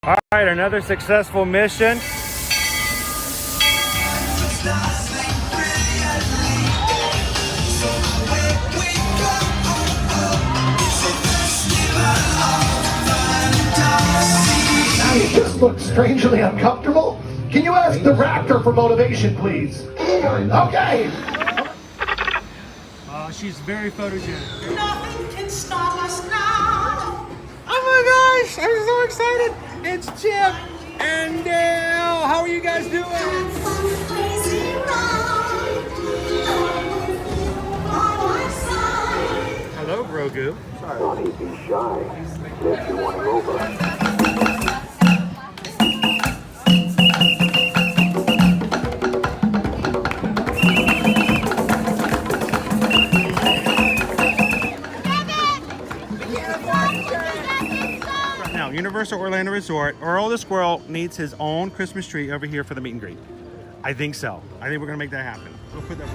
All right, another successful mission. You just look strangely uncomfortable. Can you ask the raptor for motivation, please? Okay. She's very photogenic. Nothing can stop us now. Oh my gosh, I'm so excited. It's Chip and Dale. How are you guys doing? Hello, Grogu. Don't he be shy. If you want to go over. Universal Orlando Resort, Earl the Squirrel needs his own Christmas tree over here for the meet and greet. I think so. I think we're gonna make that happen. We'll put that.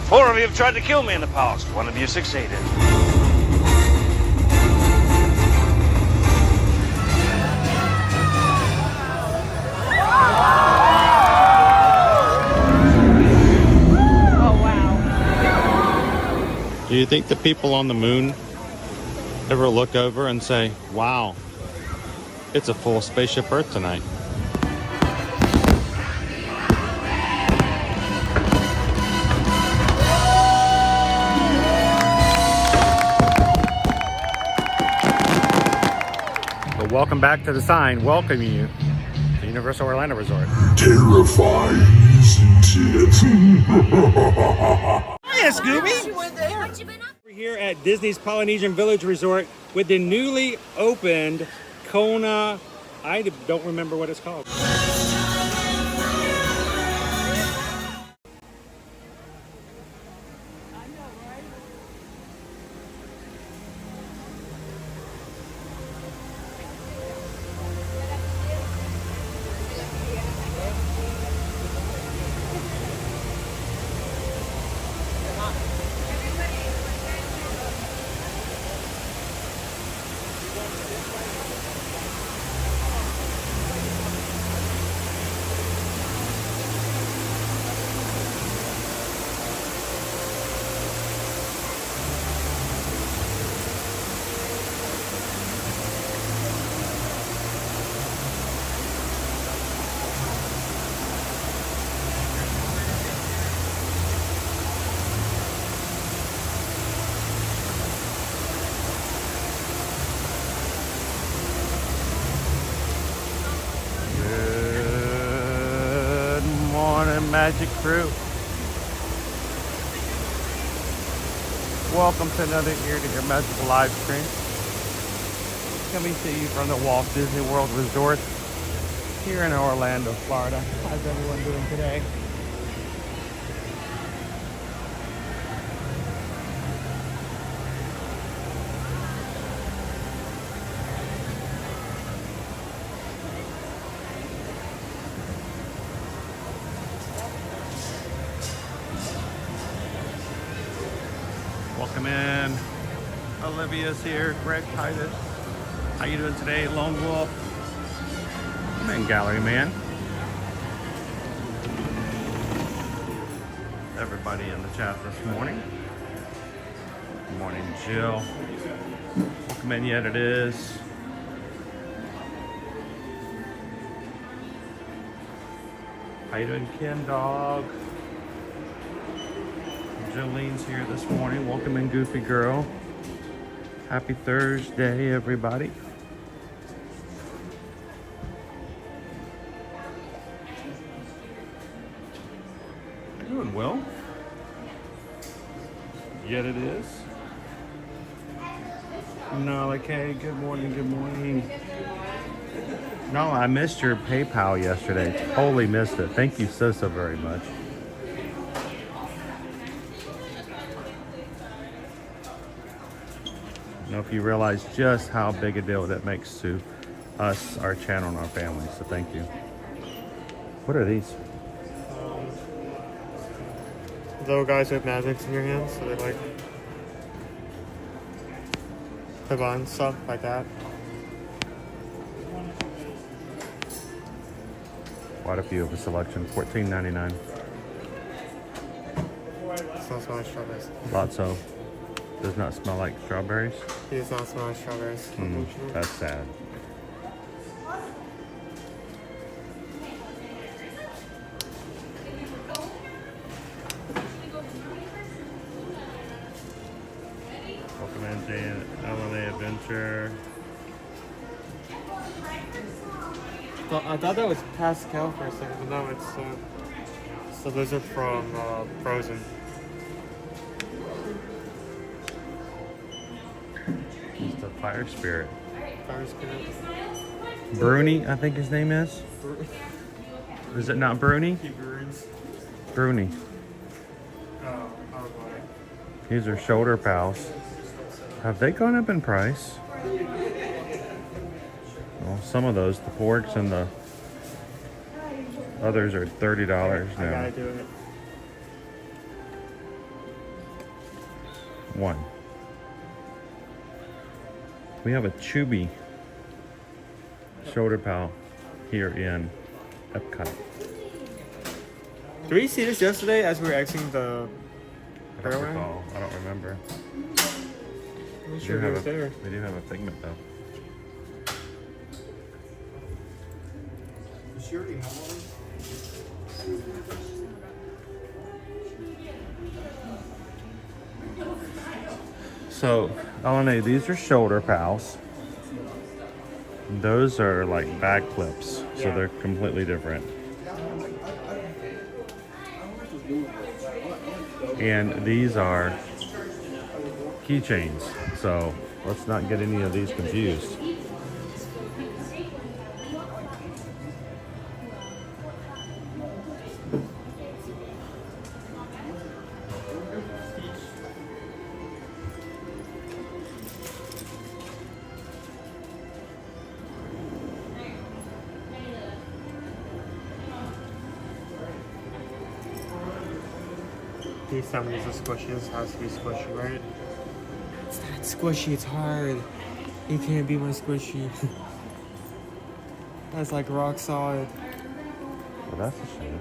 4 of you have tried to kill me in the past. 1 of you succeeded. Oh, wow. Do you think the people on the moon ever look over and say, wow, it's a full Spaceship Earth tonight? But welcome back to the sign welcoming you to Universal Orlando Resort. Terrifying, isn't it? Hiya, Scooby! We're here at Disney's Polynesian Village Resort with the newly opened Kona, I don't remember what it's called. Magic Crew. Welcome to another Ear to Ear Magical live stream. Coming to you from the Walt Disney World Resort here in Orlando, Florida. How's everyone doing today? Welcome in. Olivia's here. Greg Titus. How you doing today, Lone Wolf? Come in, Gallery Man. Everybody in the chat this morning. Good morning, Jill. Welcome in, yet it is. How you doing, Ken Dog? Jolene's here this morning. Welcome in, Goofy Girl. Happy Thursday, everybody. You're doing well. Yet it is. Nala K, good morning, good morning. No, I missed your PayPal yesterday. Totally missed it. Thank you so very much. I don't know if you realize just how big a deal that makes to us, our channel, and our family. So thank you. What are these? Little guys with magics in your hands, so they like clip on stuff like that. Quite a few of a selection. $14.99. Smells like strawberries. Lots of. Does not smell like strawberries. He does not smell like strawberries. That's sad. Welcome LA Adventure. So I thought that was Pascal for a second, but no, it's the lizard from Frozen. He's the fire spirit. Fire spirit. Bruni, I think his name is. Is it not Bruni? He burns. Bruni. Oh boy. These are shoulder pals. Have they gone up in price? Well, some of those, the porks and the others are $30 I now. gotta do it. One. We have a Chubby shoulder pal here in Epcot. Did we see this yesterday as we were exiting the I don't fairway? recall. I don't remember. I'm not We sure do if it have was there. we do have a Figment though. So, LNA, these are shoulder pals. Those are like bag clips, so Yeah. they're completely different. And these are keychains, so let's not get any of these confused. These some of these are squishy. This has to be squishy, right? It's not squishy, it's hard. It can't be my squishy. That's like rock solid. Well, that's a shame.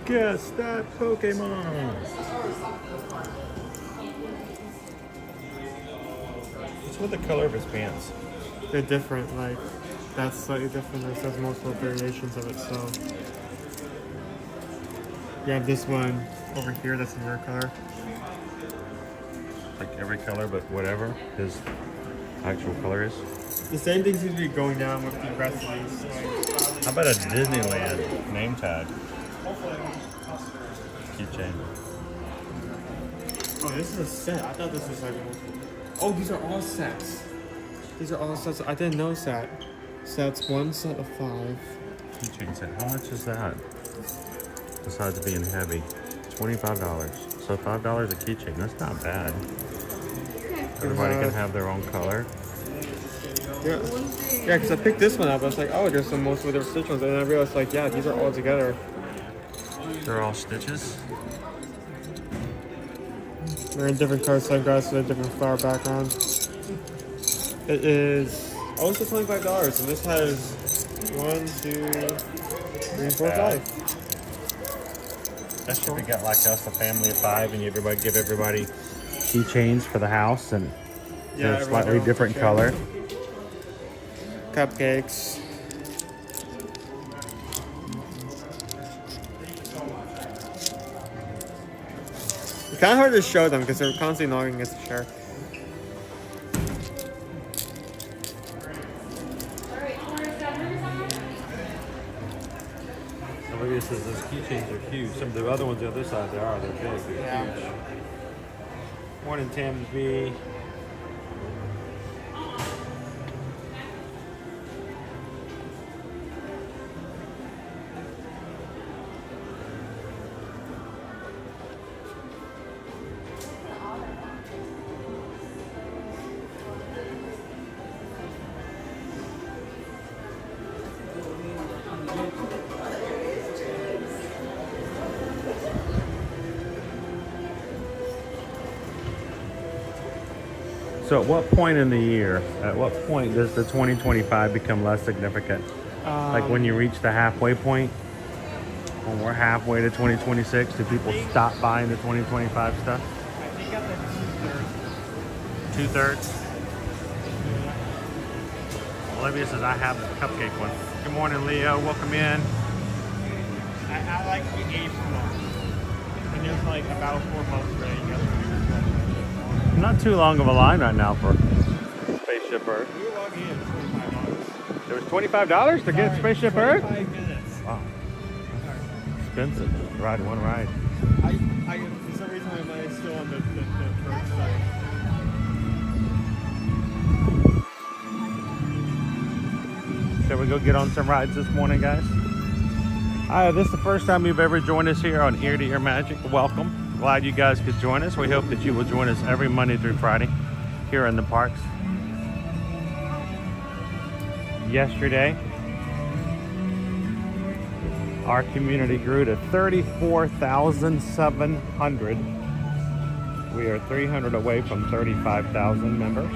Guess that Pokemon. What's with the color of his pants? They're different, like that's slightly different. There's multiple variations of it, so you have this one over here that's in your color. Like every color, but whatever his actual color is. The same thing seems to be going down with the rest of these. Like, How about a Disneyland name tag? Keychain. oh, this is a set. I thought this was like multiple. Oh, these are all sets. These are all sets. I didn't know that. Sets, one set of 5. Keychain set. How much is that? Besides being heavy, $25. So $5 a keychain. That's not bad. Everybody can have their own color. Yeah, yeah. Because I picked this one up. I was like, oh, there's some most of their stitch ones, and I realized like, yeah, these are all together. They're all stitches. They're in different color sunglasses with different flower backgrounds. It is also $25, and this has 1, 2, 3, 4, 5. That should be got like us, a family of 5, and everybody give everybody keychains for the house, and Yeah, they're everyone slightly got different keychain. color. Cupcakes. It's kind of hard to show them because they're constantly knocking against the chair. So look at this, those keychains are huge. Some of the other ones on the other side, they're big, they're huge. 1 in 10 B. So at what point in the year, at what point does the 2025 become less significant? Like when you reach the halfway point? When we're halfway to 2026, do people stop buying the 2025 stuff? I think at the Two-thirds? Olivia says, I have the cupcake one. Good morning, Leo. Welcome in. I like the April. And there's like about 4 months ready. You got Not too long of a line right now for Spaceship Earth. we were logging in $25. There was $25 to get Spaceship Earth? 5 minutes. Wow. Expensive. Just ride one ride. I for some reason my money is still on the first side. Shall we go get on some rides this morning, guys? This is the first time you've ever joined us here on Ear to Ear Magic. Welcome. Glad you guys could join us. We hope that you will join us every Monday through Friday here in the parks. Yesterday, our community grew to 34,700. We are 300 away from 35,000 members.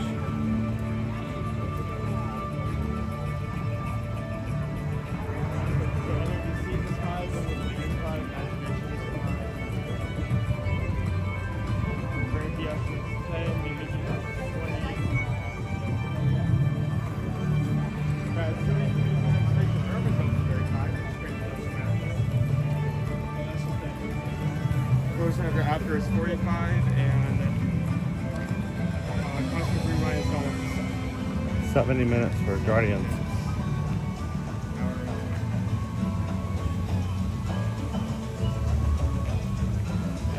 After is 45 and constant rewind is going 70 minutes for Guardians.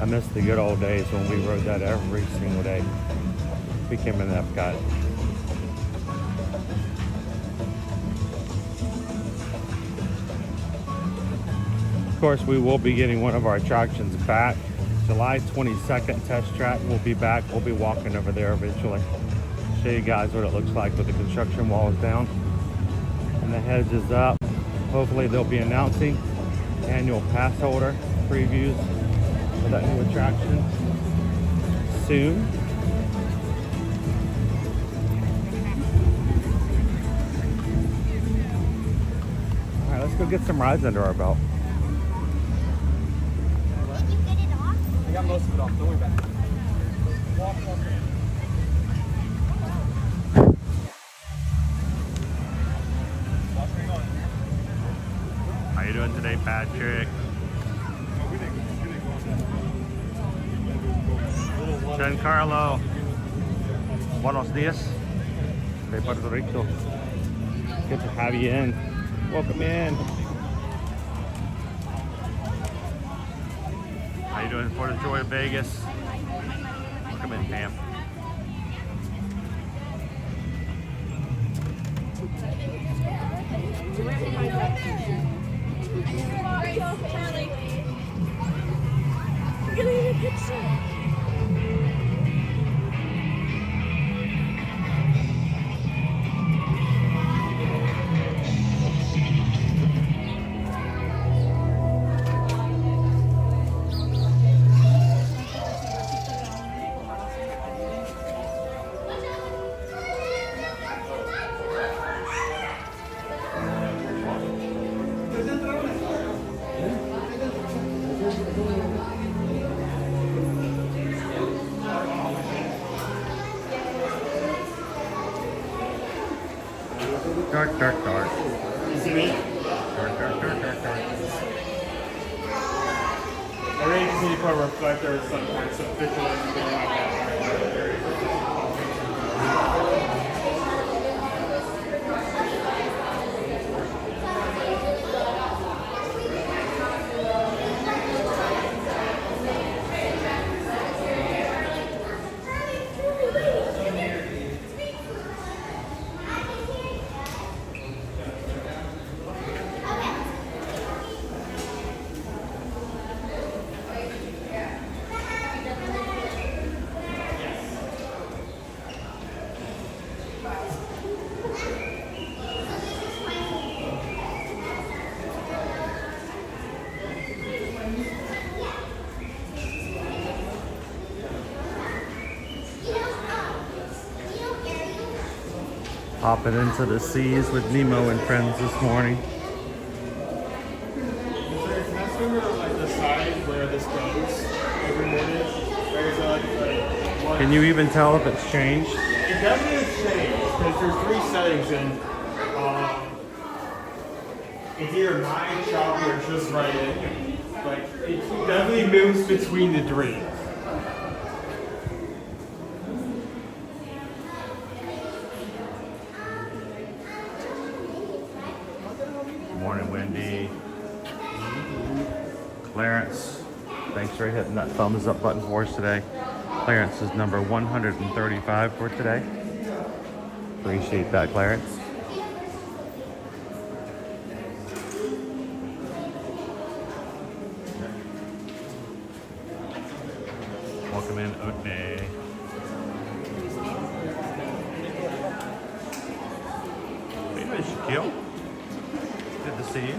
I miss the good old days when we rode that every single day. We came in Epcot. Of course, we will be getting one of our attractions back. July 22nd test track will be back. We'll be walking over there eventually. Show you guys what it looks like with the construction walls down and the hedges up. Hopefully they'll be announcing annual pass holder previews for that new attraction soon. All right, let's go get some rides under our belt. I got most of it off. Don't worry about it. Walk. How you doing today, Patrick? Giancarlo. Buenos dias. De Puerto Rico. Good to have you in. Welcome in. How you doing for the Joy of Vegas? Welcome in, Pam. Dark. You see me? Dark. I really just need to put a reflector or some kind of visual anything like that. Hopping into the seas with Nemo and friends this morning. Can I swim like the side where this goes every morning? There's one. Can you even tell if it's changed? It definitely has changed because there's 3 settings and it's either mine, choppy, or just right in. Like it definitely moves between the 3. Morning, Wendy. Clarence, thanks for hitting that thumbs up button for us today. Clarence is number 135 for today. Appreciate that, Clarence. Welcome in, Oatney. How you doing, Shaquille? Good to see you.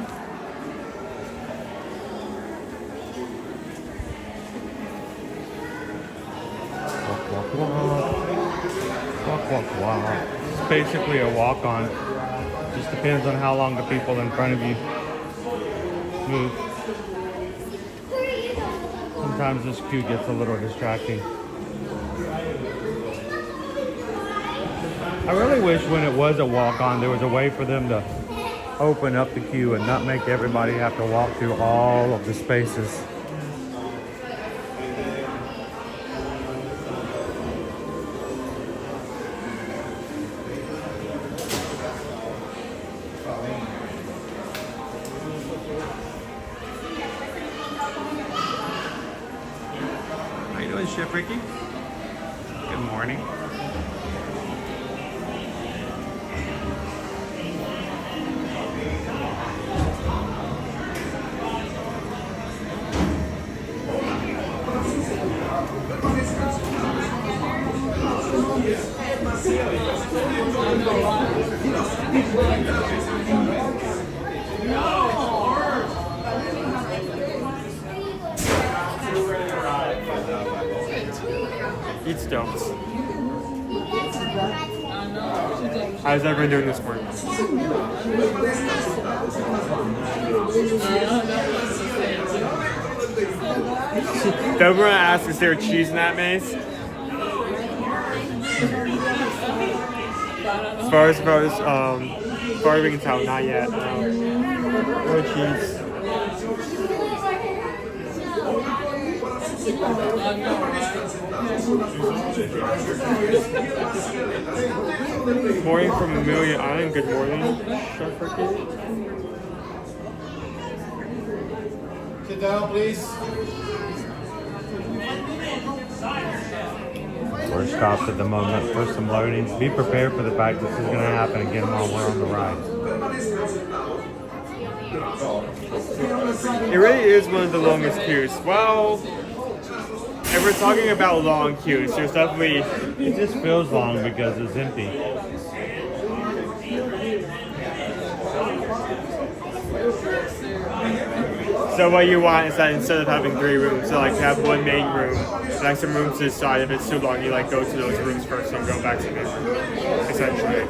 Walk, walk, walk. Walk, walk, walk. It's basically a walk-on. Just depends on how long the people in front of you move. Sometimes this queue gets a little distracting. I really wish when it was a walk-on, there was a way for them to open up the queue and not make everybody have to walk through all of the spaces. How you doing, Chef Ricky? Good morning. Eat stones. How's everyone doing this morning? Don't want to ask, is there cheese in that maze? As far as we can tell, not yet. No cheese. Morning from Amelia Island. Good morning, Chef Ricky. Sit down, please. We're stopped at the moment for some loadings. Be prepared for the fact this is going to happen again while we're on the ride. It really is one of the longest queues. Well, if we're talking about long queues, there's definitely... It just feels long because it's empty. So what you want is that instead of having 3 rooms, so like have one main room, like some rooms to the side. If it's too long, you like go to those rooms first and go back to the main room, essentially.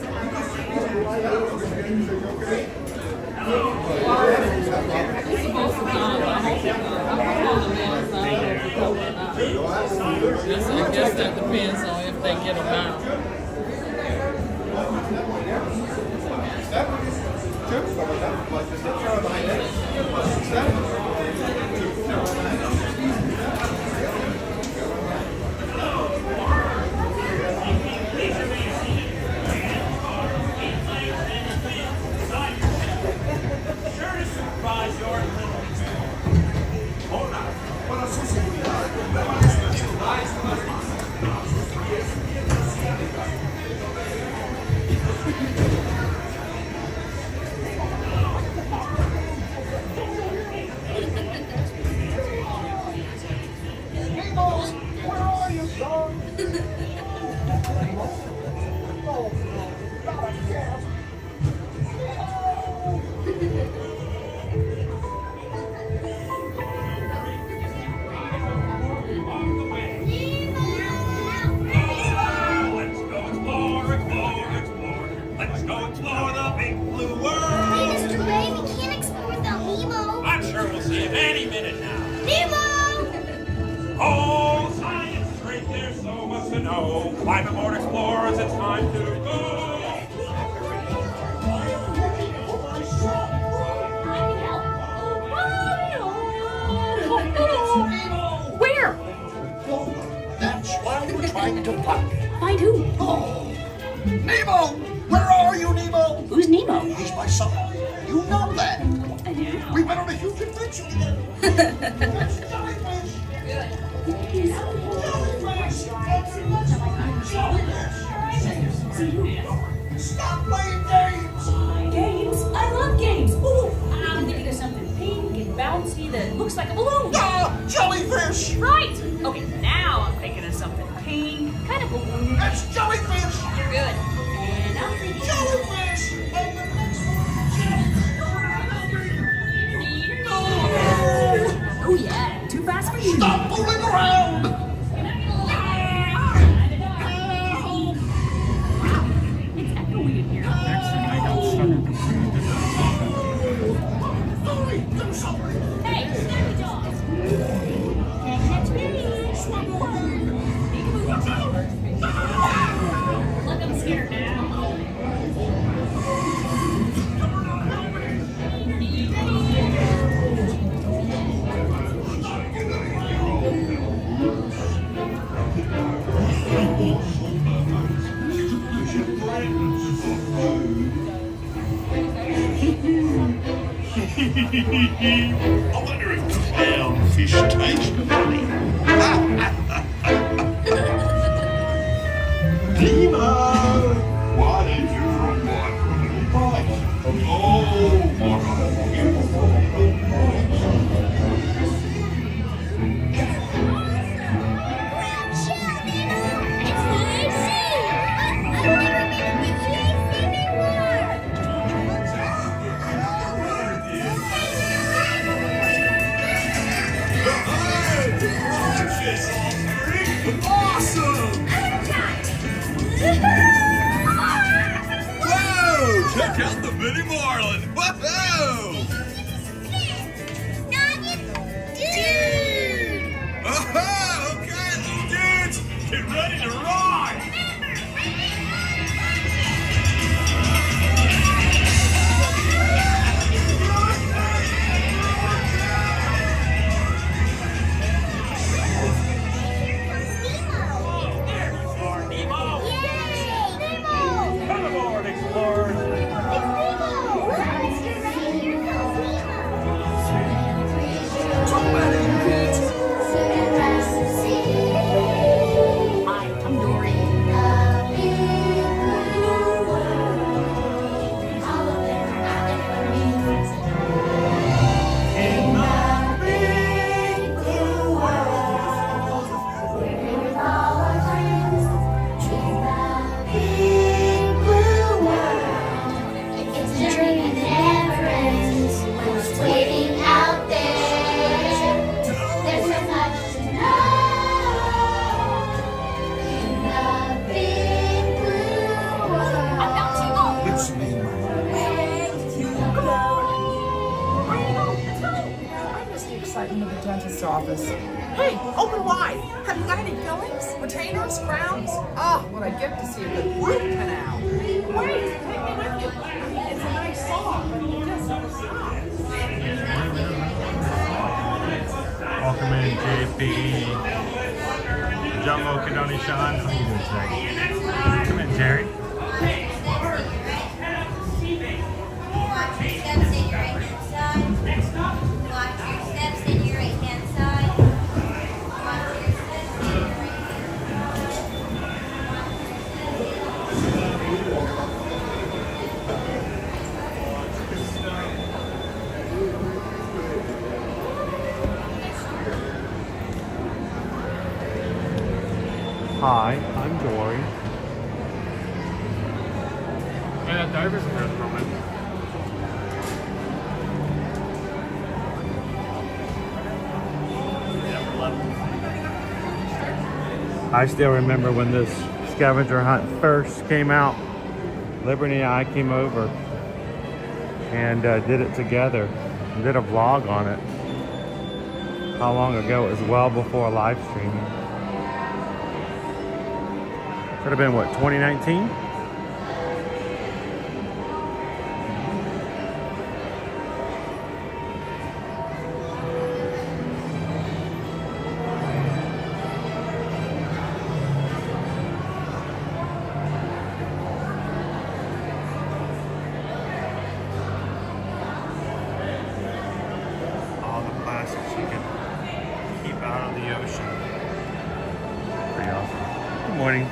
I guess that depends on if they get them out. Life aboard explorers, it's time to go! Where? That's why we're trying to find him. Find who? Oh, Nemo! Where are you, Nemo? Who's Nemo? He's my son. You know that. I do. We've been on a huge adventure together. That's jellyfish. Stop playing games. Games? I love games. Ooh, I'm thinking of something pink and bouncy that looks like a balloon. Ah, jellyfish. Right. Okay, now I'm thinking of something pink, kind of balloon. That's jellyfish. You're good. And I'm thinking Jellyfish. And the next Oh yeah, too fast for you. Stop fooling around. It's echoey in here. Hurry, do something. Hey, snappy jaws. Can't catch me. Swim away. Look, I'm scared now. I wonder if clownfish taste funny. Nemo! Why did you run my little bite? Oh, what a beautiful Awesome! Whoa! Check out the mini marlin! Whoa! Aha! Okay, dudes, get ready to ride! Come aboard, explorers! I'm Dory. Excitement of the dentist's office. Hey, open wide. Have you got any fillings, retainers, crowns? Ah, what I get to see a good root canal. Wait, take me with you. It's a nice song, but you just don't stop. Welcome in, JP. Jumbo Kadoni Sean. How you doing today? Come in, Jerry. Hi, I'm Dory. Yeah, that diver's in there at the moment. I still remember when this scavenger hunt first came out. Liberty and I came over and did it together. Did a vlog on it. How long ago? It was well before live streaming. Could have been what, 2019? All the plastics you can keep out of the ocean. Pretty awesome. Good morning.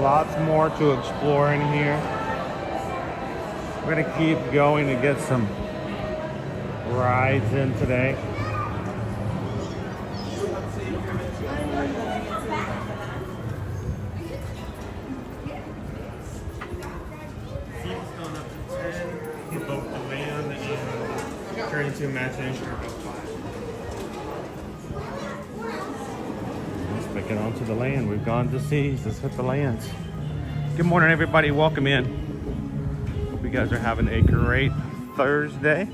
Lots more to explore in here. We're gonna keep going to get some rides in today. Seats going up to 10, both the land and turn into imagination or go flat. Let's make it onto the land. We've gone to seas. Let's hit the lands. Good morning, everybody. Welcome in. Hope you guys are having a great Thursday.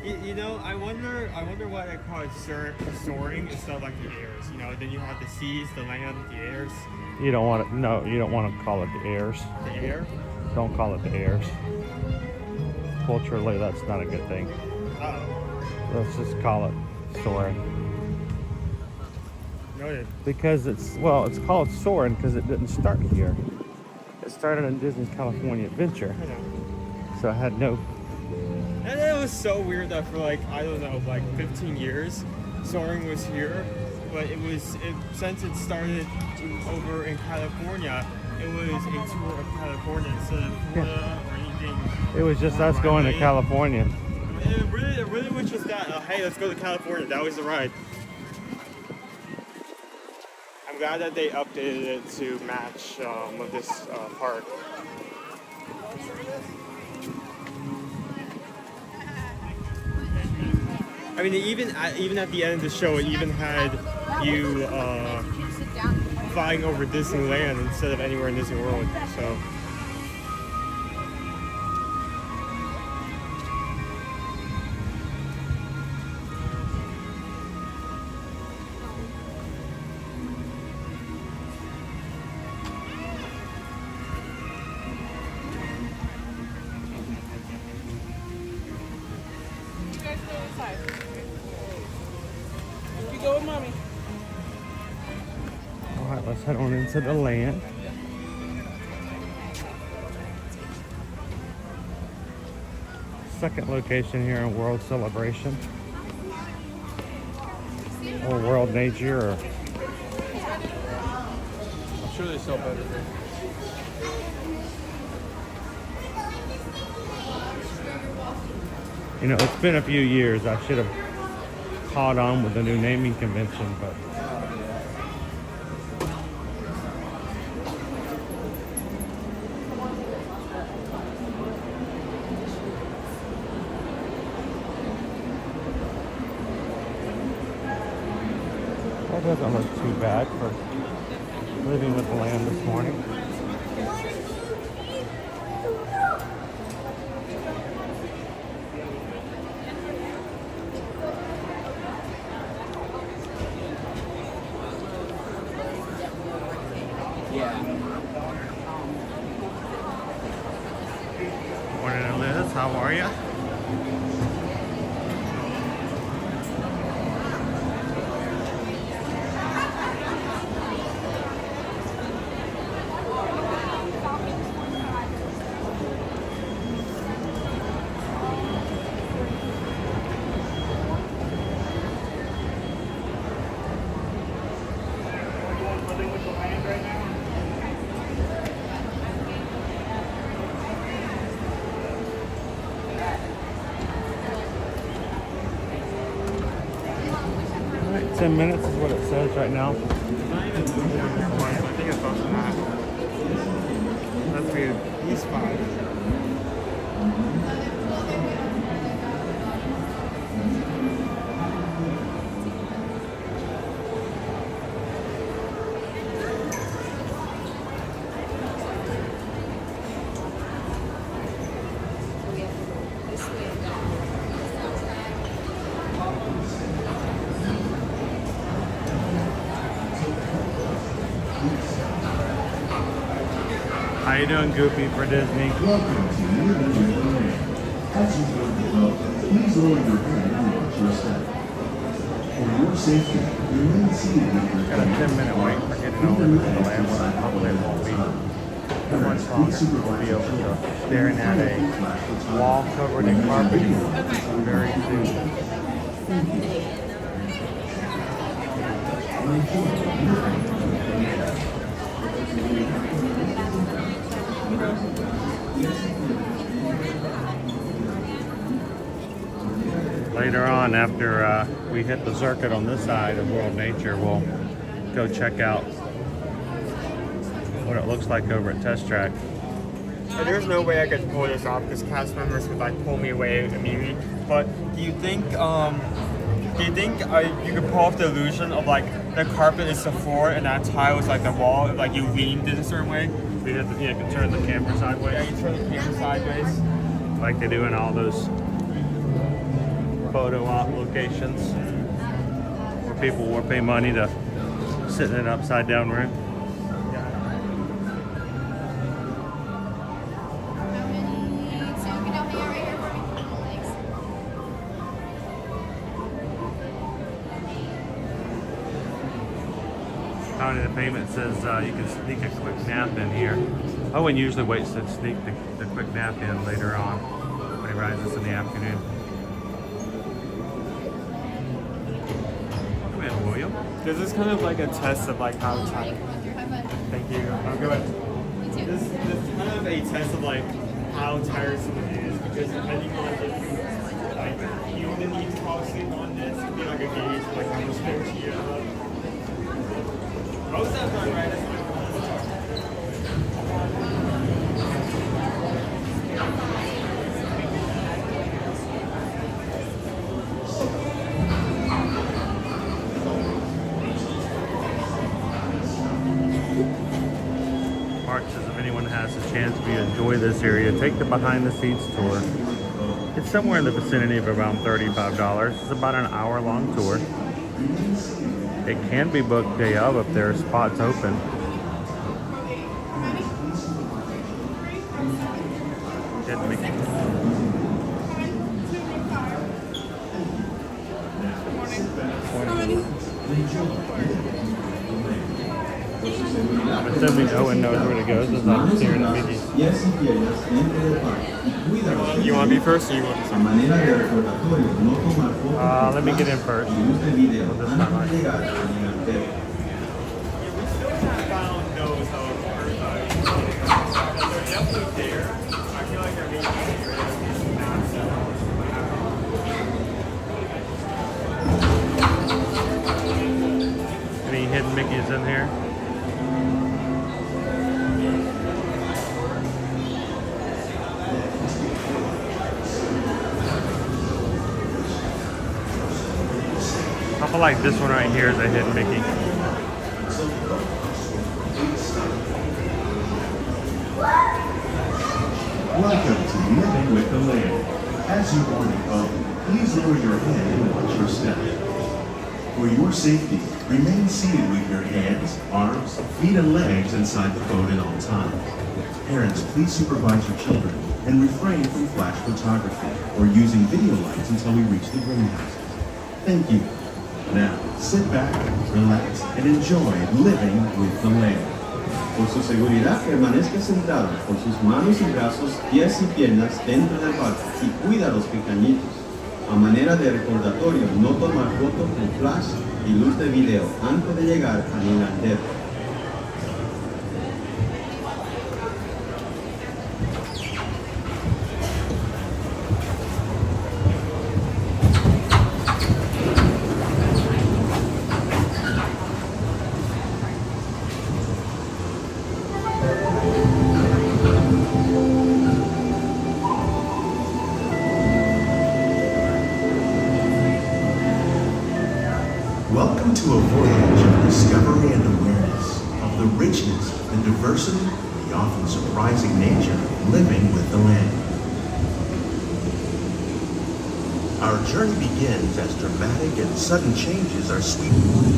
You know, I wonder why they call it soaring instead of like the airs. You know, then you have the seas, the land, the airs. You don't want to. No, you don't want to call it the airs. The air? Don't call it the airs. Culturally, that's not a good thing. Uh-oh. Let's just call it soaring. Noted. Because it's called Soarin' because it didn't start here. It started in Disney's California Adventure. I know. So I had no. And it was so weird that for like, I don't know, like 15 years, Soaring was here, but since it started over in California, it was a tour of California instead of Florida or anything. It was just us going to California. It really was just that, hey, let's go to California. That was the ride. I'm glad that they updated it to match with this park. I mean, even at the end of the show, it even had you flying over Disneyland instead of anywhere in Disney World. So. Go with mommy. All right, let's head on into the land. Second location here in World Celebration. Or World Nature. Or I'm sure they sell better here. you know, it's been a few years. I should have caught on with the new naming convention, but that doesn't look too bad for living with the land this morning. Morning, Liz. How are you? All right, 10 minutes is what it says right now. I think it's close to that. That's weird. He's 5. you doing, Goofy, for Disney? Welcome to New Adventure. As you board the boat, please lower your head and watch your step. For your safety, remain seated with your Got a 10-minute wait for getting over to the land where I hopefully it won't be too much longer. We'll be over to staring at a wall covered in carpet very soon. Later on, after we hit the circuit on this side of World Nature, we'll go check out what it looks like over at Test Track. So there's no way I could pull this off because cast members would like pull me away immediately. But do you think you could pull off the illusion of like the carpet is the floor and that tile is like the wall? If, like you leaned in a certain way. You have to, you can turn the camera sideways. Yeah, you turn the camera sideways. Like they do in all those photo op locations where people will pay money to sit in an upside down room. Counting the payment says you can sneak a quick nap in here. Owen usually waits to sneak the quick nap in later on when he rises in the afternoon. Come in, William. This is kind of like a test of like how tight. Thank you. This is kind of a test of like how tiresome it is because depending on if like you only need to fall asleep on this, it could be like a gauge of like how much energy you have. Most of the time, right? Mark says if anyone has a chance to enjoy this area, take the behind the scenes tour. It's somewhere in the vicinity of around $35. It's about an hour-long tour. It can be booked day of if there are spots open. Didn't make it. I'm assuming Owen knows where to go since I'm staring at Mickey. You want to be first or you want to be second? Let me get in first. Well, this time I... Found those they're definitely there. I feel like they're making Any hidden Mickeys in here? I feel like this one right here is a hidden Mickey. Welcome to Living with the Land. As you board the boat, please lower your head and watch your step. For your safety, remain seated with your hands, arms, feet, and legs inside the boat at all times. Parents, please supervise your children and refrain from flash photography or using video lights until we reach the greenhouses. Thank you. Now, sit back, relax, and enjoy living with the land. Por su seguridad, permanezca sentado con sus manos y brazos, pies y piernas dentro del barco y cuida a los pequeñitos. A manera de recordatorio, no tomar fotos con flash y luz de video antes de llegar al hilandero. Welcome to a voyage of discovery and awareness of the richness, the diversity, the often surprising nature of living with the land. Our journey begins as dramatic and sudden changes are sweeping.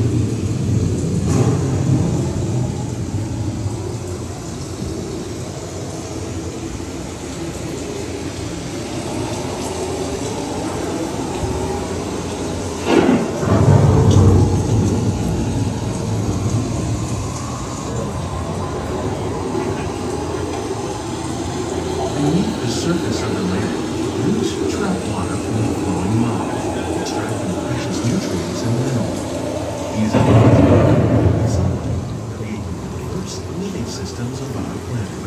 surface of the land, roots trap water from the flowing mud, extracting precious nutrients and minerals. These elements become sunlight, creating the first living systems of our planet.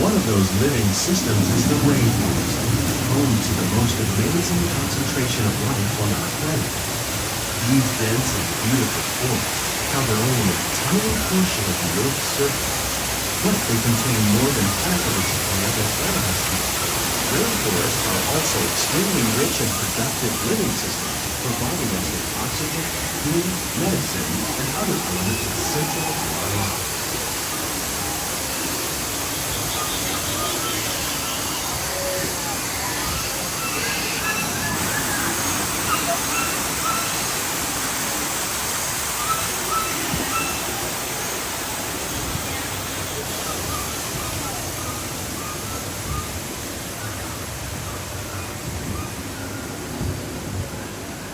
One of those living systems is the rainforest, home to the most amazing concentration of life on our planet. These dense and beautiful forests cover only a tiny portion of the Earth's surface, but they contain more than half of the supply of animals. Rainforests are also extremely rich and productive living systems, providing us with oxygen, food, medicine, and other elements essential to our lives.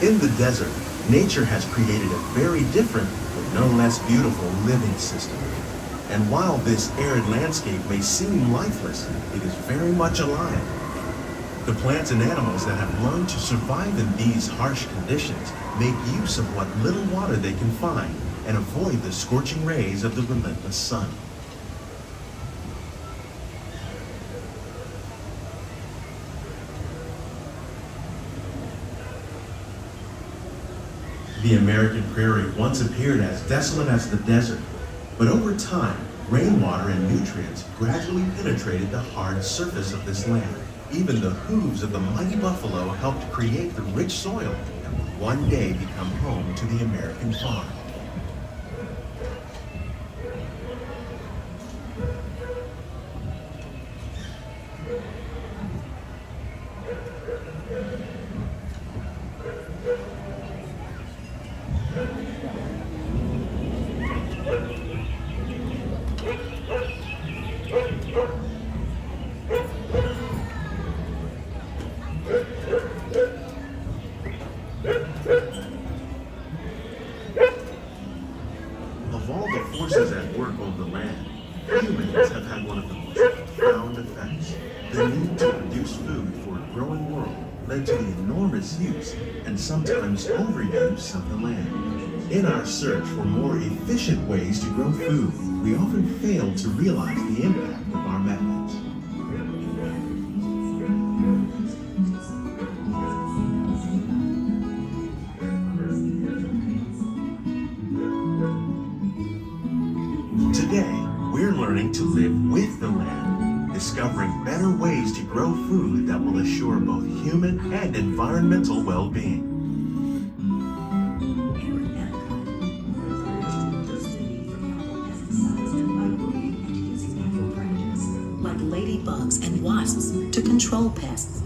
In the desert, nature has created a very different, but no less beautiful living system. And while this arid landscape may seem lifeless, it is very much alive. The plants and animals that have learned to survive in these harsh conditions make use of what little water they can find and avoid the scorching rays of the relentless sun. The American prairie once appeared as desolate as the desert, but over time, rainwater and nutrients gradually penetrated the hard surface of this land. Even the hooves of the mighty buffalo helped create the rich soil that would one day become home to the American farm. Of all the forces at work on the land, humans have had one of the most profound effects. The need to produce food for a growing world led to the enormous use and sometimes overuse of the land. In our search for more efficient ways to grow food, we often fail to realize the impact of our methods. Today, we're learning to live with the land, discovering better ways to grow food that will assure both human and environmental well-being. Here at Epcot, we're learning to reduce the need for chemical pesticides by growing and using natural predators like ladybugs and wasps to control pests.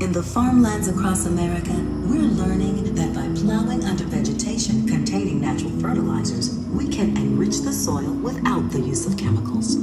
In the farmlands across America, we're learning that by plowing under vegetation containing natural fertilizers, we can enrich the soil without the use of chemicals.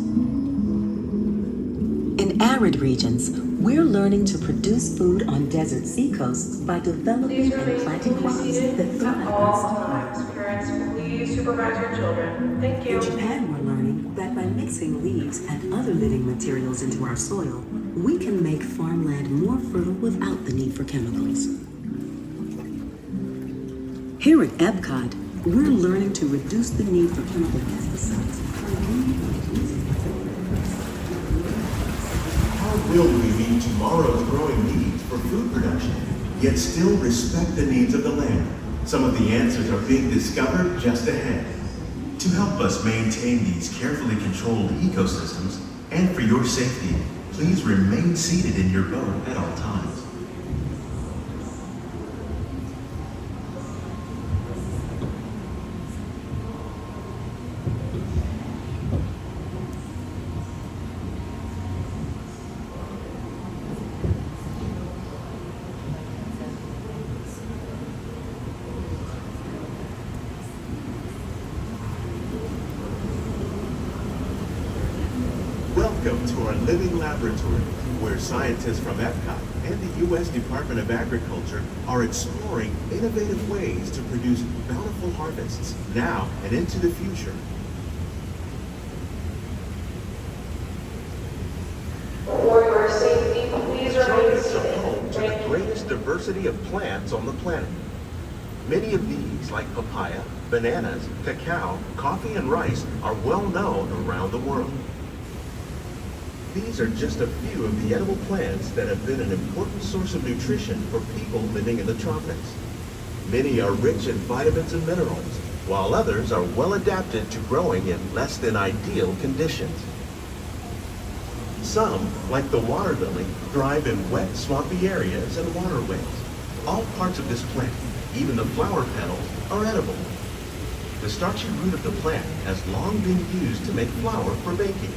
In arid regions, we're learning to produce food on desert seacoasts by developing and planting crops that thrive on soil. Parents, please supervise your children. Thank you. In Japan, we're learning that by mixing leaves and other living materials into our soil, we can make farmland more fertile without the need for chemicals. Here at Epcot, we're learning to reduce the need for chemical pesticides. How will we meet tomorrow's growing needs for food production, yet still respect the needs of the land? Some of the answers are being discovered just ahead. To help us maintain these carefully controlled ecosystems, and for your safety, please remain seated in your boat at all times. Welcome to our living laboratory, where scientists from Epcot and the U.S. Department of Agriculture are exploring innovative ways to produce bountiful harvests now and into the future. For your safety, please remain Tropics are home to the greatest diversity of plants on the planet. Many of these, like papaya, bananas, cacao, coffee, and rice, are well known around the world. These are just a few of the edible plants that have been an important source of nutrition for people living in the tropics. Many are rich in vitamins and minerals, while others are well adapted to growing in less than ideal conditions. Some, like the water lily, thrive in wet, swampy areas and waterways. All parts of this plant, even the flower petals, are edible. The starchy root of the plant has long been used to make flour for baking.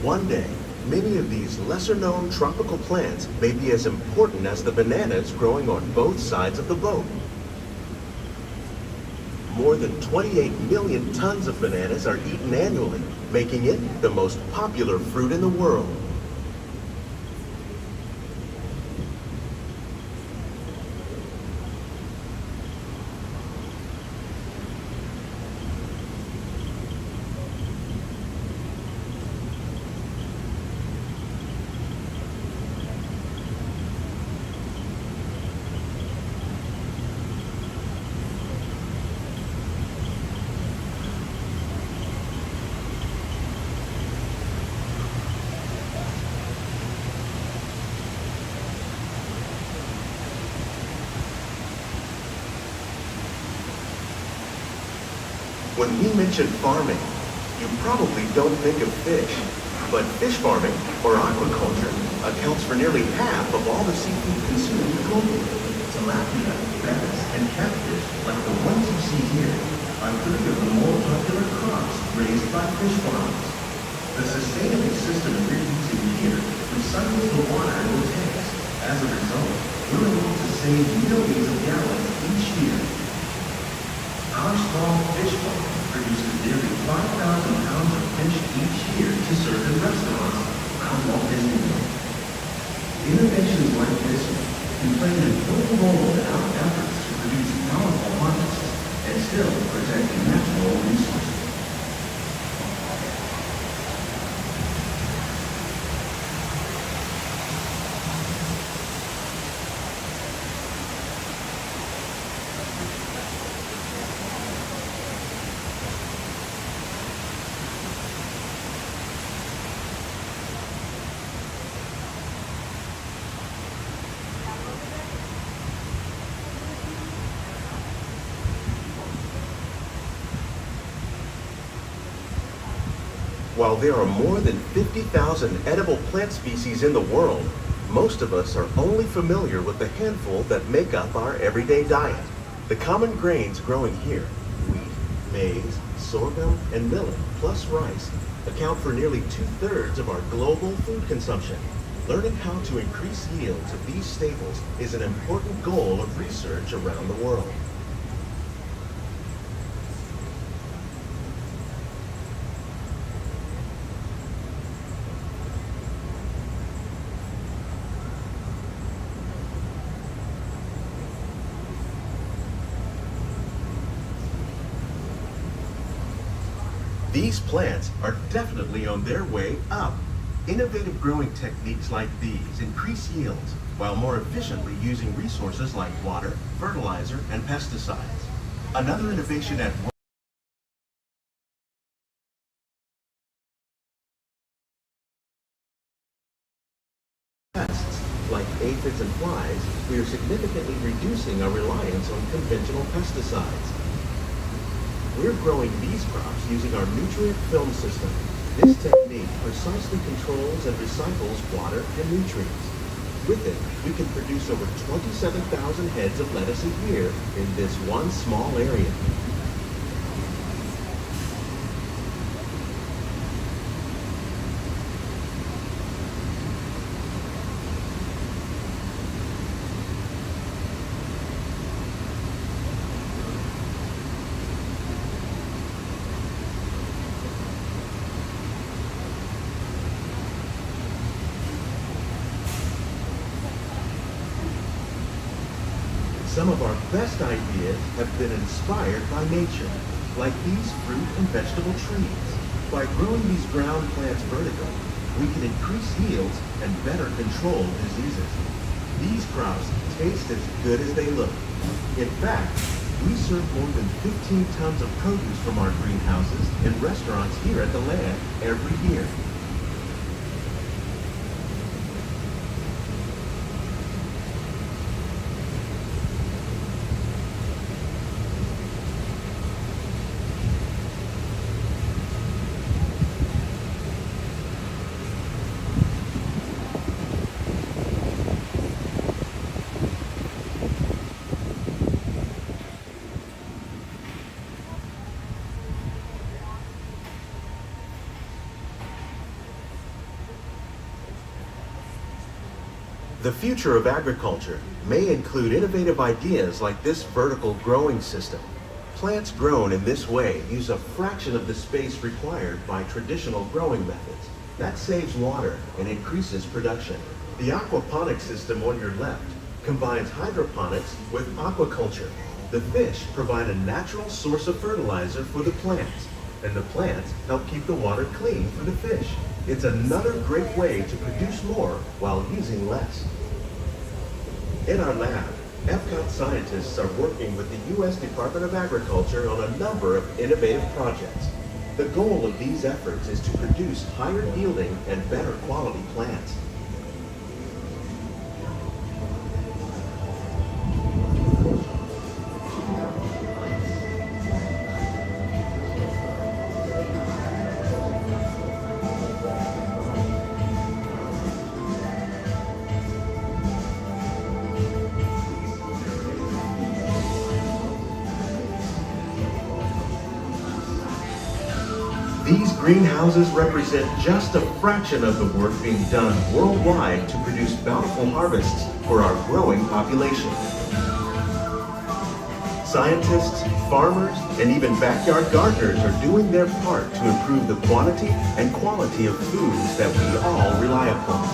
One day, many of these lesser-known tropical plants may be as important as the bananas growing on both sides of the boat. More than 28 million tons of bananas are eaten annually, making it the most popular fruit in the world. When we mention farming, you probably don't think of fish, but fish farming, or aquaculture, accounts for nearly half of all the seafood consumed globally. Tilapia, bass, and catfish, like the ones you see here, are three of the more popular crops raised by fish farms. The sustainable system we're using here recycles the water in the tanks. As a result, we're able to save millions of gallons each year. Our small fish farm produces nearly 5,000 pounds of fish each year to serve in restaurants around Walt Disney World. Innovations like this one can play an important role in our efforts to produce powerful harvests and still protect natural resources. While there are more than 50,000 edible plant species in the world, most of us are only familiar with the handful that make up our everyday diet. The common grains growing here, wheat, maize, sorghum, and millet, plus rice, account for nearly 2/3 of our global food consumption. Learning how to increase yields of these staples is an important goal of research around the world. These plants are definitely on their way up. Innovative growing techniques like these increase yields while more efficiently using resources like water, fertilizer, and pesticides. Another innovation at pests like aphids and flies, we are significantly reducing our reliance on conventional pesticides. We're growing these crops using our nutrient film system. This technique precisely controls and recycles water and nutrients. With it, we can produce over 27,000 heads of lettuce a year in this one small area. Some of our best ideas have been inspired by nature, like these fruit and vegetable trees. By growing these ground plants vertically, we can increase yields and better control diseases. These crops taste as good as they look. In fact, we serve more than 15 tons of produce from our greenhouses in restaurants here at the land every year. The future of agriculture may include innovative ideas like this vertical growing system. Plants grown in this way use a fraction of the space required by traditional growing methods. That saves water and increases production. The aquaponics system on your left combines hydroponics with aquaculture. The fish provide a natural source of fertilizer for the plants, and the plants help keep the water clean for the fish. It's another great way to produce more while using less. In our lab, Epcot scientists are working with the U.S. Department of Agriculture on a number of innovative projects. The goal of these efforts is to produce higher yielding and better quality plants. These greenhouses represent just a fraction of the work being done worldwide to produce bountiful harvests for our growing population. Scientists, farmers, and even backyard gardeners are doing their part to improve the quantity and quality of foods that we all rely upon.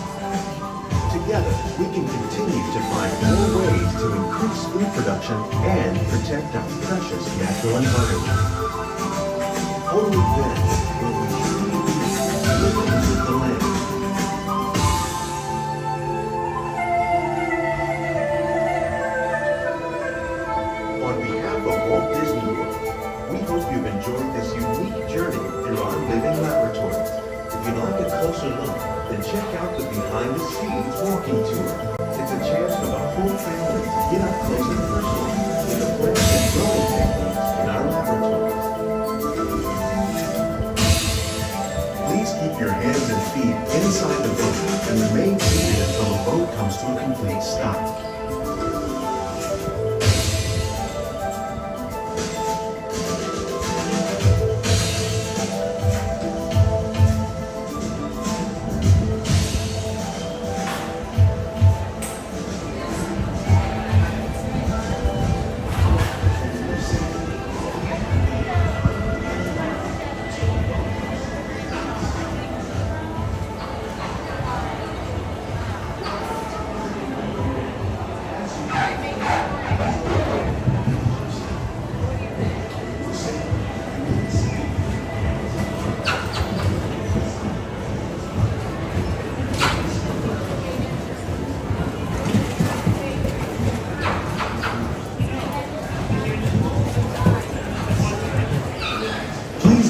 Together, we can continue to find more ways to increase food production and protect our precious natural environment. Only then will we truly be living with the land. On behalf of Walt Disney World, we hope you've enjoyed this unique journey through our living laboratories. If you'd like a closer look, then check out the behind-the-scenes walking tour. It's a chance for the whole family to get up close and personal with the plants and growing techniques in our laboratories. Please keep your hands and feet inside the boat and remain seated until the boat comes to a complete stop.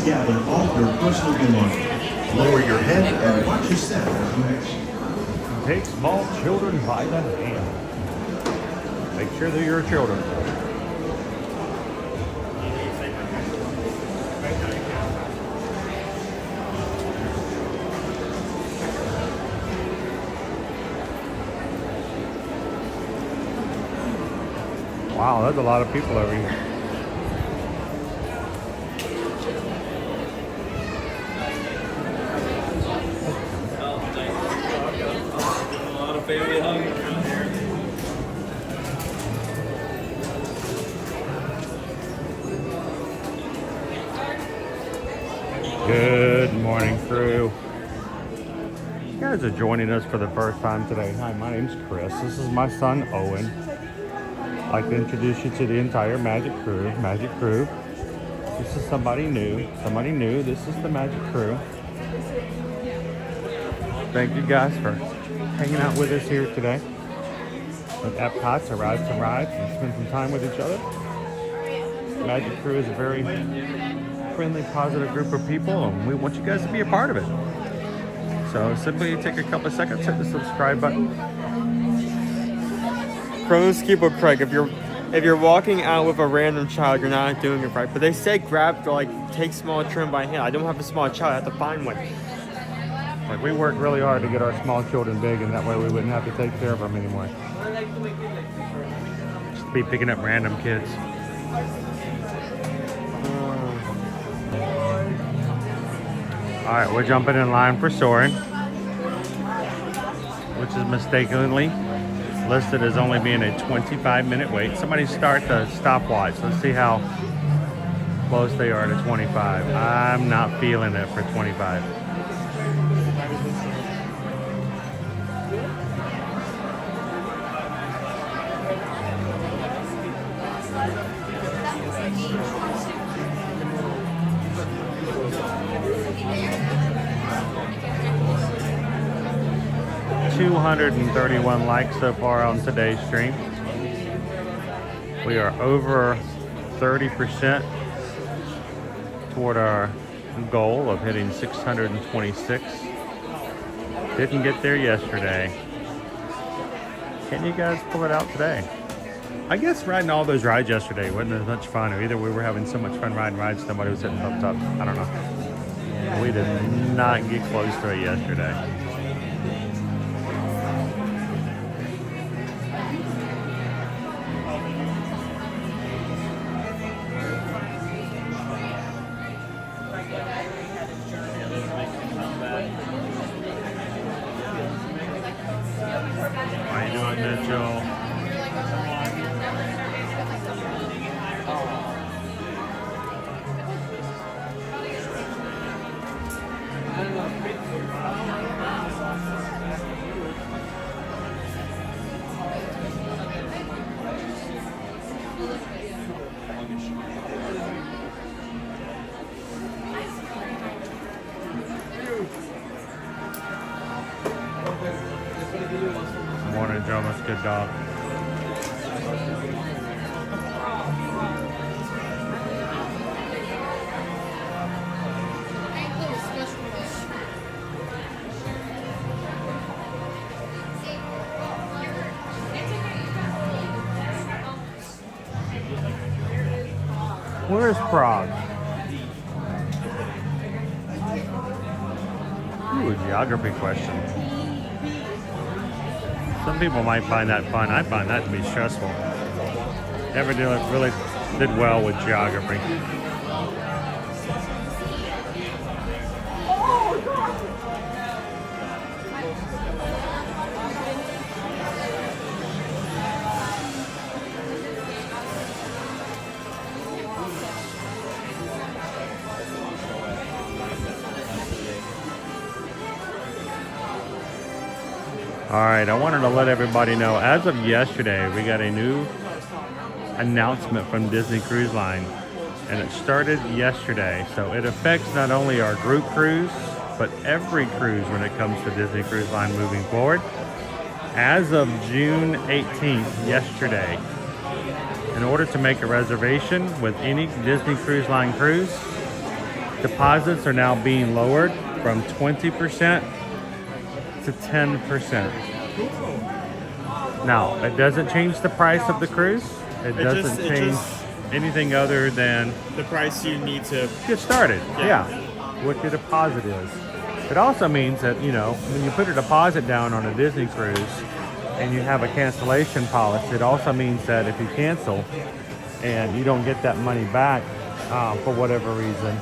Gather all your personal belongings. Lower your head and watch your step as you exit. Take small children by the hand. Make sure they're your children. Wow, that's a lot of people over here. Family hug around here. Good morning, crew. You guys are joining us for the first time today. Hi, my name's Chris. This is my son, Owen. I'd like to introduce you to the entire Magic Crew. Magic Crew. This is somebody new. Somebody new. This is the Magic Crew. Thank you guys for hanging out with us here today at Epcot to ride some rides and spend some time with each other. Magic Crew is a very friendly, positive group of people, and we want you guys to be a part of it. So simply take a couple of seconds, hit the subscribe button. From those people, Craig, if you're walking out with a random child, you're not doing it right. But they say grab, like, take small children by hand. I don't have a small child. I have to find one. Like, we worked really hard to get our small children big, and that way we wouldn't have to take care of them anymore. Just be picking up random kids. All right, we're jumping in line for Soarin', which is mistakenly listed as only being a 25-minute wait. Somebody start the stopwatch. Let's see how close they are to 25. I'm not feeling it for 25. $231 likes so far on today's stream. We are over 30% toward our goal of hitting 626. Didn't get there yesterday. Can you guys pull it out today? I guess riding all those rides yesterday wasn't as much fun, or either we were having so much fun riding rides, somebody was hitting thumbs up. I don't know. We did not get close to it yesterday. How you doing, Mitchell? Morning, Joe. That's a good dog. Where's Prague? Ooh, a geography question. Some people might find that fun. I find that to be stressful. Never really did well with geography. All right, I wanted to let everybody know, as of yesterday, we got a new announcement from Disney Cruise Line, and it started yesterday. So it affects not only our group cruise, but every cruise when it comes to Disney Cruise Line moving forward. As of June 18th, yesterday, in order to make a reservation with any Disney Cruise Line cruise, deposits are now being lowered from 20% to 10%. Now, it doesn't change the price of the cruise. It doesn't change anything other than the price you need to get started. Yeah. What your deposit is. It also means that, you know, when you put a deposit down on a Disney cruise and you have a cancellation policy, it also means that if you cancel and you don't get that money back for whatever reason,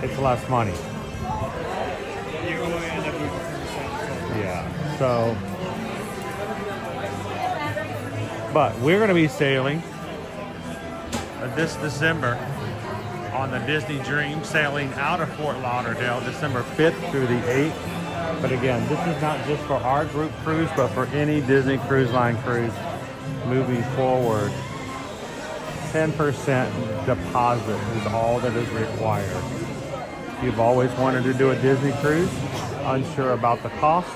it's less money. Yeah, so, but we're going to be sailing this December on the Disney Dream, sailing out of Fort Lauderdale December 5th through the 8th. But again, this is not just for our group cruise, but for any Disney Cruise Line cruise moving forward, 10% deposit is all that is required. If you've always wanted to do a Disney cruise, unsure about the cost,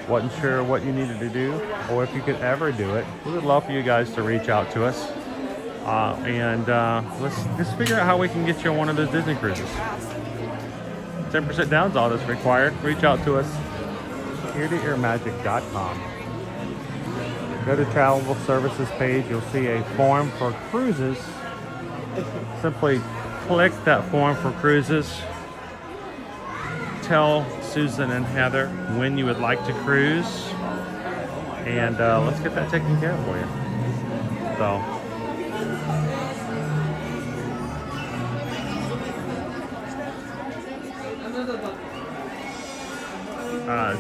wasn't sure what you needed to do, or if you could ever do it, we would love for you guys to reach out to us. Let's just figure out how we can get you on one of those Disney cruises. 10% down is all that's required. Reach out to us, eartoearmagic.com. Go to Travel Services page. You'll see a form for cruises. Simply click that form for cruises. Tell Susan and Heather when you would like to cruise, and let's get that taken care of for you. So.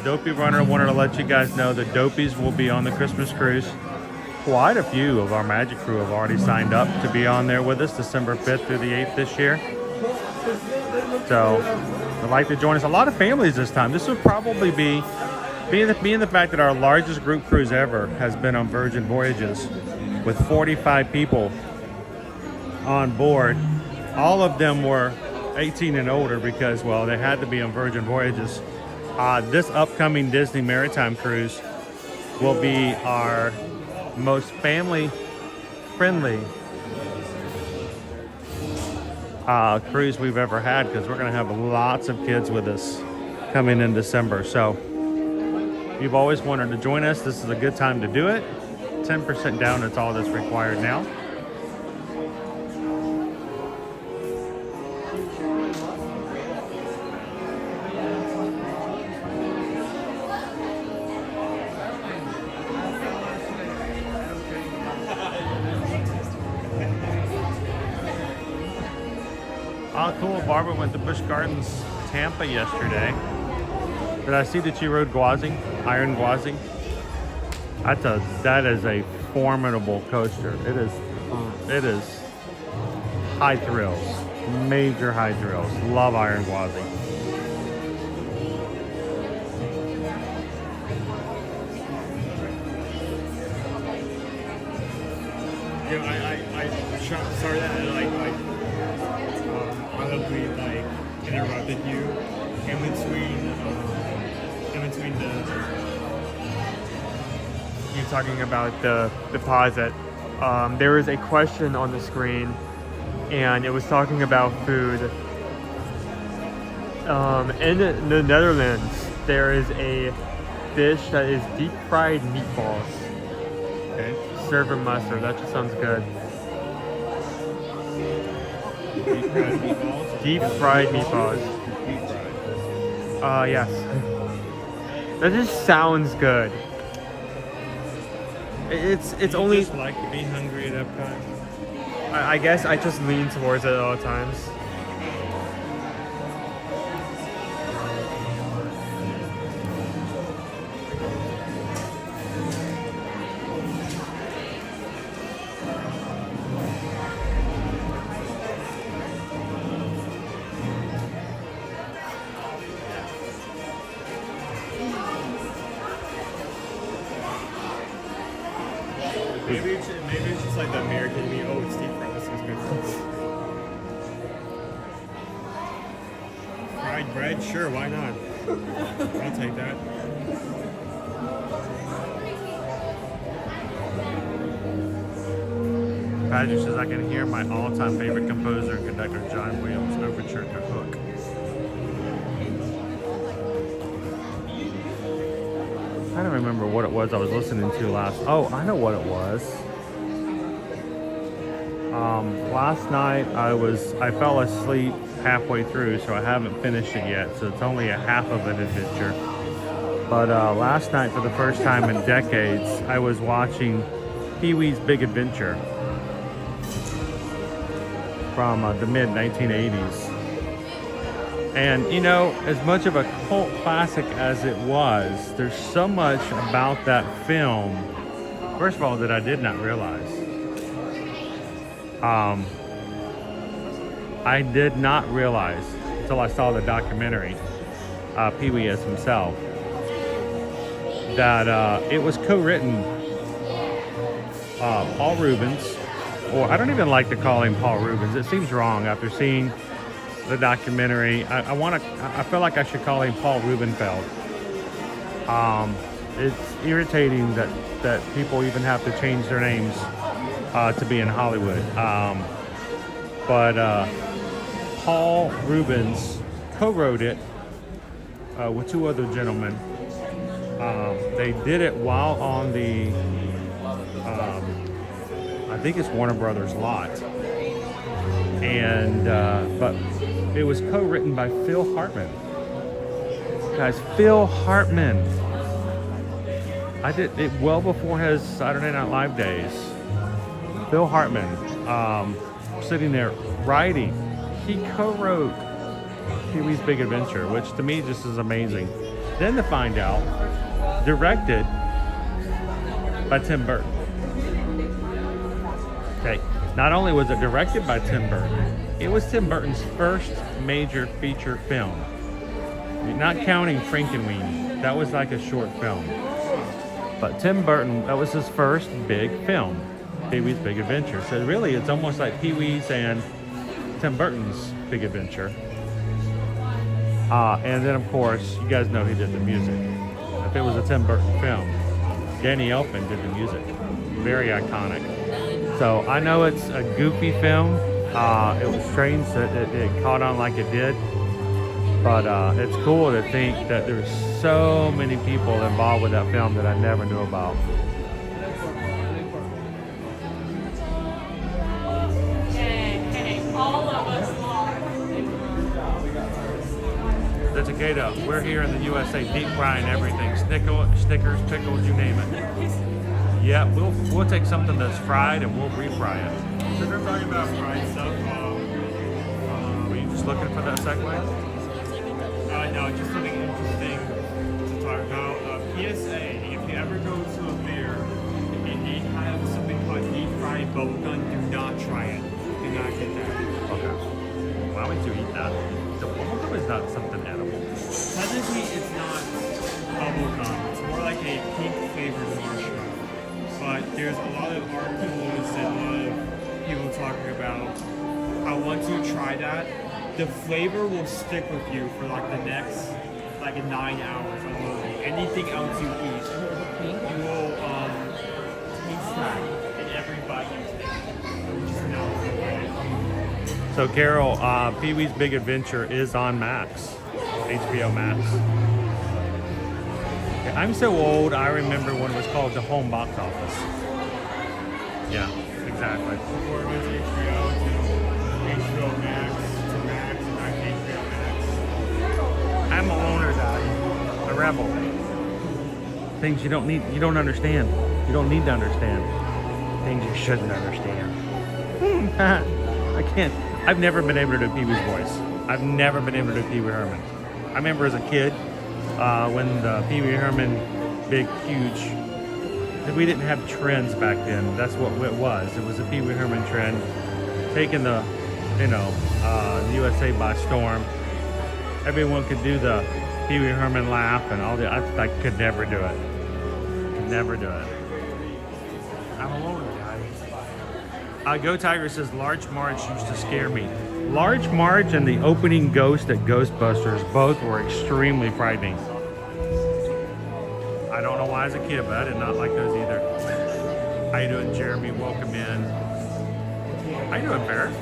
Dopey Runner wanted to let you guys know the Dopies will be on the Christmas cruise. Quite a few of our Magic crew have already signed up to be on there with us December 5th through the 8th this year. So, would like to join us. A lot of families this time. This would probably be, being the fact that our largest group cruise ever has been on Virgin Voyages with 45 people on board. All of them were 18 and older because, well, they had to be on Virgin Voyages. This upcoming Disney Maritime cruise will be our most family-friendly cruise we've ever had, because we're going to have lots of kids with us coming in December. So if you've always wanted to join us, this is a good time to do it. 10% down, that's all that's required now. Cool. Barbara went to Busch Gardens, Tampa yesterday. Did I see that you rode Guazing, Iron Guazing? That is a formidable coaster. It is high thrills, major high thrills. Love Iron Guazing. Yeah, sorry that I interrupted you in between you talking about the deposit. There was a question on the screen, and it was talking about food. In the Netherlands, there is a dish that is deep fried meatballs. Okay. Served with mustard. That just sounds good. Deep fried meatballs? Deep fried meatballs. Yes. That just sounds good. It's only. Just like to be hungry at Epcot. I guess I just lean towards it at all times. Maybe it's just like the American me. Oh, it's deep fried. This is good. Fried bread? Sure, why not? I'll take that. Patrick says, I can hear my all-time favorite composer and conductor, John Williams' overture to Hook. I don't remember what it was I was listening to last. Oh, I know what it was. Last night I fell asleep halfway through, so I haven't finished it yet. So it's only a half of an adventure. But last night, for the first time in decades, I was watching Pee-wee's Big Adventure from the mid-1980s. And, you know, as much of a cult classic as it was, there's so much about that film, first of all, that I did not realize. I did not realize until I saw the documentary, Pee-wee as himself, that it was co-written Paul Rubens, or I don't even like to call him Paul Rubens. It seems wrong after seeing the documentary. I feel like I should call him Paul Rubenfeld. It's irritating that people even have to change their names to be in Hollywood. But Paul Rubens co-wrote it with two other gentlemen. They did it while on the, I think it's Warner Brothers lot. And, but it was co-written by Phil Hartman. Guys, Phil Hartman. I did it well before his Saturday Night Live days. Phil Hartman, sitting there writing. He co-wrote Pee-wee's Big Adventure, which to me just is amazing. Then to find out, directed by Tim Burton. Okay, not only was it directed by Tim Burton, it was Tim Burton's first major feature film. Not counting Frankenweenie, that was like a short film. But Tim Burton, that was his first big film, Pee-wee's Big Adventure. So really, it's almost like Pee-wee's and Tim Burton's Big Adventure. And then, of course, you guys know he did the music. If it was a Tim Burton film, Danny Elfman did the music. Very iconic. So I know it's a goofy film. It was strange that it caught on like it did. But it's cool to think that there's so many people involved with that film that I never knew about. Hey, all of us The Takeda, we're here in the USA deep frying everything. Snickers, pickles, you name it. Yeah, we'll take something that's fried and we'll refry it. So they're talking about fried stuff. Were you just looking for that segue? No, just something interesting to talk about. PSA, if you ever go to a fair and they have something called deep fried bubblegum, do not try it. Do not get that. Okay. Why would you eat that? The bubblegum is not something edible. Technically, it's not bubblegum. It's more like a pink flavored marshmallow. But there's a lot of articles and a lot of people talking about how once you try that, the flavor will stick with you for like the next 9 hours alone. Anything else you eat, you will taste that in every bite you take. Which is not so bad. So Carol, Pee-wee's Big Adventure is on Max, HBO Max. Yeah, I'm so old, I remember when it was called the home box office. Yeah, exactly. Before it was HBO to HBO Max. I'm a loner, Daddy. A rebel. Things you don't understand. You don't need to understand. Things you shouldn't understand. I can't. I've never been able to do Pee-wee's voice. I've never been able to do Pee-wee Herman. I remember as a kid when the Pee-wee Herman big, huge. We didn't have trends back then. That's what it was. It was a Pee-wee Herman trend, taking the, USA by storm. Everyone could do the Pee-wee Herman laugh and all the. I could never do it. Could never do it. I'm alone, guys. Go Tiger says Large Marge used to scare me. Large Marge and the opening ghost at Ghostbusters both were extremely frightening. I don't know why as a kid, but I did not like those either. How you doing, Jeremy? Welcome in. How you doing, Barrett?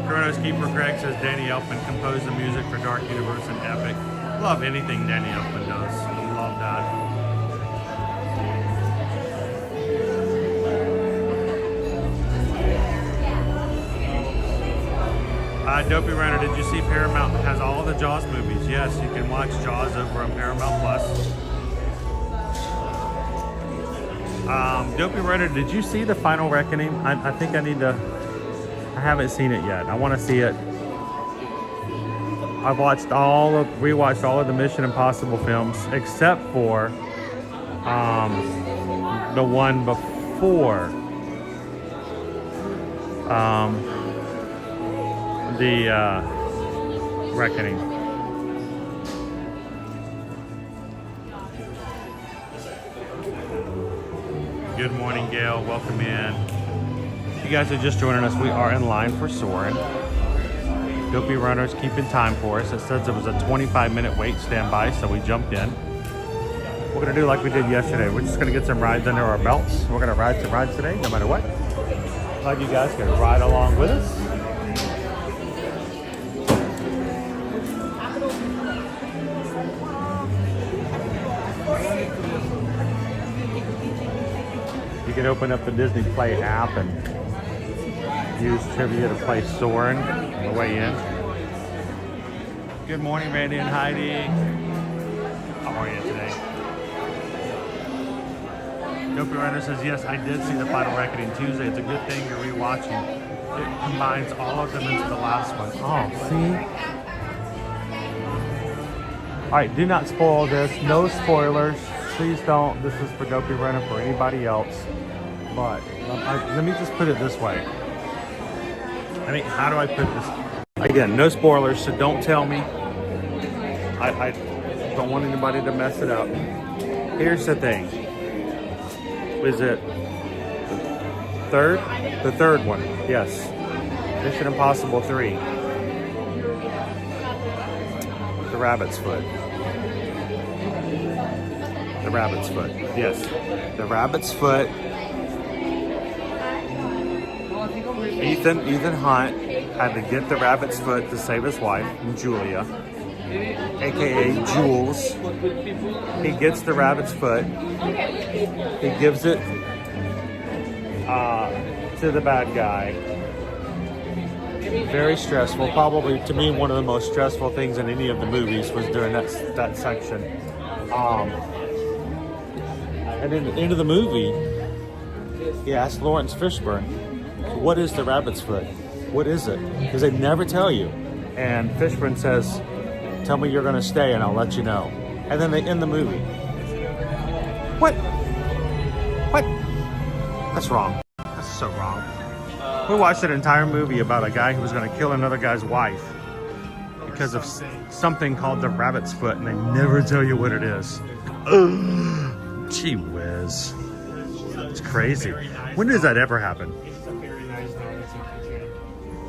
Chronos Keeper Greg says Danny Elfman composed the music for Dark Universe and Epic. Love anything Danny Elfman does. Love that. Dopey Runner, did you see Paramount has all the Jaws movies? Yes, you can watch Jaws over on Paramount Plus. Dopey Runner, did you see The Final Reckoning? I think I need to. I haven't seen it yet. I want to see it. I've rewatched all of the Mission Impossible films except for the one before the Reckoning. Good morning, Gail. Welcome in. If you guys are just joining us, we are in line for Soarin'. Dopey Runner's keeping time for us. It says it was a 25-minute wait standby, so we jumped in. We're gonna do like we did yesterday. We're just gonna get some rides under our belts. We're gonna ride some rides today, no matter what. Glad you guys can ride along with us. You can open up the Disney Play app and use trivia to play Soarin' on the way in. Good morning, Randy and Heidi. How are you today? Dopey Runner says, yes, I did see the Final Reckoning Tuesday. It's a good thing you're rewatching. It combines all of them into the last one. Oh, see? All right, do not spoil this. No spoilers. Please don't. This is for Dopey Runner, for anybody else. But let me just put it this way. I mean, how do I put this? Again, no spoilers, so don't tell me. I don't want anybody to mess it up. Here's the thing. Is it the third? The third one, yes. Mission Impossible 3. The Rabbit's Foot. The Rabbit's Foot, yes. The Rabbit's Foot. Ethan Hunt had to get the rabbit's foot to save his wife, Julia, aka Jules. He gets the rabbit's foot. He gives it to the bad guy. Very stressful. Probably, to me, one of the most stressful things in any of the movies was during that section. And in the end of the movie, he asked Lawrence Fishburne, what is the rabbit's foot? What is it? Because they never tell you. And Fishburne says, tell me you're going to stay and I'll let you know. And then they end the movie. What? That's wrong. That's so wrong. We watched an entire movie about a guy who was going to kill another guy's wife because of something called the rabbit's foot, and they never tell you what it is. Gee whiz. It's crazy. When does that ever happen?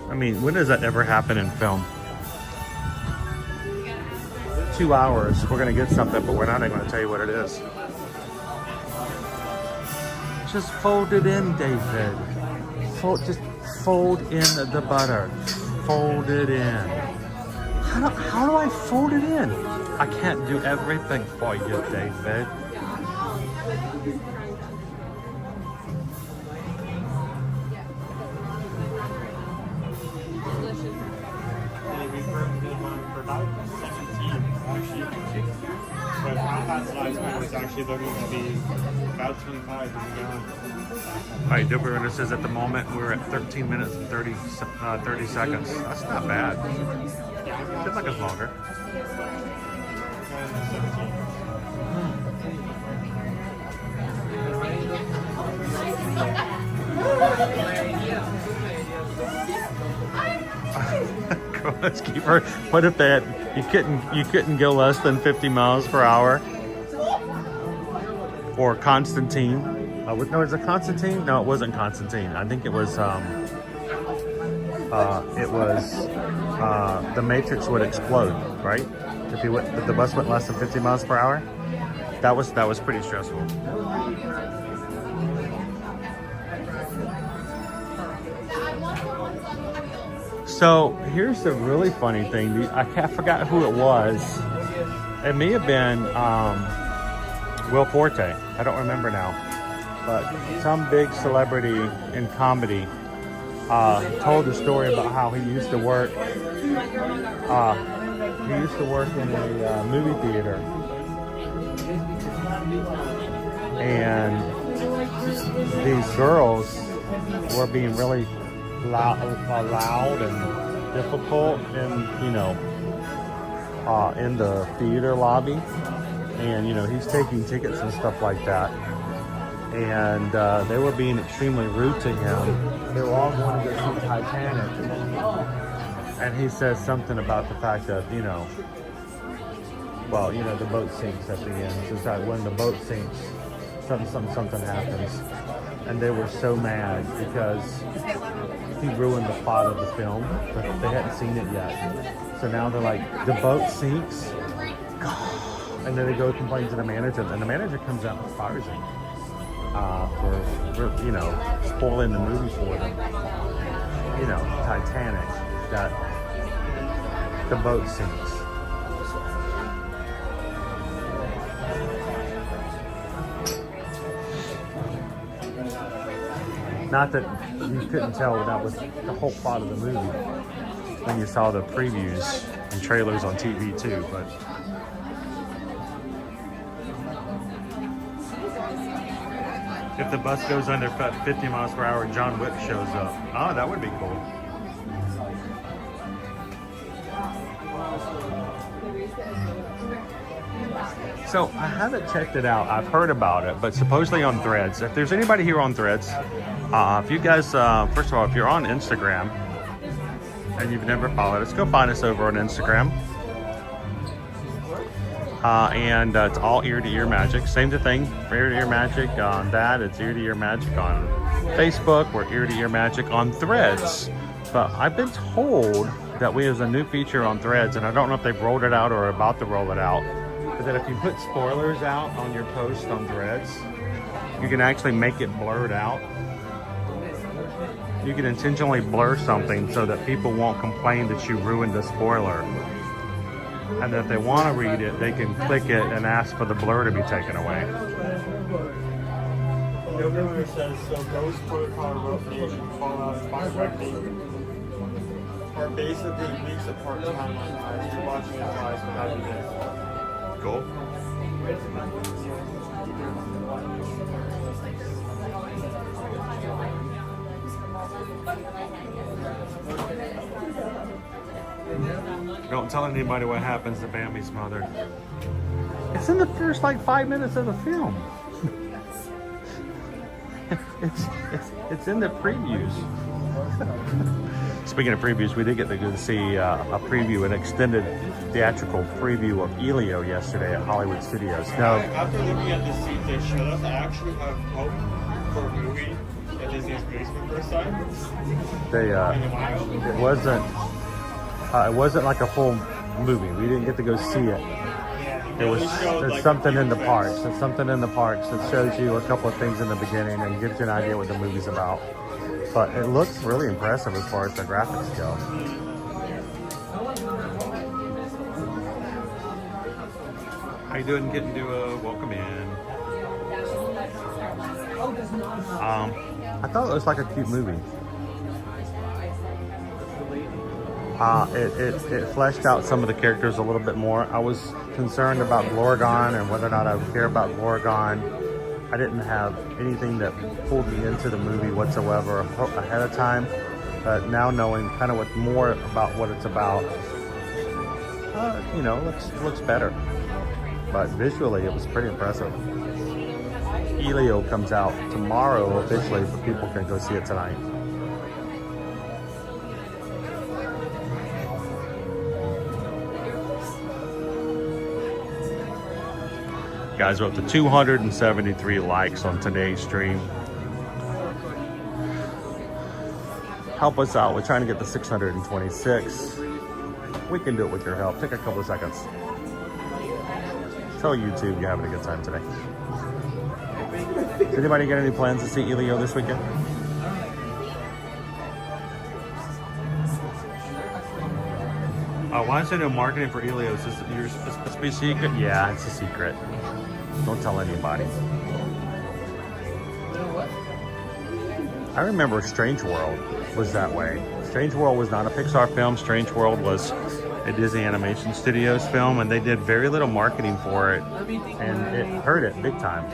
I mean, when does that ever happen in film? 2 hours, we're gonna get something, but we're not even gonna tell you what it is. Just fold it in, David. Just fold in the butter. Fold it in. How do I fold it in? I can't do everything for you, David. Alright, Dopey Runner says at the moment we're at 13 minutes and 30 seconds. That's not bad. Seems like it's longer. Let's keep her. What if that you couldn't go less than 50 miles per hour? Or Constantine. No, is it Constantine? No, it wasn't Constantine. I think it was the Matrix would explode, right? If the bus went less than 50 miles per hour. That was pretty stressful. So here's the really funny thing. I forgot who it was. It may have been Will Forte. I don't remember now. But some big celebrity in comedy told the story about how he used to work. He used to work in a movie theater, and these girls were being really loud and difficult, and in the theater lobby, and he's taking tickets and stuff like that, and they were being extremely rude to him. They were all going to go see Titanic, and he says something about the fact that the boat sinks at the end. It's just like when the boat sinks, something happens. And they were so mad because he ruined the plot of the film, but they hadn't seen it yet. So now they're like, the boat sinks. And then they go complain to the manager, and the manager comes out and fires him for you know, spoiling the movie for them. You know, Titanic, that the boat sinks. Not that you couldn't tell that was the whole plot of the movie when you saw the previews and trailers on TV too, but if the bus goes under 50 miles per hour, John Wick shows up. Oh, that would be cool. So I haven't checked it out. I've heard about it, but supposedly on Threads. If there's anybody here on Threads, if you guys, first of all, if you're on Instagram and you've never followed us, go find us over on Instagram. And it's all ear-to-ear magic. Same thing for ear-to-ear magic on that. It's ear-to-ear magic on Facebook. We're ear-to-ear magic on Threads. But I've been told that there's a new feature on Threads, and I don't know if they've rolled it out or are about to roll it out, but that if you put spoilers out on your post on Threads, you can actually make it blurred out. You can intentionally blur something so that people won't complain that you ruined the spoiler. And if they want to read it, they can click it and ask for the blur to be taken away. Nobody says so. Those protocol rotation fallout spot reckoning are basically weeks apart timeline-wise. You're watching it live without you there. Cool. Don't tell anybody what happens to Bambi's mother. It's in the first like 5 minutes of the film. it's in the previews. Speaking of previews, we did get to go see a preview, an extended theatrical preview of Elio yesterday at Hollywood Studios. Now, after looking at the scenes they showed us, I actually have hope for a movie at Disney's basement first time. It wasn't like a full movie. We didn't get to go see it. There's something in the parks. There's something in the parks that shows you a couple of things in the beginning and gives you an idea what the movie's about. But it looks really impressive as far as the graphics go. How you doing? Getting to welcome in. I thought it was like a cute movie. It fleshed out some of the characters a little bit more. I was concerned about Glorgon and whether or not I would care about Glorgon. I didn't have anything that pulled me into the movie whatsoever ahead of time. But now knowing kind of what more about what it's about, you know, looks better. But visually, it was pretty impressive. Elio comes out tomorrow officially, but people can go see it tonight. Guys, we're up to 273 likes on today's stream. Help us out. We're trying to get to 626. We can do it with your help. Take a couple of seconds. Tell YouTube you're having a good time today. Does anybody get any plans to see Elio this weekend? Why is there no marketing for Elio? Is this supposed to be a secret? Yeah, it's a secret. Don't tell anybody. I remember Strange World was that way. Strange World was not a Pixar film. Strange World was a Disney Animation Studios film, and they did very little marketing for it, and it hurt it big time.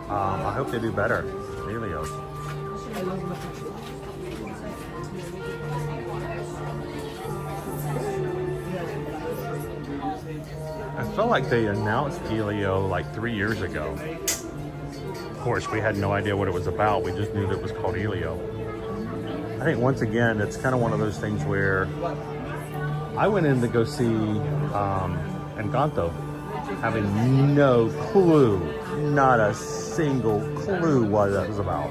I hope they do better. Elio. I felt like they announced Elio like 3 years ago. Of course, we had no idea what it was about. We just knew that it was called Elio. I think once again, it's kind of one of those things where I went in to go see Encanto, having no clue not a single clue what that was about.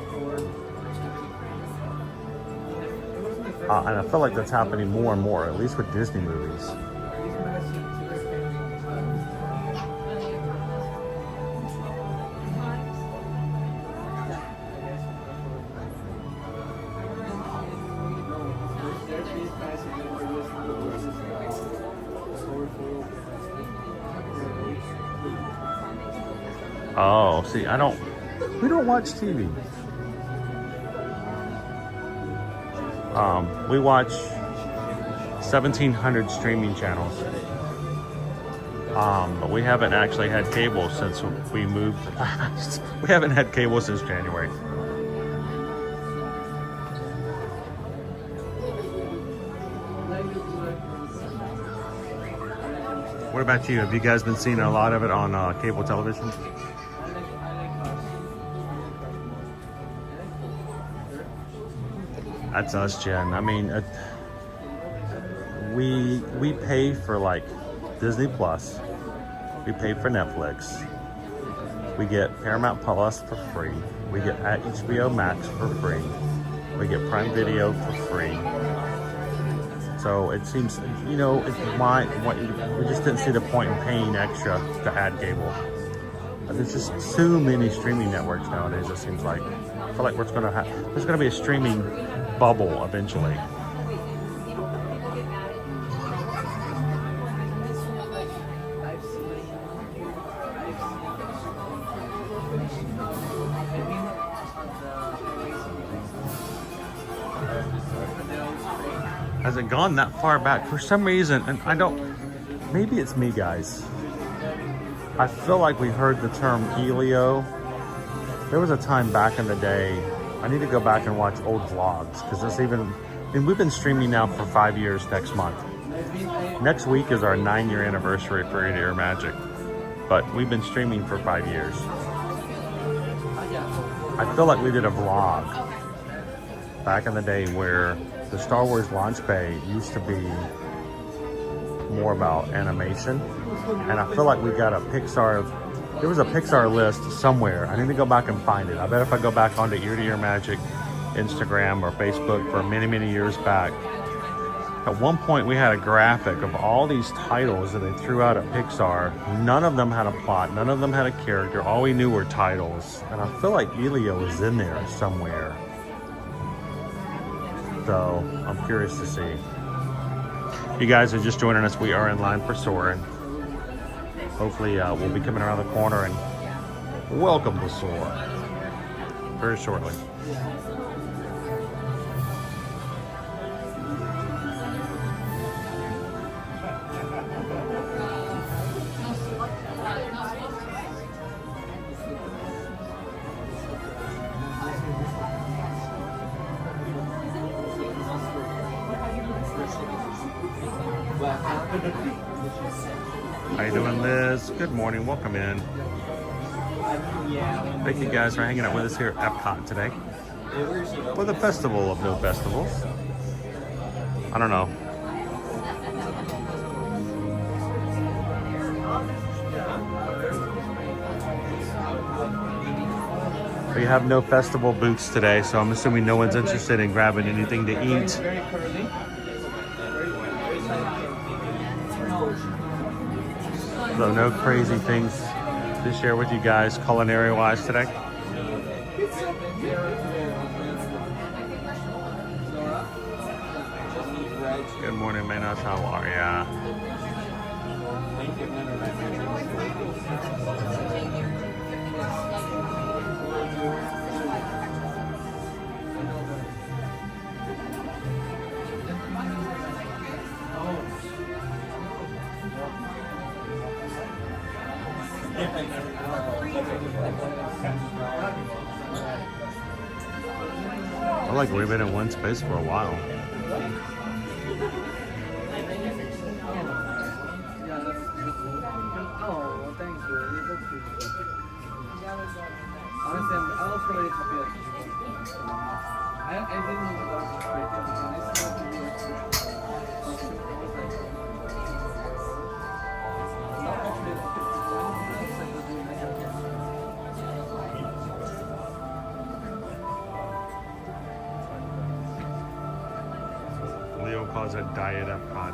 And I feel like that's happening more and more, at least with Disney movies. Oh, see, we don't watch TV. We watch 1,700 streaming channels. But we haven't actually had cable since we moved. We haven't had cable since January. What about you? Have you guys been seeing a lot of it on cable television? That's us, Jen. I mean, we pay for like Disney Plus. We pay for Netflix. We get Paramount Plus for free. We get HBO Max for free. We get Prime Video for free. So it seems, you know, we just didn't see the point in paying extra to add cable. There's just too many streaming networks nowadays, it seems like. I feel like there's gonna be a streaming bubble eventually. Has it gone that far back? For some reason, and maybe it's me, guys. I feel like we heard the term Elio. There was a time back in the day, I need to go back and watch old vlogs, because we've been streaming now for 5 years next month. Next week is our 9-year anniversary for Ear to Magic, but we've been streaming for 5 years. I feel like we did a vlog back in the day where the Star Wars launch bay used to be more about animation, and I feel like we got there was a Pixar list somewhere. I need to go back and find it. I bet if I go back onto Ear to Ear Magic Instagram or Facebook for many, many years back, at one point we had a graphic of all these titles that they threw out at Pixar. None of them had a plot, none of them had a character. All we knew were titles, and I feel like Elio is in there somewhere. So I'm curious to see. If you guys are just joining us, we are in line for Soarin'. Hopefully we'll be coming around the corner and welcome to Soar very shortly. How you doing, Liz? Good morning. Welcome in. Thank you guys for hanging out with us here at Epcot today for the Festival of No Festivals. I don't know. We have no festival booths today, so I'm assuming no one's interested in grabbing anything to eat. So no crazy things to share with you guys culinary-wise today. Good morning, Maynard. How are ya? I feel like we've been in one space for a while. Oh, thank you. It looks beautiful. Honestly, I was really happy. I didn't know about this creativity, and I saw the was a diet Epcot.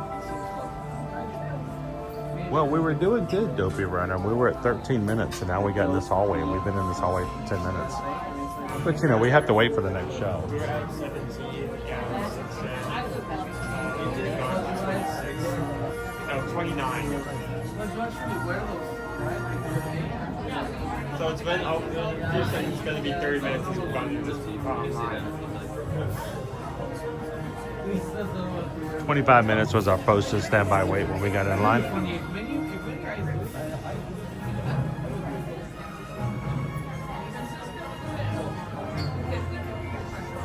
Well, we were doing good, Dopey Runner. We were at 13 minutes, and now we got in this hallway, and we've been in this hallway for 10 minutes. But, you know, we have to wait for the next show. We were at 17, no, 29. So it's been open. It's going to be 30 minutes since we've gone through this line. 25 minutes was our posted standby wait when we got in line.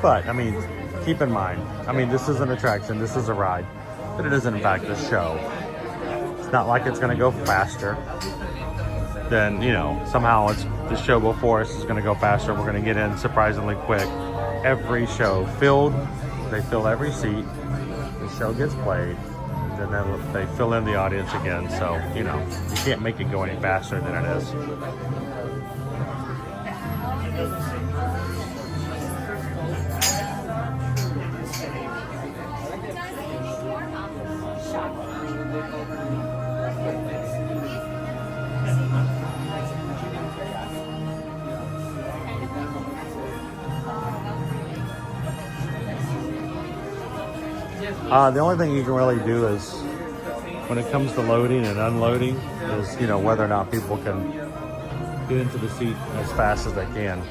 But, I mean, keep in mind, I mean, this is an attraction, this is a ride, but it isn't in fact a show. It's not like it's going to go faster than, you know, somehow it's the show before us is going to go faster. We're going to get in surprisingly quick. Every show filled, they fill every seat, the show gets played, and then they fill in the audience again. So, you know, you can't make it go any faster than it is. The only thing you can really do is, when it comes to loading and unloading, is, you know, whether or not people can get into the seat as fast as they can.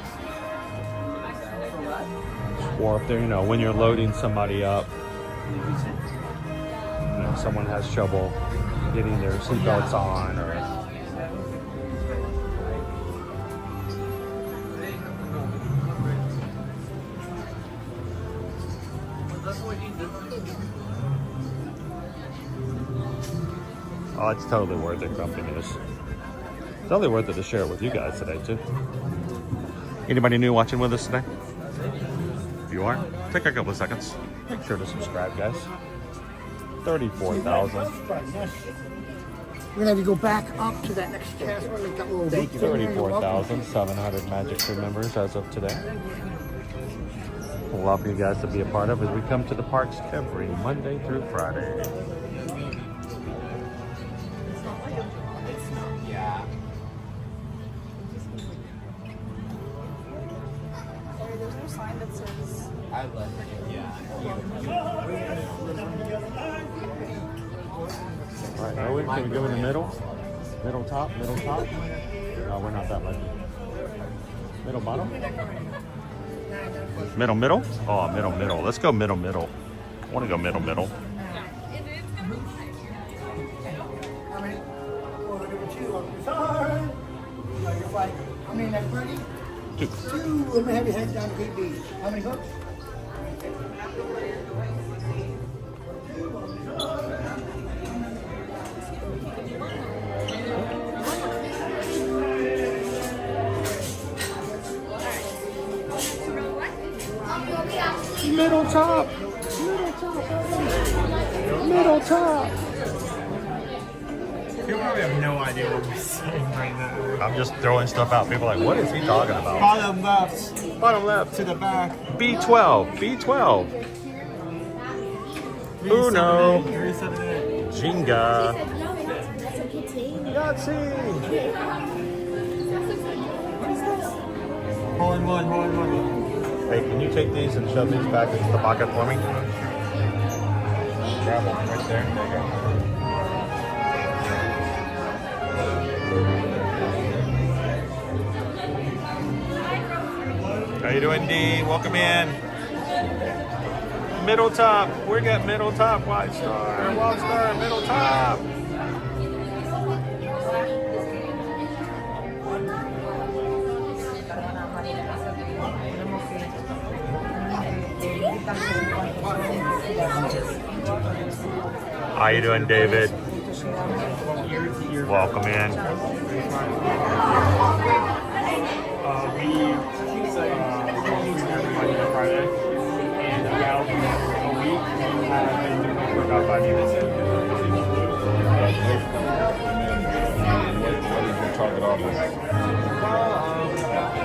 Or if they're, you know, when you're loading somebody up, you know, someone has trouble getting their seatbelts on, or oh, it's totally worth it, Grumpy News. It's totally worth it to share it with you guys today, too. Anybody new watching with us today? If you are, take a couple of seconds. Make sure to subscribe, guys. 34,000. We're gonna have to go back up to that next chest. 34,700 Magic Crew members as of today. We'll love you guys to be a part of as we come to the parks every Monday through Friday. Alright, Owen, can we go in the middle? Middle top, middle top? No, we're not that lucky. Middle bottom? Middle middle? Oh, middle middle. Let's go middle middle. I want to go middle middle. How many next, Bernie? Two. Let me have your head down to keep these. How many hooks? Middle top. Middle top. You probably have no idea what we're saying right now. I'm just throwing stuff out. People are like, what is he talking about? Bottom left. Bottom left. To the back. B12. B12. Uno. 378. Jenga. Yahtzee. Hole in one, hole in one. Hey, can you take these and shove these back into the pocket for me? Grab one right there. There you go. How you doing, D? Welcome in. Middle top. We got middle top. Wide star. Wild star. Middle top. How you doing, David? Welcome in. We every Monday to Friday, and now a week we have been doing it for about 5 years. What is your target audience?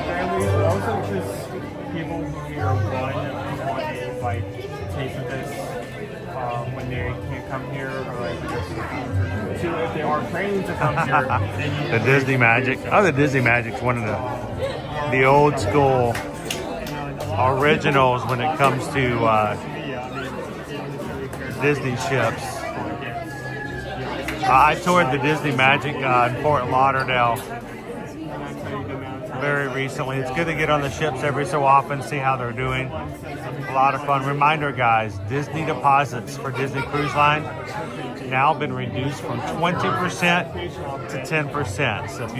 Families, but also just people who are want a like taste of this when they can't come here, or like if they are planning to come here, then you The Disney Magic. Oh, the Disney Magic's one of the old school originals when it comes to Disney ships. I toured the Disney Magic in Fort Lauderdale very recently. It's good to get on the ships every so often, see how they're doing. A lot of fun. Reminder, guys, Disney deposits for Disney Cruise Line now been reduced from 20% to 10%. So if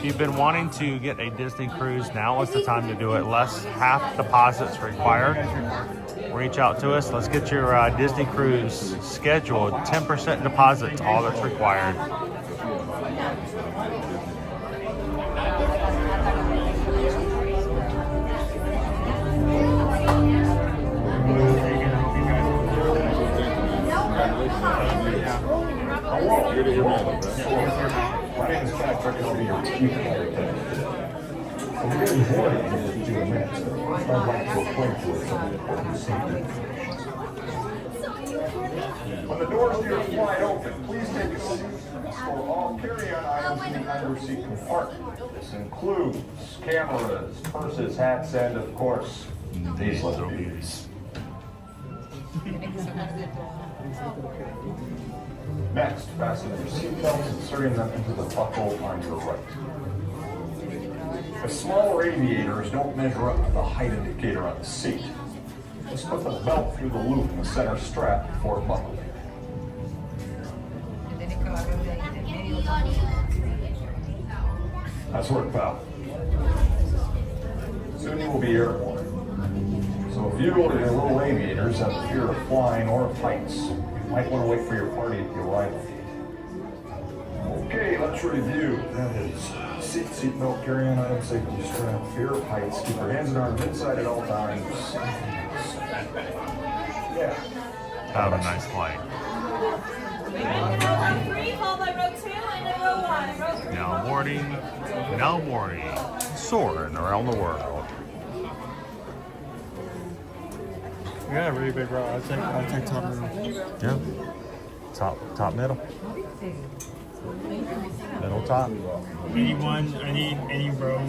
you've been wanting to get a Disney cruise, now is the time to do it. Less half deposits required. Reach out to us. Let's get your Disney cruise scheduled. 10% deposits, all that's required. My name is Patrick, and I'll be your chief entertainer. I'm getting bored in just a few minutes, so I'd like to acquaint you with some important safety information. When the doors to your flight open, please take a seat and store all carry-on items in the underseat compartment. This includes cameras, purses, hats, and, of course, these little beauties. Next, fasten your seatbelts, inserting them into the buckle on your right. The smaller aviators don't measure up to the height indicator on the seat. Just put the belt through the loop in the center strap before buckling. Nice work, pal. Soon you will be airborne. So if you or your little aviators have a fear of flying or of heights, you might want to wait for your party at the arrival gate. Okay, let's review. That is seat belt, carry-on item, safety strap, fear of heights, keep your hands and arms inside at all times. Yeah. Have a nice flight. Now morning, soaring around the world. Yeah, really big row. I'll take top middle. Yeah. Top middle. Middle top. Any row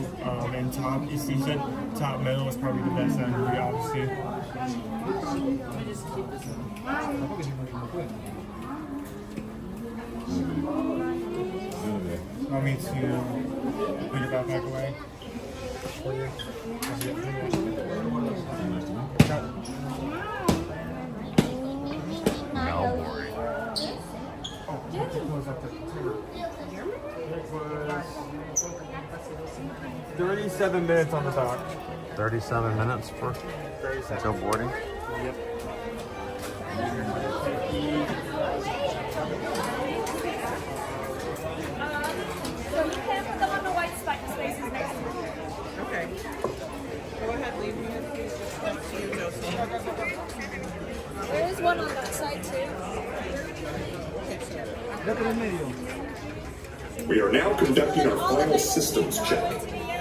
and top is decent. Top middle is probably the best end, obviously. Want me to put your backpack away? No worry. 37 minutes on the dock. 37 minutes until boarding. Yep. So you can put them on the white spaces next to you. Okay. Go ahead, leave me with these. Just next to you, Josie. There is one on that side too. We are now conducting our final systems check.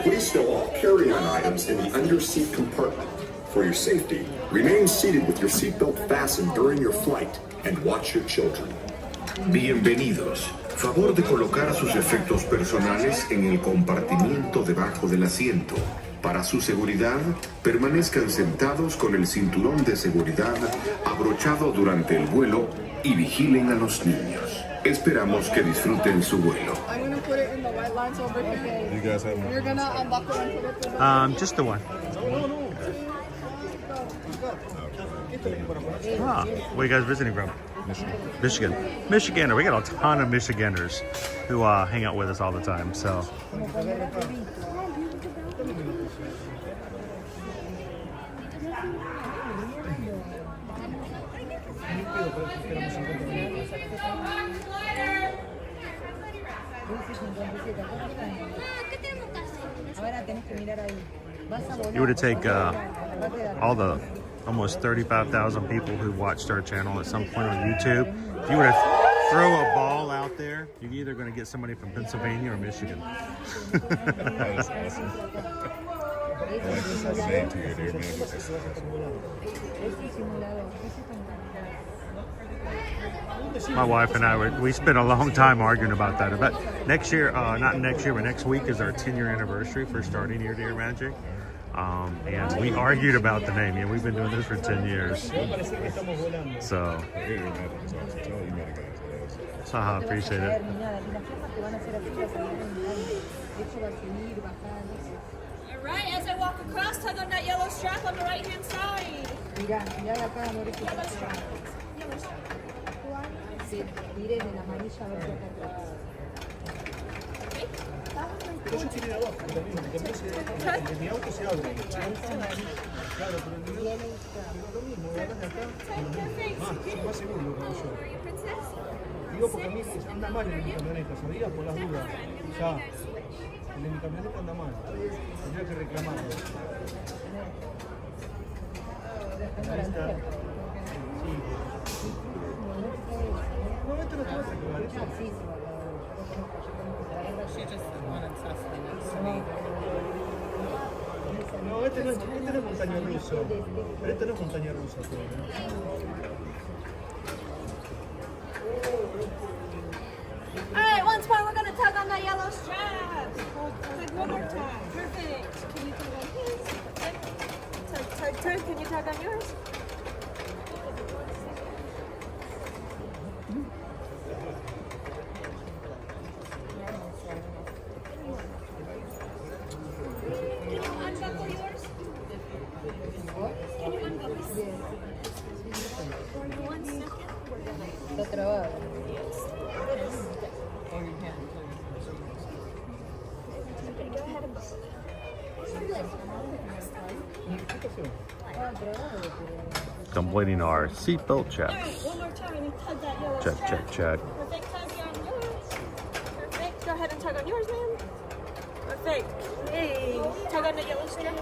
Please stow all carry-on items in the underseat compartment. For your safety, remain seated with your seatbelt fastened during your flight and watch your children. Bienvenidos. Favor de colocar sus efectos personales en el compartimiento debajo del asiento. Para su seguridad, permanezcan sentados con el cinturón de seguridad abrochado durante el vuelo y vigilen a los niños. Esperamos que disfruten su vuelo. I'm gonna put it in the white lines over here. You guys have one? You're gonna unbuckle and put it in the Just the one. Ah, where are you guys visiting from? Michigan. Michigander. We got a ton of Michiganders who hang out with us all the time. So. You were to take all the almost 35,000 people who watched our channel at some point on YouTube. If you were to throw a ball out there, you're either going to get somebody from Pennsylvania or Michigan. That is awesome. I like this name to you, dude. My wife and I, we spent a long time arguing about that. But next year, not next year, but next week is our 10-year anniversary for starting Year to Year Magic. And we argued about the name. Yeah, we've been doing this for 10 years. So, I appreciate it. All right, as I walk across, tug on that yellow strap on the right-hand side. Yellow strap. Yellow strap. Pero yo tiré la dos, porque en mi auto se abre. Claro, pero en mi auto lo mismo, agarrás de acá, más seguro que yo. Digo porque a mí anda mal en mi camioneta, ¿sabías? Por las dudas. Ya. El de mi camioneta anda mal. Tendría que reclamarlo. Ahí está. Sí. No, esto no te vas a reclamar, esto. She just wanted testing it. So no, este no es montaña rusa. Pero este no es montaña rusa. Alright, once more, we're going to tug on that yellow strap. Tug one more time. Perfect. Can you tug on his? Tug. Can you tug on yours? Completing our seatbelt checks. One more time. Tug that yellow Check, strap. check, check. Perfect. Tug on yours. Perfect. Go ahead and tug on yours, ma'am. Perfect. Hey. Tug on the yellow strap.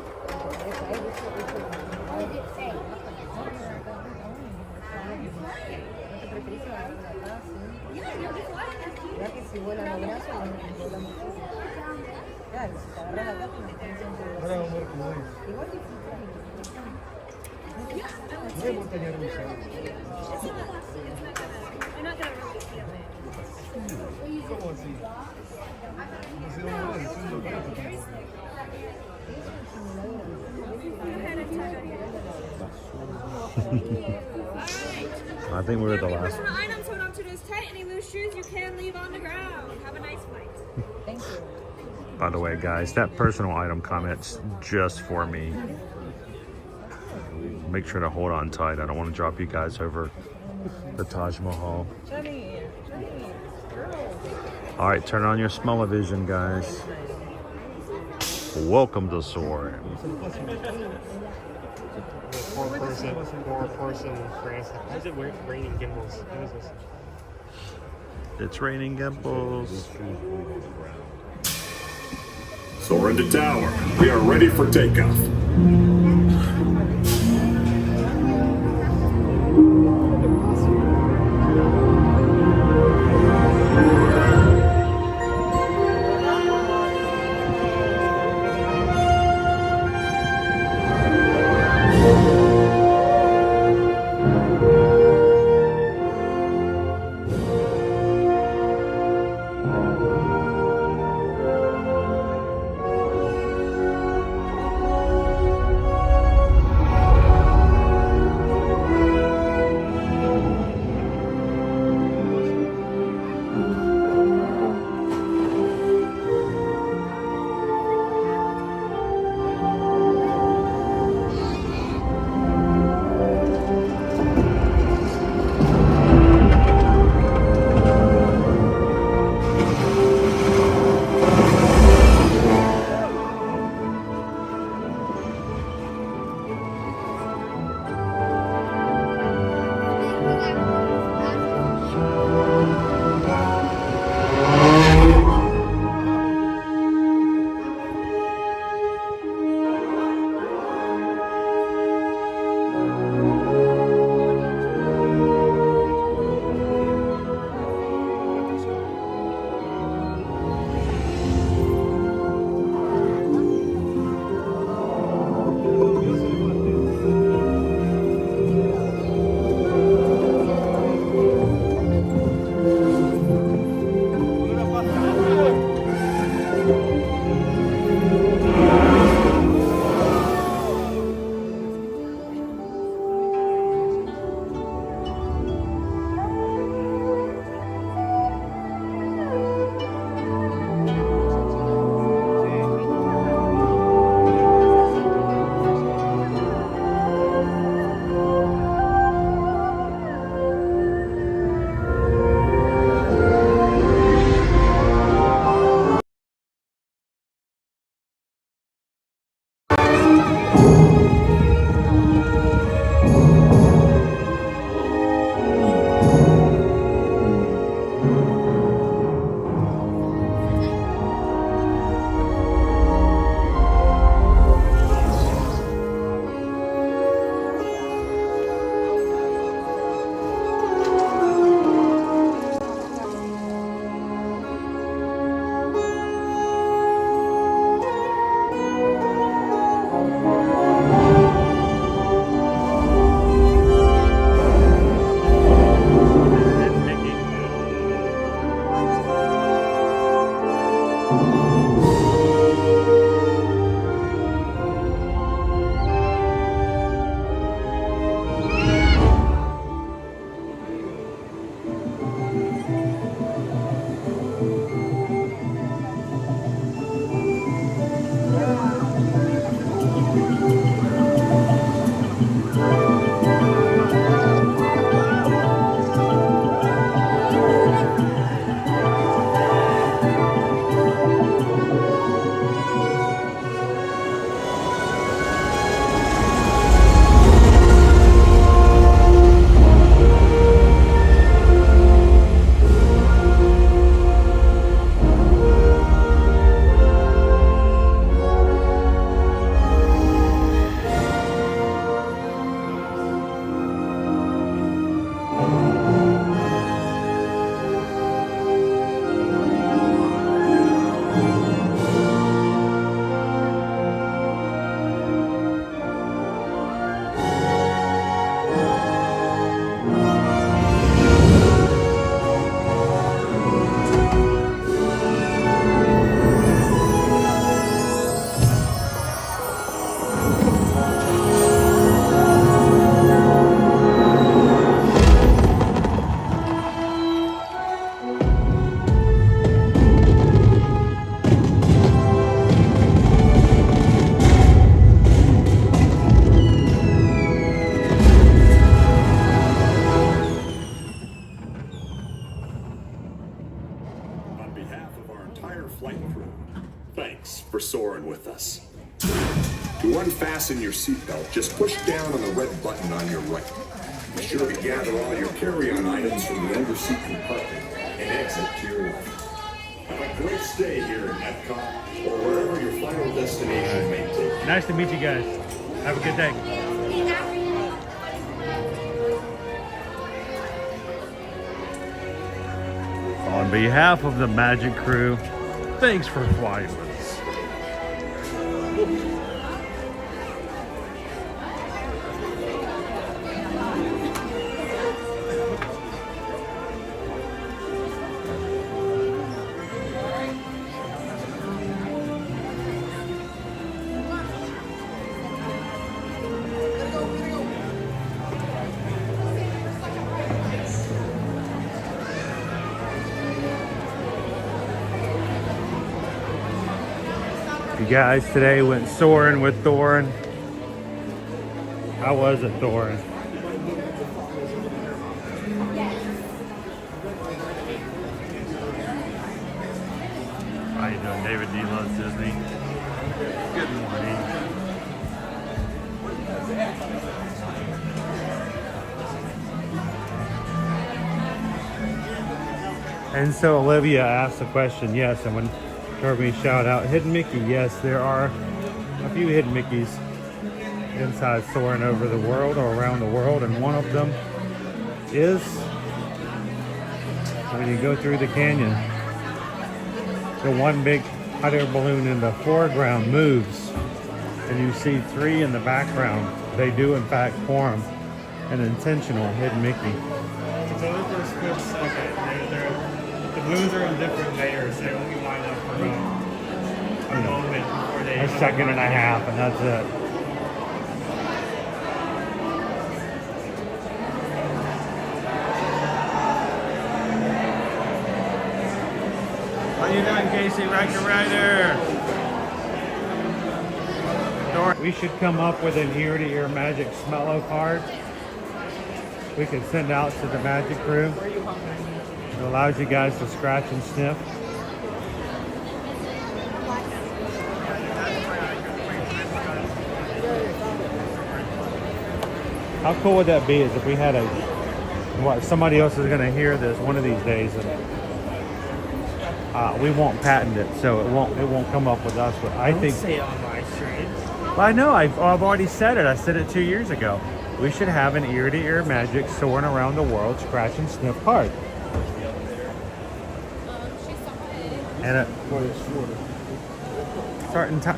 Ahora vamos a ver cómo es. No es montaña rusa. You're not going to really feel it. ¿Cómo así? No sé dónde va, es un local. I think we were the last. Personal items, hold on to those tight. Any loose shoes you can leave on the ground. Have a nice flight. Thank you. By the way, guys, that personal item comment's just for me. Make sure to hold on tight. I don't want to drop you guys over the Taj Mahal. All right, turn on your smell-o-vision, guys. Welcome to Soarin'. Four-person France. Why is it raining gimbals? What is this? It's raining gimbals. Soarin' to tower. We are ready for takeoff. For soaring with us. To unfasten your seatbelt, just push down on the red button on your right. Be sure to gather all your carry-on items from the underseat compartment and exit to your left. Have a great stay here in Epcot or wherever your final destination may take. Nice to meet you guys. Have a good day. On behalf of the Magic Crew, thanks for flying with us. You guys today went soaring with Thorin. How was it, Thorin? How you doing? David D loves Disney. Good morning. And so Olivia asked the question, yes, and when heard me shout out Hidden Mickey, yes, there are a few Hidden Mickeys inside soaring over the world or around the world, and one of them is when you go through the canyon. The one big hot air balloon in the foreground moves, and you see three in the background. They do in fact form an intentional Hidden Mickey. It's only for a split second. The balloons are in different layers. They only line up for a moment before they... A second and a half, and that's it. How you doing, Casey Riker Rider? We should come up with an ear-to-ear magic Smello card we could send out to the Magic Crew. It allows you guys to scratch and sniff. How cool would that be is if we had a, somebody else is going to hear this one of these days, and we won't patent it, so it won't come up with us. But I think say it on my stream. Well, I know I've already said it. I said it 2 years ago. We should have an ear-to-ear magic soaring around the world scratch and sniff card. And at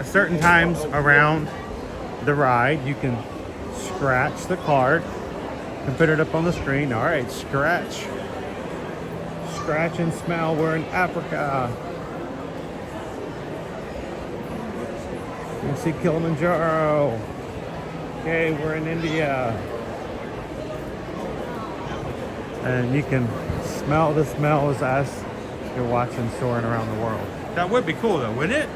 certain times around the ride, you can scratch the card and put it up on the screen. All right, scratch and smell. We're in Africa. can see Kilimanjaro. Okay, we're in India. And you can smell the smells as you're watching Soarin' around the world. That would be cool though, wouldn't it?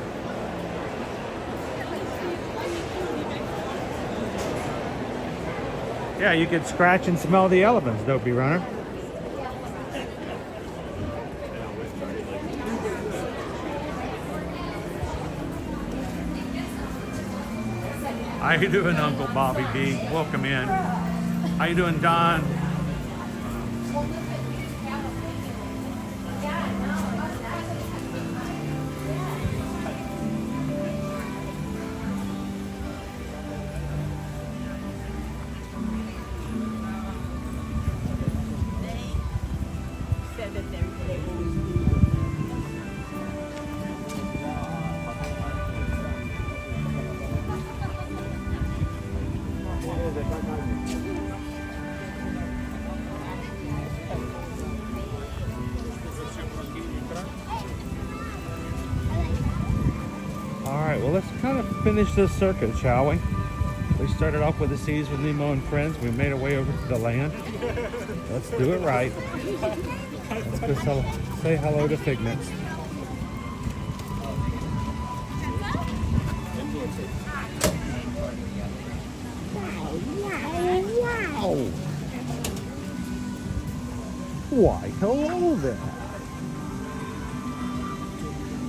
Yeah, you could scratch and smell the elephants, Dopey Runner. How you doing, Uncle Bobby B? Welcome in. How you doing, Don? Alright, well let's kind of finish this circuit, shall we? We started off with the seas with Nemo and friends. We made our way over to the land. Let's do it right. Let's go say hello to Figment. Wow! Why, hello there.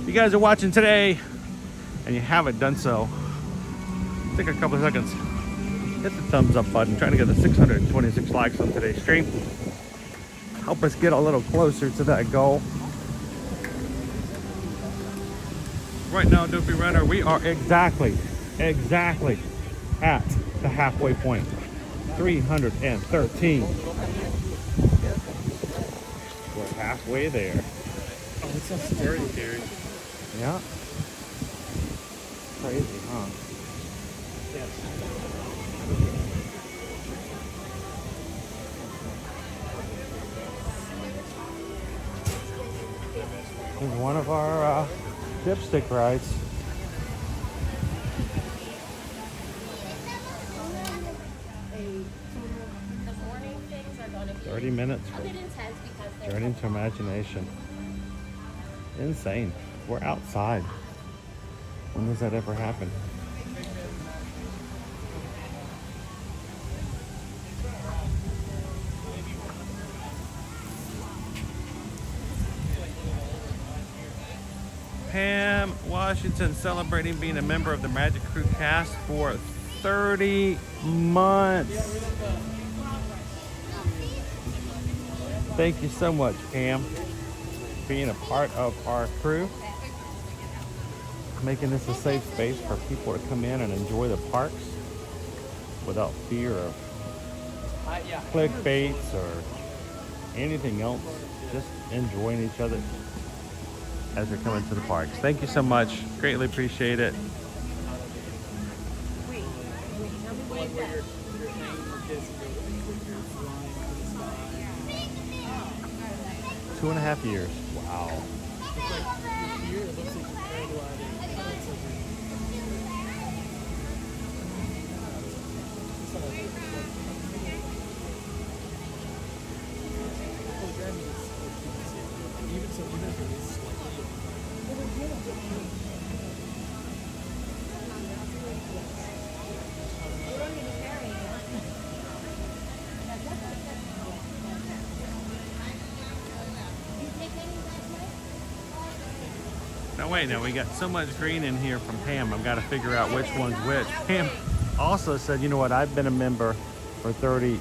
If you guys are watching today and you haven't done so, take a couple of seconds, hit the thumbs up button. Trying to get the 626 likes on today's stream. Help us get a little closer to that goal. Right now, Dopey Runner, we are exactly at the halfway point. 313. We're halfway there. Oh, it's so sturdy, dude. Yeah. Crazy, huh? Yes. This is one of our dipstick rides. The morning things are going to be 30 minutes a for bit intense because they're Journey to Imagination. Insane. We're outside. When does that ever happen? Pam Washington celebrating being a member of the Magic Crew cast for 30 months. Thank you so much, Pam, being a part of our crew, making this a safe space for people to come in and enjoy the parks without fear of clickbaits or anything else. Just enjoying each other as you're coming to the parks. Thank you so much. Greatly appreciate it. 2.5 years. Wow. Now wait, now we got so much green in here from Pam. I've got to figure out which one's which. Pam also said, you know what, I've been a member for 30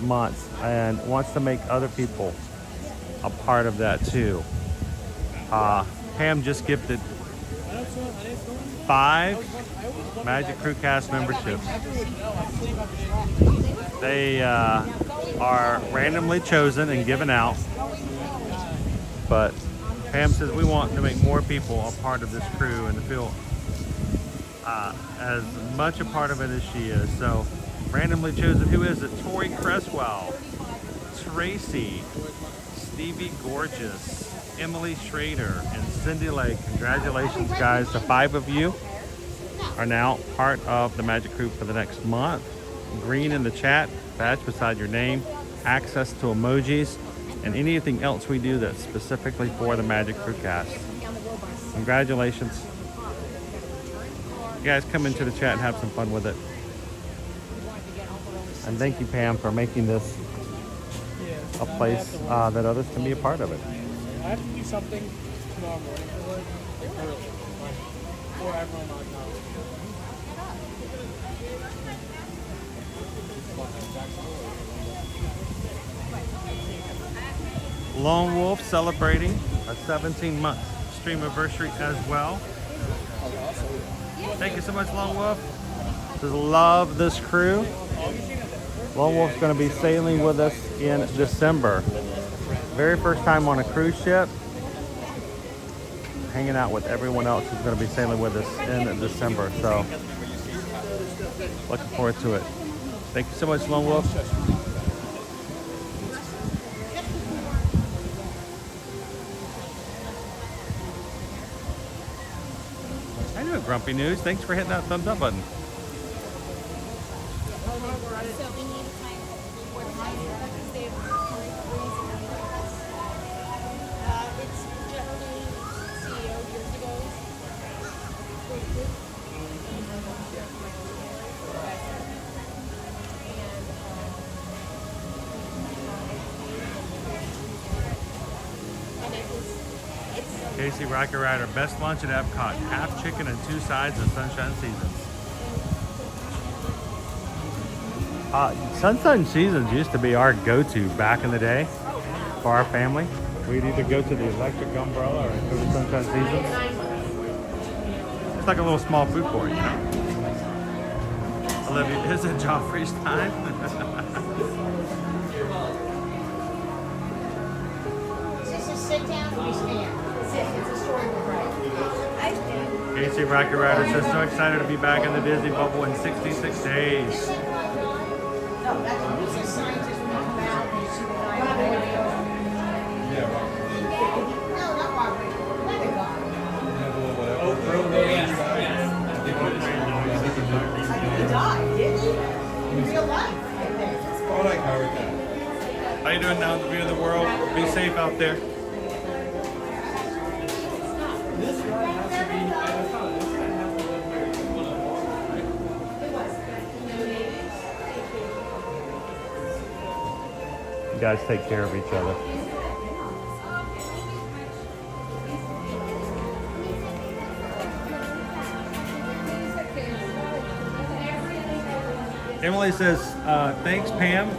months and wants to make other people a part of that too. Pam just gifted 5 Magic Crew cast memberships. They are randomly chosen and given out, but Pam says we want to make more people a part of this crew and to feel as much a part of it as she is. So, randomly chosen, who is it? Tori Cresswell, Tracy, Stevie Gorgeous, Emily Schrader, and Cindy Lake. Congratulations, guys, to 5 of you. are now part of the Magic Crew for the next month. Green in the chat, badge beside your name, access to emojis, and anything else we do that's specifically for the Magic Crew cast. Congratulations. You guys come into the chat and have some fun with it. And thank you, Pam, for making this a place that others can be a part of it. I have to do something tomorrow morning for work, like early, like before everyone on now. Lone Wolf celebrating a 17-month stream anniversary as well. Thank you so much, Lone Wolf. Just love this crew. Lone Wolf's going to be sailing with us in December. Very first time on a cruise ship. Hanging out with everyone else who's going to be sailing with us in December. So, looking forward to it. Thank you so much, Lone Wolf. How you doing, Grumpy News? Thanks for hitting that thumbs up button. Casey Rocket Rider, best lunch at Epcot. Half chicken and 2 sides of Sunshine Seasons. Sunshine Seasons used to be our go-to back in the day for our family. We'd either go to the Electric Umbrella or go to Sunshine Seasons. It's like a little small food court, you know? Olivia, is it Joffrey's time? Is this a sit down or stand? It's a storybook, right? Casey Rocket Rider says, so excited to be back in the Disney bubble in 66 days. No, that's what it says. Scientists will come out and see what I do. No, not Robert. Weather guy. He died, didn't he? In real life, I think. How you doing now, the view of the world? Be safe out there. You guys take care of each other. Emily says, thanks, Pam.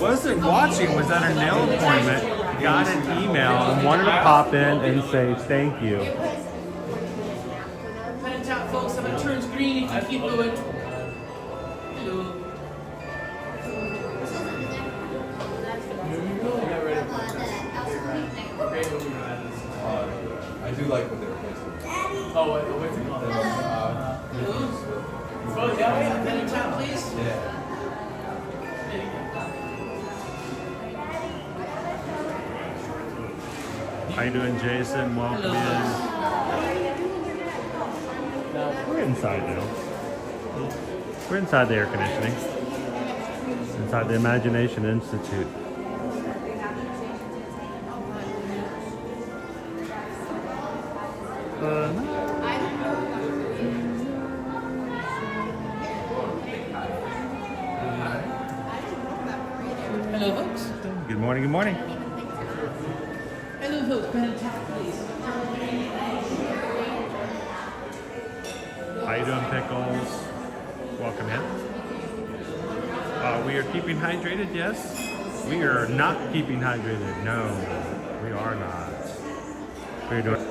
Wasn't watching, was at her nail appointment, got an email and wanted to pop in and say thank you. Pen and tap, folks. If it turns green, if you keep moving. I do like what they replaced with. Oh, what's it called? Oh, yeah, pen and tap, please. Yeah. How you doing, Jason? Welcome in. We're inside now. We're inside the air conditioning. Inside the Imagination Institute. Hello, folks. Good morning, good morning. Hello, folks. Pen and tap, please. How you doing, Pickles? Welcome in. We are keeping hydrated, yes. We are not keeping hydrated. No, we are not. What are you doing?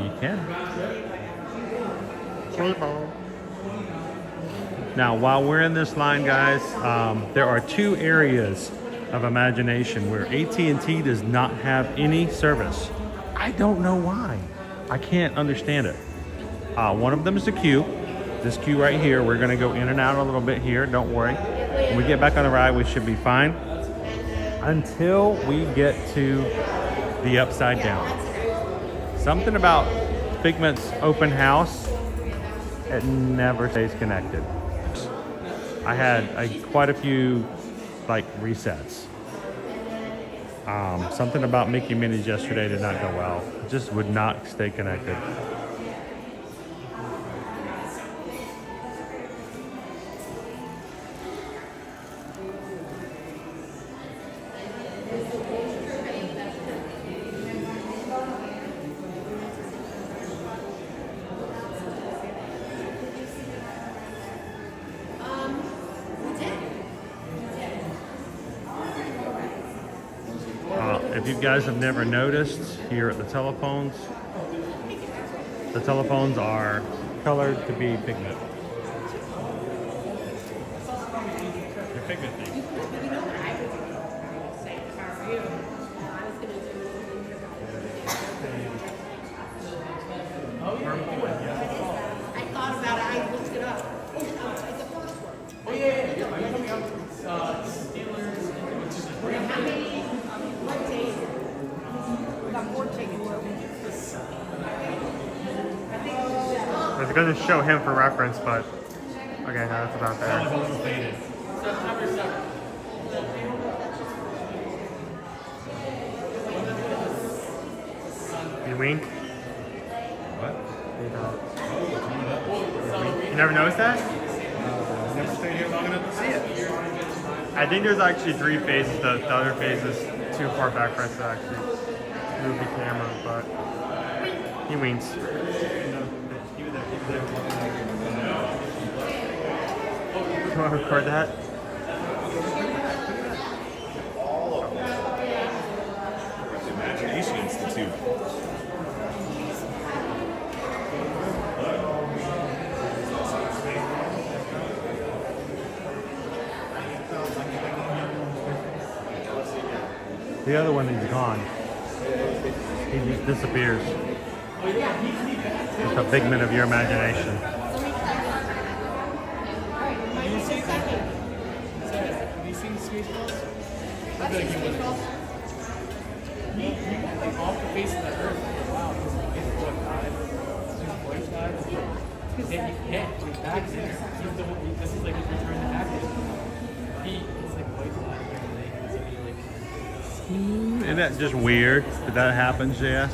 You can. Now, while we're in this line, guys, there are 2 areas of Imagination where AT&T does not have any service. I don't know why. I can't understand it. One of them is the queue. This queue right here, we're gonna go in and out a little bit here, don't worry. When we get back on the ride, we should be fine. Until we get to the upside down. Something about Figment's open house, it never stays connected. I had quite a few like resets. Something about Mickey Minis yesterday did not go well. It just would not stay connected. If you guys have never noticed, here at the telephones are colored to be pigment. They're pigment things. I thought about it, I looked it up. It's the first one. Oh yeah. Are you coming up Steelers? How many? What day? We got 4 tickets. I was going to show him for reference, but okay, no, that's about there. You wink? What? You never noticed that? Never stayed here long enough to see it. I think there's actually 3 phases. The other phase is too far back for us to actually move the camera, but he winks. You want to record that? Imagination Institute. The other one is gone. He just disappears. It's a figment of your imagination. Have you seen Spaceballs? I feel like you would. He went like off the face of the earth. Wow, his boy died. His voice died. Yeah, he can't. He's back there. This is like his return to acting. His like voice died. Isn't that just weird that that happens, JS?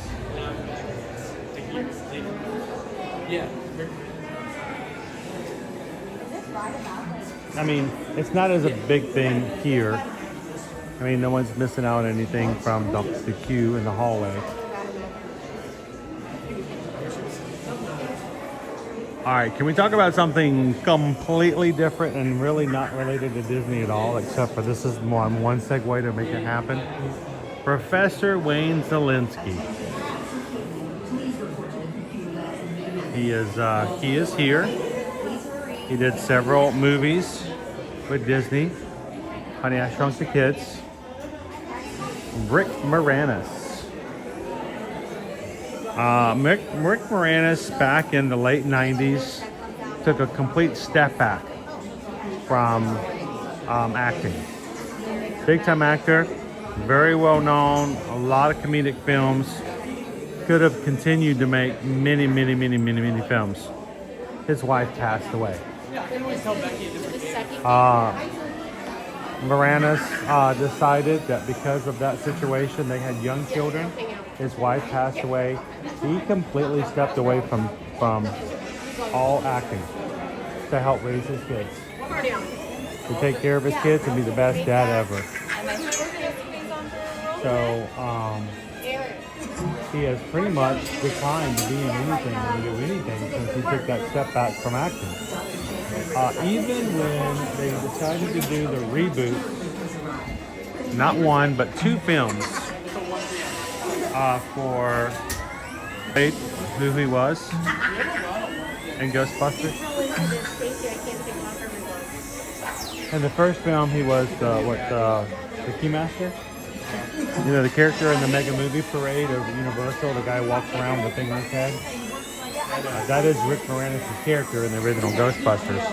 Yeah. I mean, it's not as a big thing here. I mean, no one's missing out on anything from the queue in the hallway. All right, can we talk about something completely different and really not related to Disney at all, except for this is more one segue to make it happen. Professor Wayne Szalinski. He is here. He did several movies with Disney. Honey, I Shrunk the Kids. Rick Moranis. Rick Moranis back in the late 90s took a complete step back from acting. Big time actor, very well known, a lot of comedic films. Could have continued to make many films. His wife passed away. Moranis decided that because of that situation, they had young children. His wife passed away. He completely stepped away from all acting to help raise his kids, to take care of his kids and be the best dad ever. So he has pretty much declined to be in anything or do anything since he took that step back from acting. Even when they decided to do the reboot, not one but 2 films for who he was in Ghostbusters. In the first film, he was the Keymaster. You know, the character in the Mega Movie Parade of Universal, the guy walks around with a thing on his head. That is Rick Moranis' character in the original Ghostbusters.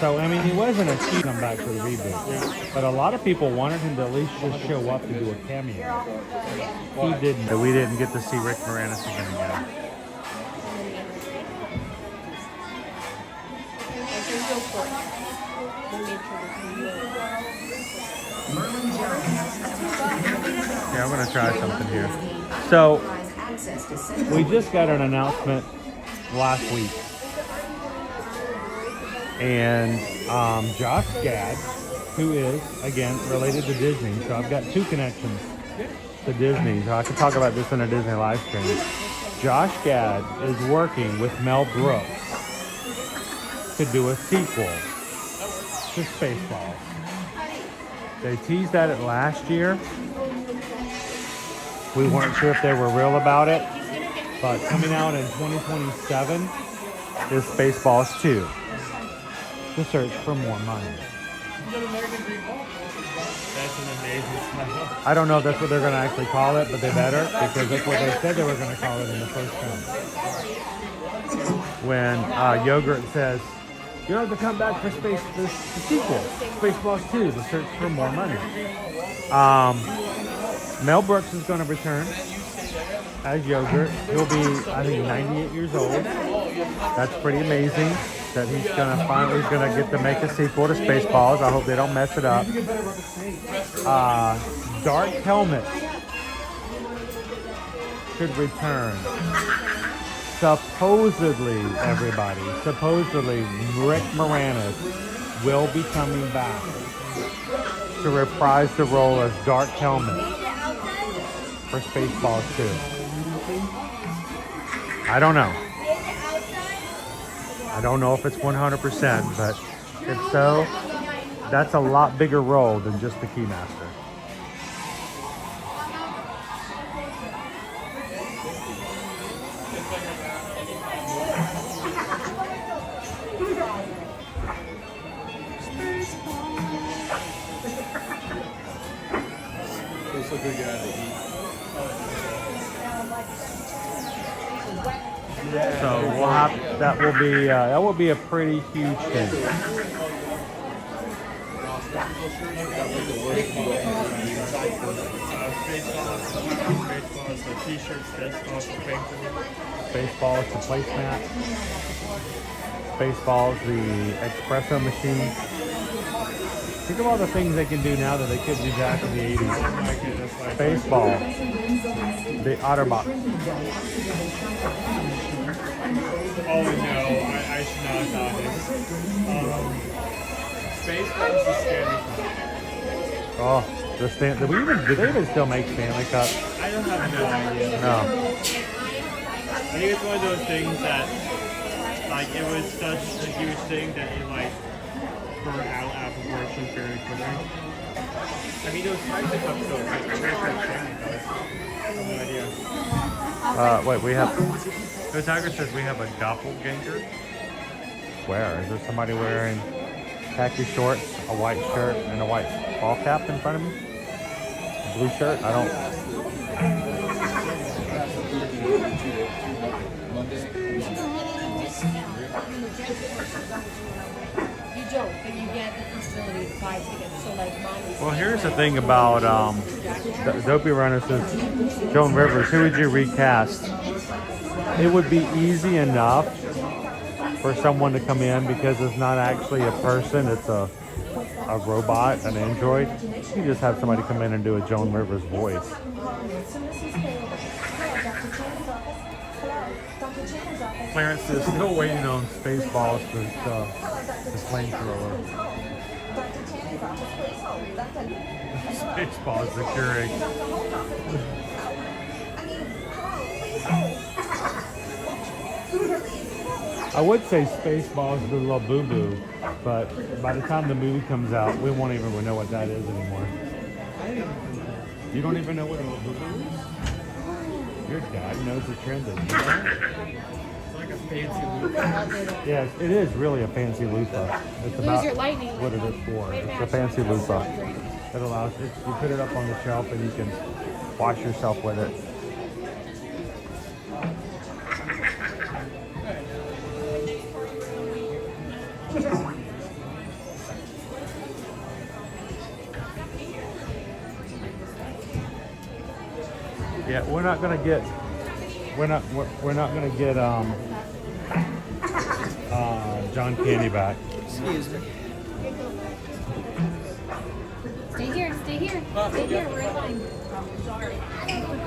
So, I mean, he wasn't a key comeback for the reboot. But a lot of people wanted him to at least just show up to do a cameo. He didn't. But we didn't get to see Rick Moranis again. Yeah, I'm going to try something here. So, we just got an announcement last week. And Josh Gad, who is, again, related to Disney. So I've got two connections to Disney. So I can talk about this in a Disney live stream. Josh Gad is working with Mel Brooks to do a sequel to Spaceballs. They teased at it last year. We weren't sure if they were real about it. But coming out in 2027 is Spaceballs 2. The Search for More Money. That's an amazing title. I don't know if that's what they're going to actually call it, but they better, because that's what they said they were going to call it in the first film. When Yogurt says, you don't have to come back for the sequel, Spaceballs 2, The Search for More Money. Mel Brooks is going to return as Yogurt. He'll be, I think, 98 years old. That's pretty amazing. That he's gonna get to make a sequel to Spaceballs. I hope they don't mess it up. Dark Helmet should return. Supposedly, everybody, Rick Moranis will be coming back to reprise the role as Dark Helmet for Spaceballs 2. I don't know. I don't know if it's 100%, but if so, that's a lot bigger role than just the Keymaster. Looks like a good guy to eat. So we'll have that will be a pretty huge thing. Spaceballs, the t-shirts, Spaceballs, the paper. Spaceballs, the placemat. Spaceballs, the espresso machine. Think of all the things they can do now that they couldn't do back in the 80s. Oh my goodness, like Spaceball, the Otterbox. Oh no, I should not have done this. Spaceballs, the Stanley Cup. Oh, the do they even still make Stanley Cup? I don't have no idea. No. I think it's one of those things that, like, it was such a huge thing that it, like, burned out of proportion very quickly. I mean, those types of cups though, like, I'm very sure Stanley Cups. I have no idea. Wait, we have... The Tiger says we have a doppelganger. Where? Is there somebody wearing khaki shorts, a white shirt, and a white ball cap in front of me? A blue shirt? I don't... You don't, but you get the facility to buy tickets. So like mine. Well, here's the thing about Dopey Runner says, Joan Rivers, who would you recast? It would be easy enough for someone to come in because it's not actually a person, it's a robot, an android. You just have somebody come in and do a Joan Rivers voice. Clarence is still waiting on Spaceballs for his flamethrower. Spaceballs the Keurig. I would say Spaceballs the little boo-boo, but by the time the movie comes out, we won't even know what that is anymore. You don't even know what a little boo-boo is? Your dad knows the trend of It's like a fancy loofah. Yes, it is really a fancy loofah. It's about what it is for. It's a fancy loofah. It allows you put it up on the shelf and you can wash yourself with it. Yeah, we're not gonna get John Candy back. Excuse me. Stay here, stay here. Stay here, we're in line.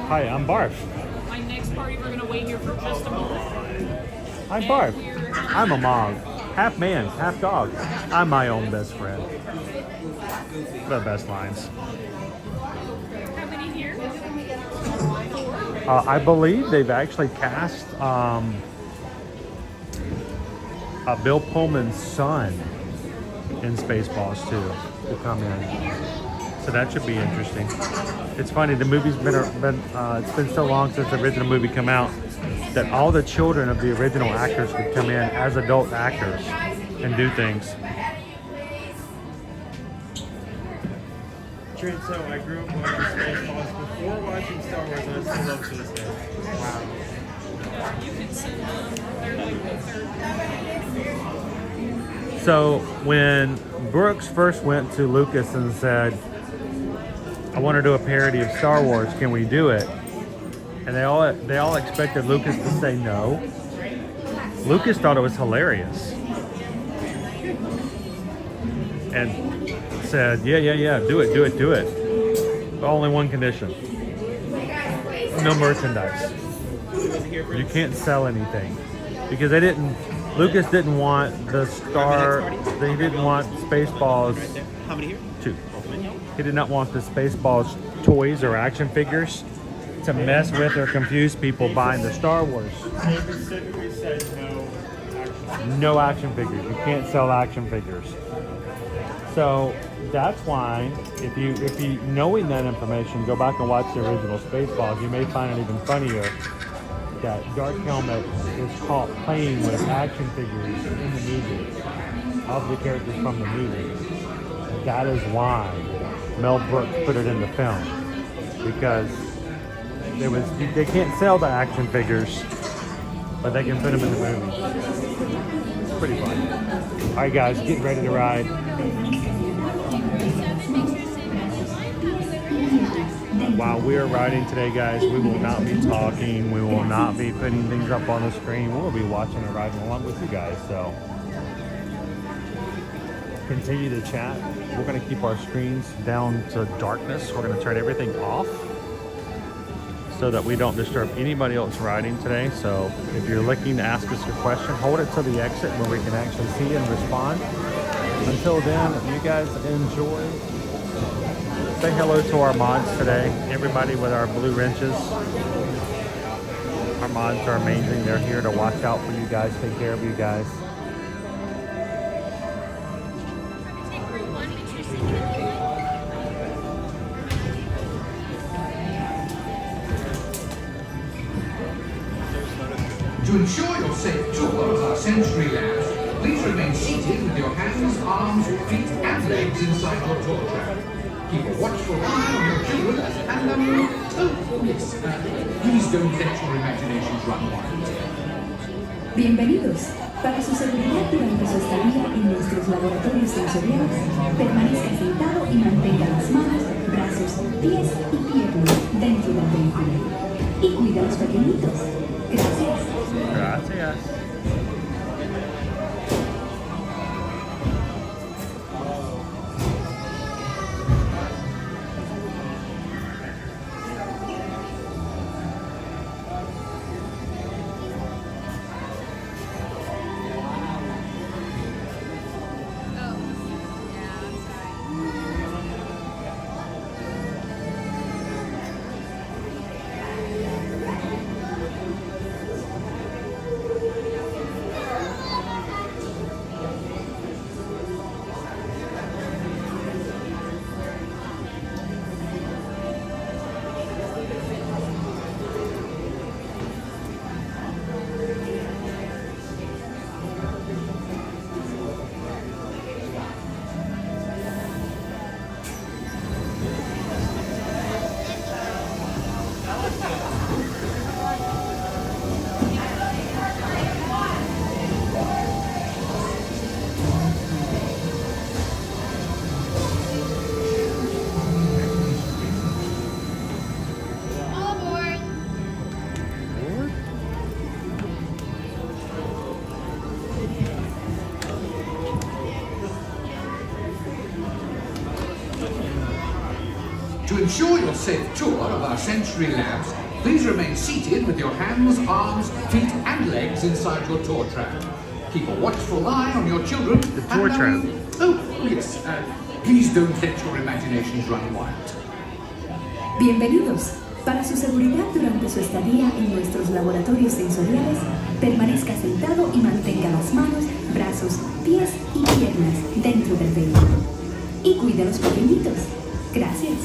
Hi, I'm Barf. My next party, we're gonna wait here for just a moment. I'm Barf. I'm a mog. Half man, half dog. I'm my own best friend. The best lines. How many here? I believe they've actually cast Bill Pullman's son in Spaceballs too to come in, so that should be interesting. It's funny, the movie's it's been so long since the original movie came out that all the children of the original actors could come in as adult actors and do things. Trent, so I grew up watching Spaceballs before watching Star Wars, and I still love to this day. Wow. You can send them. They're like the third. So when Brooks first went to Lucas and said, I want to do a parody of Star Wars, can we do it? And they all expected Lucas to say no. Lucas thought it was hilarious and said, yeah, do it. But only one condition: no merchandise. You can't sell anything, because Lucas didn't want they didn't want Spaceballs. How many here? 2. He did not want the Spaceballs toys or action figures to mess with or confuse people buying the Star Wars. They specifically said No action figures. You can't sell action figures. So that's why, if you knowing that information, go back and watch the original Spaceballs. You may find it even funnier that Dark Helmet is caught playing with action figures in the movie of the characters from the movie. That is why Mel Brooks put it in the film, because they can't sell the action figures, but they can put them in the movie. It's pretty fun. All right, guys, getting ready to ride. While we are riding today, guys, we will not be talking. We will not be putting things up on the screen. We'll be watching and riding along with you guys. So continue to chat. We're going to keep our screens down to darkness. We're going to turn everything off so that we don't disturb anybody else riding today. So if you're looking to ask us a question, hold it to the exit where we can actually see and respond. Until then, you guys enjoy. Say hello to our mods today. Everybody with our blue wrenches. Our mods are amazing. They're here to watch out for you guys, take care of you guys. To ensure your safe tour of our sensory labs, please remain seated with your hands, arms, feet and legs inside your tour track. Keep a watchful eye on your children and please don't let your imaginations run wild. Bienvenidos. Para su seguridad durante su estadía en nuestros laboratorios sensoriales, permanezca sentado y mantenga las manos, brazos, pies y piernas dentro del vehículo. Y cuida a los pequeñitos. Gracias. Gracias. To ensure your safe tour of our sensory labs, please remain seated with your hands, arms, feet, and legs inside your tour trap. Keep a watchful eye on your children. The tour trap. Oh, yes. Please don't let your imaginations run wild. Bienvenidos. Para su seguridad durante su estadía en nuestros laboratorios sensoriales, permanezca sentado y mantenga las manos, brazos, pies y piernas dentro del vehículo. Y cuide a los pequeñitos. Gracias.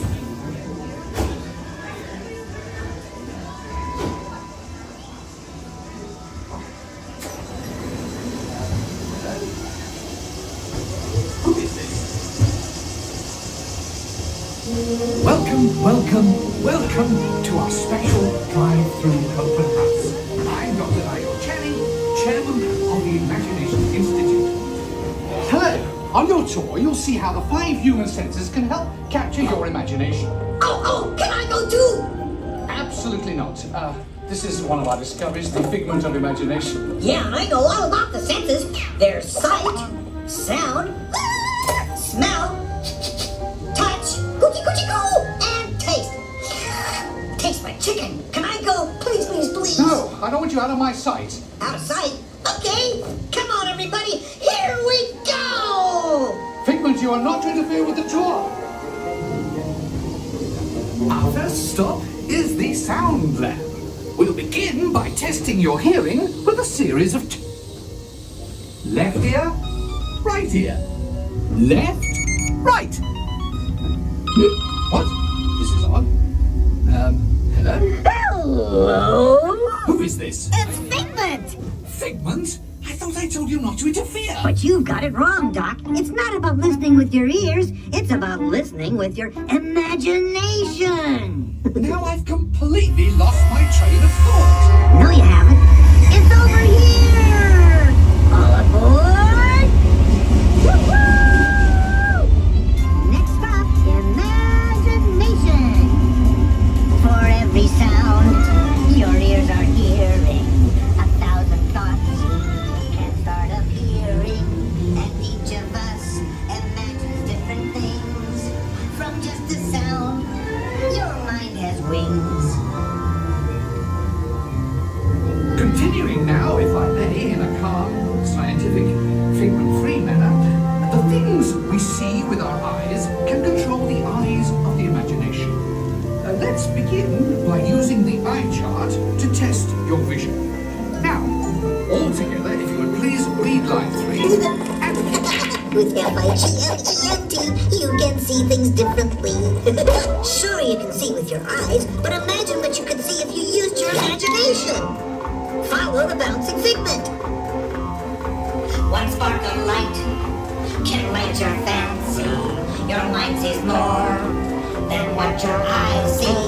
Welcome to our special drive-through open house. I'm Dr. Nigel Channing, Chairman of the Imagination Institute. Hello! On your tour, you'll see how the 5 human senses can help capture your imagination. Oh, can I go too? Absolutely not. This is one of our discoveries, the figment of imagination. Yeah, I know all about the senses. There's sight, sound, smell, touch, coochie coochie coo, and taste. Tastes like chicken. Can I go? Please, please, please. No, I don't want you out of my sight. Out of sight? Okay. Come on, everybody. Here we go. Figment, you are not to interfere with the tour. Our first stop is the sound lab. We'll begin by testing your hearing with a series of left ear, right ear, left, right. What? This is odd. Hello? Hello? Who is this? It's Figment. Figment? I thought I told you not to interfere. But you've got it wrong, Doc. It's not about listening with your ears. It's about listening with your imagination. Now I've completely lost my train of thought. No, you haven't. It's over here. All aboard. Woo-hoo! Next stop, imagination. For every sound your ears are hearing, 1,000 thoughts can start appearing, and each of us imagines different things. From just a sound, your mind has wings. Continuing now, if I may, in a calm, scientific, figment-free manner, the things we see with our eyes can control the eyes of the imagination. Let's begin by using the eye chart to test your vision. Now, all together, if you would please read line 3. With F-I-G-M-E-N-T, you can see things differently. Sure, you can see with your eyes, but imagine what you could see if you used your imagination. Follow the bouncing figment. One spark of light can light your fancy. Your mind sees more than what your eyes see.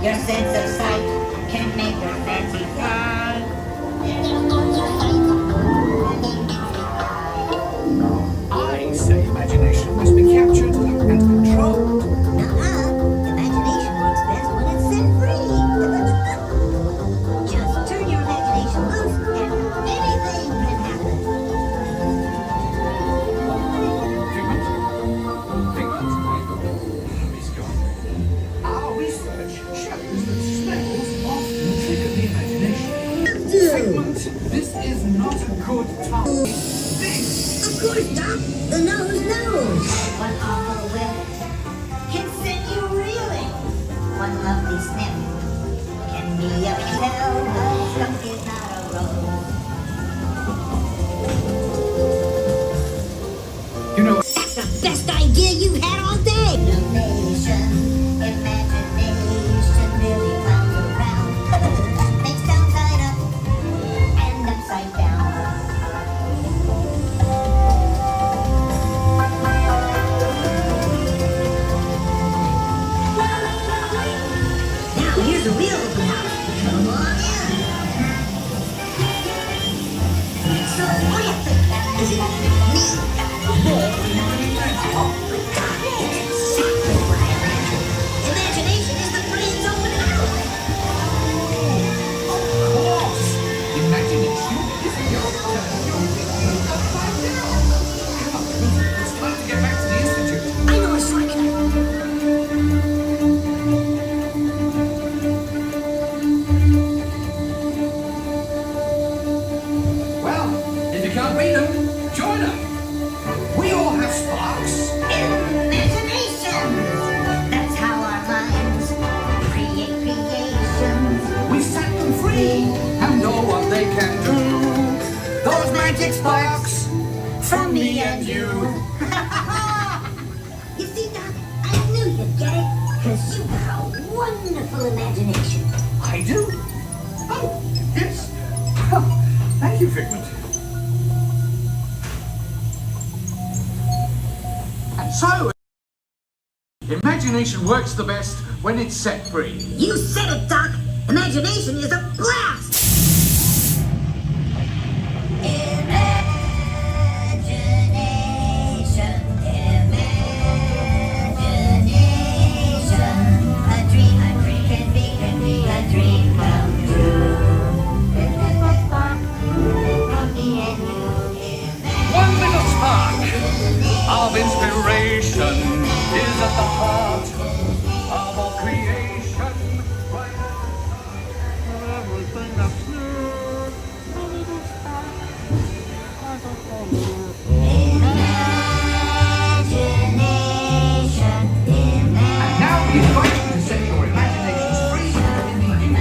Your sense of sight can make your fancy fly. I say imagination must be captured and controlled. Imagination works best when it's set free. Just turn your imagination loose and anything can happen. He's gone. Our research shows that smells often trigger the imagination. Figment, this is not a good time. Of course, Doc. The nose knows. One awful whiff can send you reeling. One lovely sniff can be a pill. A skunk is not a rose. You know, that's the best idea you've had all day. Imagination really comes around. Makes down side up and upside down. Now here's a real open house. Come sparks from me and you. You see, Doc, I knew you'd get it, because you've got a wonderful imagination. I do? Oh, yes. Oh, thank you, Figment. And so, imagination works the best when it's set free. You said it, Doc. Imagination is a blast. Of inspiration is at the heart of all creation. Everything that's new, and now we invite you to set your imaginations free in the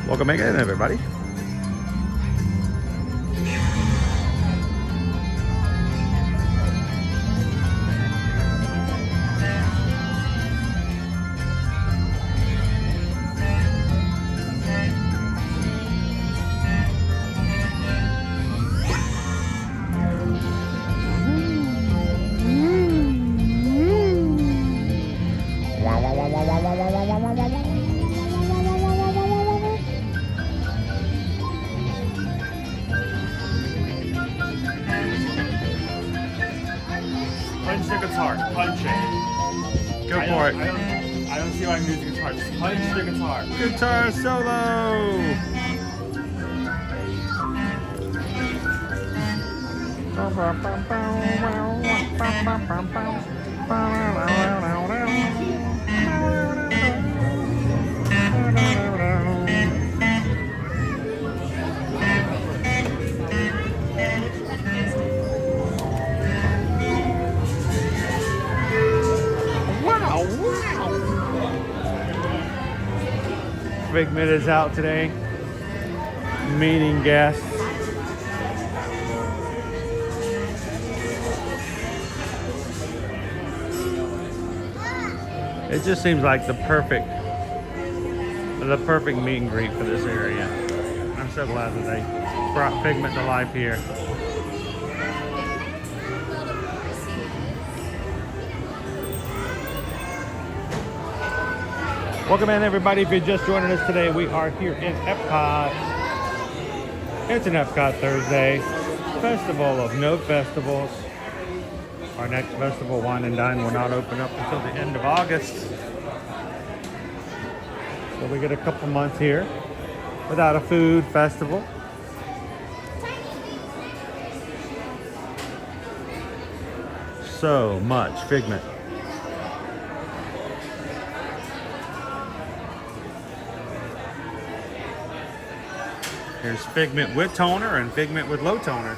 Welcome again, everybody. Punch the guitar. Punch it. Go for it. I don't see why I'm using guitar. Just punch the guitar. Guitar solo. Figment is out today, meeting guests. It just seems like the perfect meet and greet for this area. I'm so glad that they brought Figment to life here. Welcome in, everybody. If you're just joining us today, we are here in Epcot. It's an Epcot Thursday, festival of no festivals. Our next festival, Wine and Dine, will not open up until the end of August. So we get a couple months here without a food festival. So much Figment. Here's Figment with toner and Figment with low toner.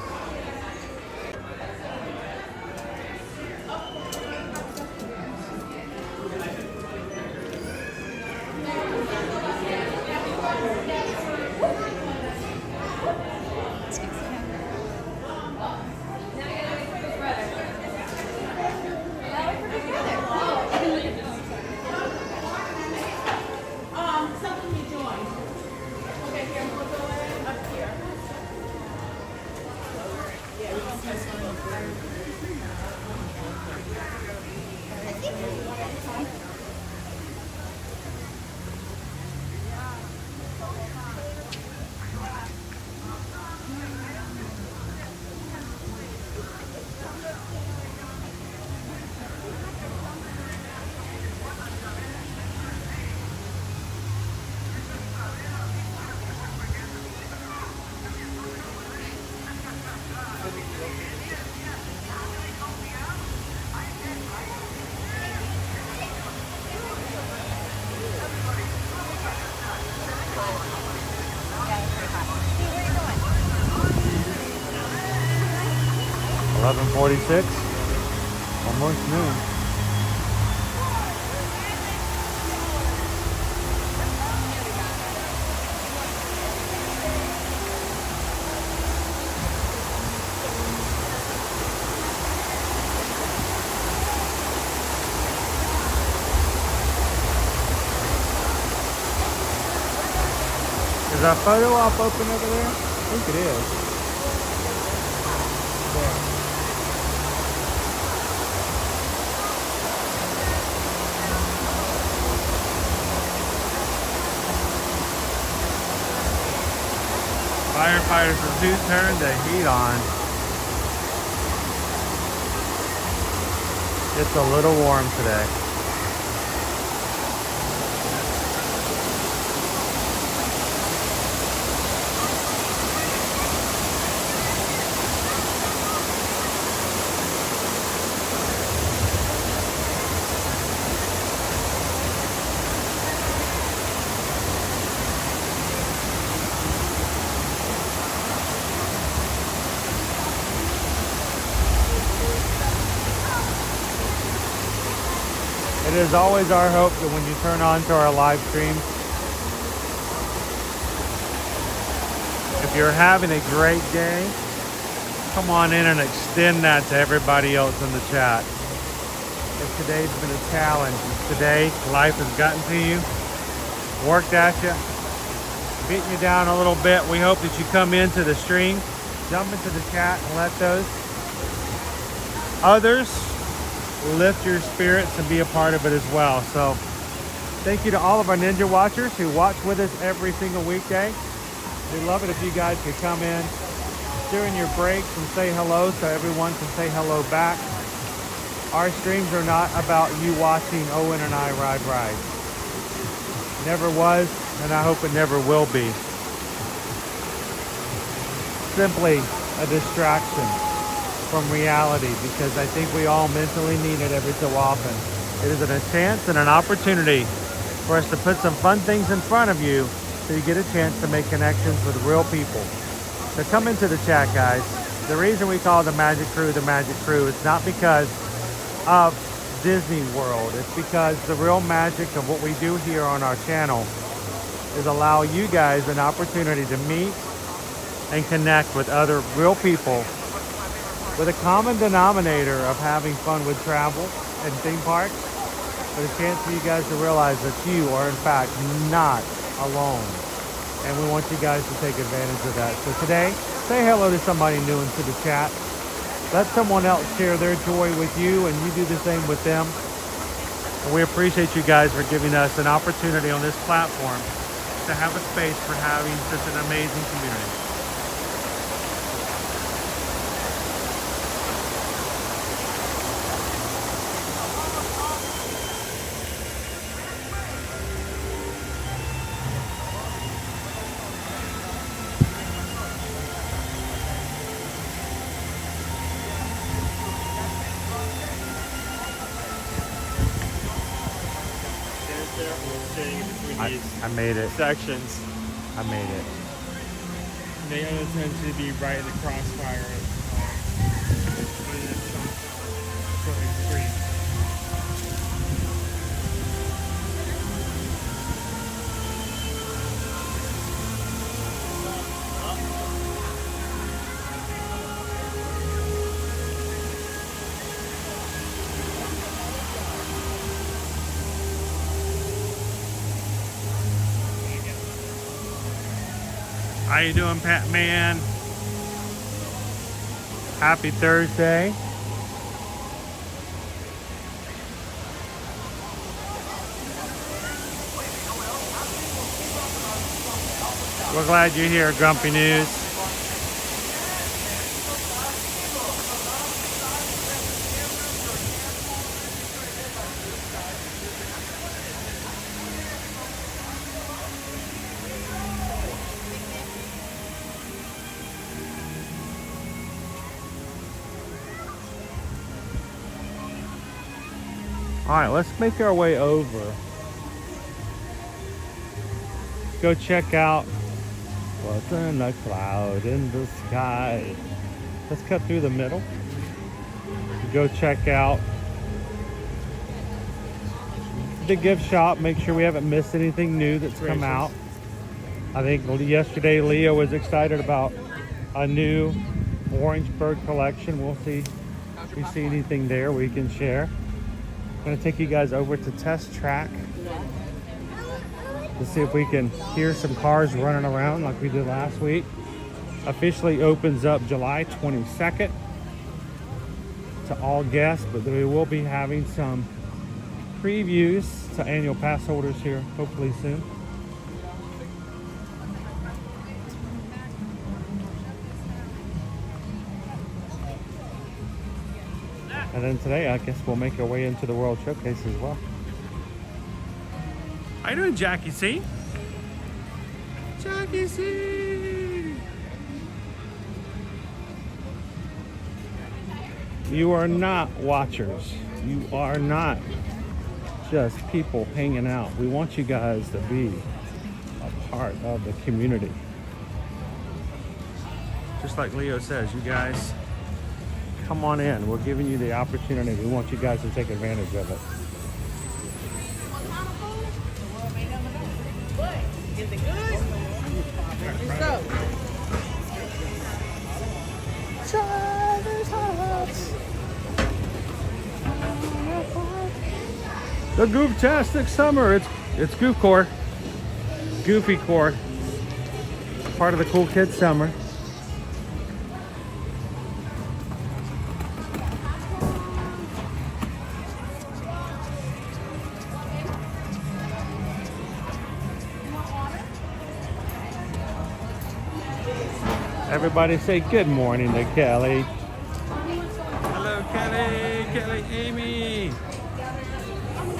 11:46. Almost noon. Is that photo op open over there? I think it is. Yeah. Firefighters have just turned the heat on. It's a little warm today. It is always our hope that when you turn on to our live stream, if you're having a great day, come on in and extend that to everybody else in the chat. If today's been a challenge, if today life has gotten to you, worked at you, beating you down a little bit, we hope that you come into the stream, jump into the chat and let those others lift your spirits and be a part of it as well. So thank you to all of our Ninja Watchers who watch with us every single weekday. We'd love it if you guys could come in during your breaks and say hello so everyone can say hello back. Our streams are not about you watching Owen and I ride rides. Never was, and I hope it never will be. Simply a distraction from reality, because I think we all mentally need it every so often. It is a chance and an opportunity for us to put some fun things in front of you so you get a chance to make connections with real people. So come into the chat, guys. The reason we call the Magic Crew is not because of Disney World. It's because the real magic of what we do here on our channel is allow you guys an opportunity to meet and connect with other real people with a common denominator of having fun with travel and theme parks, but a chance for you guys to realize that you are in fact not alone. And we want you guys to take advantage of that. So today, say hello to somebody new into the chat. Let someone else share their joy with you and you do the same with them. And we appreciate you guys for giving us an opportunity on this platform to have a space for having such an amazing community. I made it. Sections. I made it. They unintentionally be right in the crossfire of street. How you doing, Pat Man? Happy Thursday. We're glad you're here, Grumpy News. All right, let's make our way over. Go check out what's in the cloud in the sky. Let's cut through the middle. go check out the gift shop. Make sure we haven't missed anything new that's come out. I think yesterday Leo was excited about a new orange bird collection. We'll see if we see anything there we can share. I'm going to take you guys over to Test Track to see if we can hear some cars running around like we did last week. Officially opens up July 22nd to all guests, but we will be having some previews to annual pass holders here hopefully soon. And then today, I guess we'll make our way into the World Showcase as well. How you doing, Jackie C? Jackie C! You are not watchers. You are not just people hanging out. We want you guys to be a part of the community. Just like Leo says, you guys, come on in. We're giving you the opportunity. We want you guys to take advantage of it. The Gooftastic Summer. It's Goof Core. Goofy Core. Part of the Cool Kids Summer. Everybody say good morning to Kelly. Hello, Kelly. Kelly, Amy.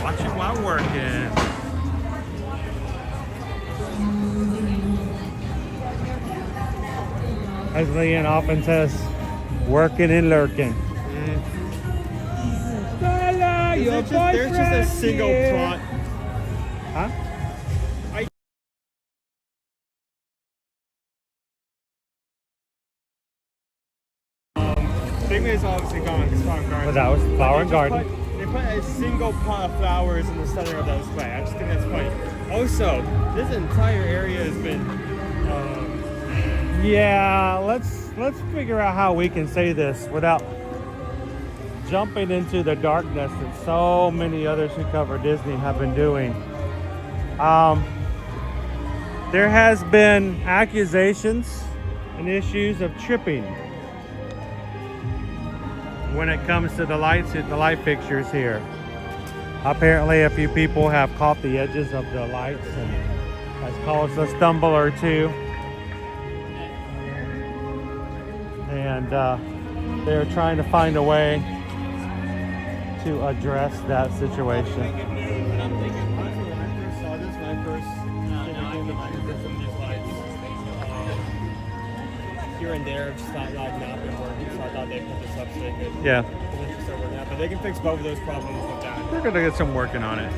Watch it while working. As Leanne often says, working and lurking. Stella, your boyfriend. There's just a single plot. Huh? Figment is obviously gone because Flower and Garden. Well, that was Flower and Garden. They put a single pot of flowers in the center of that display. I just think that's funny. Also, this entire area has been. Yeah, let's figure out how we can say this without jumping into the darkness that so many others who cover Disney have been doing. There has been accusations and issues of tripping when it comes to the lights at the light fixtures here. Apparently a few people have caught the edges of the lights and has caused a stumble or two. And they're trying to find a way to address that situation. I'm thinking, honestly, when I first saw this, when I first came to mind of some of these lights, here and there, just not been working, so I thought they put this up so they could eventually start working out. But they can fix both of those problems with that. They're gonna get some working on it.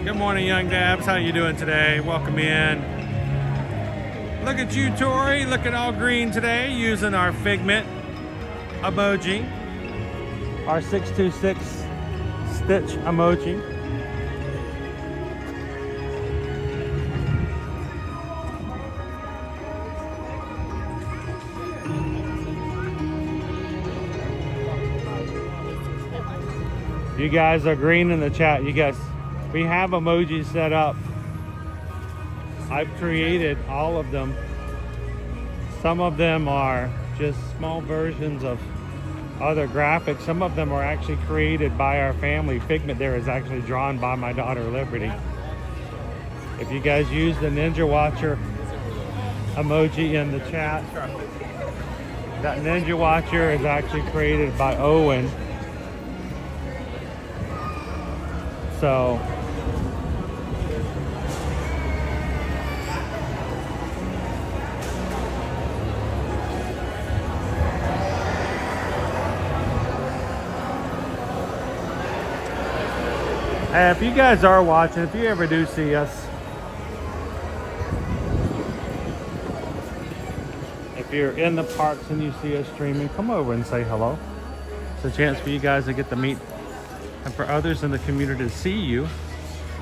Good morning, Young Dabs. How you doing today? Welcome in. Look at you, Tori, looking all green today, using our Figment emoji, our 626 stitch emoji. You guys are green in the chat. You guys, we have emojis set up. I've created all of them. Some of them are just small versions of other graphics. Some of them are actually created by our family. Figment there is actually drawn by my daughter Liberty. If you guys use the Ninja Watcher emoji in the chat, that Ninja Watcher is actually created by Owen. So if you guys are watching, if you ever do see us, if If you're in the parks and you see us streaming, come over and say hello. It's a chance for you guys to get to meet, and for others in the community to see you.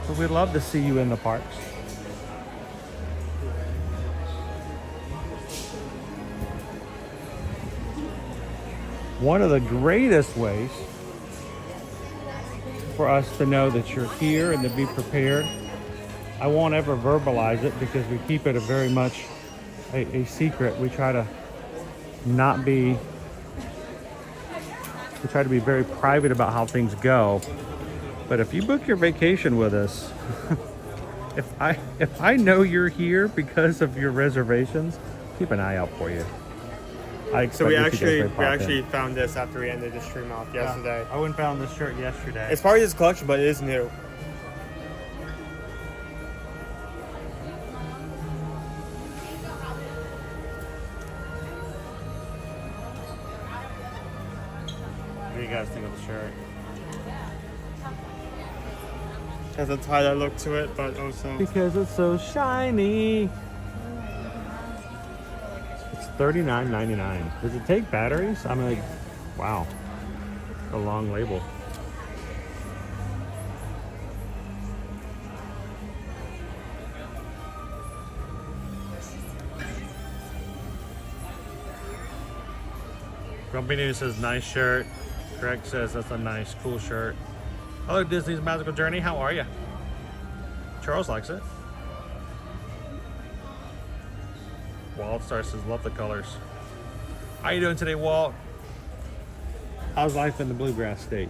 But we'd love to see you in the parks. One of the greatest ways for us to know that you're here and to be prepared, I won't ever verbalize it because we keep it a very much a secret. We try to not be, we try to be very private about how things go. But if you book your vacation with us, if I know you're here because of your reservations, keep an eye out for you. So we actually found this after we ended the stream off yesterday. Yeah, Owen found this shirt yesterday. It's part of his collection, but it is new. What do you guys think of the shirt? Has a tie-dye look to it, but also because it's so shiny. It's $39.99. Does it take batteries? I'm like, wow, a long label. Grumpy News says nice shirt. Greg says that's a nice, cool shirt. Hello, Disney's Magical Journey. How are you? Charles likes it. Walt Star says love the colors. How you doing today, Walt? How's life in the Bluegrass State?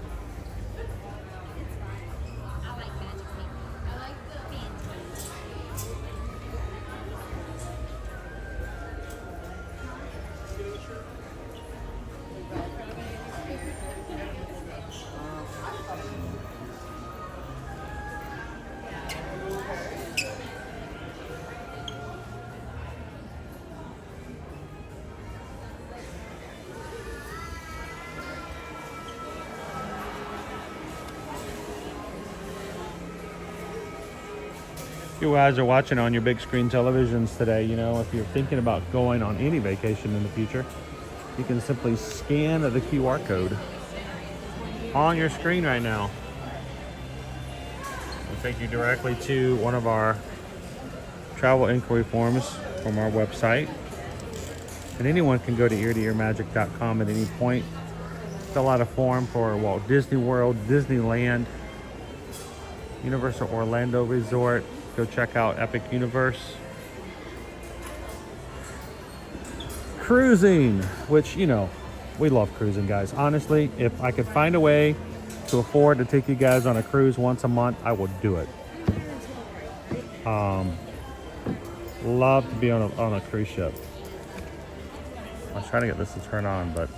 You guys are watching on your big screen televisions today, you know, if you're thinking about going on any vacation in the future, you can simply scan the QR code on your screen right now. It'll take you directly to one of our travel inquiry forms from our website. And anyone can go to eartoearmagic.com at any point, fill out a form for Walt Disney World, Disneyland, Universal Orlando Resort. Go check out Epic Universe. Cruising, which, you know, we love cruising, guys. Honestly, if I could find a way to afford to take you guys on a cruise once a month, I would do it. Love to be on a cruise ship. I was trying to get this to turn on, but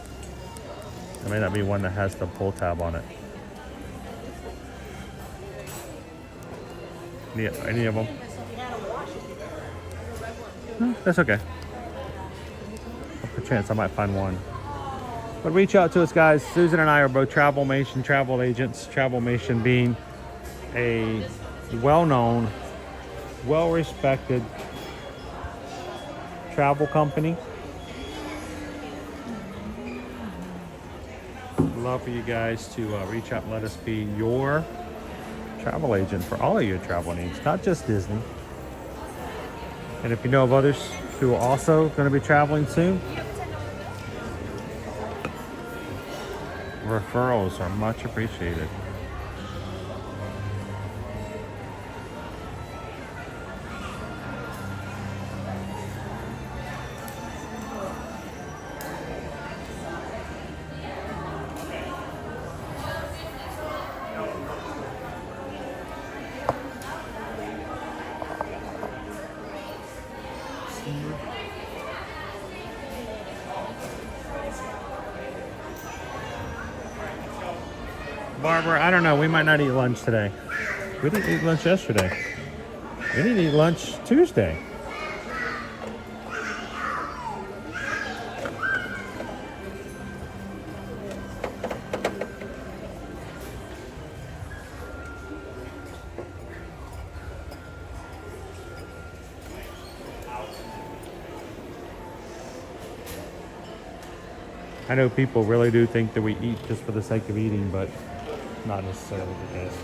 it may not be one that has the pull tab on it. Any of them? No, that's okay. Perchance I might find one. But reach out to us, guys. Susan and I are both Travelmation travel agents. Travelmation being a well-known, well-respected travel company. We'd love for you guys to reach out and let us be your travel agent for all of your travel needs, not just Disney. And if you know of others who are also going to be traveling soon, referrals are much appreciated. Barbara, I don't know. We might not eat lunch today. We didn't eat lunch yesterday. We didn't eat lunch Tuesday. I know people really do think that we eat just for the sake of eating, but not necessarily the case.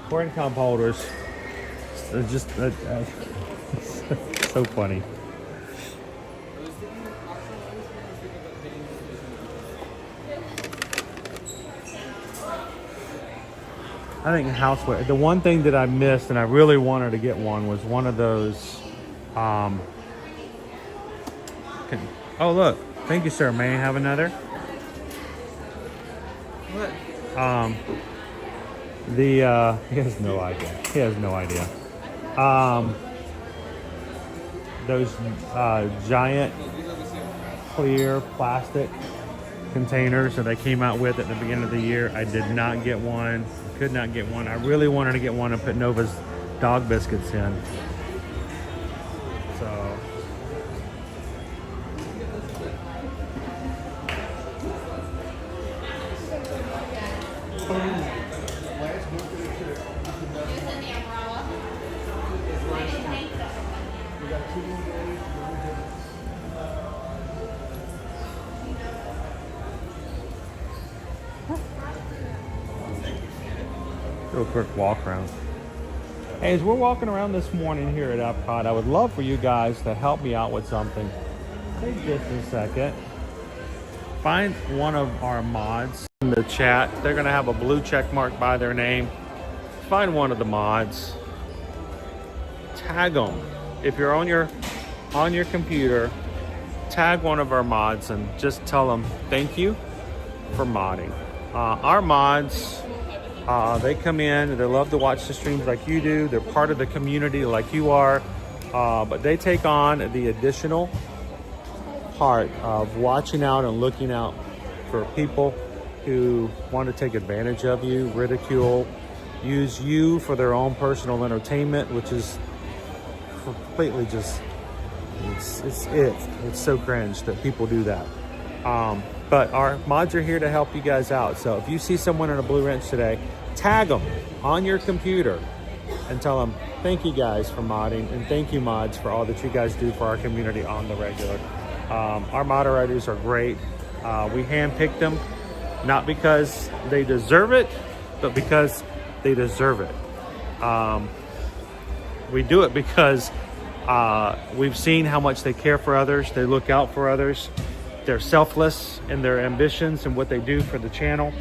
Corn cob holders. They're just so funny. I think houseware. The one thing that I missed, and I really wanted to get one, was one of those. Oh look! Thank you, sir. May I have another? What? He has no idea. He has no idea. Those giant clear plastic containers that they came out with at the beginning of the year. I did not get one. Could not get one. I really wanted to get one and put Nova's dog biscuits in. So do a quick walk around. Hey, as we're walking around this morning here at Epcot, I would love for you guys to help me out with something. Take just a second. Find one of our mods in the chat. They're gonna have a blue check mark by their name. Find one of the mods. Tag them. If you're on your computer, tag one of our mods and just tell them thank you for modding. Our mods, they come in and they love to watch the streams like you do. They're part of the community like you are, but they take on the additional part of watching out and looking out for people who want to take advantage of you, ridicule, use you for their own personal entertainment, which is completely just, it's so cringe that people do that. But our mods are here to help you guys out. So if you see someone in a blue wrench today, tag them on your computer and tell them thank you guys for modding, and thank you mods for all that you guys do for our community on the regular. Our moderators are great. We handpicked them not because they deserve it, but because they deserve it. We do it because we've seen how much they care for others. They look out for others. They're selfless in their ambitions and what they do for the channel.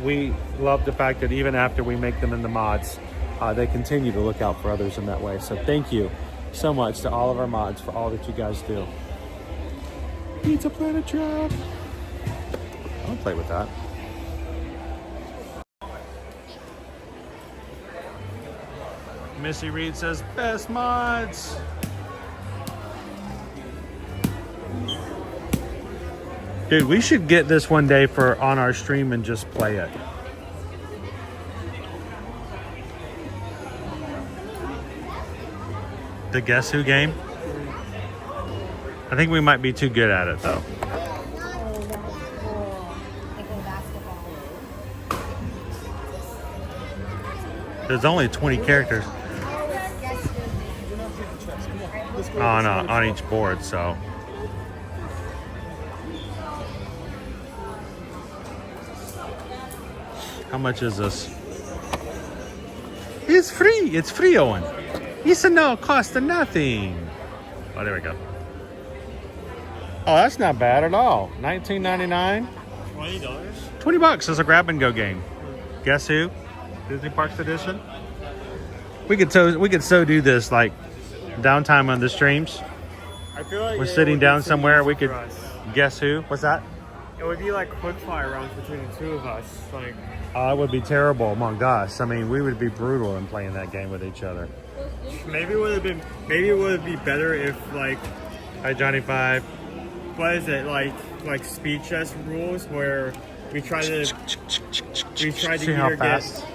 We love the fact that even after we make them in the mods, they continue to look out for others in that way. So thank you so much to all of our mods for all that you guys do. Pizza Planet Trap. I'll play with that. Missy Reed says, best mods. Dude, we should get this one day for on our stream and just play it. The Guess Who game? I think we might be too good at it though. There's only 20 characters on each board, so. How much is this? It's free. It's free, Owen. It's no cost of nothing. Oh, there we go. Oh, that's not bad at all. $19.99. $20? $20 is a grab and go game. Guess Who? Disney Parks Edition. We could so do this like downtime on the streams. I feel like we're sitting down somewhere. We could guess who. What's that? It would be like quick fire rounds between the two of us. Like. It would be terrible among us. I mean, we would be brutal in playing that game with each other. Maybe it would be better if like. Hi, Johnny Five. What is it like speed chess rules where we try to see how fast.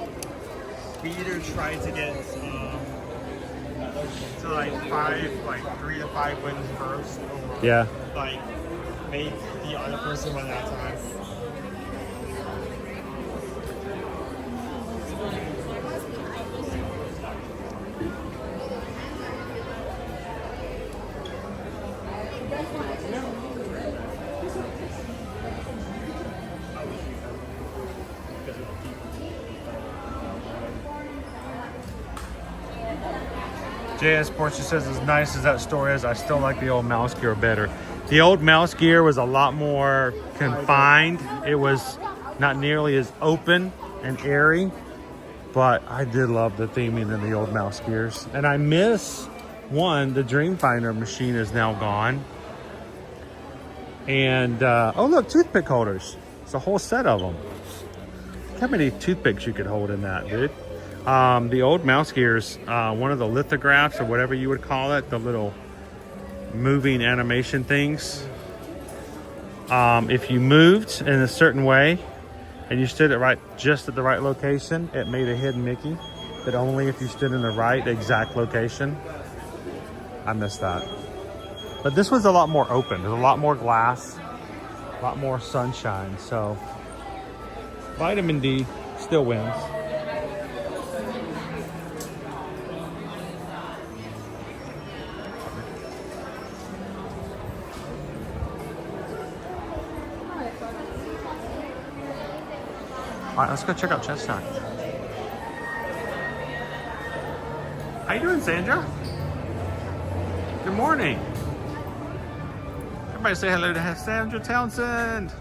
We either try to get to like 3 to 5 wins first, or yeah, like make the other person run out of time. JS Porsche says, as nice as that store is, I still like the old mouse gear better. The old mouse gear was a lot more confined. It was not nearly as open and airy, but I did love the theming in the old mouse gears. And I miss one, the Dreamfinder machine is now gone. And, oh look, toothpick holders. It's a whole set of them. Look how many toothpicks you could hold in that, dude. The old mouse gears, one of the lithographs or whatever you would call it, the little moving animation things. If you moved in a certain way and you stood just at the right location, it made a hidden Mickey, but only if you stood in the right exact location. I missed that. But this was a lot more open. There's a lot more glass, a lot more sunshine. So vitamin D still wins. All right, let's go check out Chestnut. How you doing, Sandra? Good morning. Everybody say hello to Sandra Townsend.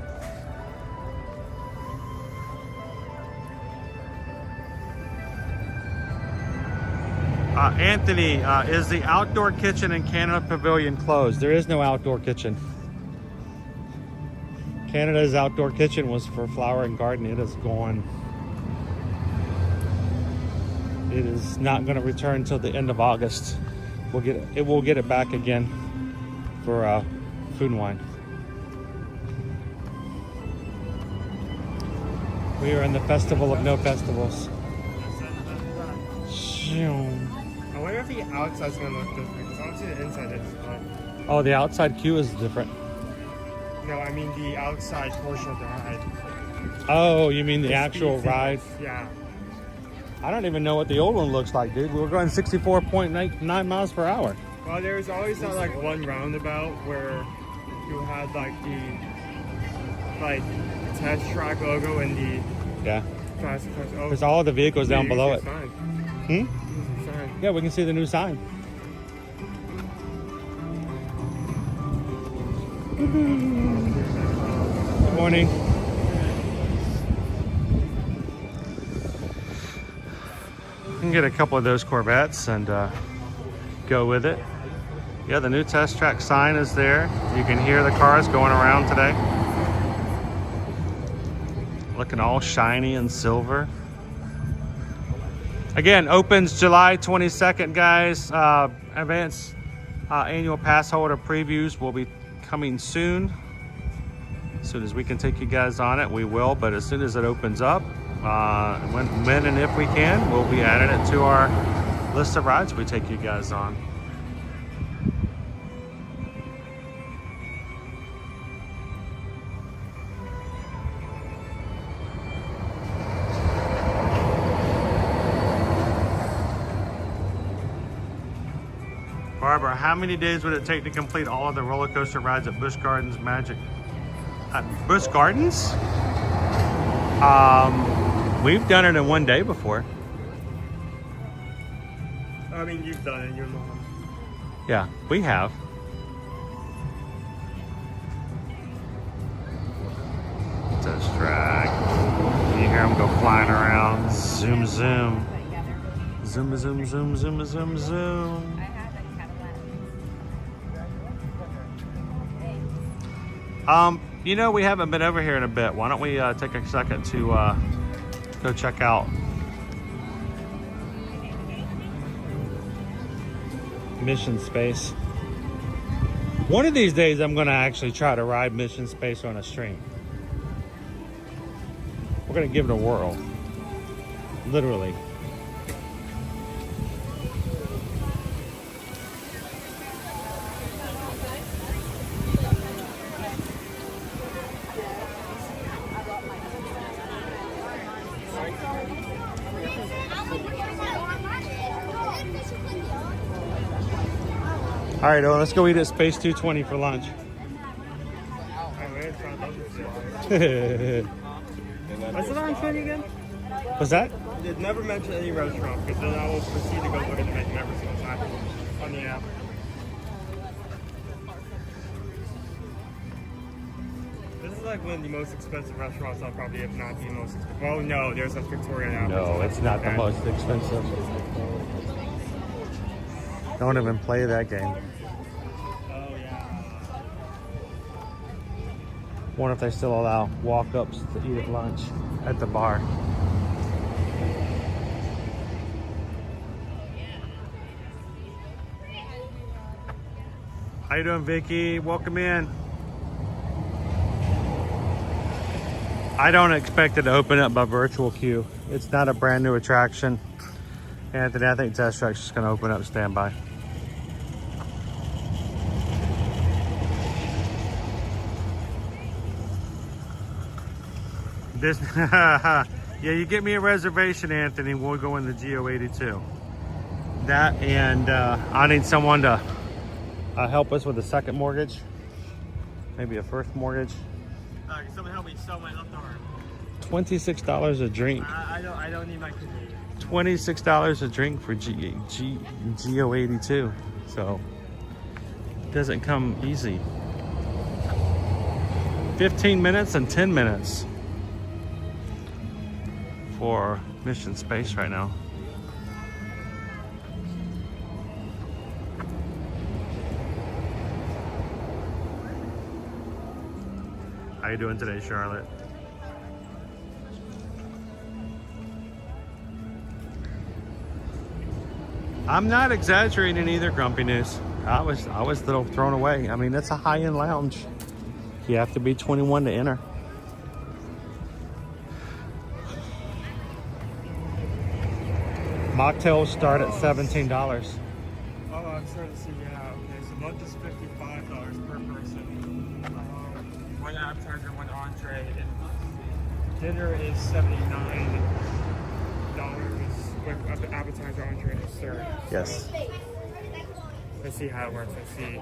Anthony, is the outdoor kitchen in Canada Pavilion closed? There is no outdoor kitchen. Canada's outdoor kitchen was for flower and garden. It is gone. It is not going to return until the end of August. We'll get it back again for food and wine. We are in the festival of no festivals. I wonder if the outside's gonna look different, because obviously the inside is fun. Oh, the outside queue is different. No, I mean the outside portion of the ride. Oh, you mean the actual ride? Yeah. I don't even know what the old one looks like, dude. We were going 64.9 miles per hour. Well, there's always that like one roundabout where you had like the test track logo and the fast cars. Oh, there's all the vehicles down below it. Sign. Hmm? Yeah, we can see the new sign. Good morning. You can get a couple of those Corvettes and go with it. Yeah, the new test track sign is there. You can hear the cars going around today. Looking all shiny and silver. Again, opens July 22nd, guys. Advanced annual pass holder previews will be coming soon. As soon as we can take you guys on it, we will. But as soon as it opens up, when and if we can, we'll be adding it to our list of rides we take you guys on. Barbara, how many days would it take to complete all of the roller coaster rides at Busch Gardens Magic? Busch Gardens? We've done it in one day before. I mean, you've done it, you're mom. Yeah, we have. Test track. You hear them go flying around. Zoom, zoom. Zoom, zoom, zoom, zoom, zoom, zoom. You know, we haven't been over here in a bit. Why don't we take a second to go check out Mission Space. One of these days, I'm going to actually try to ride Mission Space on a stream. We're going to give it a whirl. Literally. All right, Owen, let's go eat at Space 220 for lunch. What's the lunch menu again? What's that? Did never mention any restaurant because then I will proceed to go look at the menu every single time on the app. This is like one of the most expensive restaurants I'll probably, if not the most expensive. Well, no, there's a Victoria now. No, it's not the most expensive. Don't even play that game. Oh, yeah. Wonder if they still allow walk-ups to eat at lunch at the bar. How you doing, Vicky? Welcome in. I don't expect it to open up by virtual queue. It's not a brand new attraction. Anthony, I think Test Track's just gonna open up standby. This, yeah, you get me a reservation, Anthony. We'll go in the GO82. That and I need someone to help us with a second mortgage, maybe a first mortgage. Can someone help me sell my left arm? $26 a drink. I don't need my kidney. $26 a drink for GO82. So it doesn't come easy. 15 minutes and 10 minutes for Mission Space right now. How you doing today, Charlotte? I'm not exaggerating either, Grumpy News. I was a little thrown away. I mean, it's a high-end lounge. You have to be 21 to enter. Mocktails start at $17. Oh, I'm starting to see, yeah, okay, so lunch is $55 per person. One appetizer, one entree, and dinner is $79 with appetizer, entree, and dessert. Yes. So, let's see how it works, let's see.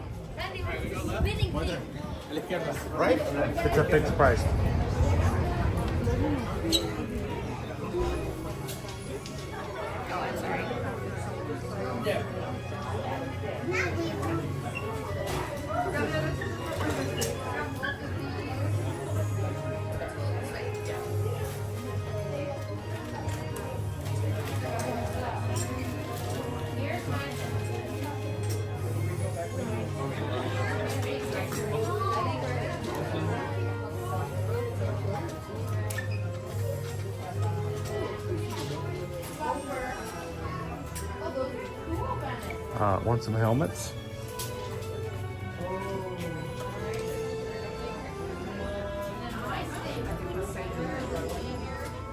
Right? It's a fixed price. Want some helmets?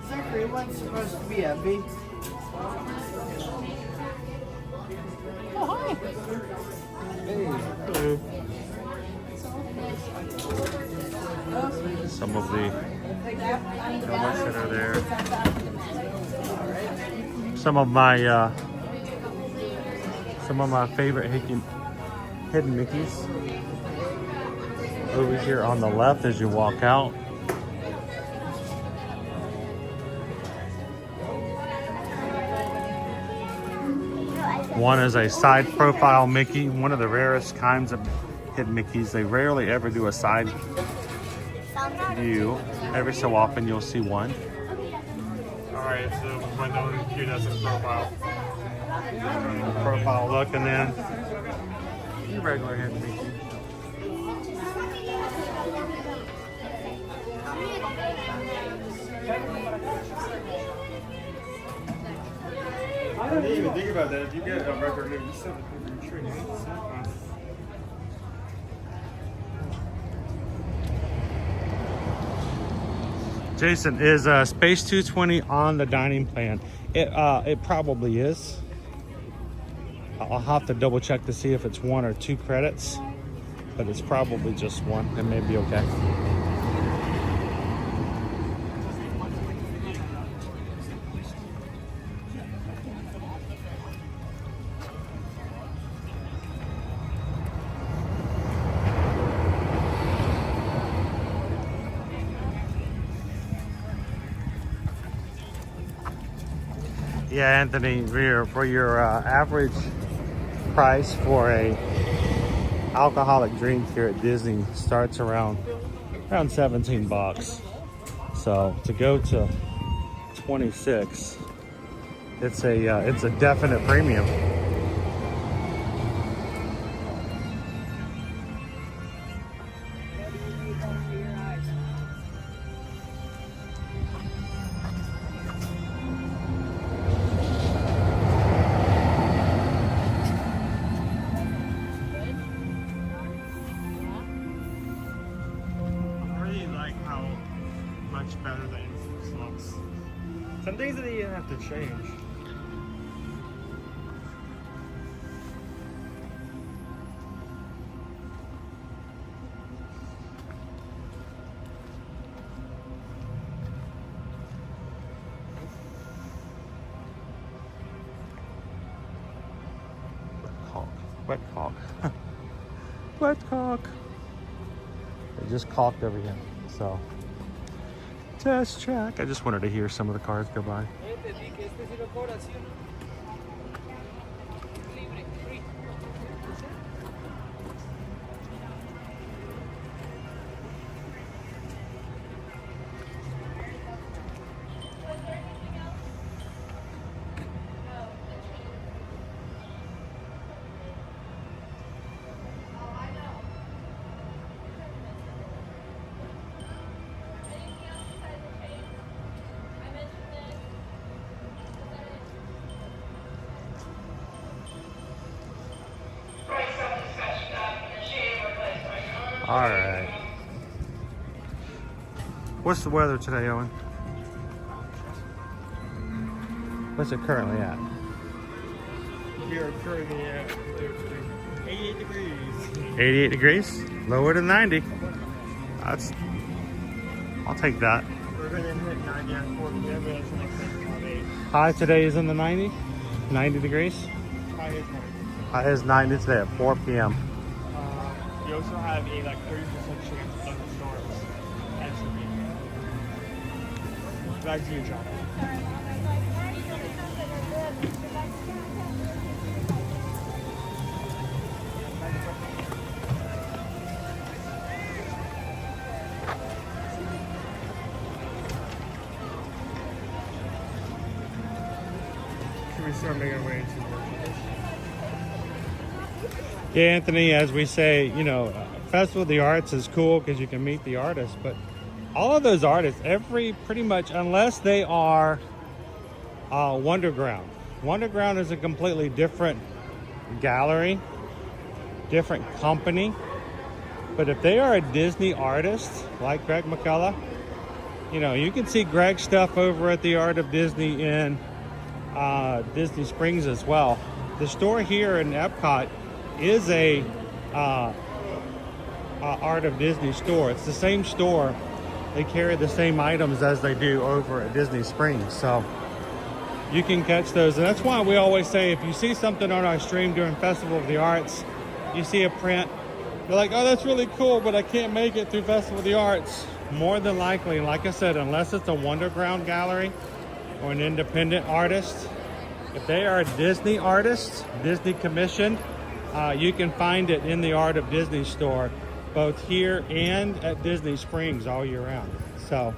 Zachary, what's supposed to be Abby? Oh, hi. Hey. Hello. Some of the helmets that are there. Some of my favorite hidden Mickeys over here on the left as you walk out. One is a side profile Mickey, one of the rarest kinds of hidden Mickeys. They rarely ever do a side view. Every so often you'll see one. Alright, so when no one viewed as a profile. Profile look, and then your regular hidden Mickey. I didn't even think about that. If you get a record here, you still have to pay for your tree. Jason, is Space 220 on the dining plan? It probably is. I'll have to double check to see if it's 1 or 2 credits, but it's probably just 1. It may be okay. Yeah, Anthony, for your average price for a alcoholic drink here at Disney starts around 17 bucks. So to go to 26, it's a definite premium. Better than it looks. Some things that you have to change. Wet caulk. Wet caulk. They just caulked everything. So. Test track. I just wanted to hear some of the cars go by. All right. What's the weather today, Owen? What's it currently at? We are currently at 88 degrees. 88 degrees? Lower than 90. I'll take that. We're going to hit 90 at 4 p.m. But it's like 8. High today is in the 90 degrees. High is 90. High is 90 today at 4 p.m. We also have a 30% chance of thunderstorms at 2 p.m. Back to you, John. Can we start making our way into work? Yeah, Anthony, as we say, you know, Festival of the Arts is cool because you can meet the artists, but all of those artists, pretty much, unless they are Wonderground. Wonderground is a completely different gallery, different company. But if they are a Disney artist, like Greg McCullough, you know, you can see Greg's stuff over at the Art of Disney in Disney Springs as well. The store here in Epcot is a Art of Disney store. It's the same store. They carry the same items as they do over at Disney Springs. So you can catch those. And that's why we always say, if you see something on our stream during Festival of the Arts, you see a print, you're like, oh, that's really cool, but I can't make it through Festival of the Arts. More than likely, like I said, unless it's a Wonderground gallery or an independent artist, if they are a Disney artist, Disney commissioned, you can find it in the Art of Disney store, both here and at Disney Springs all year round. So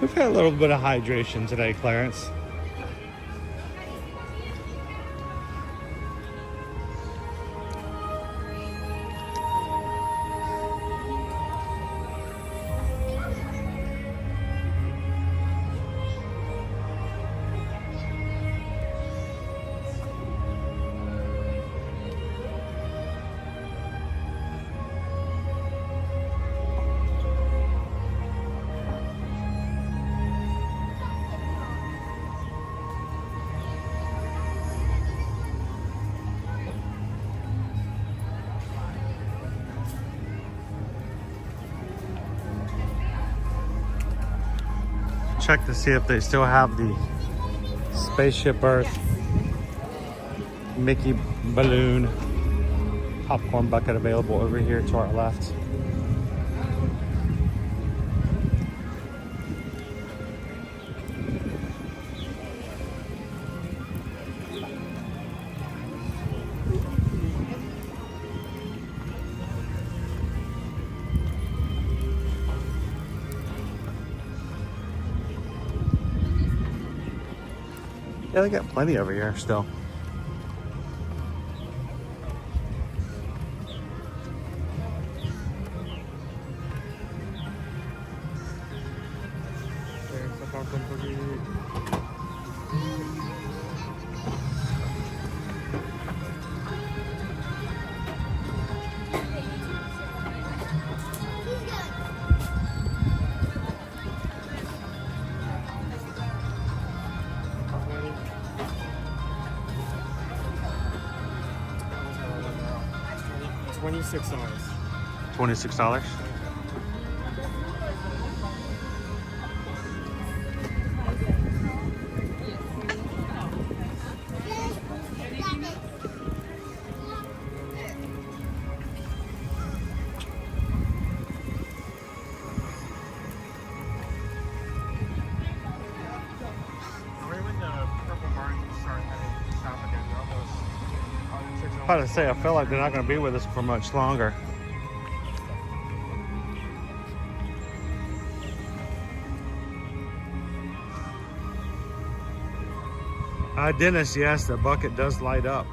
we've had a little bit of hydration today, Clarence. Check to see if they still have the Spaceship Earth, Mickey balloon, popcorn bucket available over here to our left. Yeah, they got plenty over here still. $26. $26. About to say, I feel like they're not going to be with us for much longer. Dennis, yes, the bucket does light up.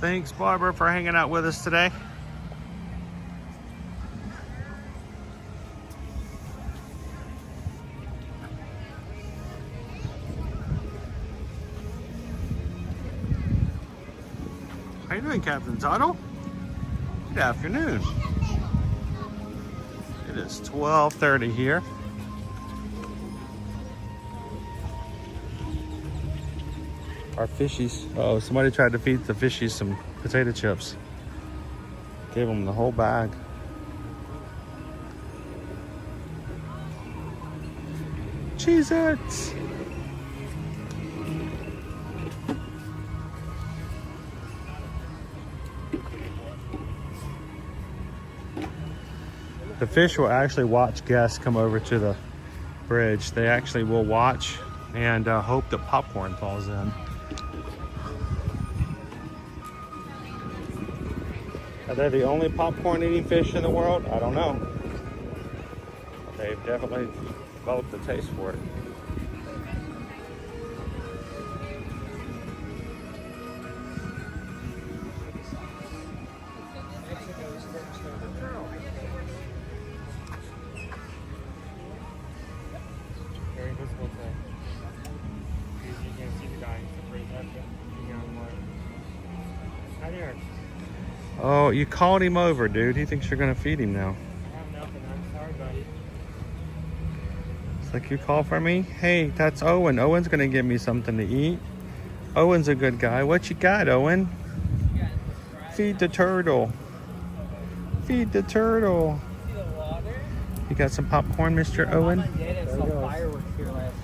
Thanks, Barbara, for hanging out with us today. How you doing, Captain Tuttle? Good afternoon. It is 12:30 here. Our fishies. Oh, somebody tried to feed the fishies some potato chips. Gave them the whole bag. Cheez-Its. The fish will actually watch guests come over to the bridge. They actually will watch and hope that popcorn falls in. Are they the only popcorn eating fish in the world? I don't know. They've definitely developed a taste for it. Very visible today. You can't see the guy right after being on the water. Hi there. Oh, you called him over, dude. He thinks you're gonna feed him now. I have nothing. I'm sorry, buddy. It's like, you call for me? Hey, that's Owen. Owen's gonna give me something to eat. Owen's a good guy. What you got, Owen? Feed the turtle. Feed the turtle. You got some popcorn, Mr. Owen? Fireworks here last night.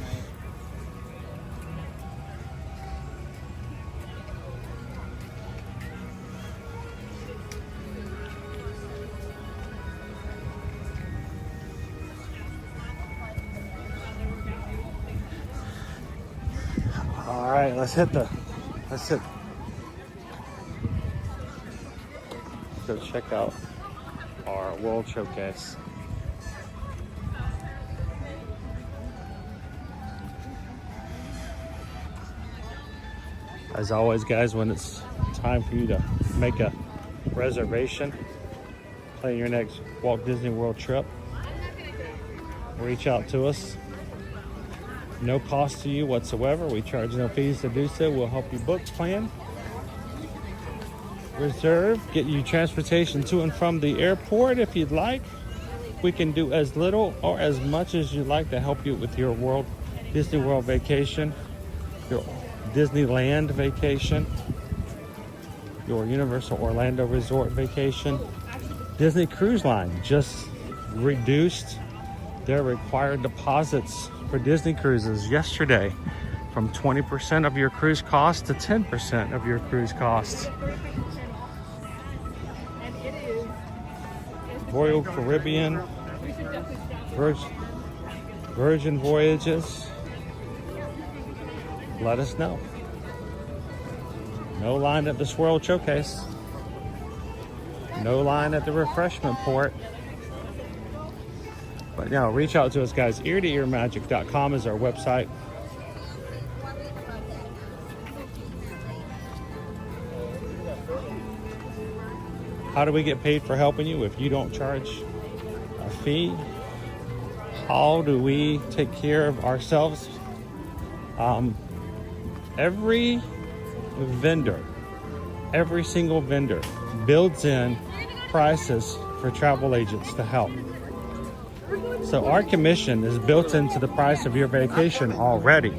All right, let's go check out our World Showcase. As always, guys, when it's time for you to make a reservation, plan your next Walt Disney World trip, reach out to us. No cost to you whatsoever. We charge no fees to do so. We'll help you book, plan, reserve, get you transportation to and from the airport if you'd like. We can do as little or as much as you'd like to help you with your Disney World vacation, your Disneyland vacation, your Universal Orlando Resort vacation. Disney Cruise Line just reduced their required deposits for Disney cruises yesterday from 20% of your cruise cost to 10% of your cruise costs. Royal Caribbean, Virgin Voyages, let us know. No line at the World Showcase. No line at the refreshment port. But now reach out to us, guys. ear-to-earmagic.com is our website. How do we get paid for helping you if you don't charge a fee? How do we take care of ourselves? Every single vendor builds in prices for travel agents to help. So our commission is built into the price of your vacation already.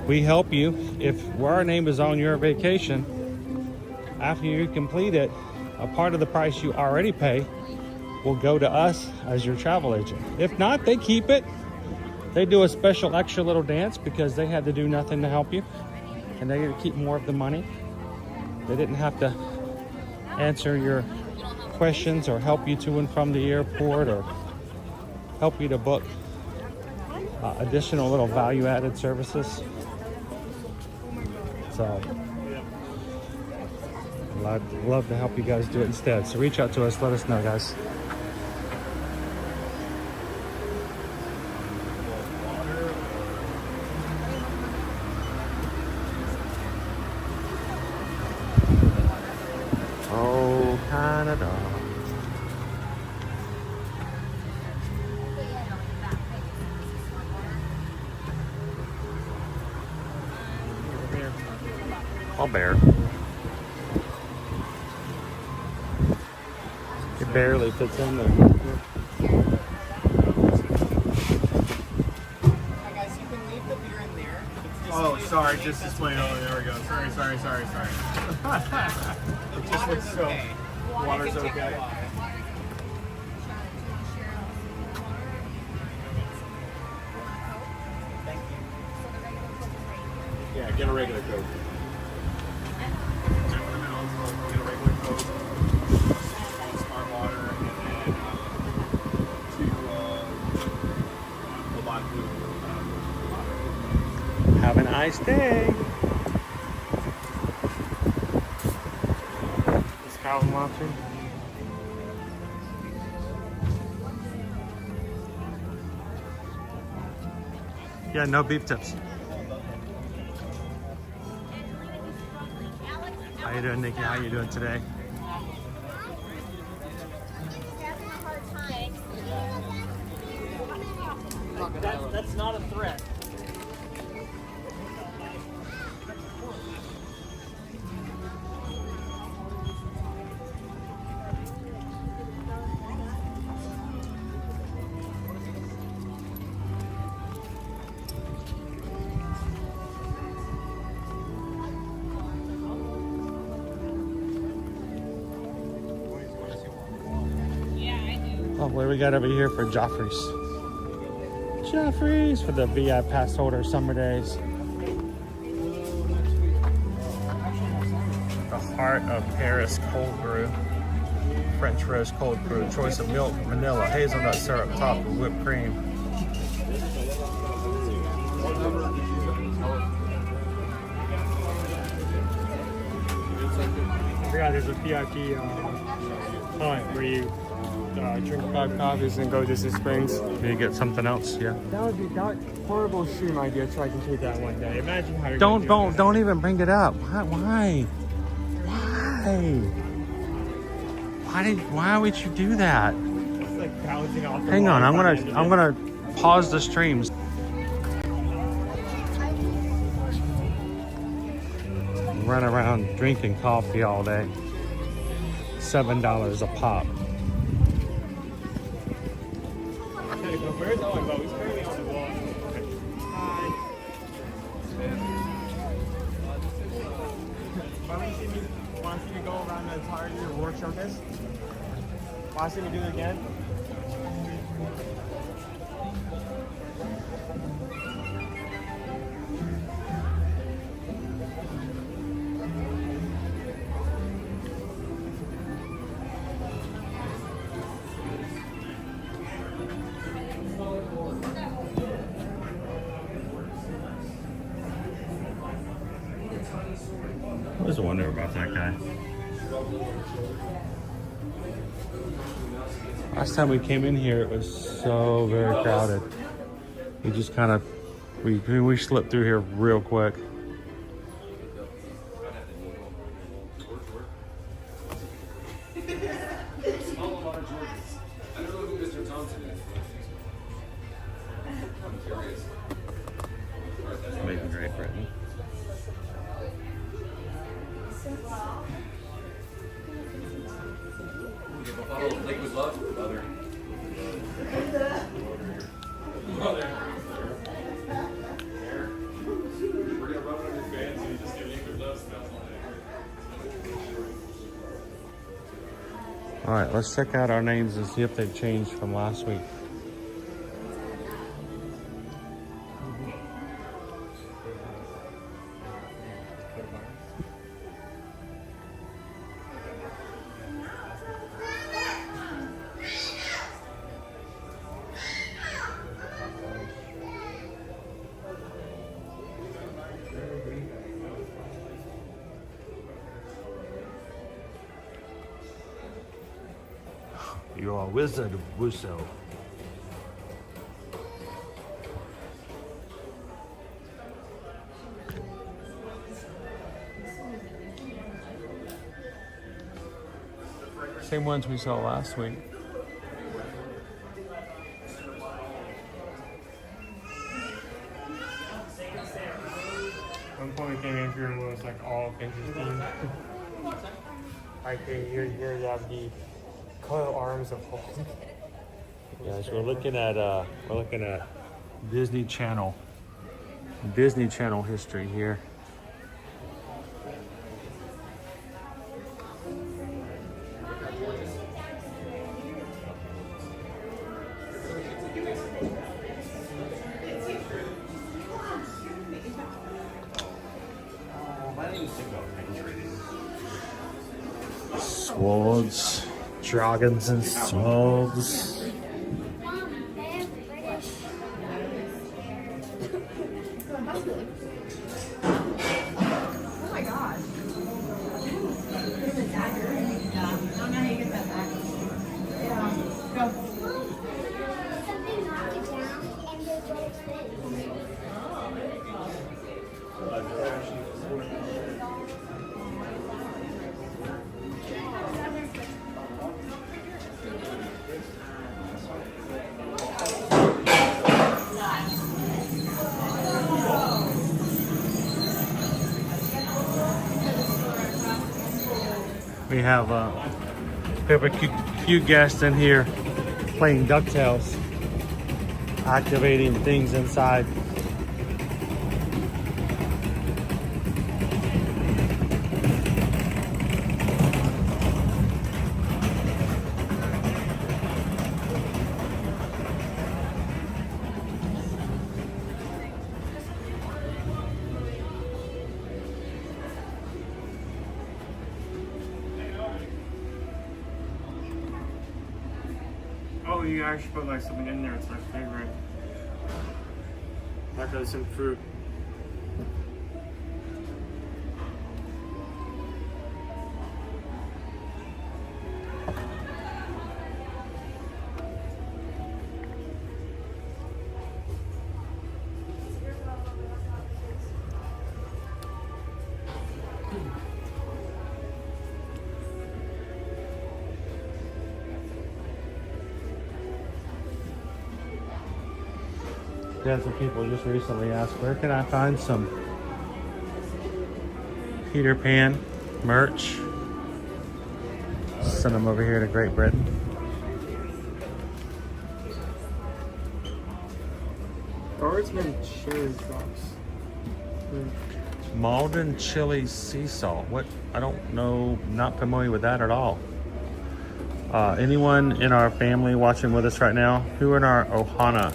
We help you if our name is on your vacation. After you complete it, a part of the price you already pay will go to us as your travel agent. If not, they keep it. They do a special extra little dance because they had to do nothing to help you, and they get to keep more of the money. They didn't have to answer your questions or help you to and from the airport or help you to book additional little value-added services. So I'd love to help you guys do it instead. So reach out to us, let us know, guys. Oh, Canada. Oh, bear. It barely fits in there. Guys, you can leave the beer in there. Oh, sorry, just displaying. Oh, there we go. Sorry. It just looks so. Water's okay. Thank you. Yeah, get a regular Coke. Get a regular Coke. Smart water, and then two vodka. Have a nice day. Is Calvin watching? Yeah, no beef tips. How you doing, Nikki? How you doing today? That's not a threat. Oh, what do we got over here for Joffrey's? Joffrey's for the VI pass holder summer days. The Heart of Paris cold brew. French roast cold brew. Choice of milk, vanilla, hazelnut syrup, topped with whipped cream. forgot there's a VIP hunt where you drink 5 coffees and go to Disney Springs. Can you get something else? Yeah. That would be that horrible stream idea. Try to take that one day. Imagine how you're Don't even bring it up. Why? Why would you do that? It's like bouncing off the Hang on, wall. I'm gonna pause the streams. Run around drinking coffee all day. $7 a pop. Where's Owen? Well, he's currently on the wall. Hi. Want to see me go around the entirety of Roar Showcase? Want to see me do it again? I was wondering about that guy. Last time we came in here, it was so very crowded. We just kind of, we slipped through here real quick. Making Great Britain. Liquid love, mother. We're gonna rub it on your fans and you just get liquid love smells all day. All right, let's check out our names and see if they've changed from last week. You're a wizard, Wusso. Same ones we saw last week. One point we came in here was like all interesting. Like here you have the coil arms of Hulk. Yes, we're looking at Disney Channel history here. Swords, dragons and swords. Oh my god. I don't know how you get that back. Yeah. Go. We have a cute guest in here playing DuckTales, activating things inside. Oh, you actually put like something in there. It's my favorite. Like some fruit. We had some people just recently ask, where can I find some Peter Pan merch? Send them over here to Great Britain. Guardsman chili sauce. Malden chili sea salt. What? I don't know. Not familiar with that at all. Anyone in our family watching with us right now, who in our Ohana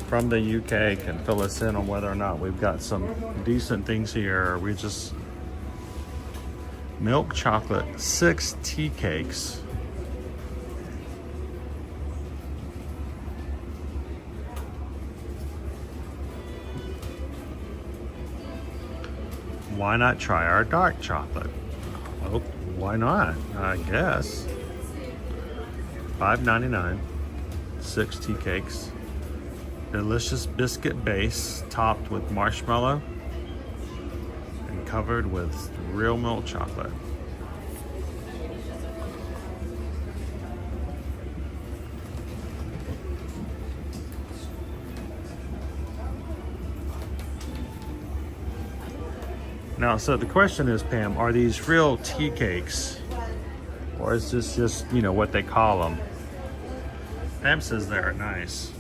from the UK can fill us in on whether or not we've got some decent things here, or we just milk chocolate, 6 tea cakes. Why not try our dark chocolate? Oh, why not? I guess. $5.99, 6 tea cakes. Delicious biscuit base topped with marshmallow and covered with real milk chocolate. Now, so the question is, Pam, are these real tea cakes? Or is this just, you know, what they call them? Pam says they're nice.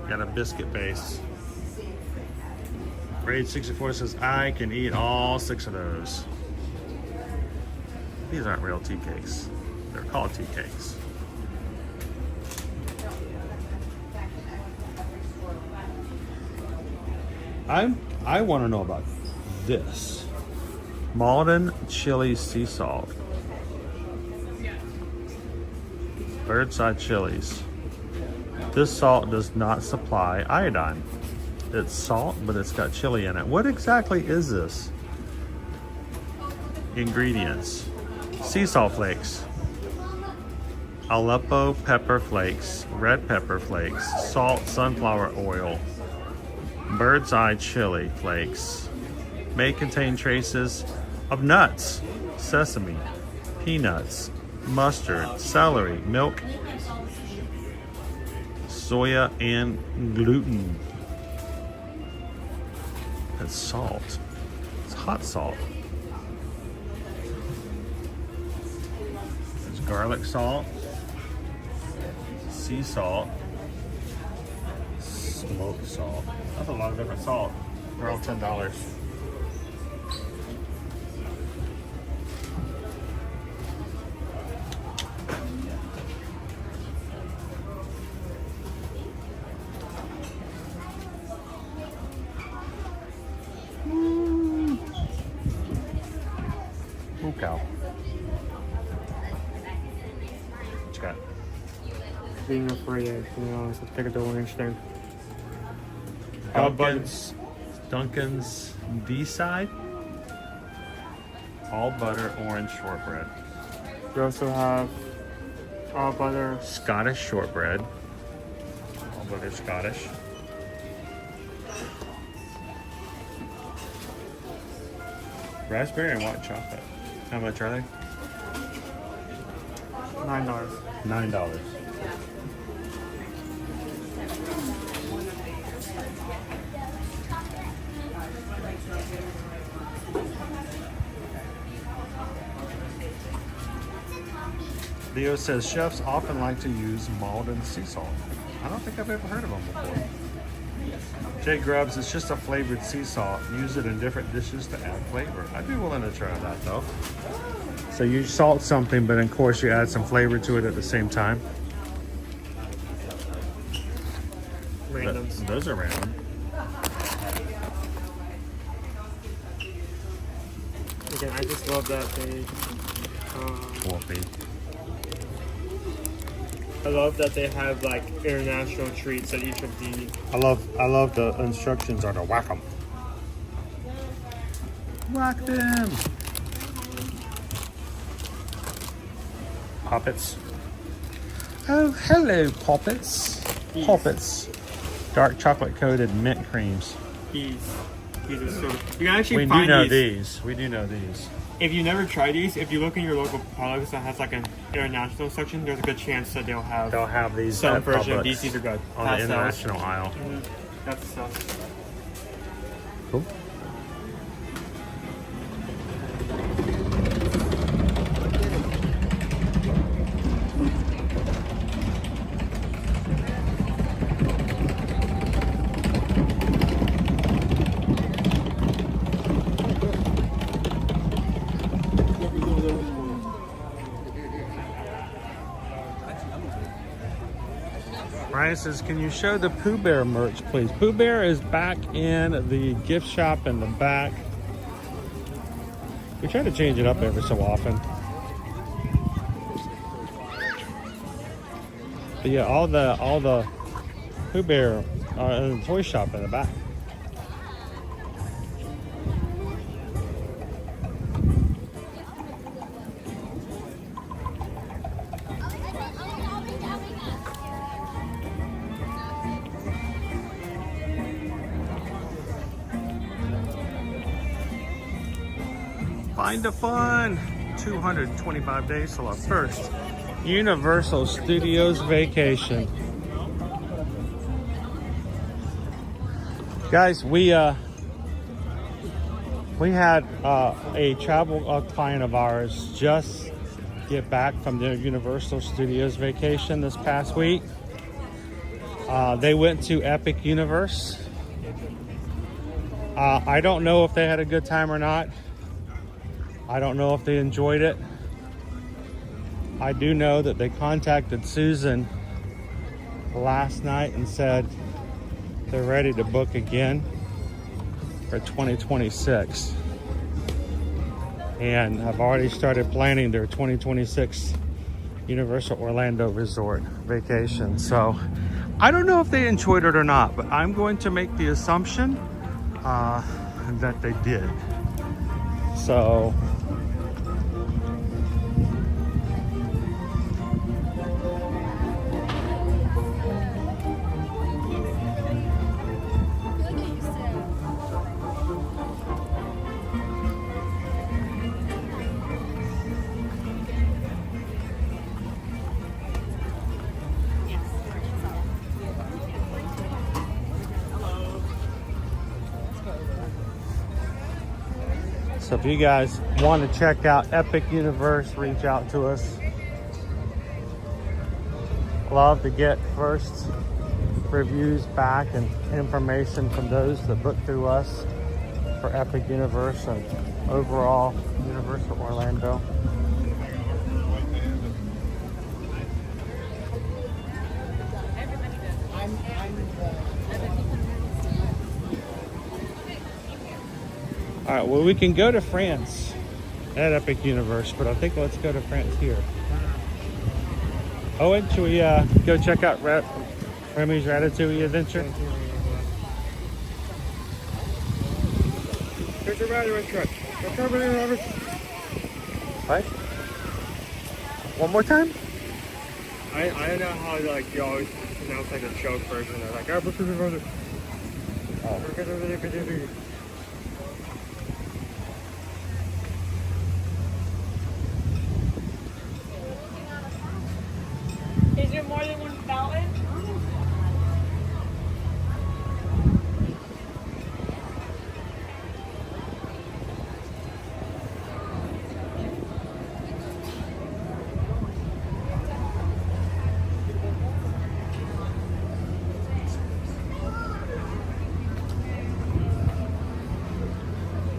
Got a biscuit base. Raid 64 says, I can eat all 6 of those. These aren't real tea cakes. They're called tea cakes. I want to know about this. Malden chili sea salt. Bird's eye chilies. This salt does not supply iodine. It's salt, but it's got chili in it. What exactly is this? Ingredients. Sea salt flakes. Aleppo pepper flakes. Red pepper flakes. Salt sunflower oil. Bird's eye chili flakes. May contain traces of nuts, sesame, peanuts, mustard, celery, milk, soya, and gluten. It's salt. It's hot salt. There's garlic salt, sea salt, smoked salt. That's a lot of different salt. They're all $10. Cow. What you got? Being afraid, to be honest, let's pick up the orange thing. Duncan's D-side. All butter orange shortbread. We also have all butter Scottish shortbread. All butter Scottish. Raspberry and white chocolate. How much are they? $9. $9. Leo says chefs often like to use Malden sea salt. I don't think I've ever heard of them before. Jay Grubbs, it's just a flavored sea salt. Use it in different dishes to add flavor. I'd be willing to try that though. So you salt something, but of course you add some flavor to it at the same time. Randoms. Those are random. Again, I just love that they. Wolfie. I love that they have like international treats at each of the. I love the instructions are to whack them. Whack them. Poppets. Oh, hello, Poppets. Poppets. Dark chocolate coated mint creams. These are so. You can actually We find do know these. We do know these. If you never tried these, if you look in your local Publix that has like an international section, there's a good chance that they'll have these some at version of Publix these. These are good. on the Pastels. international aisle. That's the stuff. Cool. Ryan says, can you show the Pooh Bear merch, please? Pooh Bear is back in the gift shop in the back. We try to change it up every so often. But yeah, all the Pooh Bear are in the toy shop in the back. Find the fun. 225 days till our first Universal Studios vacation. Guys, we had a travel client of ours just get back from their Universal Studios vacation this past week. They went to Epic Universe. I don't know if they had a good time or not. I don't know if they enjoyed it. I do know that they contacted Susan last night and said they're ready to book again for 2026. And I've already started planning their 2026 Universal Orlando Resort vacation. So I don't know if they enjoyed it or not, but I'm going to make the assumption that they did. So So if you guys want to check out Epic Universe, reach out to us. Love to get first reviews back and information from those that book through us for Epic Universe and overall Universal Orlando. All right, well, we can go to France at Epic Universe, but I think let's go to France here. Owen, should we go check out Remy's Ratatouille adventure? Here's your battery truck. What? One more time? I don't know how like you always pronounce like the joke version. They're like, oh. Is there more than one fountain?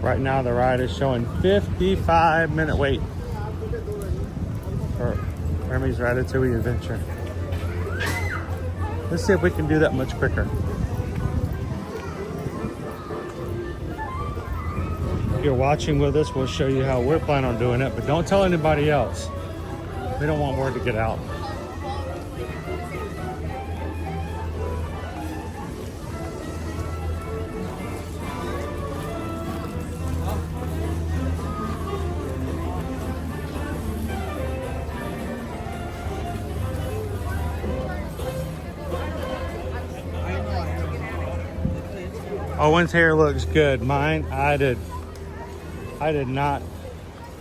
Right now the ride is showing 55-minute wait for Remy's Ratatouille adventure. Let's see if we can do that much quicker. If you're watching with us, we'll show you how we're planning on doing it, but don't tell anybody else. We don't want word to get out. Owen's hair looks good. Mine, I did not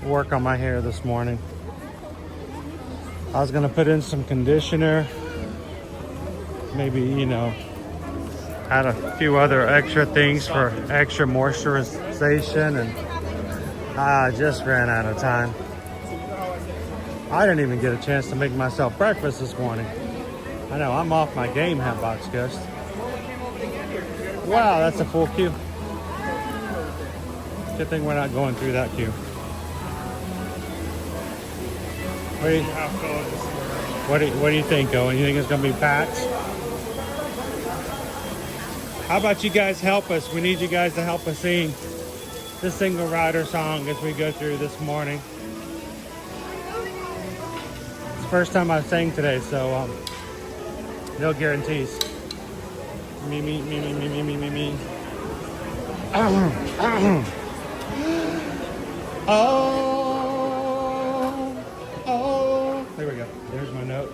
work on my hair this morning. I was gonna put in some conditioner, maybe, you know, add a few other extra things for extra moisturization, and I just ran out of time. I didn't even get a chance to make myself breakfast this morning. I know, I'm off my game, Hatbox Ghost. Wow, that's a full queue. Good thing we're not going through that queue. What do you think, Owen? You think it's gonna be packed? How about you guys help us? We need you guys to help us sing the single rider song as we go through this morning. It's the first time I've sang today, so no guarantees. Me. Oh. There we go. There's my note.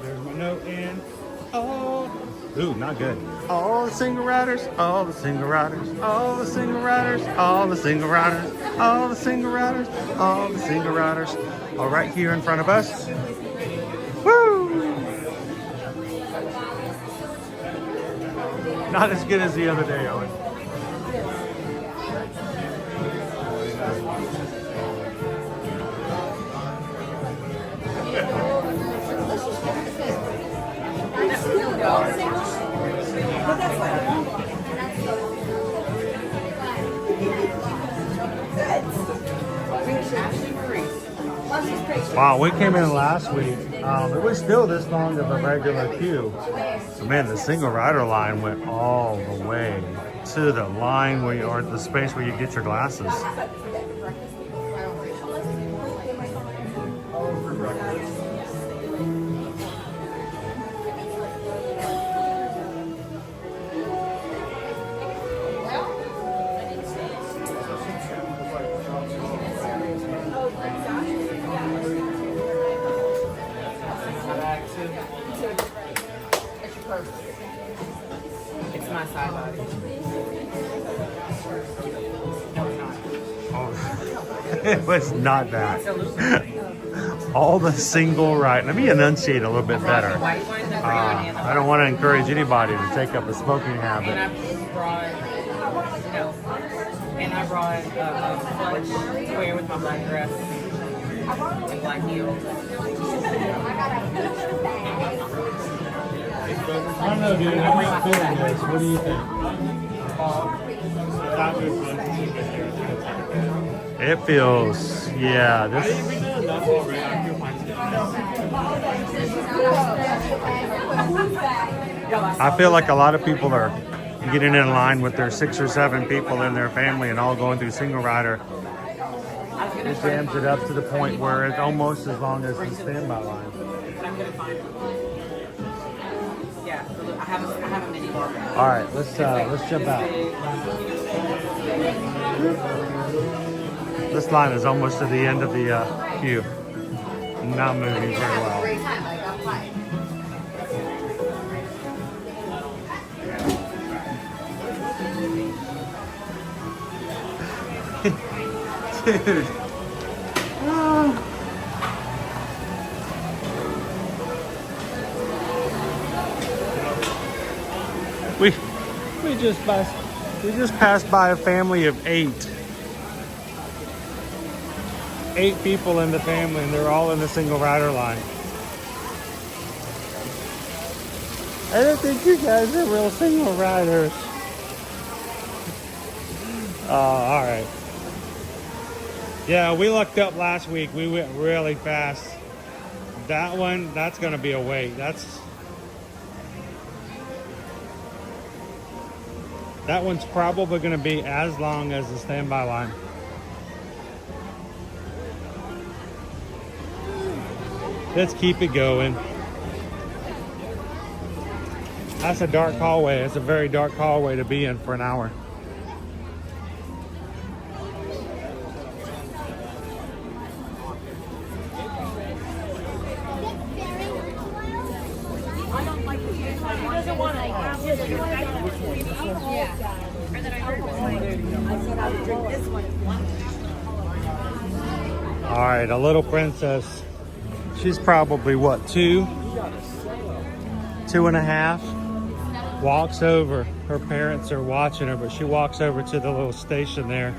And ooh, not good. All the single riders, all the single riders, all the single riders, all the single riders, all the single riders, all the single riders are right here in front of us. Woo! Not as good as the other day, Owen. Wow, we came in last week. It was still this long of a regular queue. So man, the single rider line went all the way to the line where you, or the space where you get your glasses. It's my side body. It was not that. All the single ride. Let me enunciate a little bit better. I don't want to encourage anybody to take up a smoking habit. And I brought a clutch to wear with my black dress and black heels. I don't know, dude. I'm not feeling this. What do you think? It feels, yeah. This. I feel like a lot of people are getting in line with their 6 or 7 people in their family and all going through single rider. It jams it up to the point where it's almost as long as the standby line. I have a mini bar. All right, let's jump out. This line is almost to the end of the queue. Not moving very well. Dude. We just passed by a family of 8. 8 people in the family, and they're all in the single rider line. I don't think you guys are real single riders. All right. Yeah, we looked up last week. We went really fast. That one, that's gonna be a wait. That one's probably going to be as long as the standby line. Let's keep it going. That's a dark hallway. It's a very dark hallway to be in for an hour. All right, a little princess. She's probably what, 2, 2.5. Walks over. Her parents are watching her, but she walks over to the little station there,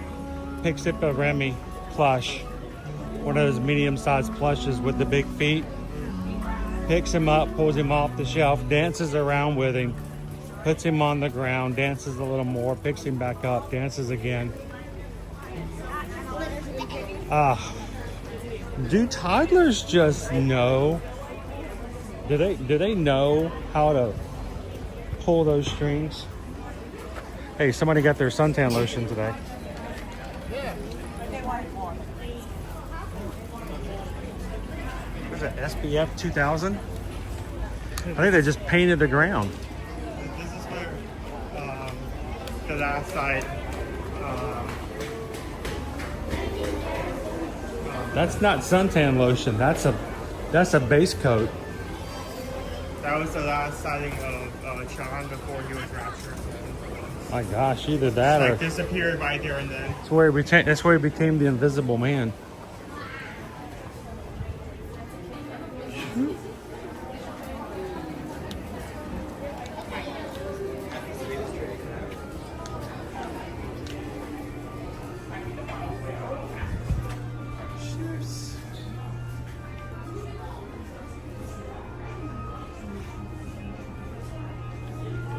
picks up a Remy plush, one of those medium-sized plushes with the big feet, picks him up, pulls him off the shelf, dances around with him, puts him on the ground, dances a little more, picks him back up, dances again. Do toddlers just know? Do they know how to pull those strings? Hey, somebody got their suntan lotion today. What is that, SPF 2000? I think they just painted the ground. This is where the last side. That's not suntan lotion. That's a base coat. That was the last sighting of Sean before he was raptured. My gosh, either that Like or disappeared right there and then. that's where he became the Invisible Man.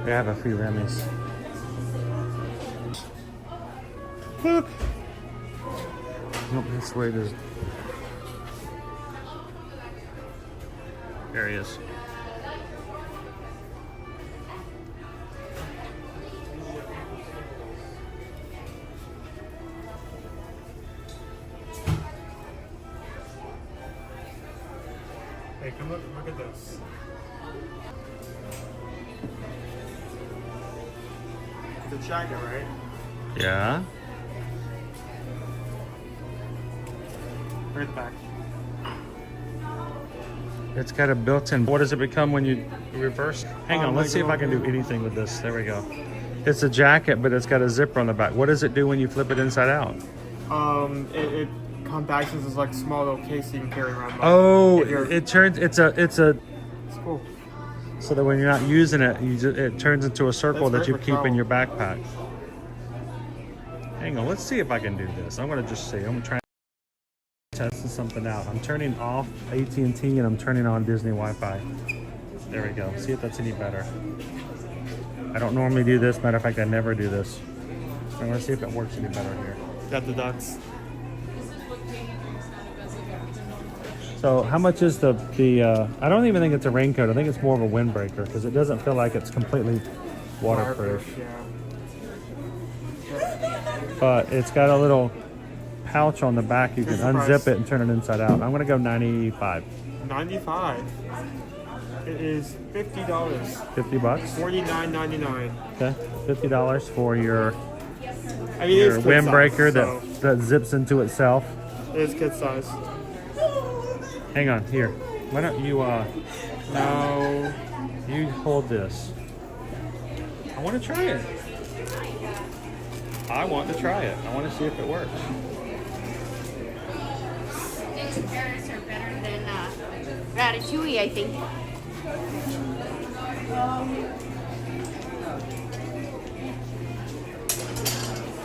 They have a few Remy's. Look. Nope, this way there's. There he is. Hey, come look at this. The jacket, right? Yeah. Right back. It's got a built-in. What does it become when you reverse? Hang on, let's see if I can do anything with this. There we go. It's a jacket, but it's got a zipper on the back. What does it do when you flip it inside out? It compacts into this like small little case you can carry around. Oh, it turns. It's cool. So that when you're not using it, it turns into a circle that you keep in your backpack. Hang on, let's see if I can do this. I'm gonna just see. I'm gonna try testing something out. I'm turning off AT&T and I'm turning on Disney Wi-Fi. There we go. See if that's any better. I don't normally do this. Matter of fact, I never do this. So I'm gonna see if it works any better here. Got the ducks. So how much is the I don't even think it's a raincoat. I think it's more of a windbreaker because it doesn't feel like it's completely waterproof. Yeah. But it's got a little pouch on the back. You can unzip it and turn it inside out. I'm gonna go 95. 95. It is $50. 50 bucks? $49.99. Okay, $50 for your I mean, it's kid windbreaker size, that zips into itself. It is kid size. Hang on, here. Why don't you no, you hold this. I want to try it. I want to try it. I want to see if it works. These carrots are better than Ratatouille, I think.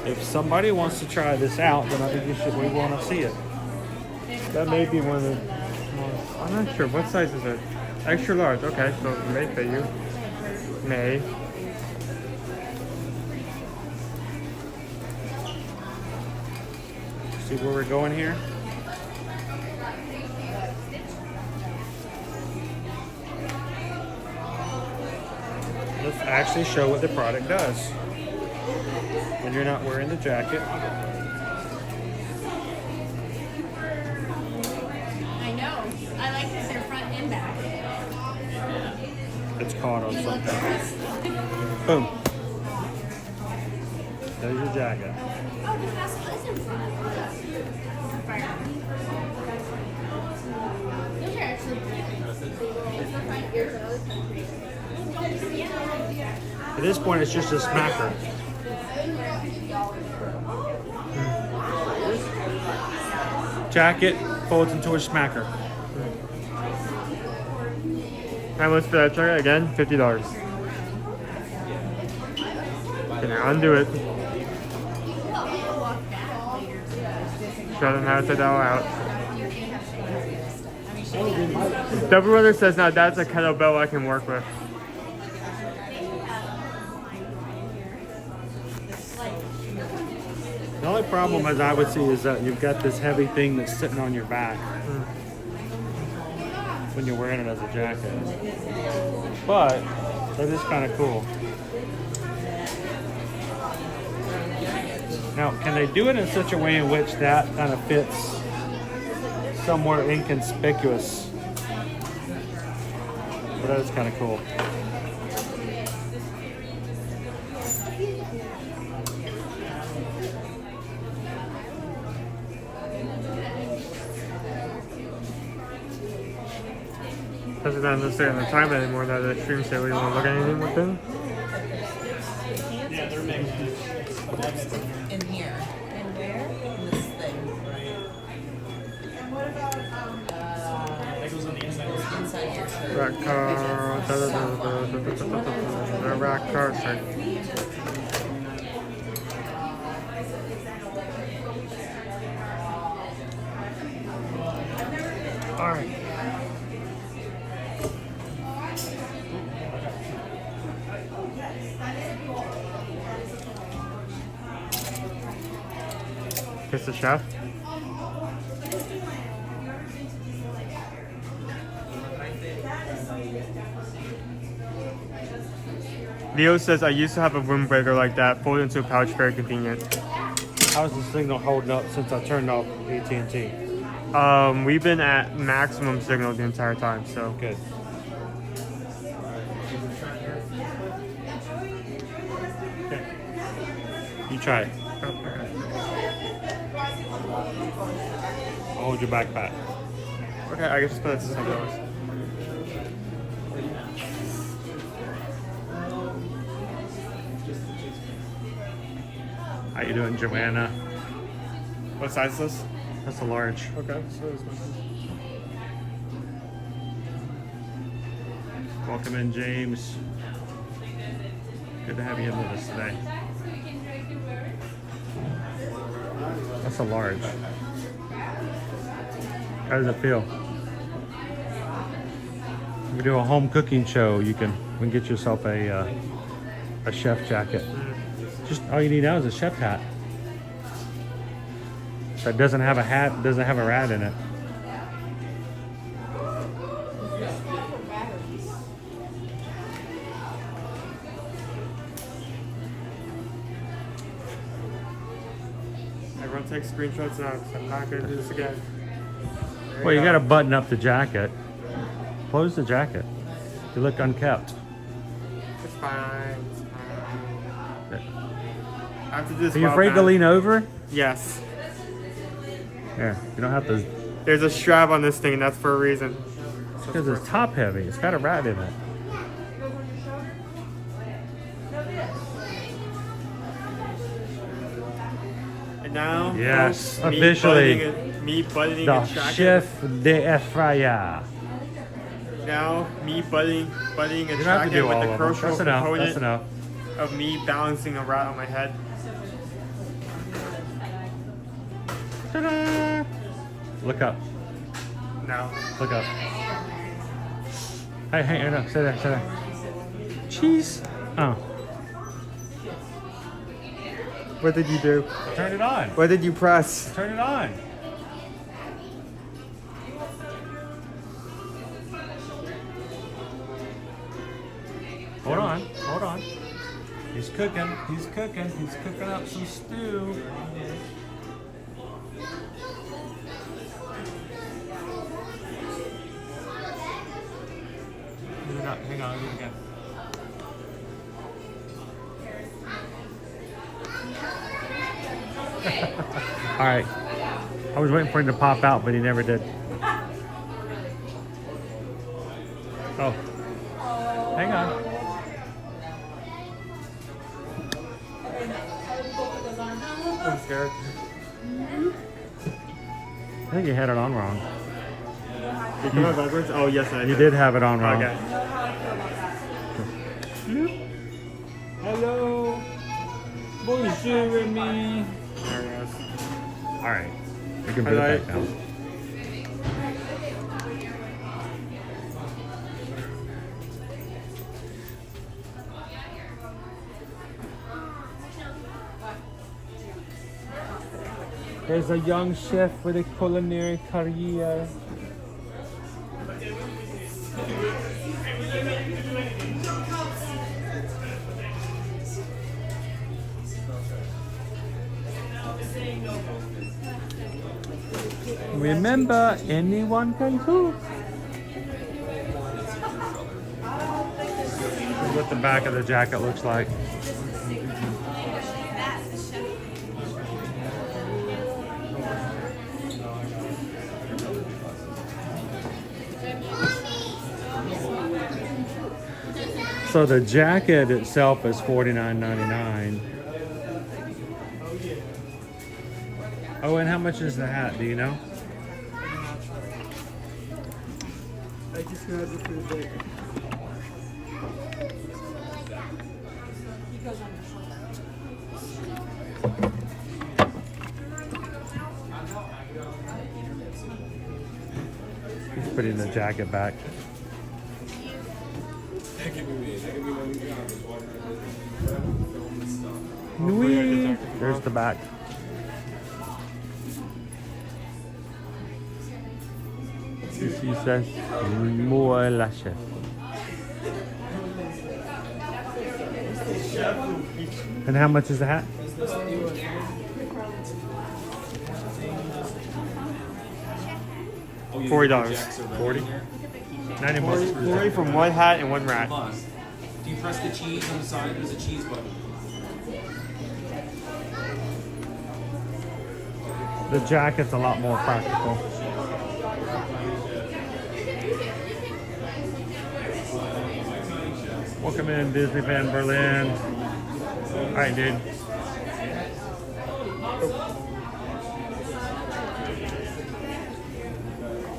If somebody wants to try this out, then I think we want to see it. That may be one of the. I'm not sure. What size is it? Extra large. Okay, so it may fit you. May. See where we're going here? Let's actually show what the product does. When you're not wearing the jacket. I know. I like this they're front and back. It's caught on something. Boom. There's your jacket. Oh, the castle is in front. Those are actually At this point, it's just a smacker. Jacket folds into a smacker. How much for that jacket again? $50. Okay, now undo it. Show them how to take that all out. Double Brother says now that's a kettlebell I can work with. The only problem, as I would see, is that you've got this heavy thing that's sitting on your back when you're wearing it as a jacket. But that is kind of cool. Now, can they do it in such a way in which that kind of fits somewhere inconspicuous? But that is kind of cool. Doesn't necessarily the time anymore that the stream say we want to look at anything with them. Yeah, they're making In here. And where? In this thing. that goes on the inside. Inside your shirt. Rack car, the rack car shirt. All right. Kiss the chef. Leo says, I used to have a windbreaker like that, folded into a pouch, very convenient. How's the signal holding up since I turned off AT&T? We've been at maximum signal the entire time, so. Good. Okay. You try it. I'll hold your backpack. Okay, I guess just put it to something else. How you doing, Joanna? What size is this? That's a large. Okay, so this one. Welcome in, James. Good to have you in with us today. That's a large. How does it feel? If we do a home cooking show, we can get yourself a chef jacket. Just all you need now is a chef hat. That doesn't have a hat, doesn't have a rat in it. Everyone take screenshots now, because I'm not going to do this again. Well, you got to button up the jacket. Close the jacket. You look unkept. It's fine. It's fine. I have to do this. Are you afraid to lean over? Yes. Here, you don't have to. There's a strap on this thing, and that's for a reason. Because it's top heavy. It's got a rat in it. And now, Yes, me officially, buttoning the a jacket. chef de Efraya. Now, me buttoning a You don't have to jacket do with all the of them. crucial That's enough. component That's enough. of me balancing a rat on my head. Ta-da! Look up. No. Look up. Hey, no, sit there. Cheese. Oh. What did you do? Turn it on. What did you press? Turn it on. Hold on. He's cooking up some stew. Hang on, do it again. All right. I was waiting for him to pop out, but he never did. Oh. Hang on. I'm scared. I think you had it on wrong. Did you come out backwards? Oh, yes, I did. You did have it on wrong. Okay. Hello. Bonjour, Remy. There it goes. All right. We can put it back down. There's a young chef with a culinary career. Remember, anyone can cook. This is what the back of the jacket looks like. So the jacket itself is $49.99. Oh, and how much is the hat? Do you know? I just grabbed it for the day. He's putting the jacket back. Nui. There's the back. She says, "Moi la chef." And how much is the hat? $40. 40? 90 bucks. 40 from one hat and one rat. Do you press the cheese on the side? There's a cheese button. The jacket's a lot more practical. Welcome in Disneyland Berlin. All right, dude.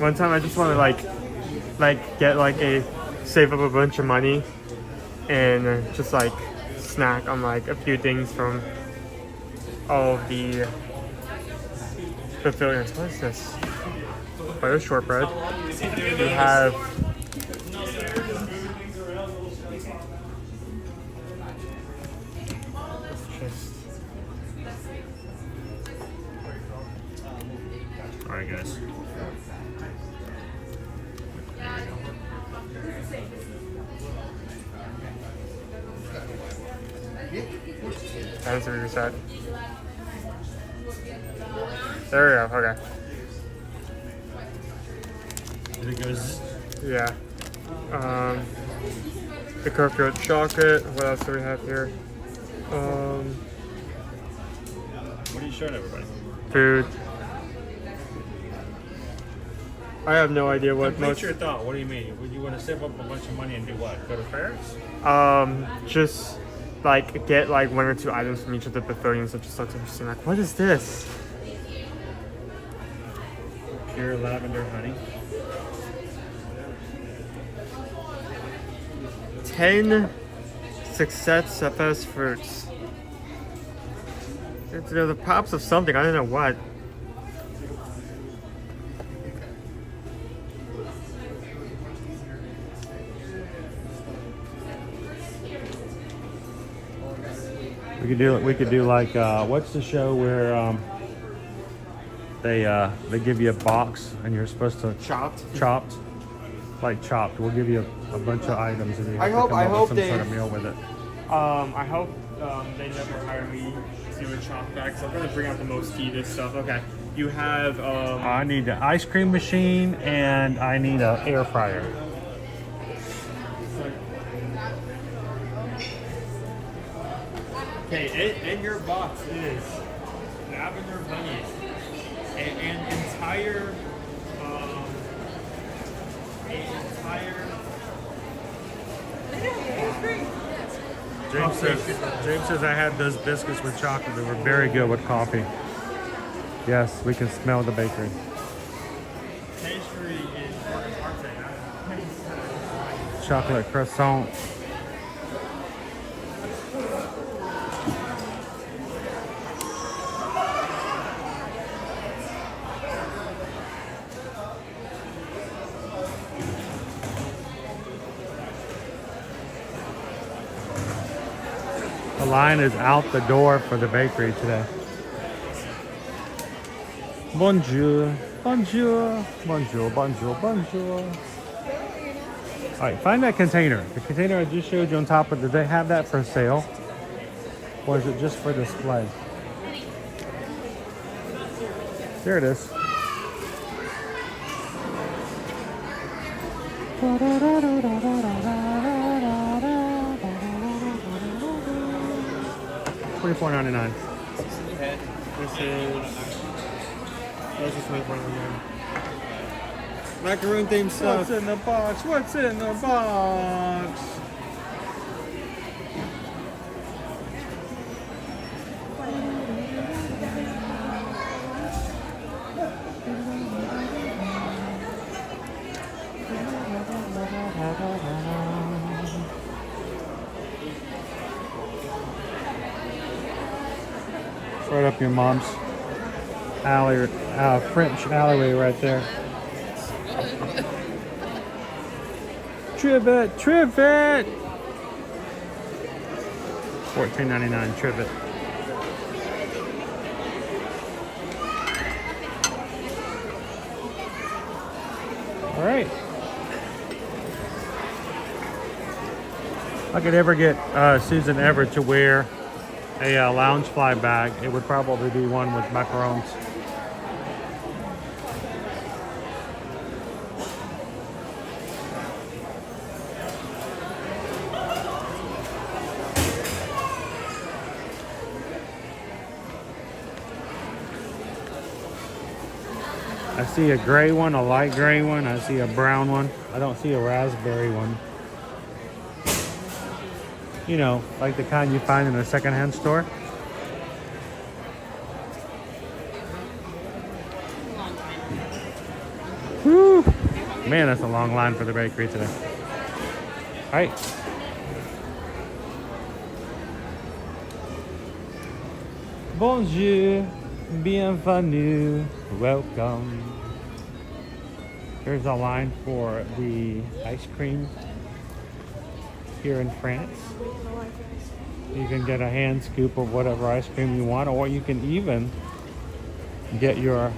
One time I just want to get save up a bunch of money and just like snack on like a few things from all of the pavilions. What is this? Butter shortbread. We have Alright, guys. That's what you said. There we go, okay. It goes. Yeah. The coconut chocolate. What else do we have here? What are you showing everybody? Food. I have no idea what What's your thought? What do you mean? Would you want to save up a bunch of money and do what? Go to fairs? Just like get like one or two items from each of the pavilions that just looks interesting. Like, what is this? Pure lavender honey. 10 success FS fruits. It's the pops of something. I don't know what. We could do like what's the show where they give you a box and you're supposed to chopped, like chopped. We'll give you a bunch of items and you have to come up with some sort of meal with it. I hope they never hire me to do a chop back. So I'm gonna bring out the most heated stuff. Okay, you have. I need an ice cream machine and I need an air fryer. Okay, in your box is lavender honey, an entire. James says I had those biscuits with chocolate. They were very good with coffee. Yes, we can smell the bakery. Pastry is Chocolate croissant. The line is out the door for the bakery today. Bonjour, bonjour, bonjour, bonjour, bonjour. All right, find that container. The container I just showed you on top of, did they have that for sale? Or is it just for display? There it is. $24.99. This is $24.99. Macaroon themed stuff. What's in the box? What's in the box? Right up your mom's alley, French alleyway right there. Trivet, trivet. $14.99 trivet. All right. If I could ever get Susan Everett to wear a Loungefly bag, it would probably be one with macarons. I see a gray one, a light gray one. I see a brown one. I don't see a raspberry one. You know, like the kind you find in a secondhand store. Whew. Man, that's a long line for the bakery today. All right. Bonjour, bienvenue, welcome. Here's a line for the ice cream here in France. You can get a hand scoop of whatever ice cream you want, or you can even get your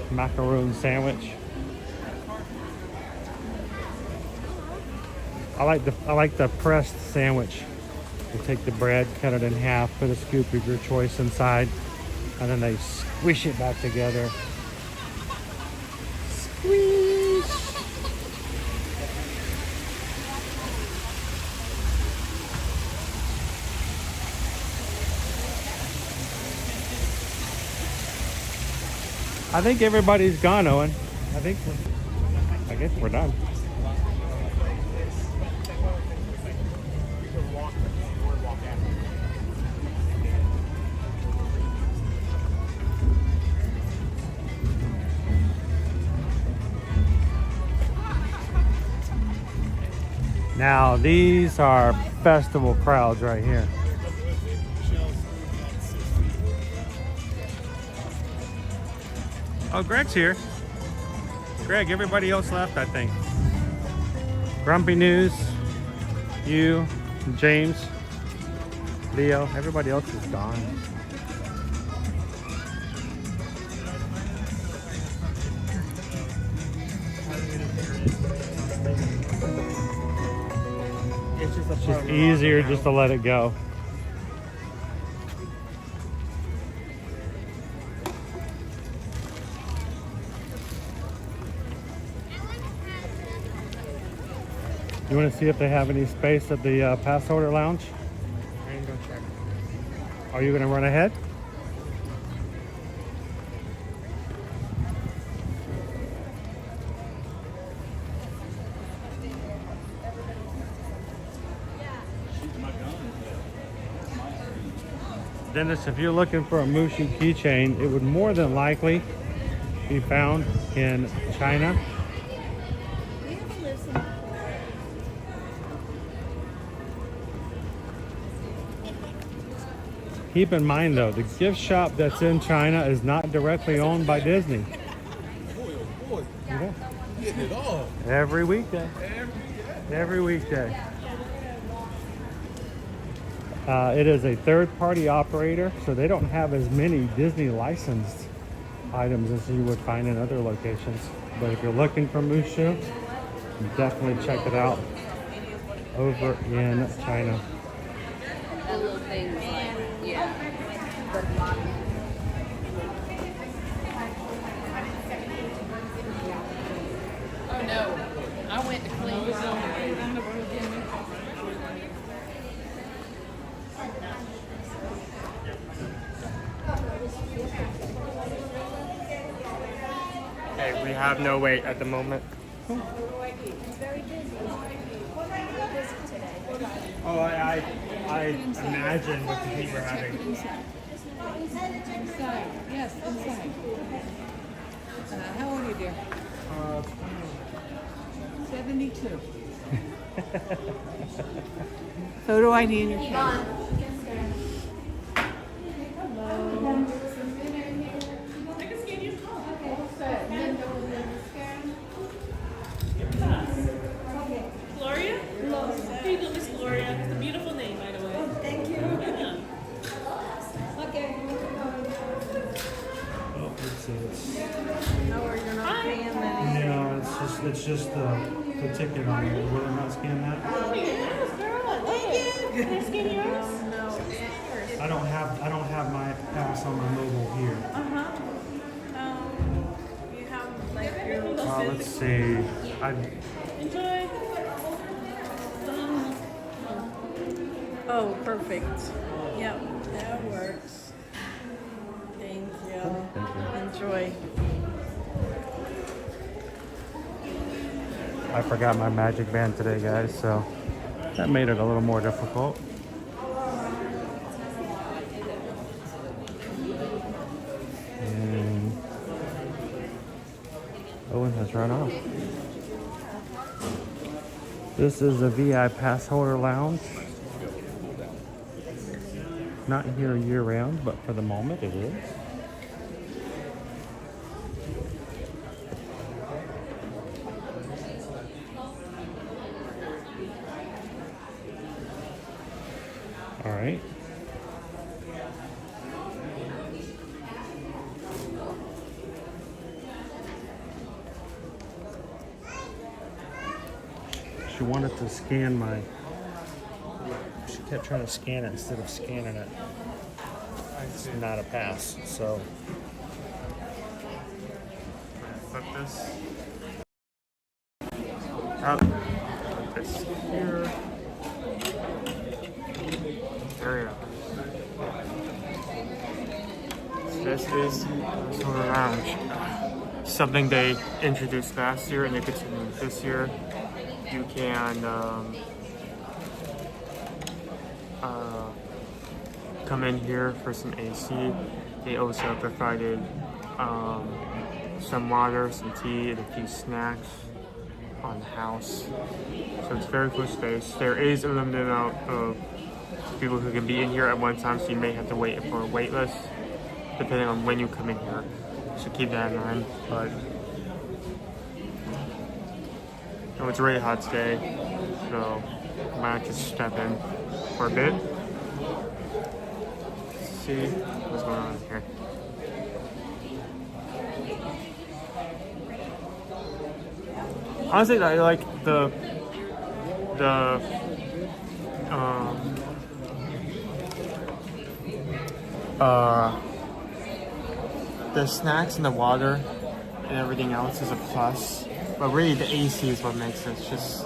macaroon sandwich. I like the pressed sandwich. You take the bread, cut it in half, put a scoop of your choice inside, and then they squish it back together. Squish! I think everybody's gone, Owen. I guess we're done. Now these are festival crowds right here. Oh, Greg's here. Greg, everybody else left, I think. Grumpy News, you, James, Leo, everybody else is gone. It's just easier just to let it go. You want to see if they have any space at the Passholder Lounge? I can go check. Are you going to run ahead? Dennis, if you're looking for a Mushi keychain, it would more than likely be found in China. Keep in mind though, the gift shop that's in China is not directly owned by Disney. Boy, oh boy. Getting it all. Every weekday. Every day. Every weekday. It is a third-party operator, so they don't have as many Disney licensed items as you would find in other locations. But if you're looking for Mushu, definitely check it out over in China. That little thing was like, yeah. Oh no, I went to clean this up. Okay, we have no wait at the moment. Oh, I imagine what the heat we're having. Inside. Yes, inside. How old are you, dear? 72. Photo ID in your camera. Gloria? How you doing, Miss Gloria? It's a beautiful name, by the way. Thank you. Yeah. Okay. Oh, it's No, you're not paying that. no, it's just the ticket on it. Will it not scan that? Oh, yes, girl. Thank you. Can I scan yours? I don't have my pass on my mobile here. You have like your. Let's see. Enjoy. Oh, perfect. Yep, that works. Thank you. Enjoy. I forgot my magic band today, guys, so that made it a little more difficult. And Owen has run off. This is the VI Passholder Lounge. Not here year round, but for the moment it is. All right. She wanted to scan my. She kept trying to scan it instead of scanning it. It's not a pass, so. Flip this. Out. Put this here. There we go. So this is Passholder Lounge. Something they introduced last year and they continued this year. You can come in here for some AC. They also provided some water, some tea, and a few snacks on the house. So it's very cool space. There is a limited amount of people who can be in here at one time, so you may have to wait for a wait list depending on when you come in here. So keep that in mind. But it's really hot today, so I might just step in for a bit. See what's going on here. Honestly, I like the snacks and the water and everything else is a plus, but really the AC is what makes it just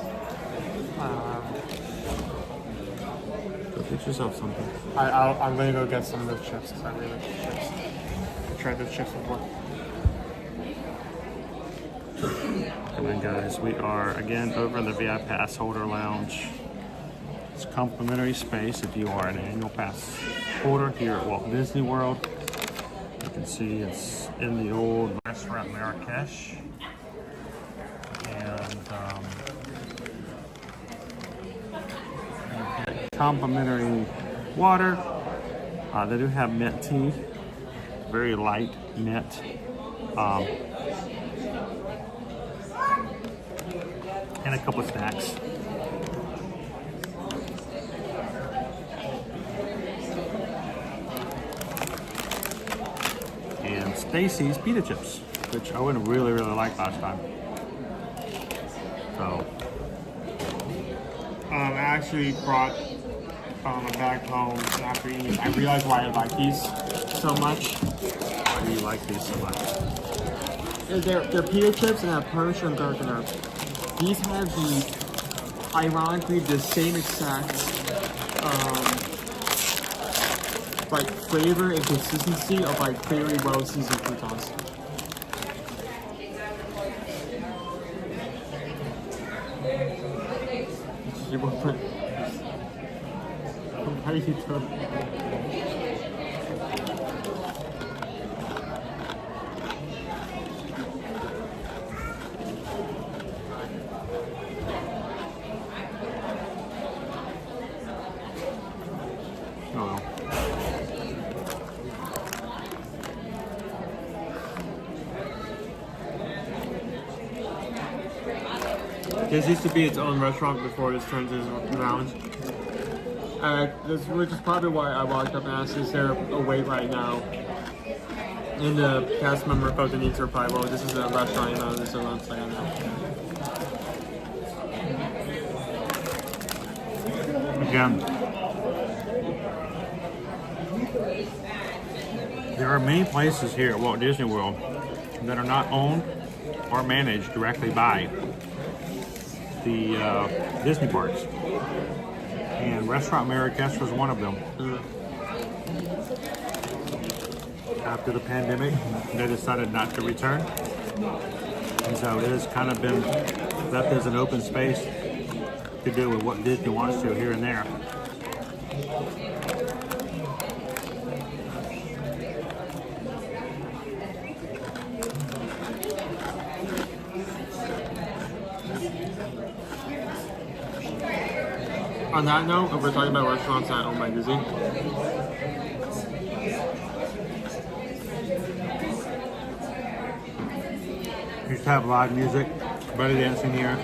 go get yourself something. I'm gonna go get some of those chips because I really like the chips. I tried those chips before. Come on, guys. We are again over in the VI Passholder Lounge. It's complimentary space if you are an annual pass holder here at Walt Disney World. You can see it's in the old restaurant Marrakesh. And you get complimentary water. They do have mint tea, very light mint. And a couple of snacks. Stacy's pita chips, which Owen really liked last time. So I actually brought a bag home after eating. I realized why I like these so much. Why do you like these so much? They're pita chips and have Parmesan garlic herb. These have ironically the same exact like flavor and consistency of like very well seasoned croutons. How do you throw? This used to be its own restaurant before this turned into a lounge. Which is probably why I walked up and asked, is there a wait right now? And the cast member felt the need to reply, well, this is a restaurant, you know, this is a lunch, like I know. Again, there are many places here at Walt Disney World that are not owned or managed directly by the Disney parks. And Restaurant Marrakech was one of them. After the pandemic, they decided not to return. And so it has kind of been left as an open space to do with what Disney wants to here and there. On that note, if we're talking about restaurants not owned by Disney, We used to have live music, belly dancing here.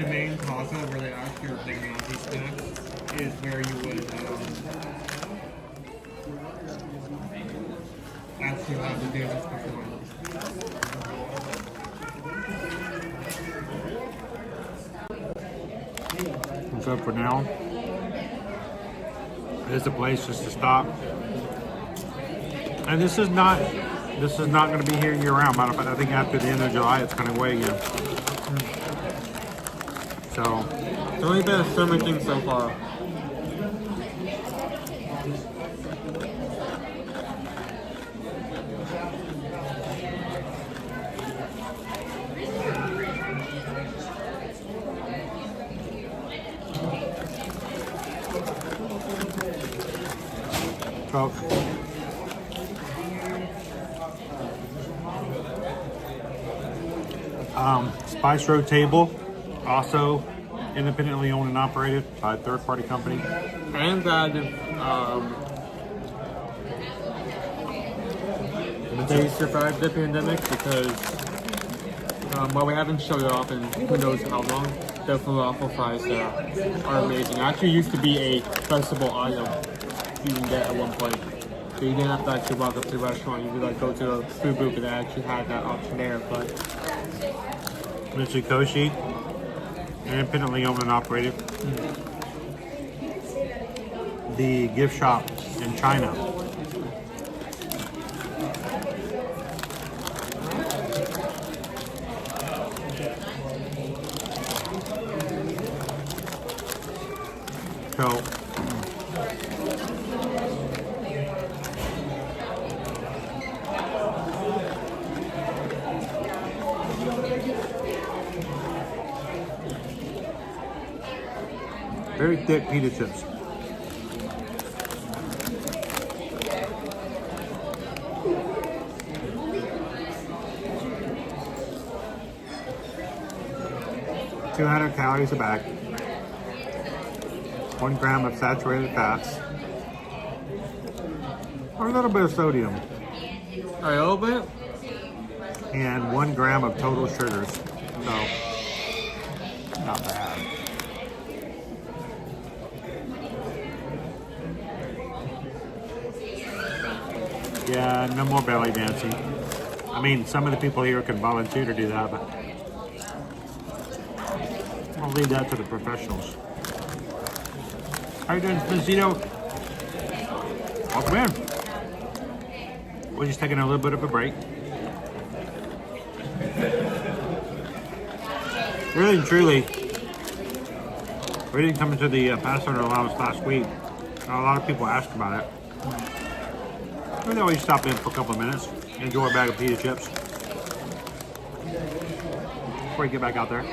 the main plaza where they actually are bringing out these snacks is where you would actually have the dances performed. And so for now, it's a place just to stop. And this is not going to be here year round. Matter of fact, I think after the end of July, it's going to away again. So it's only been a summer thing so far. So Spice Road Table, also independently owned and operated by a third-party company. And that they survived the pandemic because while we haven't showed it off in who knows how long, the falafel fries are amazing. It actually used to be a festival item you can get at one point. So you didn't have to actually walk up to the restaurant. You could like go to the food booth and they actually had that option there. But Mitsukoshi, independently owned and operated. The gift shop in China. So very thick pita chips. $200 calories a bag. 1 gram of saturated fats. A little bit of sodium. A little bit? And 1 gram of total sugars. So, not bad. Yeah, no more belly dancing. I mean, some of the people here can volunteer to do that, but I'll leave that to the professionals. How you doing, Spacito? Welcome in. We're just taking a little bit of a break. Really and truly, we didn't come into the Passholder Lounge last week. A lot of people asked about it. We always stop in for a couple of minutes, enjoy a bag of pita chips before you get back out there.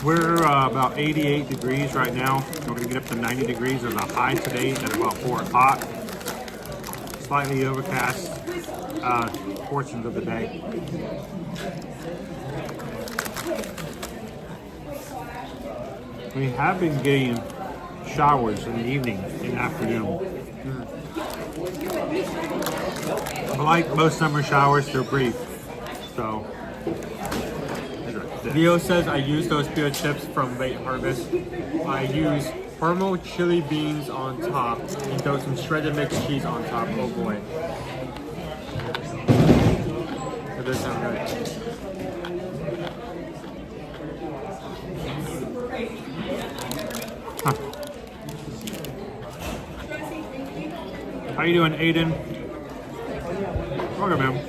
We're about 88 degrees right now. We're going to get up to 90 degrees as a high today at about 4 o'clock. Slightly overcast portions of the day. We have been getting showers in the evening and afternoon. But like most summer showers, they're brief. So. Leo says I use those pita chips from Late Harvest. I use caramel chili beans on top and throw some shredded mixed cheese on top. Oh boy. That does sound good. Huh. How you doing, Aiden? Welcome, man.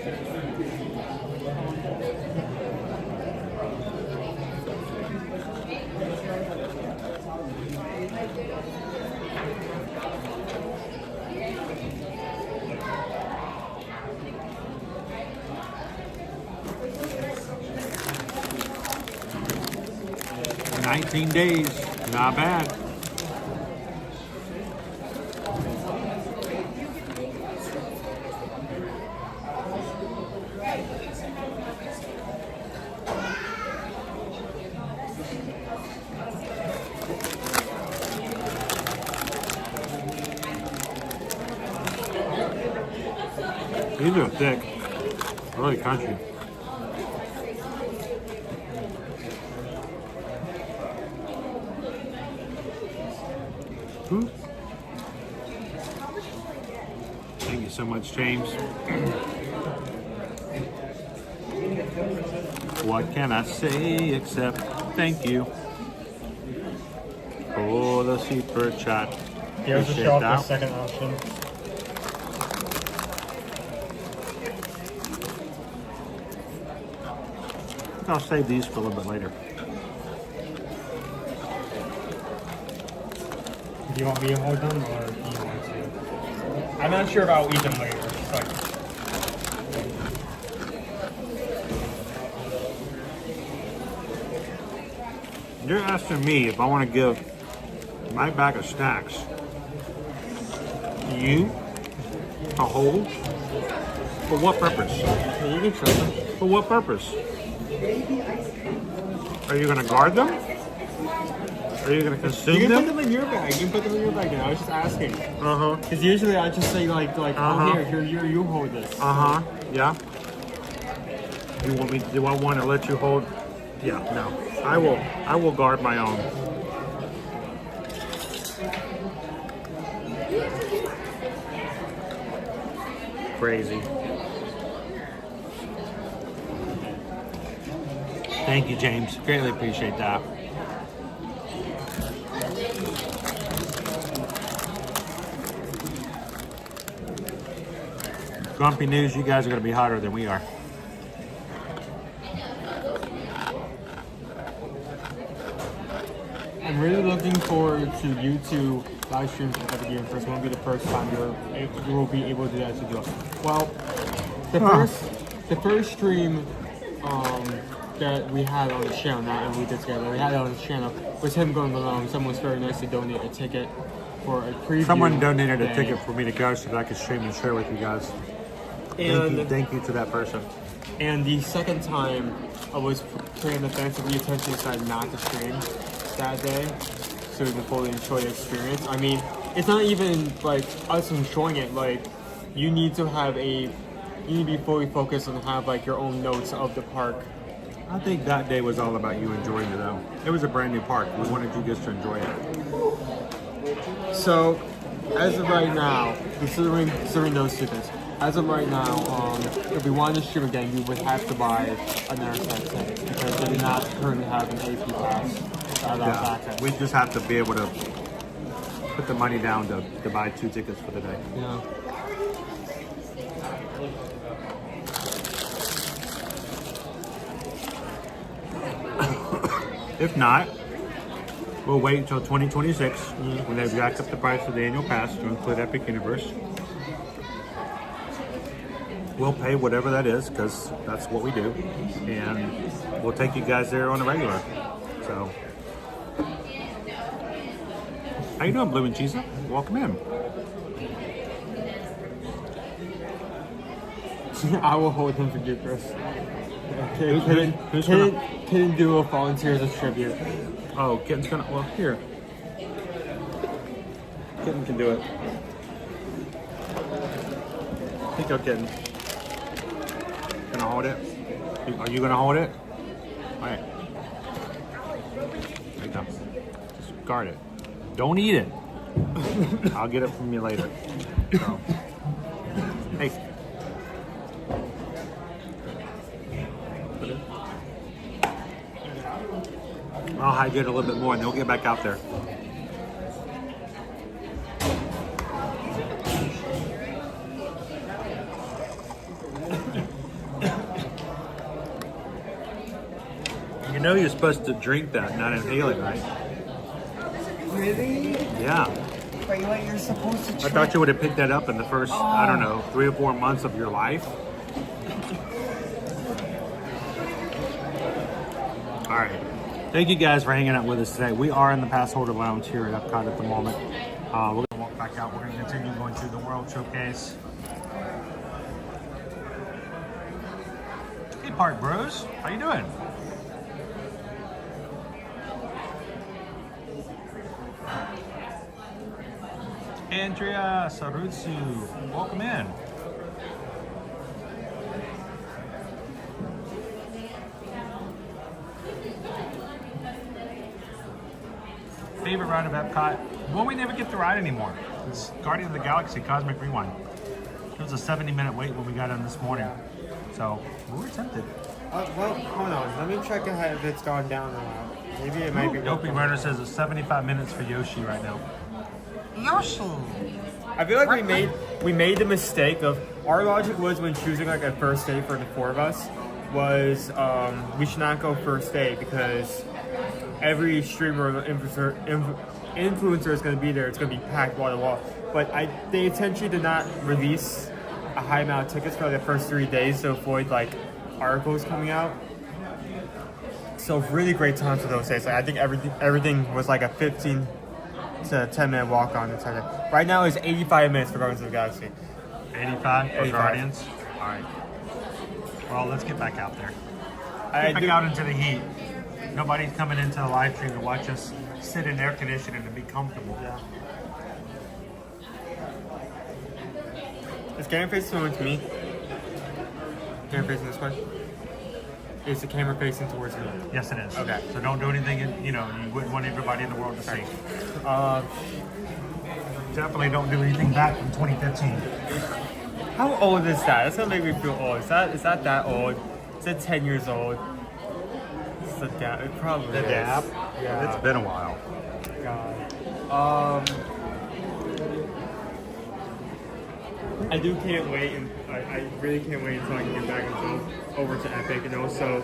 Days, not bad. These are thick, really crunchy. Thank you so much, James. What can I say except thank you for the super chat. Here's a show off the second option. I'll save these for a little bit later. Do you want me to hold them or do you want to? I'm not sure if I'll eat them later. So You're asking me if I want to give my bag of snacks to you to hold? For what purpose? You can trust them. For what purpose? Are you going to guard them? Are you going to consume them? You can put them in your bag. You can put them in your bag now. I was just asking. Uh-huh. Because usually I just say like oh here, you hold this. Uh-huh. Yeah. You want me? Do I want to let you hold? Yeah. No. I will guard my own. Crazy. Thank you, James. Greatly appreciate that. Grumpy news, you guys are going to be hotter than we are. I'm really looking forward to YouTube live streams at the game. First, it won't be the first time you will be able to do that to do it. Well, the first stream that we had on the channel, not that we did together, we had it on the channel, was him going along. Someone very nice to donate a ticket for a preview. Someone donated a ticket for me to go so that I could stream and share with you guys. And thank you to that person. And the second time, I was playing the fence and we intentionally decided not to stream that day so we can fully enjoy the experience. I mean, it's not even like us enjoying it. Like, you need to be fully focused and have like your own notes of the park. I think that day was all about you enjoying it though. It was a brand new park. We wanted you just to enjoy it. So, as of right now, considering those two things, as of right now, if we wanted to stream again, we would have to buy another set of tickets because they do not currently have an AP pass. We just have to be able to put the money down to buy 2 tickets for the day. Yeah. If not, we'll wait until 2026 when they jack up the price of the annual pass to include Epic Universe. We'll pay whatever that is because that's what we do, and we'll take you guys there on a regular. So, how you doing, Blue and Cheesa? Welcome in. I will hold him for you, Chris. Okay, Kitten Duo volunteers as tribute. Oh, Kitten's gonna. Well, here. Kitten can do it. Here you go, Kitten. Gonna hold it? Are you gonna hold it? All right. There you go. Just guard it. Don't eat it. I'll get it from you later. So. Hey. I'll hydrate a little bit more and then we'll get back out there. You know you're supposed to drink that, not inhale it, right? Really? Yeah. But you're supposed to I thought you would have picked that up in the first, I don't know, 3 or 4 months of your life. All right. Thank you guys for hanging out with us today. We are in the Passholder Lounge here at Epcot at the moment. We're going to walk back out. We're going to continue going through the World Showcase. Hey, Park Bros. How you doing? Andrea Sarutsu, welcome in. Favorite ride of Epcot? Well, we never get to ride anymore. It's Guardian of the Galaxy Cosmic Rewind. It was a 70-minute wait when we got in this morning. So, we were tempted. Well, hold on. Let me check if it's gone down or not. Maybe it might be. Dopey Runner says it's 75 minutes for Yoshi right now. Yoshi! I feel like we made the mistake of, our logic was when choosing like a first day for the 4 of us was we should not go first day because every streamer or influencer is going to be there. It's going to be packed wall to wall. But they intentionally did not release a high amount of tickets for the first 3 days to avoid like articles coming out. So really great times for those days. Like, I think everything was like a 15 to 10-minute walk on the time. Right now is 85 minutes for Guardians of the Galaxy. 85 for Guardians? All right. Well, let's get back out there. Get back out into the heat. Nobody's coming into the live stream to watch us sit in air conditioning and be comfortable. Yeah. Is camera facing towards me? Camera facing this way? Is the camera facing towards me? Yes, it is. Okay. So don't do anything you wouldn't want everybody in the world to see. Definitely don't do anything back from 2015. How old is that? That's gonna make me feel old. Is that old? Is it 10 years old? It's the dab. It probably the is. dab? Yeah. It's been a while. God. I can't wait, and I really can't wait until I can get back over to Epic, and also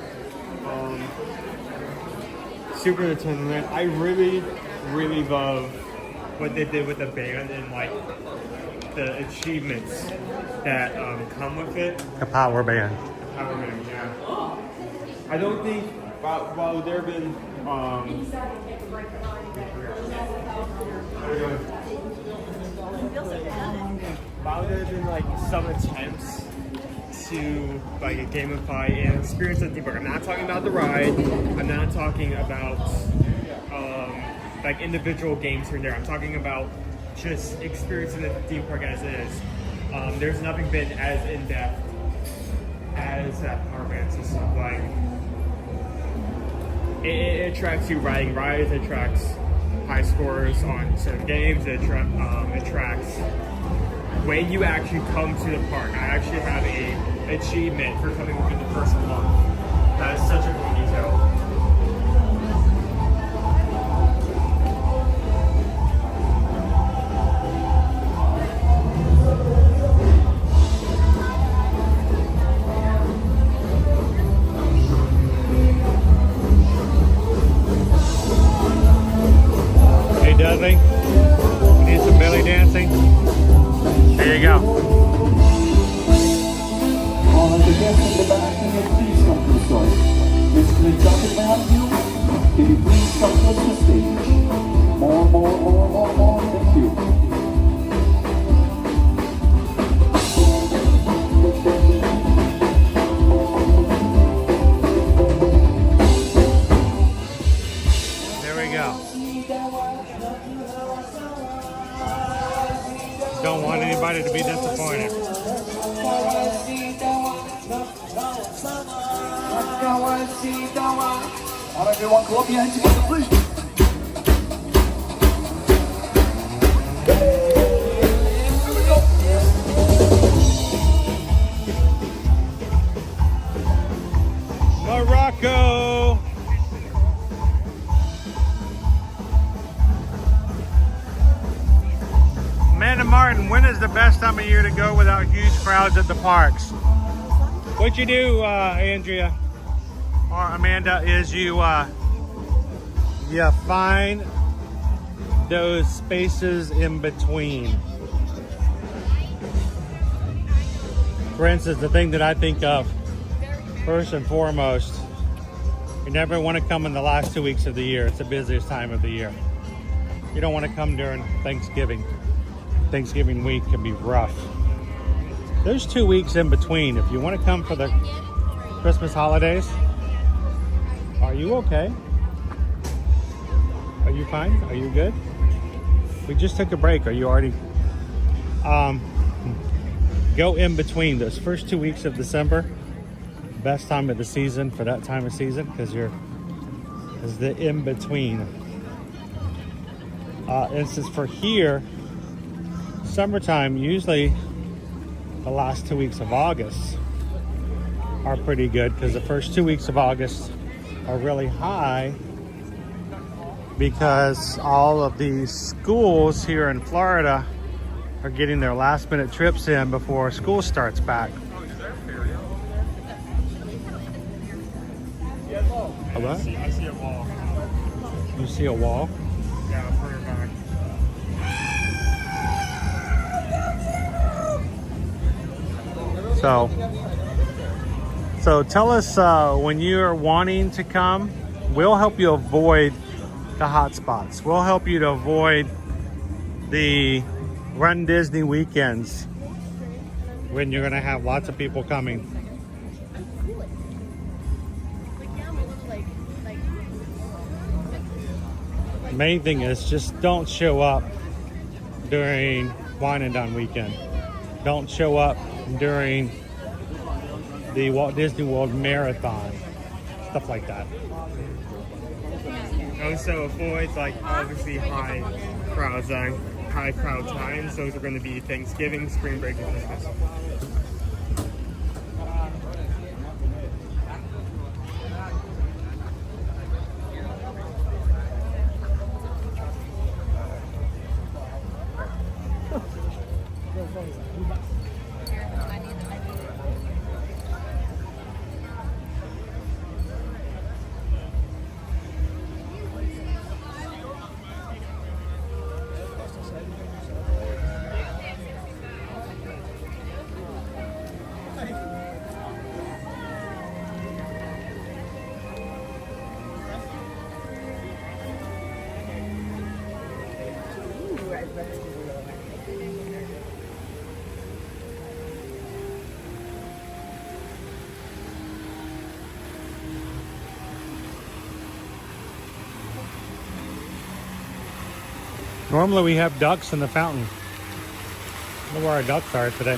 Super Nintendo. I really, really love what they did with the band and like the achievements that come with it. The Power Band. Power Band, yeah. I don't think while there have been while there have been like some attempts to like gamify and experience the theme park. I'm not talking about the ride. I'm not talking about like individual games here and there. I'm talking about just experiencing the theme park as it is. There's nothing been as in depth as that Power Band system. Like it attracts you riding rides. It attracts high scores on certain games. It attracts when you actually come to the park. I actually have a achievement for coming within the first month. That is such a cool detail. Hey Dudley, you need some belly dancing? There you go. All of the guests in the back, can you please come to the side? Mr. McDuckett, behind you, can you please come to the stage? More, thank you. There we go. Don't want anybody to be disappointed. All right, everyone, clap your hands together, please. Morocco. Amanda Martin, when is the best time of year to go without huge crowds at the parks? What you do, Andrea or Amanda, is you find those spaces in between. For instance, the thing that I think of first and foremost, you never want to come in the last 2 weeks of the year. It's the busiest time of the year. You don't want to come during Thanksgiving. Thanksgiving week can be rough. There's 2 weeks in between. If you want to come for the Christmas holidays, are you okay? Are you fine? Are you good? We just took a break. Are you already? Go in between those first 2 weeks of December. Best time of the season for that time of season, because is the in between. Instance for here, summertime, usually the last 2 weeks of August are pretty good, because the first 2 weeks of August are really high because all of these schools here in Florida are getting their last minute trips in before school starts back. Hello? I see a wall. You see a wall? Yeah, further back. So tell us when you're wanting to come, we'll help you avoid the hot spots. We'll help you to avoid the Run Disney weekends when you're gonna have lots of people coming. The main thing is just don't show up during Wine and Dine weekend. Don't show up during the Walt Disney World Marathon, stuff like that. Also avoid like obviously high crowd times. Those are going to be Thanksgiving, spring break, and Christmas. Normally we have ducks in the fountain. I don't know where our ducks are today.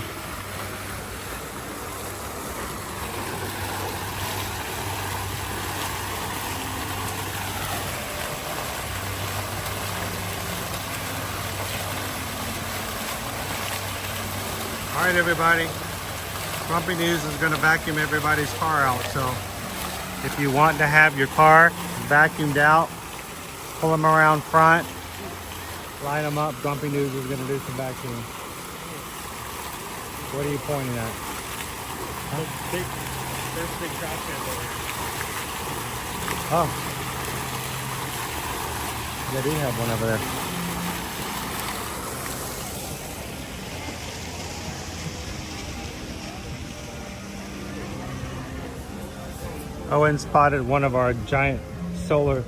All right, everybody. Grumpy News is going to vacuum everybody's car out. So if you want to have your car vacuumed out, pull them around front, line them up. Grumpy News is going to do some vacuuming. What are you pointing at? Huh? There's big trash cans over here. Oh. They do have one over there. Owen spotted one of our giant solar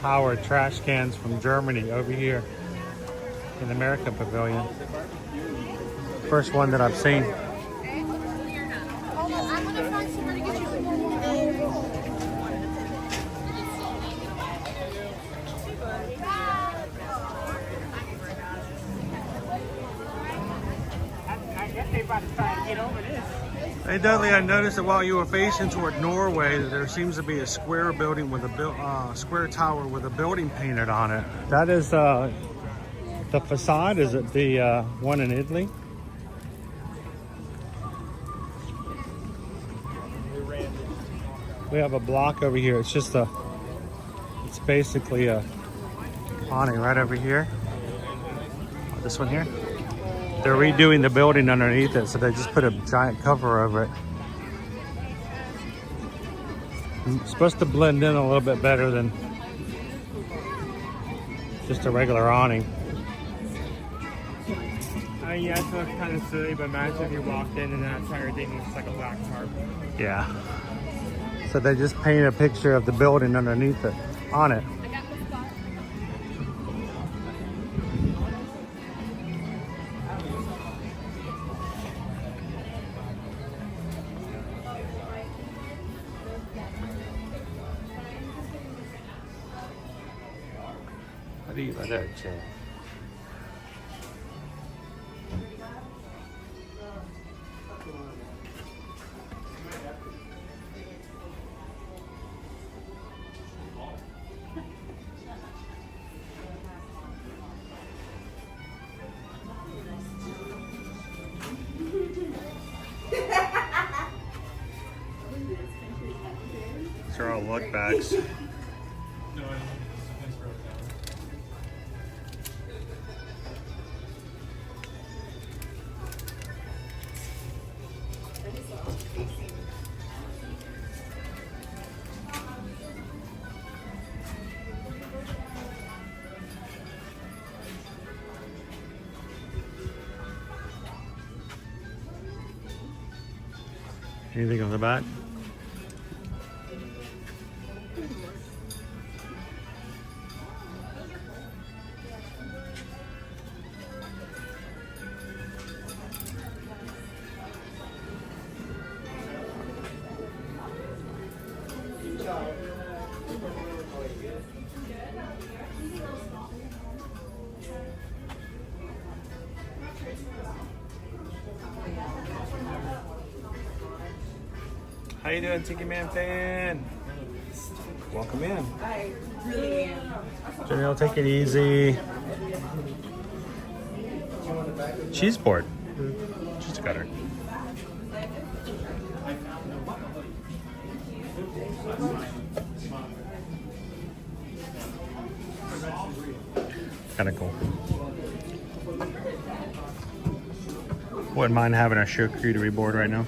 powered trash cans from Germany over here in the American Pavilion. First one that I've seen. Hey Dudley, I noticed that while you were facing toward Norway, that there seems to be a square building with a square tower with a building painted on it. That is the facade. Is it the one in Italy? We have a block over here. It's just it's basically a awning right over here. This one here. They're redoing the building underneath it, so they just put a giant cover over it. It's supposed to blend in a little bit better than just a regular awning. Yeah, it looks kind of silly, but imagine if you walked in and that entire thing was like a black tarp. Yeah. So they just painted a picture of the building underneath it, on it. Arrivederci. These are all look backs. Anything on the back? How you doing, Tiki Man fan? Welcome in. I really am. Janelle, take it easy. Cheese board. Cheese cutter. Kind of cool. Wouldn't mind having a charcuterie board right now.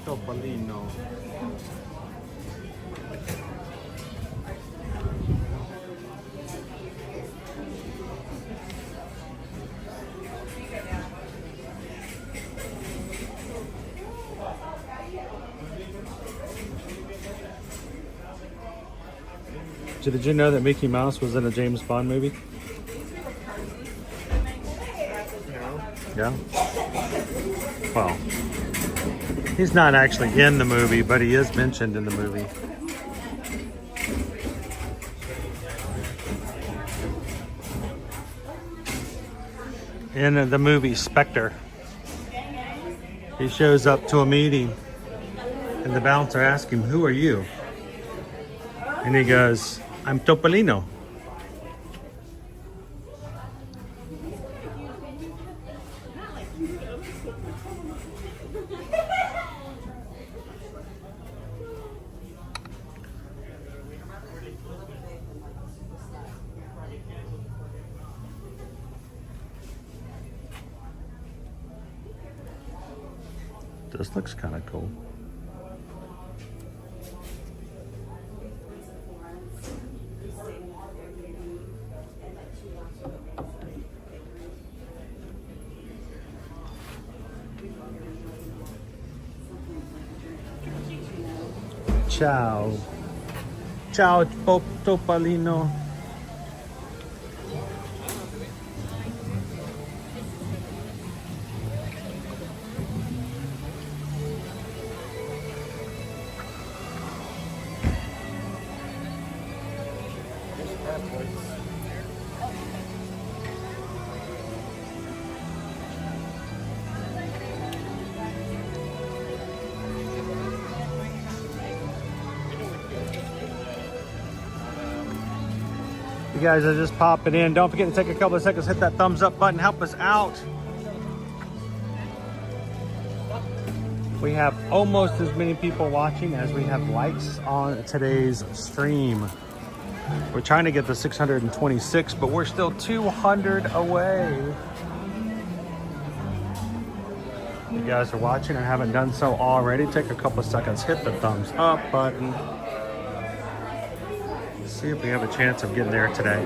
Topolino. Did you know that Mickey Mouse was in a James Bond movie? Yeah? Well, he's not actually in the movie, but he is mentioned in the movie. In the movie Spectre, he shows up to a meeting and the bouncer asks him, "Who are you?" And he goes, "I'm Topolino." This looks kind of cool. Ciao. Ciao, Topolino. You guys are just popping in. Don't forget to take a couple of seconds, hit that thumbs up button, help us out. We have almost as many people watching as we have likes on today's stream. We're trying to get to 626, but we're still 200 away. If you guys are watching and haven't done so already, take a couple of seconds, hit the thumbs up button. See if we have a chance of getting there today.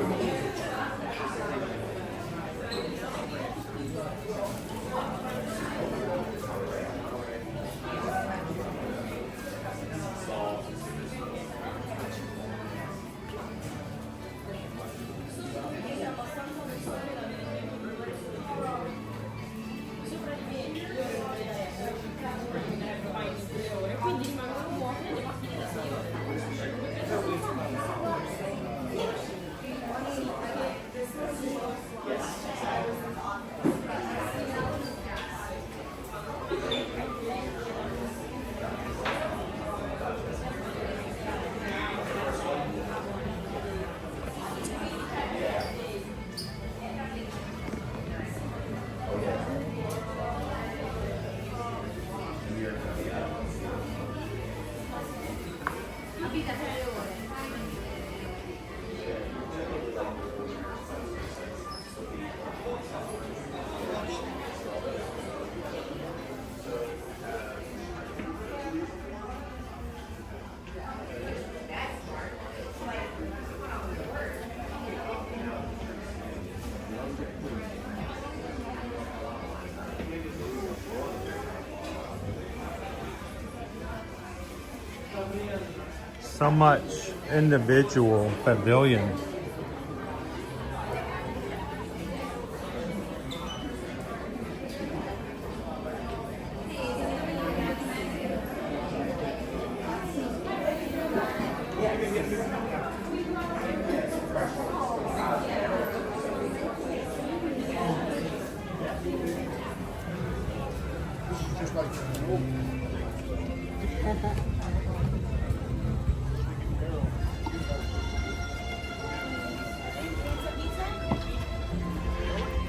So much individual pavilion.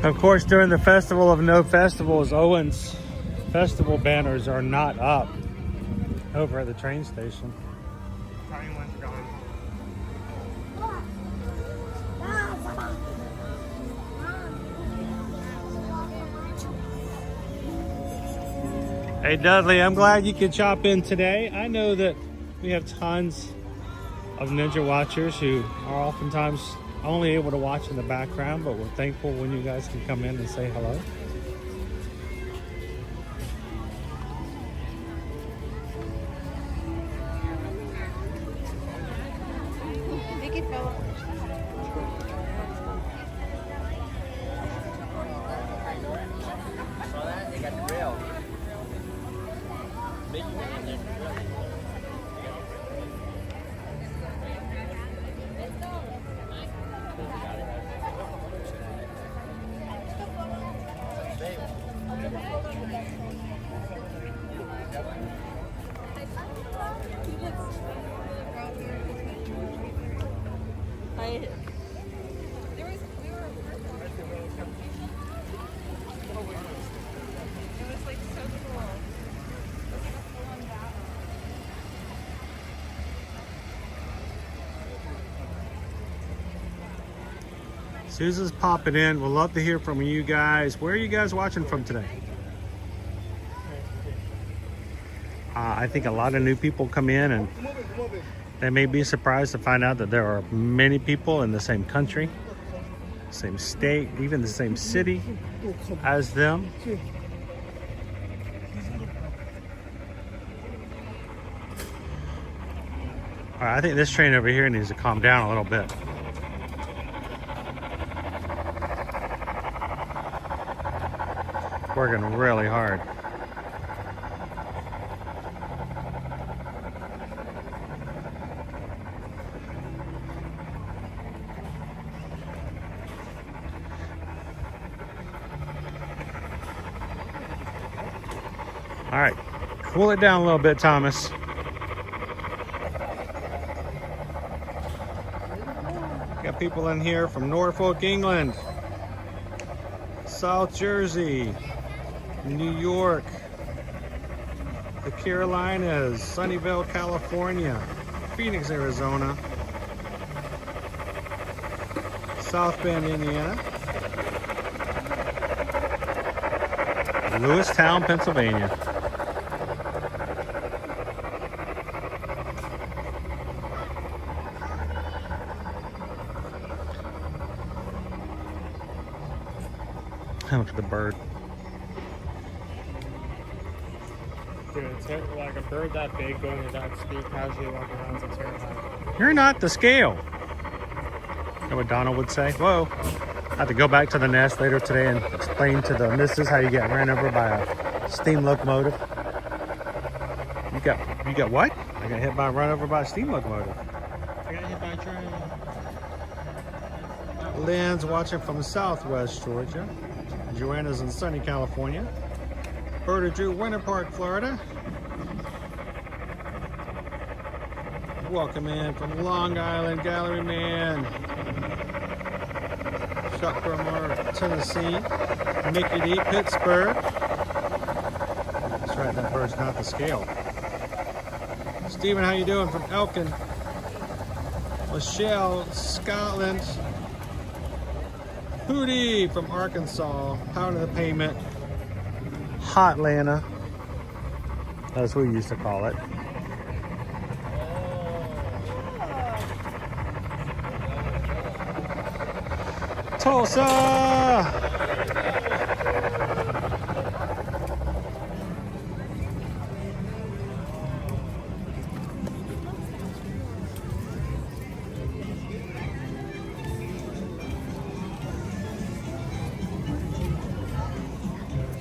Of course, during the Festival of No Festivals, Owen's festival banners are not up over at the train station. Hey Dudley, I'm glad you could chop in today. I know that we have tons of Ninja watchers who are oftentimes only able to watch in the background, but we're thankful when you guys can come in and say hello. Vicky Phillips. They got the rail. Susan's popping in. We'd love to hear from you guys. Where are you guys watching from today? I think a lot of new people come in and they may be surprised to find out that there are many people in the same country, same state, even the same city as them. All right, I think this train over here needs to calm down a little bit. Working really hard. All right, cool it down a little bit, Thomas. Got people in here from Norfolk, England, South Jersey, New York, the Carolinas, Sunnyvale, California, Phoenix, Arizona, South Bend, Indiana, Lewistown, Pennsylvania. How much the bird? Dude, it's like a bird that big going at that speed casually walking around is terrifying. You're not the scale. You know what Donald would say? Whoa. I have to go back to the nest later today and explain to the missus how you get ran over by a steam locomotive. You got what? I got hit by a run over by a steam locomotive. I got hit by a train. Lynn's watching from Southwest Georgia. Joanna's in sunny California. Berta Drew, Winter Park, Florida. Welcome in from Long Island, Gallery Man. Chuck Brummer, Tennessee. Mickey D, Pittsburgh. That's right, that bird's not the scale. Stephen, how you doing from Elkin? Michelle, Scotland. Hootie from Arkansas. Pound of the Pavement. Hotlanta. That's what we used to call it. Tulsa!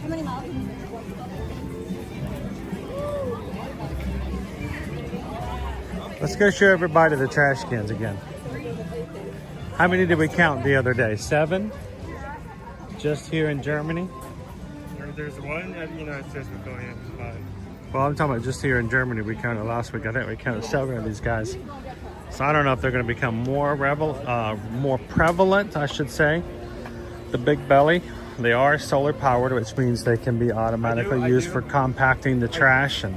How many miles? Let's go show everybody the trash cans again. How many did we count the other day? 7? Just here in Germany? There's one at the United States we're going in, but Well, I'm talking about just here in Germany. We counted last week. I think we counted 7 of these guys. So I don't know if they're going to become more prevalent, I should say. The big belly. They are solar powered, which means they can be automatically used for compacting the trash. And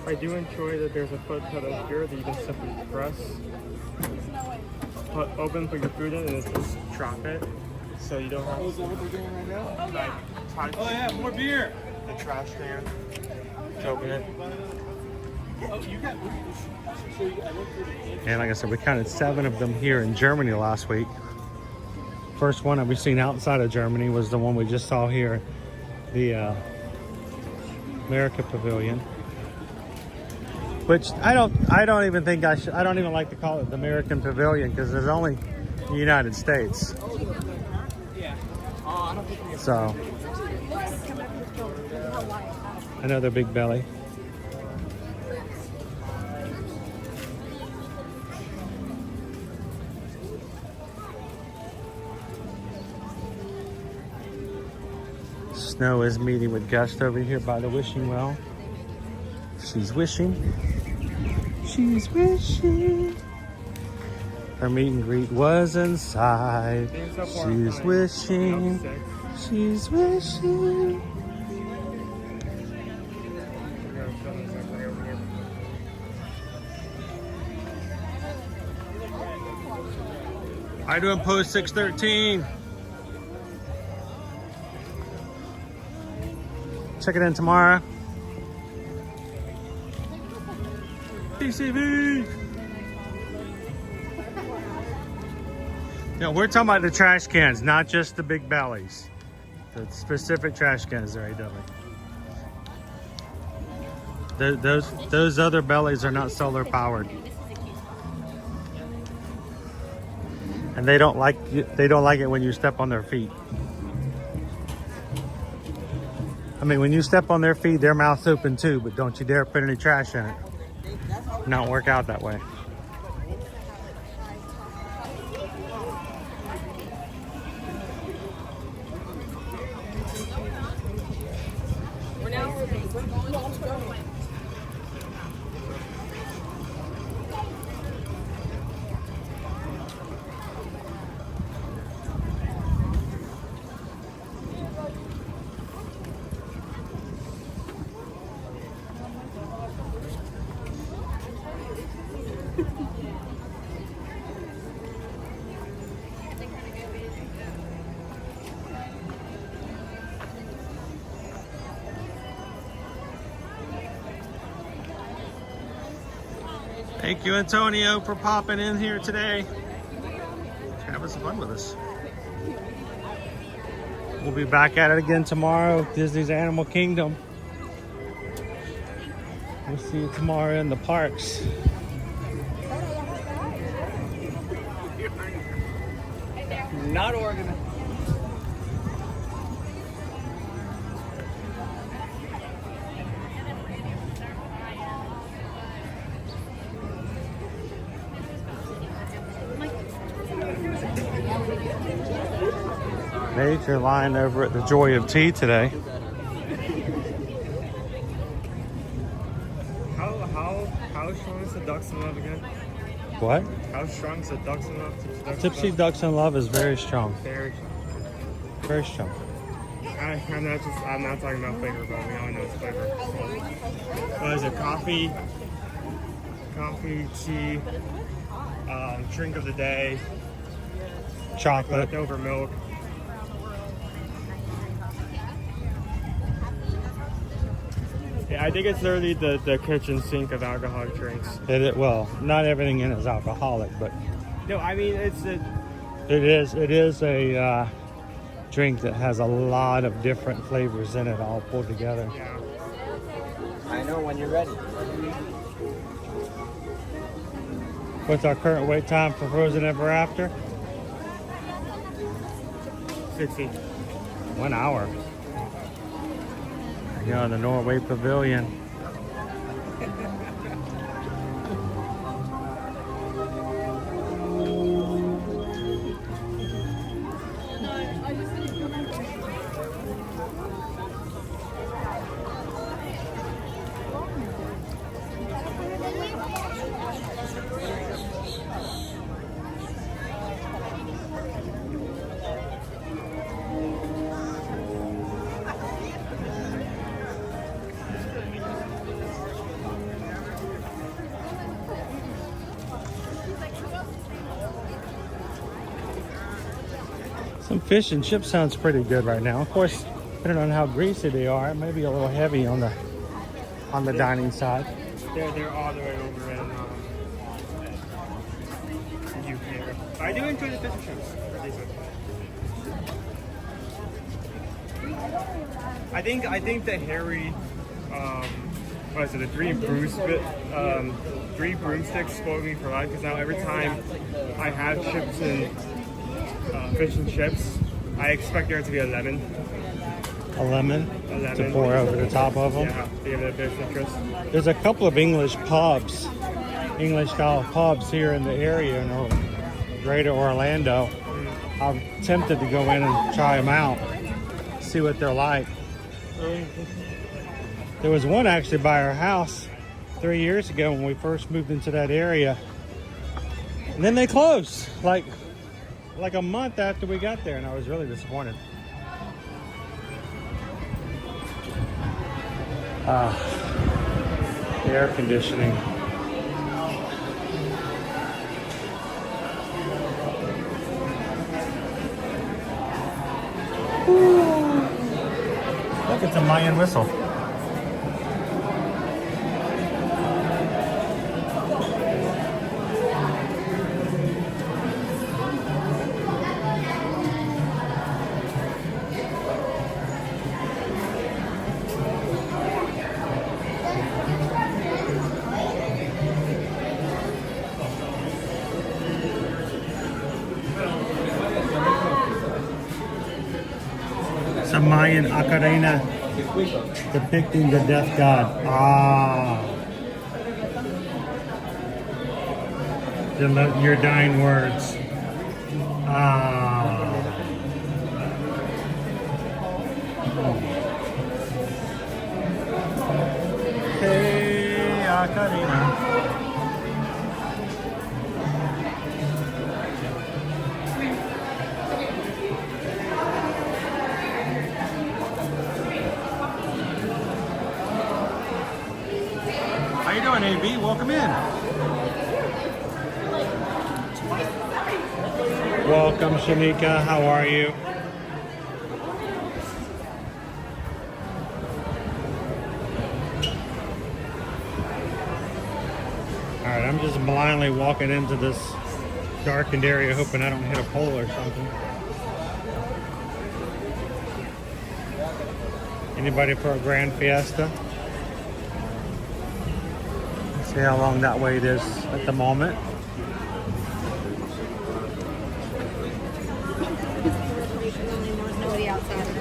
I do enjoy that there's a foot pedal here that you can simply press, open, put your food in, and just drop it. So you don't have to. Oh yeah, more beer. the trash can. To open it. And like I said, we counted 7 of them here in Germany last week. First one that we've seen outside of Germany was the one we just saw here, the America Pavilion. Which I don't even think I don't even like to call it the American Pavilion because there's only the United States. So another big belly. Snow is meeting with Gust over here by the wishing well. She's wishing. She's wishing. Her meet and greet was inside. She's wishing. She's wishing. How you doing, Post 613? Check it in tomorrow. PCV. No, we're talking about the trash cans, not just the big bellies. The specific trash cans there, those other bellies are not solar powered, and they don't like it when you step on their feet. I mean, when you step on their feet, their mouth's open too, but don't you dare put any trash in it. Not work out that way. Thank you, Antonio, for popping in here today. Having some fun with us. We'll be back at it again tomorrow, Disney's Animal Kingdom. We'll see you tomorrow in the parks. Not organized. Major line over at the Joy of Tea today. How strong is the Ducks in Love again? What? How strong is the Ducks in Love? Tipsy Ducks in Love is very strong. Very strong. Very strong. I'm not talking about flavor, but we all know it's flavor. What is it? Coffee, tea, drink of the day, chocolate, leftover milk. Yeah, I think it's literally the kitchen sink of alcoholic drinks. Well, not everything in it is alcoholic, but no, I mean it is a drink that has a lot of different flavors in it, all pulled together. Yeah. I know when you're ready. What's our current wait time for Frozen Ever After? 60. 1 hour. Here on the Norway Pavilion. Some fish and chips sounds pretty good right now. Of course, Depending on how greasy they are, it may be a little heavy on the dining side. They're all the way over in the UK. I do enjoy the fish and chips. They're decent. I think the hairy, what is it, the three broomsticks spoiled me for life, because now every time I have chips and fish and chips, I expect there to be a lemon. A lemon to pour over the top of them. Yeah, to give it a bit of citrus. There's a couple of English style pubs here in the area in Greater Orlando. I'm tempted to go in and try them out, see what they're like. There was one actually by our house 3 years ago when we first moved into that area, and then they closed like a month after we got there, and I was really disappointed. The air conditioning. Look, it's a Mayan whistle. It's a Mayan ocarina depicting the death god. Your dying words. Hey, ocarina. How you doing, AB? Welcome in. Welcome, Shanika. How are you? All right, I'm just blindly walking into this darkened area, hoping I don't hit a pole or something. Anybody for a grand fiesta? See how long that wait is at the moment.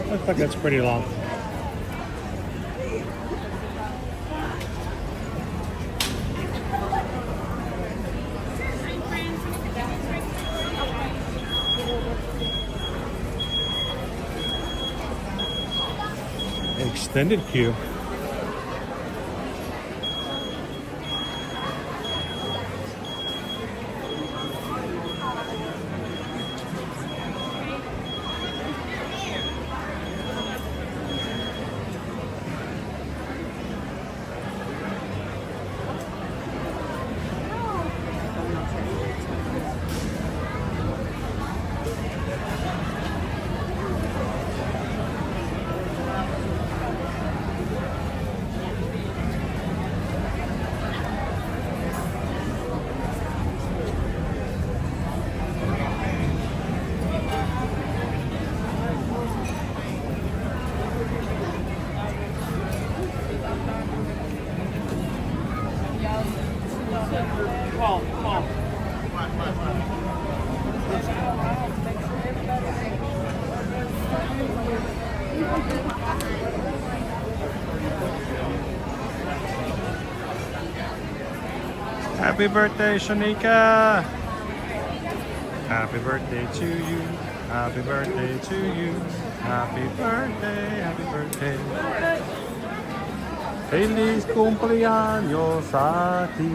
Looks like that's pretty long. Extended queue. Happy birthday, Shanika! Happy birthday to you. Happy birthday to you. Happy birthday, happy birthday. Feliz cumpleaños a ti.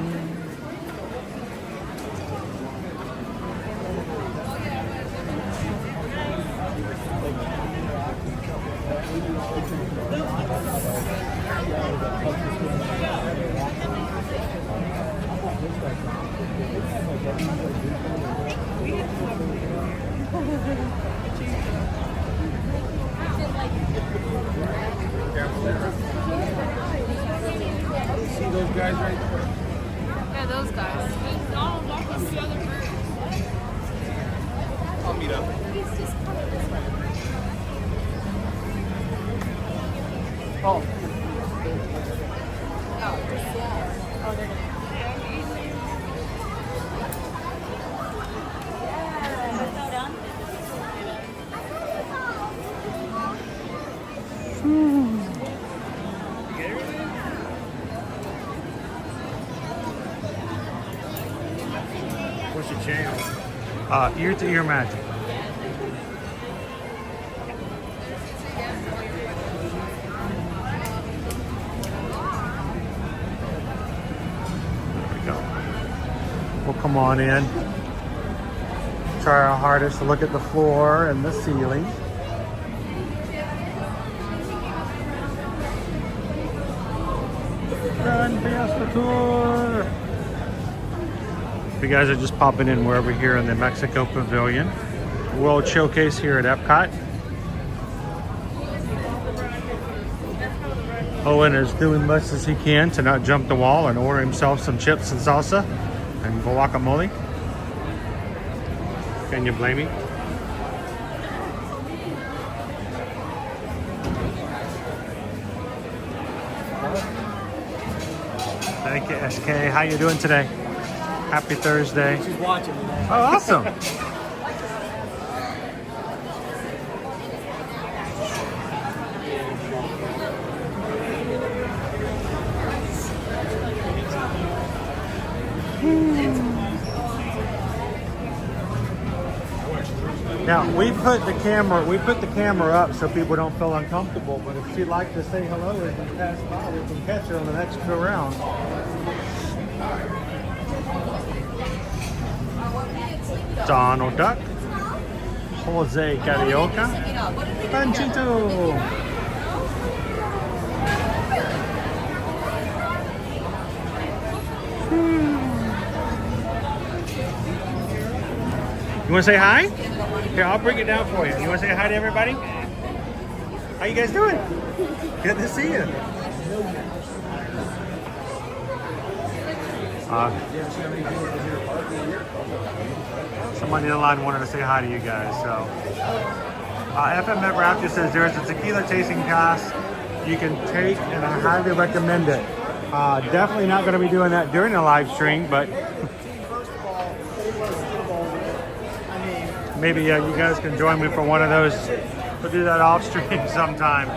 guys right there. Yeah, those guys. Don't walk us the other birds. I'll meet up. He's just coming this way. Oh. Oh, they're gonna. What's your channel? Ear to Ear Magic. There we go. We'll come on in. Try our hardest to look at the floor and the ceiling. Grand Fiesta Tour! If you guys are just popping in, we're over here in the Mexico Pavilion. World Showcase here at Epcot. Owen is doing best as he can to not jump the wall and order himself some chips and salsa and guacamole. Can you blame me? Thank you, SK. How you doing today? Happy Thursday. She's watching me. Oh, awesome. Now we put the camera up so people don't feel uncomfortable, but if she'd like to say hello as we pass by, we can catch her on the next go round. Donald Duck, Jose Carioca, Panchito. You want to say hi? Here, I'll bring it down for you. You want to say hi to everybody? How you guys doing? Good to see you. Somebody in the line wanted to say hi to you guys. So, FM Met Raptor says there's a tequila tasting class you can take, and I highly recommend it. Definitely not going to be doing that during the live stream, but maybe you guys can join me for one of those. We'll do that off stream sometime.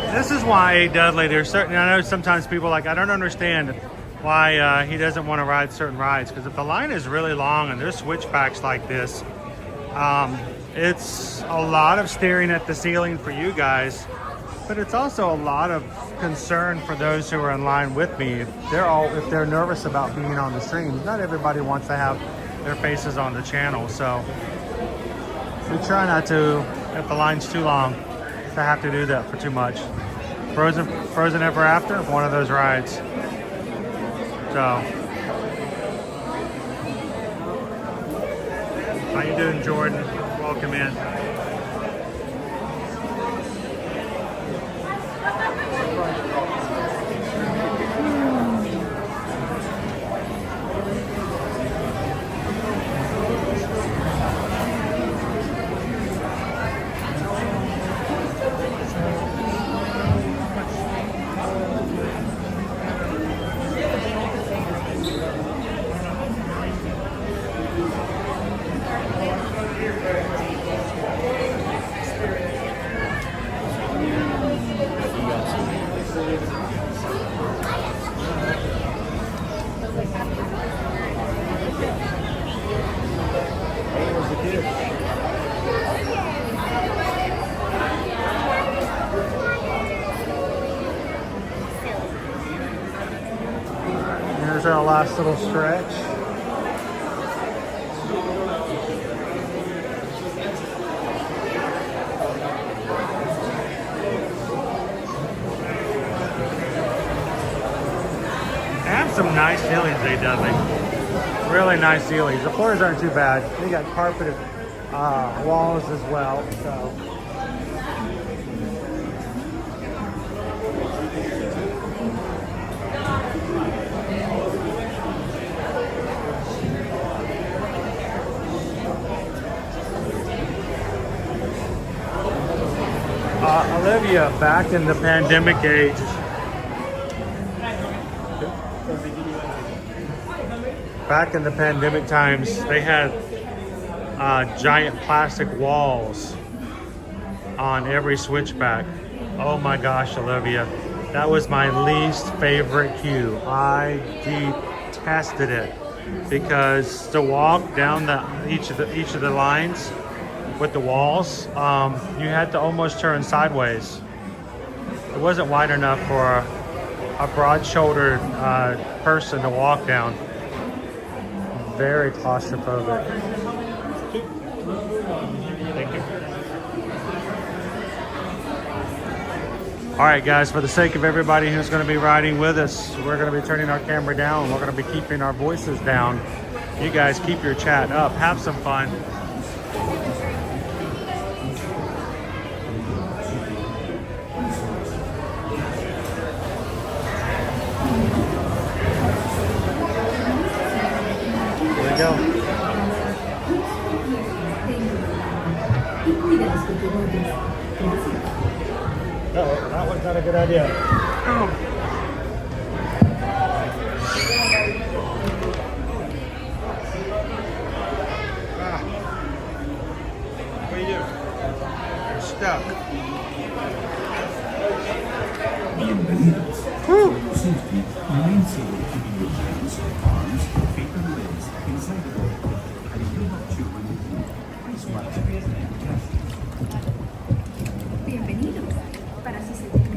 This is why A. Dudley, there's certain, I know sometimes people are like, I don't understand why he doesn't want to ride certain rides, because if the line is really long and there's switchbacks like this, it's a lot of staring at the ceiling for you guys, but it's also a lot of concern for those who are in line with me. If they're nervous about being on the streams, not everybody wants to have their faces on the channel, so we try not to, if the line's too long, to have to do that for too much. Frozen Ever After, one of those rides. So, how you doing, Jordan? Welcome in. Here's our last little stretch. And some nice ceilings, A. Dudley. Really nice ceilings. The floors aren't too bad. They got carpeted walls as well. So Olivia, back in the pandemic age. Back in the pandemic times, they had giant plastic walls on every switchback. Oh my gosh, Olivia, that was my least favorite queue. I detested it because to walk down each of the lines with the walls, you had to almost turn sideways. It wasn't wide enough for a broad-shouldered person to walk down. Very claustrophobic. Thank you. All right, guys, for the sake of everybody who's going to be riding with us, we're going to be turning our camera down. We're going to be keeping our voices down. You guys keep your chat up. Have some fun. There we go. Oh, that one's not a good idea. Oh. What do you do? You're stuck. Bienvenidos. For your safety, remain seated, keeping your hands, arms, feet, and legs inside the vehicle. And if you have children with you, please watch it and catch them. Bienvenidos. Para su seguridad,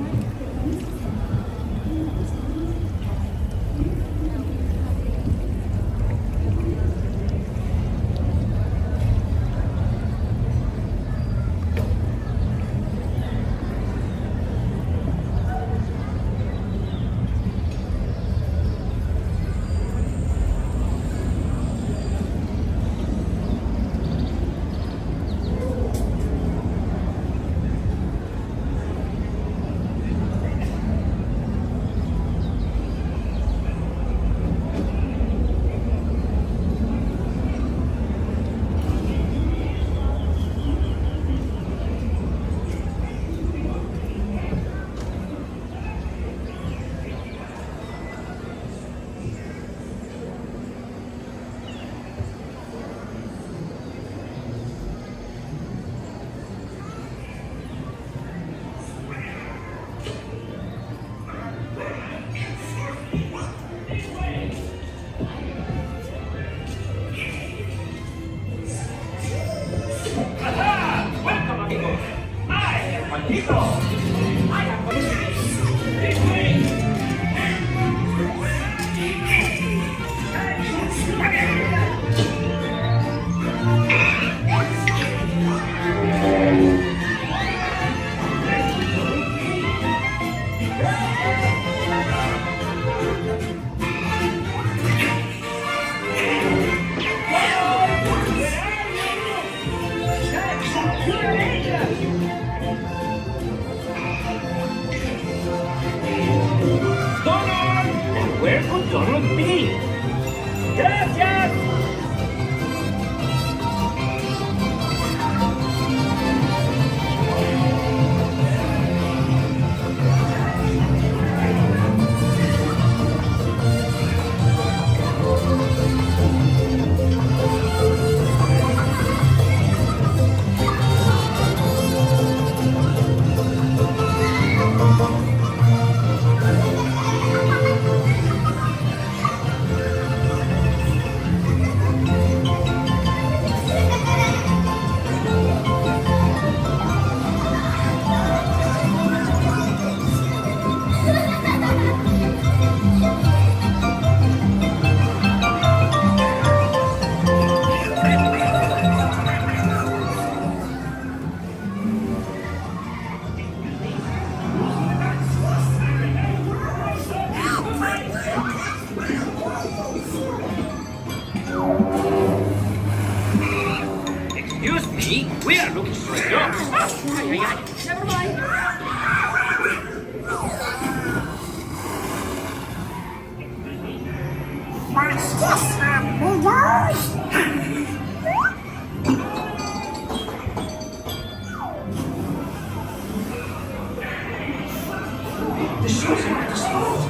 The show's about to start.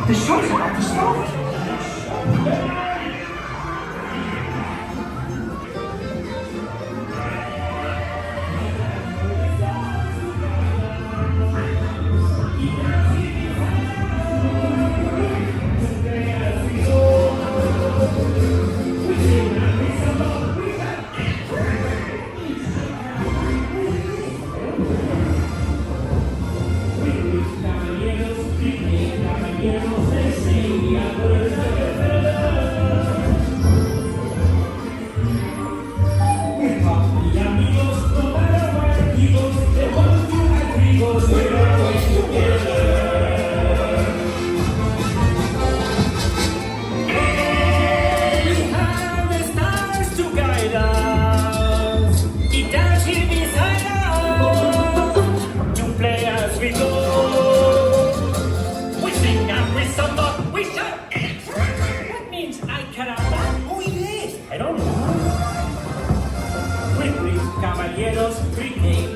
The show's about to start.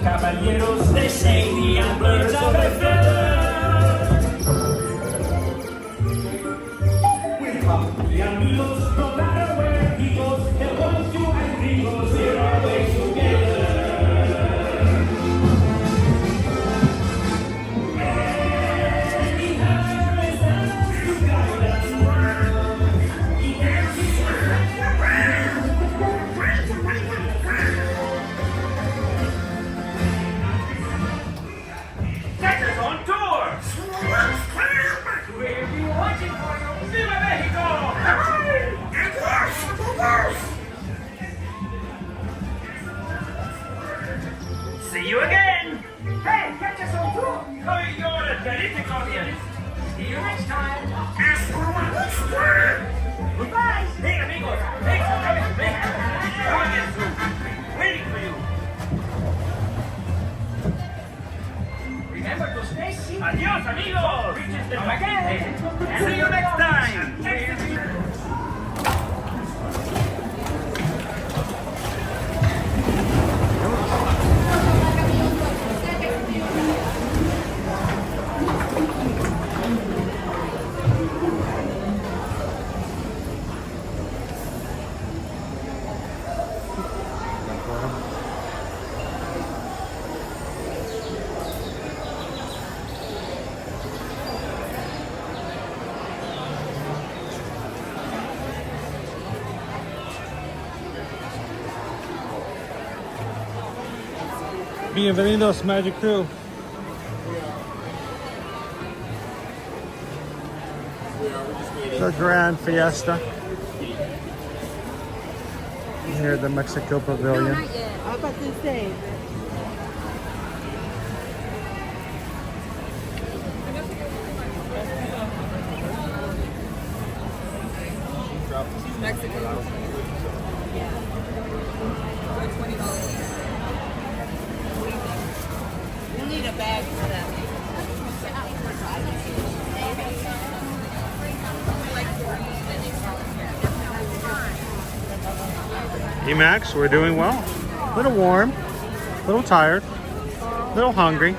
Caballeros, they say the Ambers of FL. We're happy amigos, no matter where he goes. The ones, two, and three goes, we're always together. He has us to guide us. He dances Take us on tour! We'll be watching for you! Viva Mexico! See you again! Hey, catch us on tour! Oh, you're a terrific audience! See you next time! Goodbye! Hey, amigos! Thanks for coming to Mexico! Audience room! Waiting for you! Remember to stay seated. Adios, amigos! Come again! And see you next time! Bienvenidos, Magic Crew. The Grand Fiesta here at the Mexico Pavilion. I'm about to say. She's Mexican. Yeah. $20. We'll need a bag for that. Emax, we're doing well. A little warm, a little tired, a little hungry.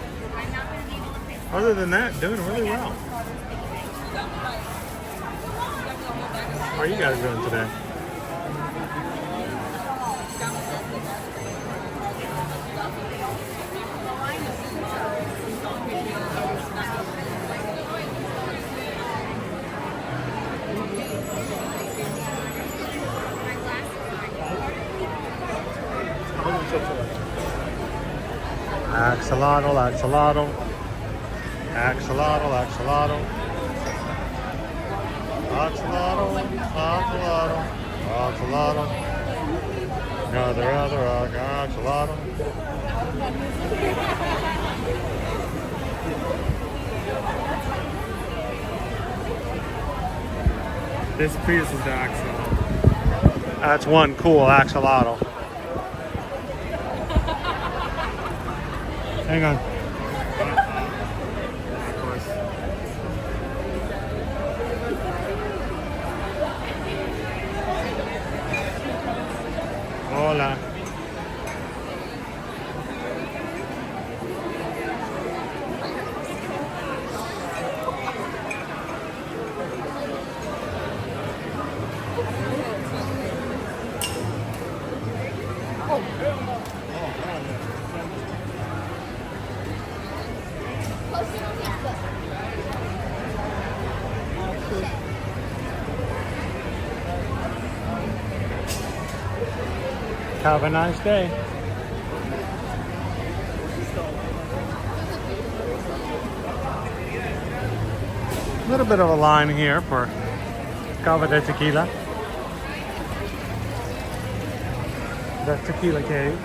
Other than that, doing really well. How are you guys doing today? Axolotl, axolotl, axolotl, axolotl, axolotl, axolotl, axolotl, another axolotl. This Prius is the axolotl. That's one cool axolotl. Hang on. Hola. Have a nice day. A little bit of a line here for Cava de Tequila. The Tequila Cave.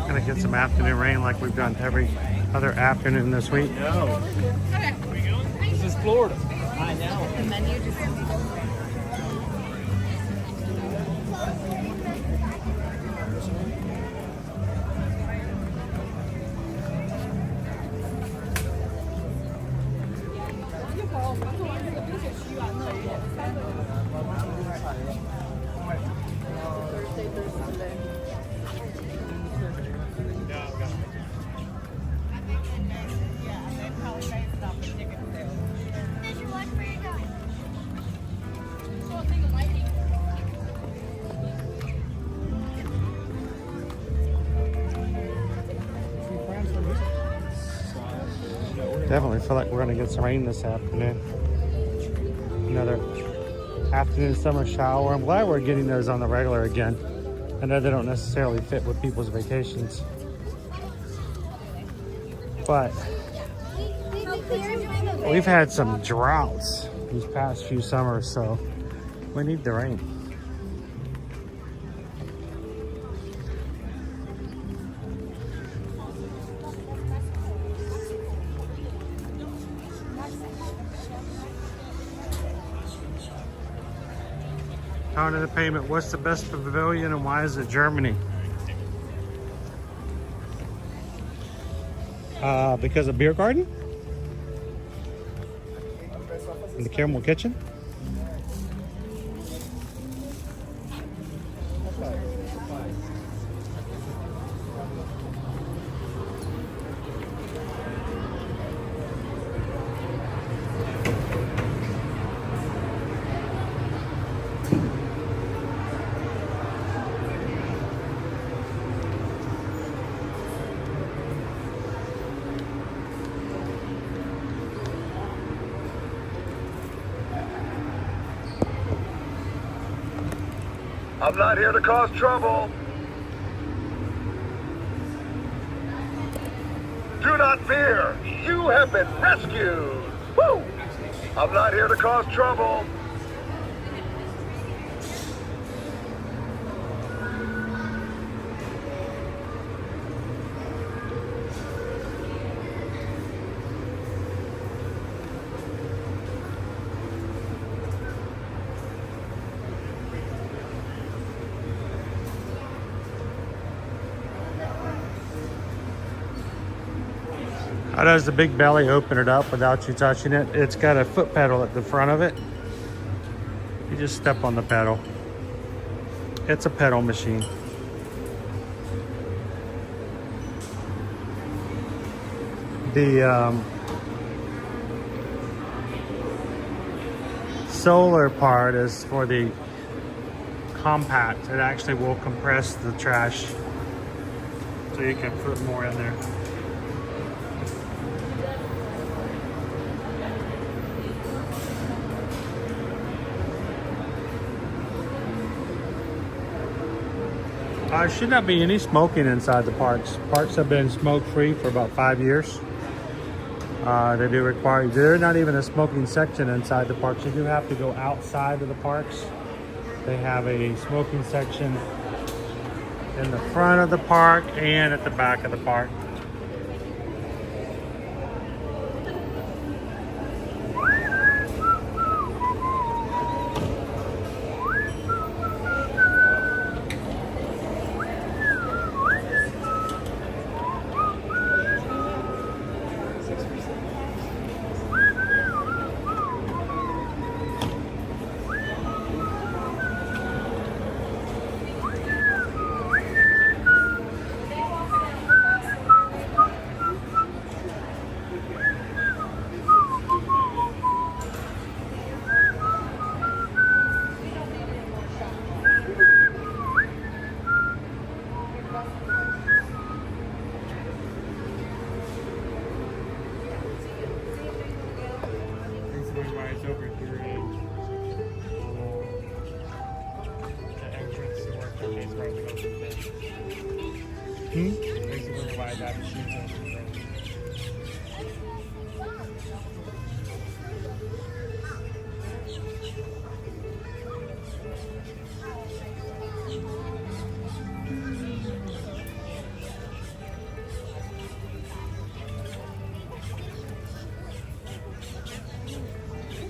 Gonna get some afternoon rain like we've done every other afternoon this week. No. This is Florida. I know. The menu just Definitely feel like we're gonna get some rain this afternoon. Another afternoon summer shower. I'm glad we're getting those on the regular again. I know they don't necessarily fit with people's vacations, but we've had some droughts these past few summers, so we need the rain. Counter the payment. What's the best pavilion and why is it Germany? Because of beer garden? And the Caramel Kitchen? I'm not here to cause trouble. Do not fear. You have been rescued. Woo! I'm not here to cause trouble. How does the big belly open it up without you touching it? It's got a foot pedal at the front of it. You just step on the pedal. It's a pedal machine. The solar part is for the compact. It actually will compress the trash so you can put more in there. There should not be any smoking inside the parks. Parks have been smoke-free for about 5 years. They do require, there's not even a smoking section inside the parks. You do have to go outside of the parks. They have a smoking section in the front of the park and at the back of the park.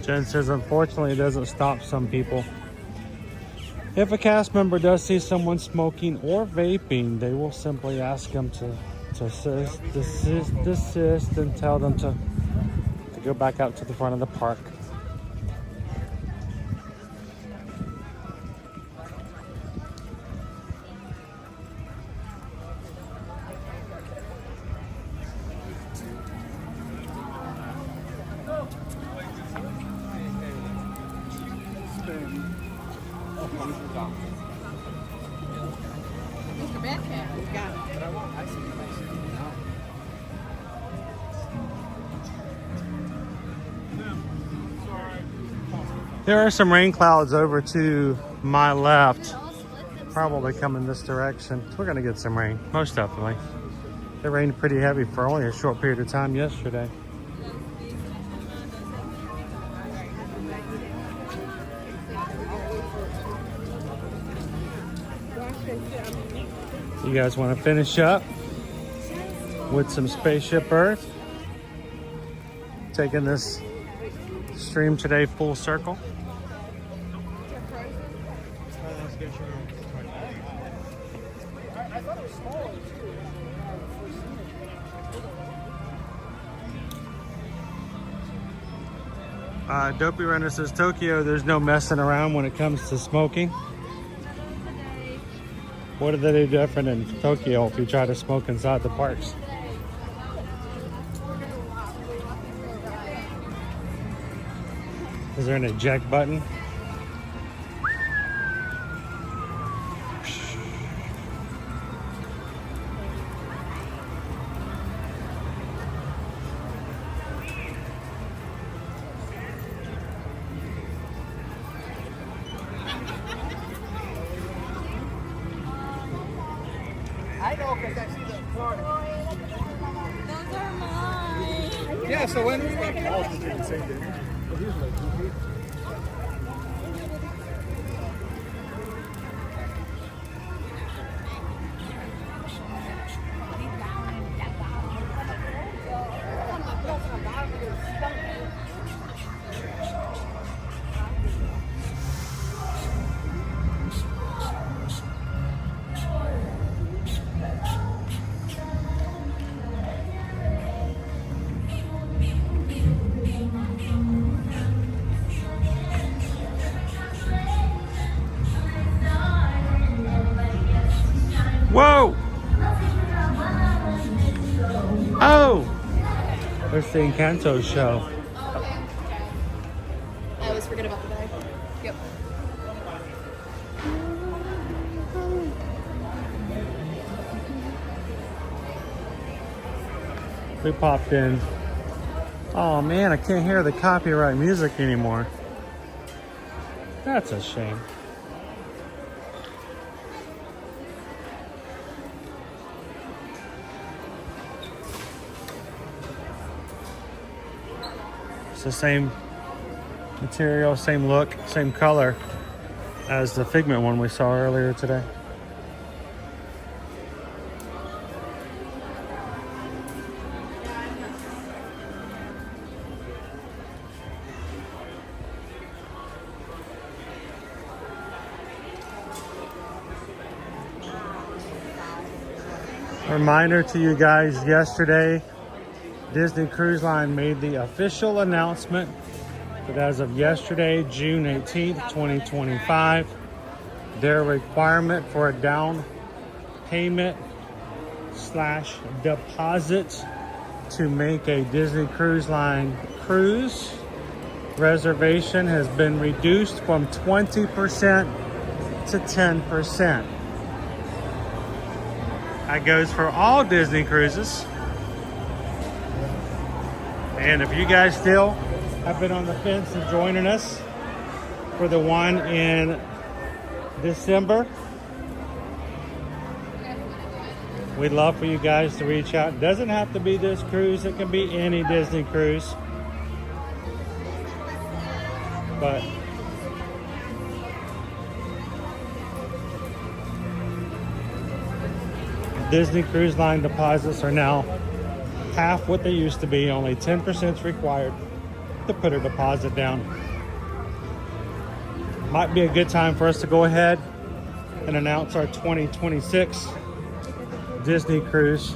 Jen says, unfortunately, it doesn't stop some people. If a cast member does see someone smoking or vaping, they will simply ask them to desist and tell them to go back out to the front of the park. Mr. Batcat, we got it. There are some rain clouds over to my left, probably coming this direction. We're gonna get some rain, most definitely. It rained pretty heavy for only a short period of time yesterday. You guys want to finish up with some Spaceship Earth? Taking this stream today full circle. Dopey Runner says, Tokyo, there's no messing around when it comes to smoking. What do they do different in Tokyo if you try to smoke inside the parks? Is there an eject button? I know because I see the Florida. Those are mine. Yeah, so when we went to all the same thing. Whoa! Oh! There's the Encanto show. I always forget about the bag. Yep. We popped in. Oh man, I can't hear the copyright music anymore. That's a shame. It's the same material, same look, same color as the Figment one we saw earlier today. Reminder to you guys, yesterday Disney Cruise Line made the official announcement that as of yesterday, June 18th, 2025, their requirement for a down payment / deposit to make a Disney Cruise Line cruise reservation has been reduced from 20% to 10%. That goes for all Disney cruises. And if you guys still have been on the fence of joining us for the one in December, we'd love for you guys to reach out. It doesn't have to be this cruise, it can be any Disney cruise. But Disney Cruise Line deposits are now half what they used to be. Only 10% is required to put a deposit down. Might be a good time for us to go ahead and announce our 2026 Disney cruise.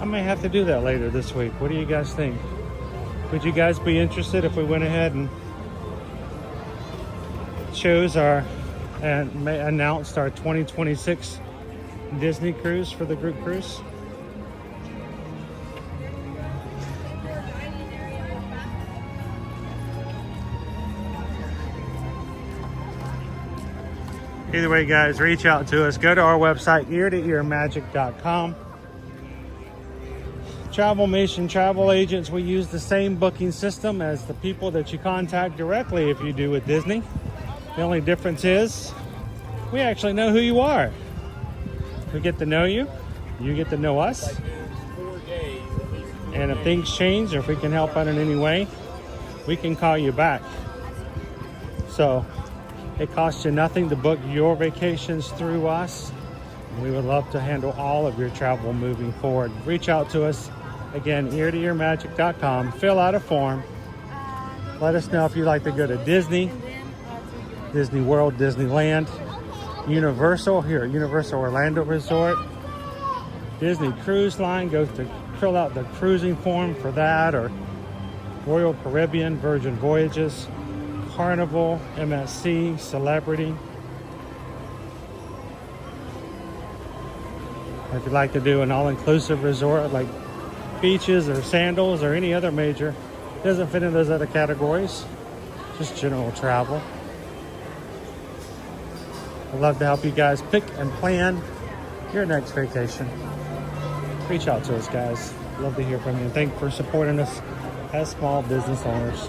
I may have to do that later this week. What do you guys think? Would you guys be interested if we went ahead and announced our 2026 Disney cruise for the group cruise? Either way, guys, reach out to us. Go to our website, eartoearmagic.com. Travel Mission travel agents, we use the same booking system as the people that you contact directly if you do with Disney. The only difference is we actually know who you are. We get to know you, you get to know us. And if things change, or if we can help out in any way, we can call you back. So it costs you nothing to book your vacations through us. We would love to handle all of your travel moving forward. Reach out to us. Again, eartoearmagic.com. Fill out a form. Let us know if you'd like to go to Disney, Disney World, Disneyland, Universal here at Universal Orlando Resort, Disney Cruise Line. Go to fill out the cruising form for that, or Royal Caribbean, Virgin Voyages, Carnival, MSC, Celebrity. If you'd like to do an all-inclusive resort like beaches or sandals or any other major, doesn't fit in those other categories, just general travel. I'd love to help you guys pick and plan your next vacation. Reach out to us, guys. Love to hear from you, and thank you for supporting us as small business owners.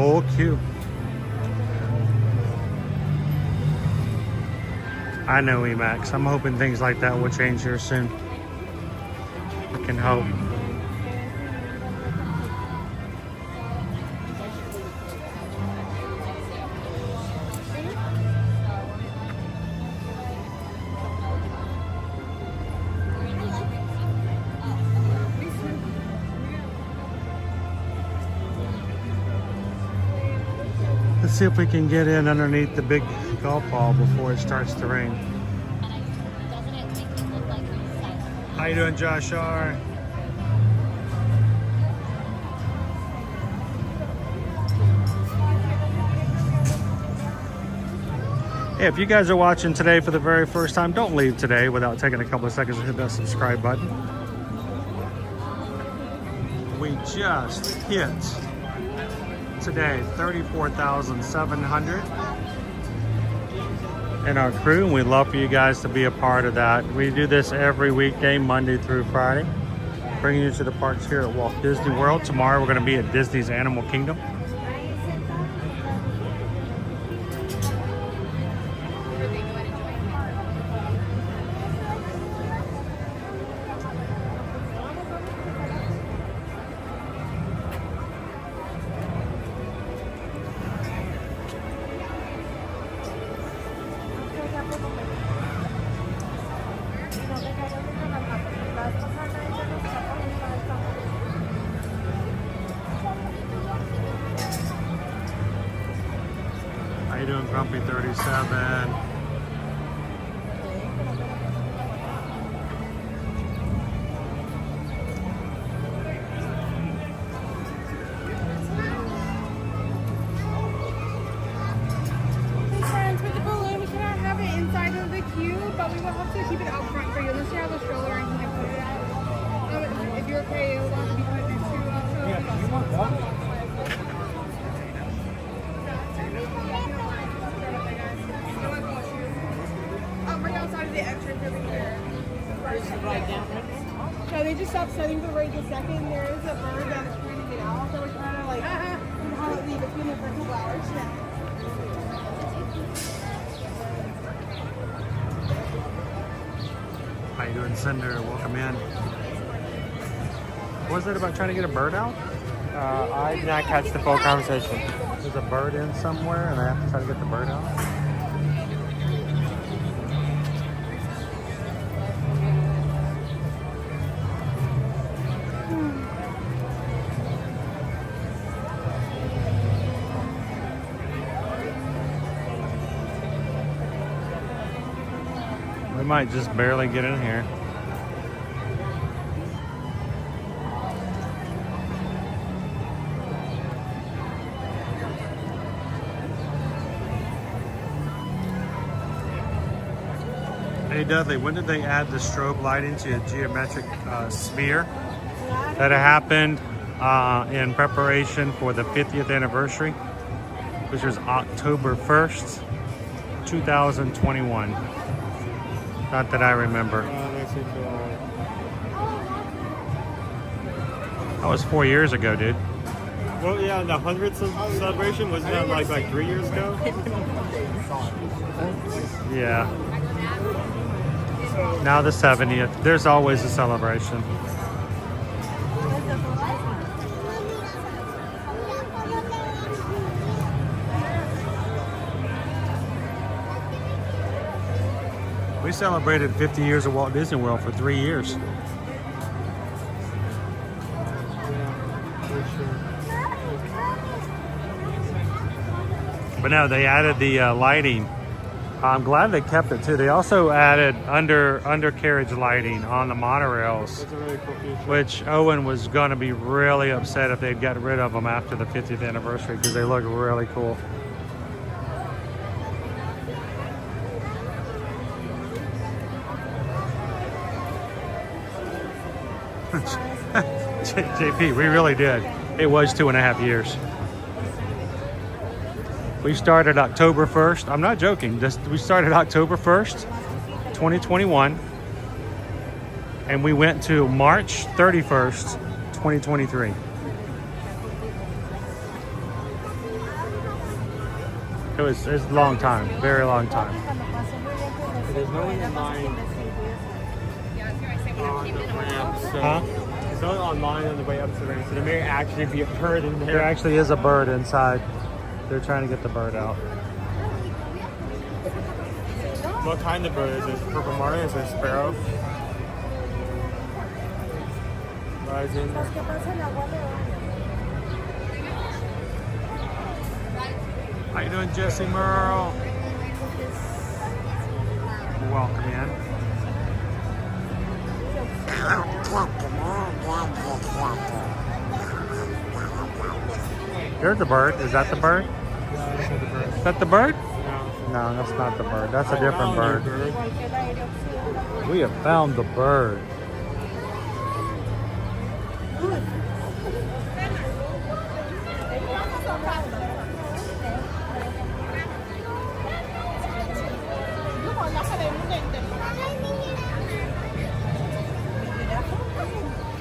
full queue. I know, Emax. I'm hoping things like that will change here soon. I can hope. Let's see if we can get in underneath the big golf ball before it starts to rain. How you doing, Josh R? Hey, if you guys are watching today for the very first time, don't leave today without taking a couple of seconds to hit that subscribe button. We just hit today 34,700 in our crew, and we'd love for you guys to be a part of that. We do this every weekday, Monday through Friday, bringing you to the parks here at Walt Disney World. Tomorrow we're going to be at Disney's Animal Kingdom. How you doing, Grumpy 37? With the balloon, we cannot have it inside of the queue, but we will have to keep it out front for you. Unless you have a stroller and you can put it out. If you're okay, it will have to be put next to you want that? Right outside of the entrance over here. No, they just stopped setting the rate this second. There is a bird that's trying to get out, so we're trying to like leave between them for a couple hours. Yeah. How you doing, Cinder? Welcome in. What was it about trying to get a bird out? I did not catch the full conversation. There's a bird in somewhere and I have to try to get the bird out? We might just barely get in here. Hey Dudley, when did they add the strobe lighting to a geometric sphere? That happened in preparation for the 50th anniversary, which was October 1st, 2021. Not that I remember. That was 4 years ago, dude. Well, yeah, the 100th celebration wasn't that like 3 years ago? Yeah. Now the 70th. There's always a celebration. We celebrated 50 years of Walt Disney World for 3 years. But no, they added the lighting. I'm glad they kept it too. They also added undercarriage lighting on the monorails, That's a really cool feature. which Owen was going to be really upset if they'd got rid of them after the 50th anniversary because they look really cool. JP, we really did. It was 2.5 years. We started October 1st. I'm not joking. We started October 1st, 2021. And we went to March 31st, 2023. it's a long time, very long time. There's no one in line on the ramp, so there's no one online on the way up to the ramp, so there may actually be a bird in there. There actually is a bird inside. They're trying to get the bird out. What kind of bird is this? Purple martin? Is it a sparrow? Flies in there. How you doing, Jesse Merle? Welcome in. There's a bird. Is that the bird? Is that the bird? No, that's not the bird. That's a different bird. We have found the bird.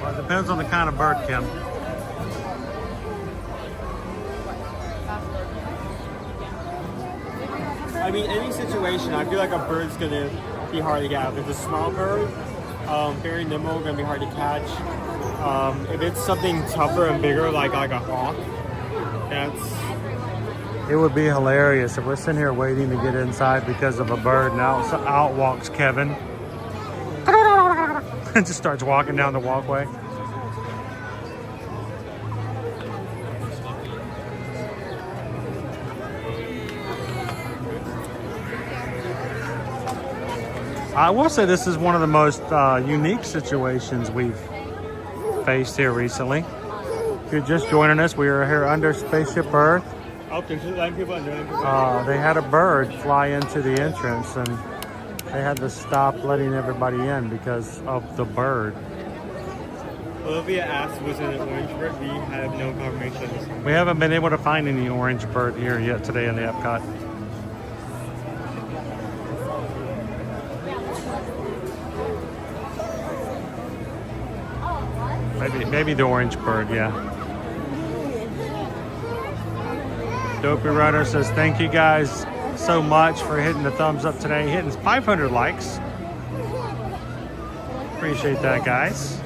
Well, it depends on the kind of bird, Kim. I mean, any situation, I feel like a bird's gonna be hard to get. If it's a small bird, very nimble, gonna be hard to catch. If it's something tougher and bigger, like a hawk, that's... It would be hilarious if we're sitting here waiting to get inside because of a bird, and out walks Kevin and just starts walking down the walkway. I will say this is one of the most unique situations we've faced here recently. If you're just joining us, we are here under Spaceship Earth. Okay, so letting people in. They had a bird fly into the entrance, and they had to stop letting everybody in because of the bird. Olivia asked, was it an orange bird? We have no confirmation. We haven't been able to find any orange bird here yet today in the Epcot. Maybe the orange bird, yeah. Dopey Runner says, thank you guys so much for hitting the thumbs up today. Hitting 500 likes. Appreciate that, guys.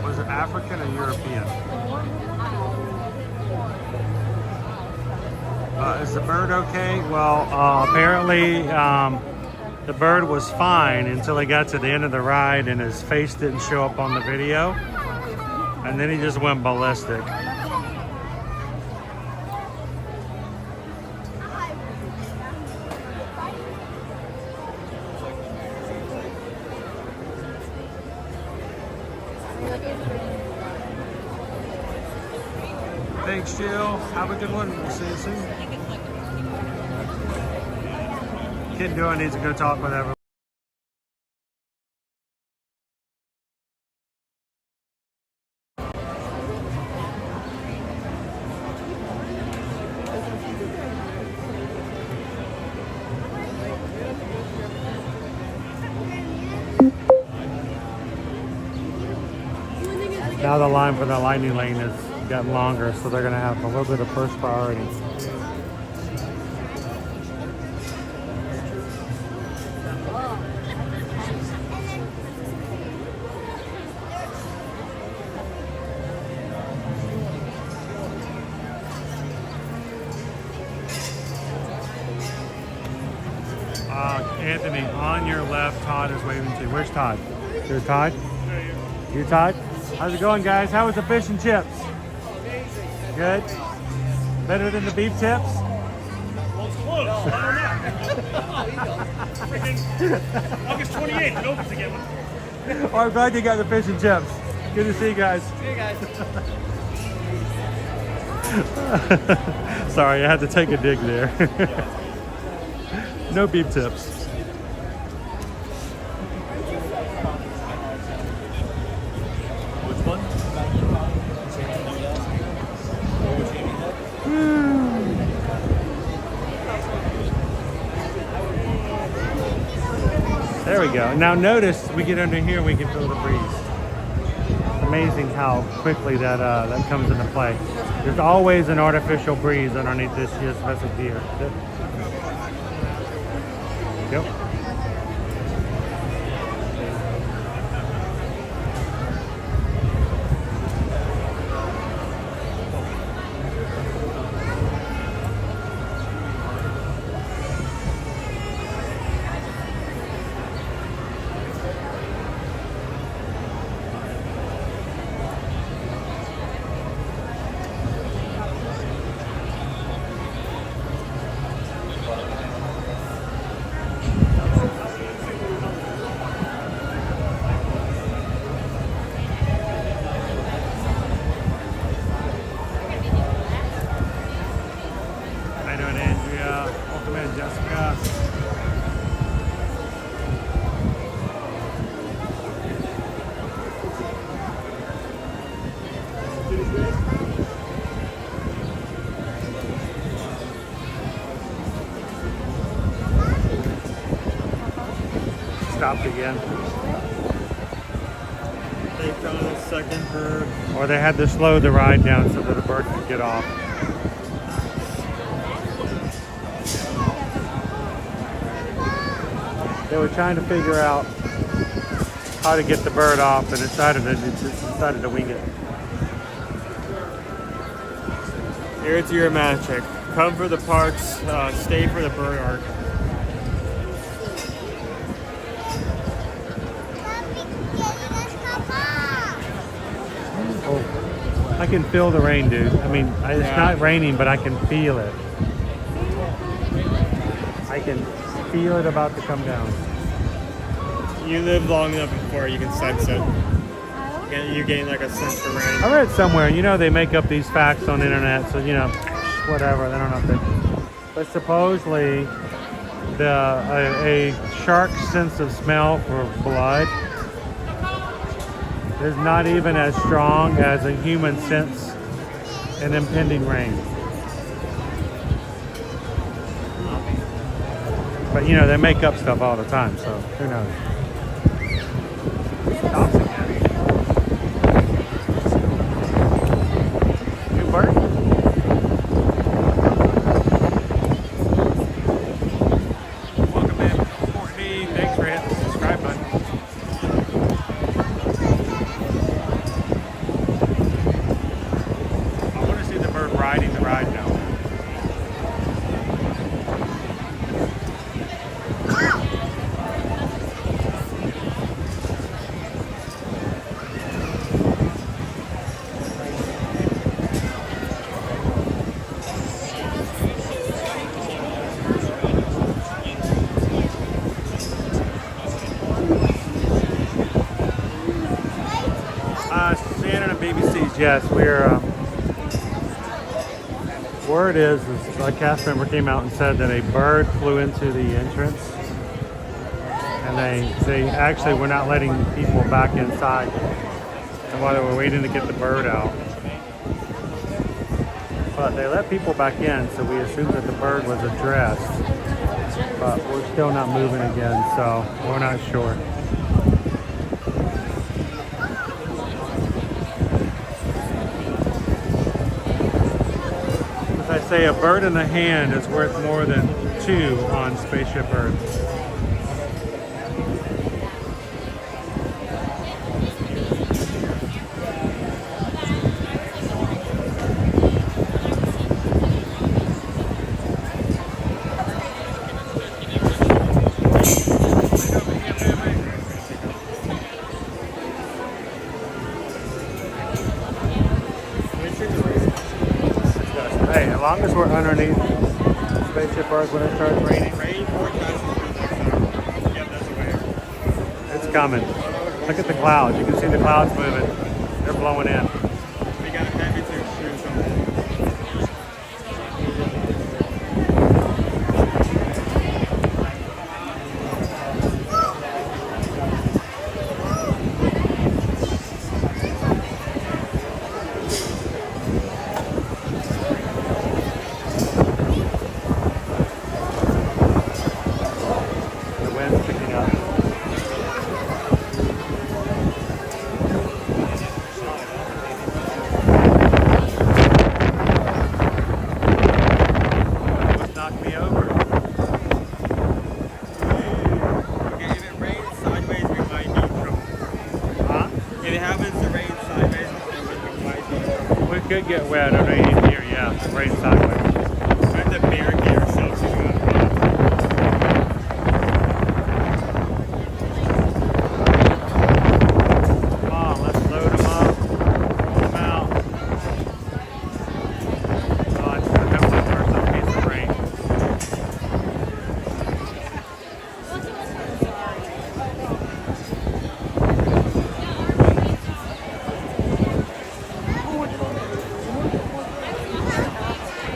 Was it African or European? Is the bird okay? Well, apparently the bird was fine until he got to the end of the ride and his face didn't show up on the video. And then he just went ballistic. Thanks, Jill. Have a good one. We'll see you soon. Kid Doing needs to go talk with everyone. Now the line for the lightning lane has gotten longer, so they're going to have a little bit of first priority. Anthony, on your left, Todd is waving to you. Where's Todd? You're Todd? You Todd? How's it going, guys? How was the fish and chips? Good? Better than the beef tips? Well, it's close. I don't know. August 28th, it opens again. Oh, I'm glad you got the fish and chips. Good to see you guys. See you guys. Sorry, I had to take a dig there. No beep tips. Which one? There we go. Now notice we get under here, we can feel the breeze. Amazing how quickly that that comes into play. There's always an artificial breeze underneath this year's vessel here. Yep. Stopped again. They found a second bird. Or they had to slow the ride down so that the bird could get off. They were trying to figure out how to get the bird off and decided to wing it. Here's your magic. Come for the parks, stay for the bird arc. Oh, I can feel the rain, dude. I mean, it's not raining, but I can feel it. I can feel it about to come down. You live long enough before you can sense it. You gain like a sense of rain. I read somewhere, you know, they make up these facts on the internet, so you know, whatever. They don't know if they. But supposedly, a shark's sense of smell for blood is not even as strong as a human sense in impending rain. But you know, they make up stuff all the time, so who knows? New bird? Welcome in, Courtney. Thanks for hitting the subscribe button. I want to see the bird riding the ride now. Yes, we're. Word is a cast member came out and said that a bird flew into the entrance, and they actually were not letting people back inside, and while they were waiting to get the bird out, but they let people back in, so we assumed that the bird was addressed, but we're still not moving again, so we're not sure. I say a bird in the hand is worth more than two on Spaceship Earth. Hey, as long as we're underneath Spaceship Earth when it starts raining. Rain forecast. Yep, that's a wave. It's coming. Look at the clouds. You can see the clouds moving. They're blowing in. We got a heavy to shoot something. could get wet underneath here, yeah, right sideways. We have to barricade ourselves. Come on, let's load them up. Pull them out. Oh, it's definitely worth a piece of rain.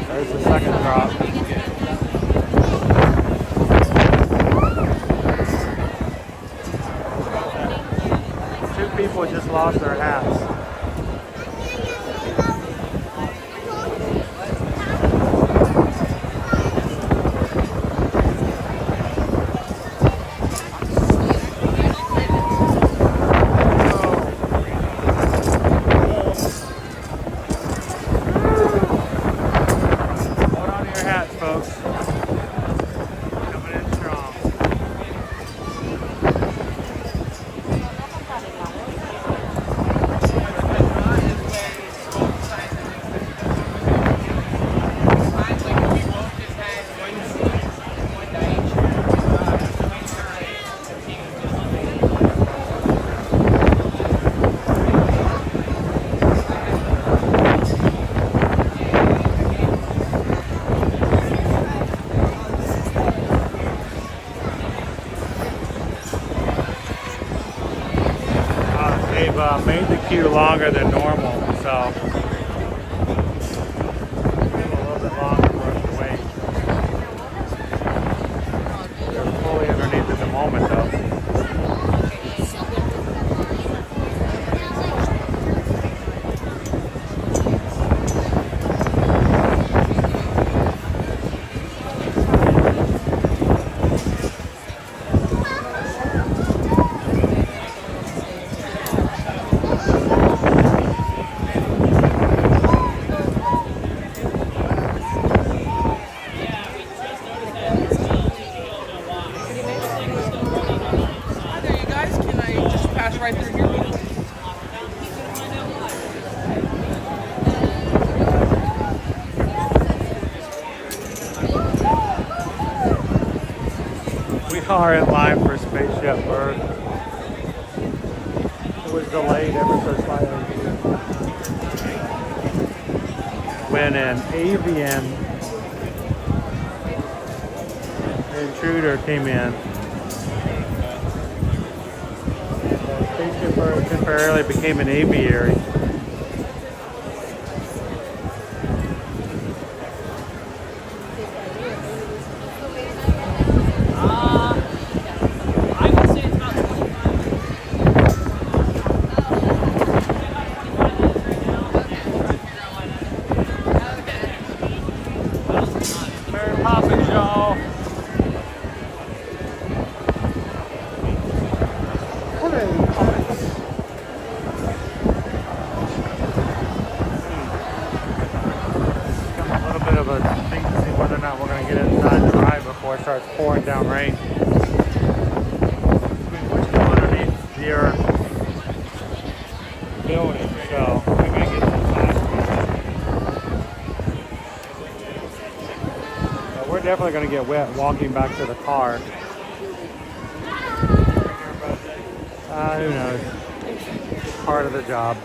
There's the second drop. Two people just lost their hats. Hold on to your hats, folks. Coming in strong. They've made the queue longer than normal, so a little bit longer for us to wait. They're fully underneath at the moment, though. There you guys, can I just pass right through here? We are in line for Spaceship Earth. It was delayed ever so slightly when an avian intruder came in. Spaceship Earth temporarily became an aviary. I would say it's about 25. Mary Poppins, y'all. A little bit of a thing to see whether or not we're going to get inside the ride before it starts pouring down rain. We're still underneath your building, so we may get inside. But we're definitely going to get wet walking back to the car. Who knows? Part of the job.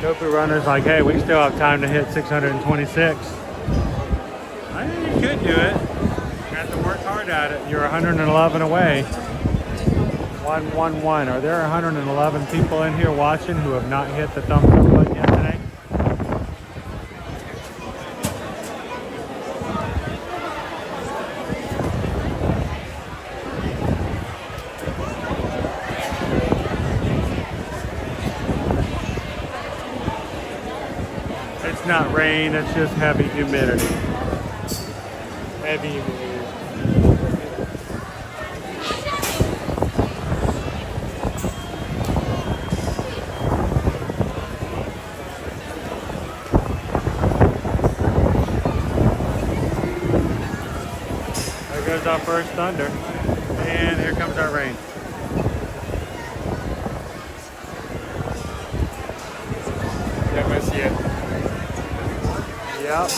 Dopey runner's like, hey, we still have time to hit 626. I think you could do it. You have to work hard at it. You're 111 away. 111. Are there 111 people in here watching who have not hit the thumbs up button yet today? It's not rain, it's just heavy humidity. Heavy humidity. There goes our first thunder. And here comes our rain. Yeah, I see it. Yep.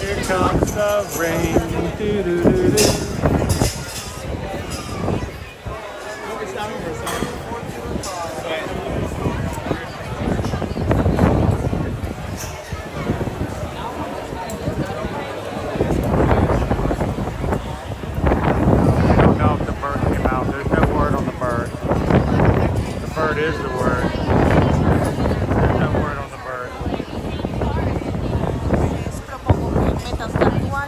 Here comes the rain. Doo -doo -doo -doo. Is the word. There's no word on the bird.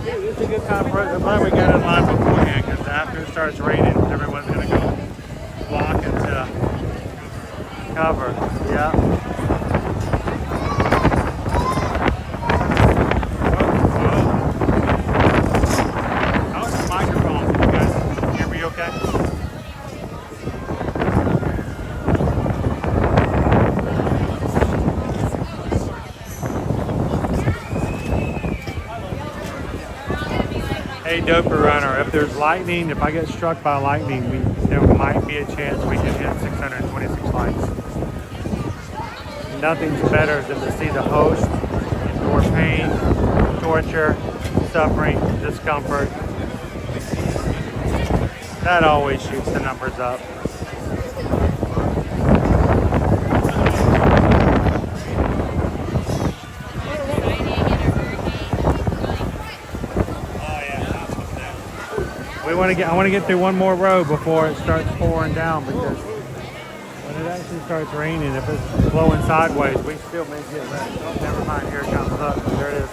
It's a good time for it. I'm glad we got in line beforehand because after it starts raining, everyone's going to go walk into cover. Yeah. How's the microphone? You guys hear me okay? Hey, Doper Runner, if there's lightning, if I get struck by lightning, there might be a chance we can hit 626 lights. Nothing's better than to see the host endure pain, torture, suffering, discomfort. That always shoots the numbers up. I want to get through one more row before it starts pouring down, because when it actually starts raining, if it's blowing sideways, we still may get wet. Oh, never mind, here it comes. Look, there it is.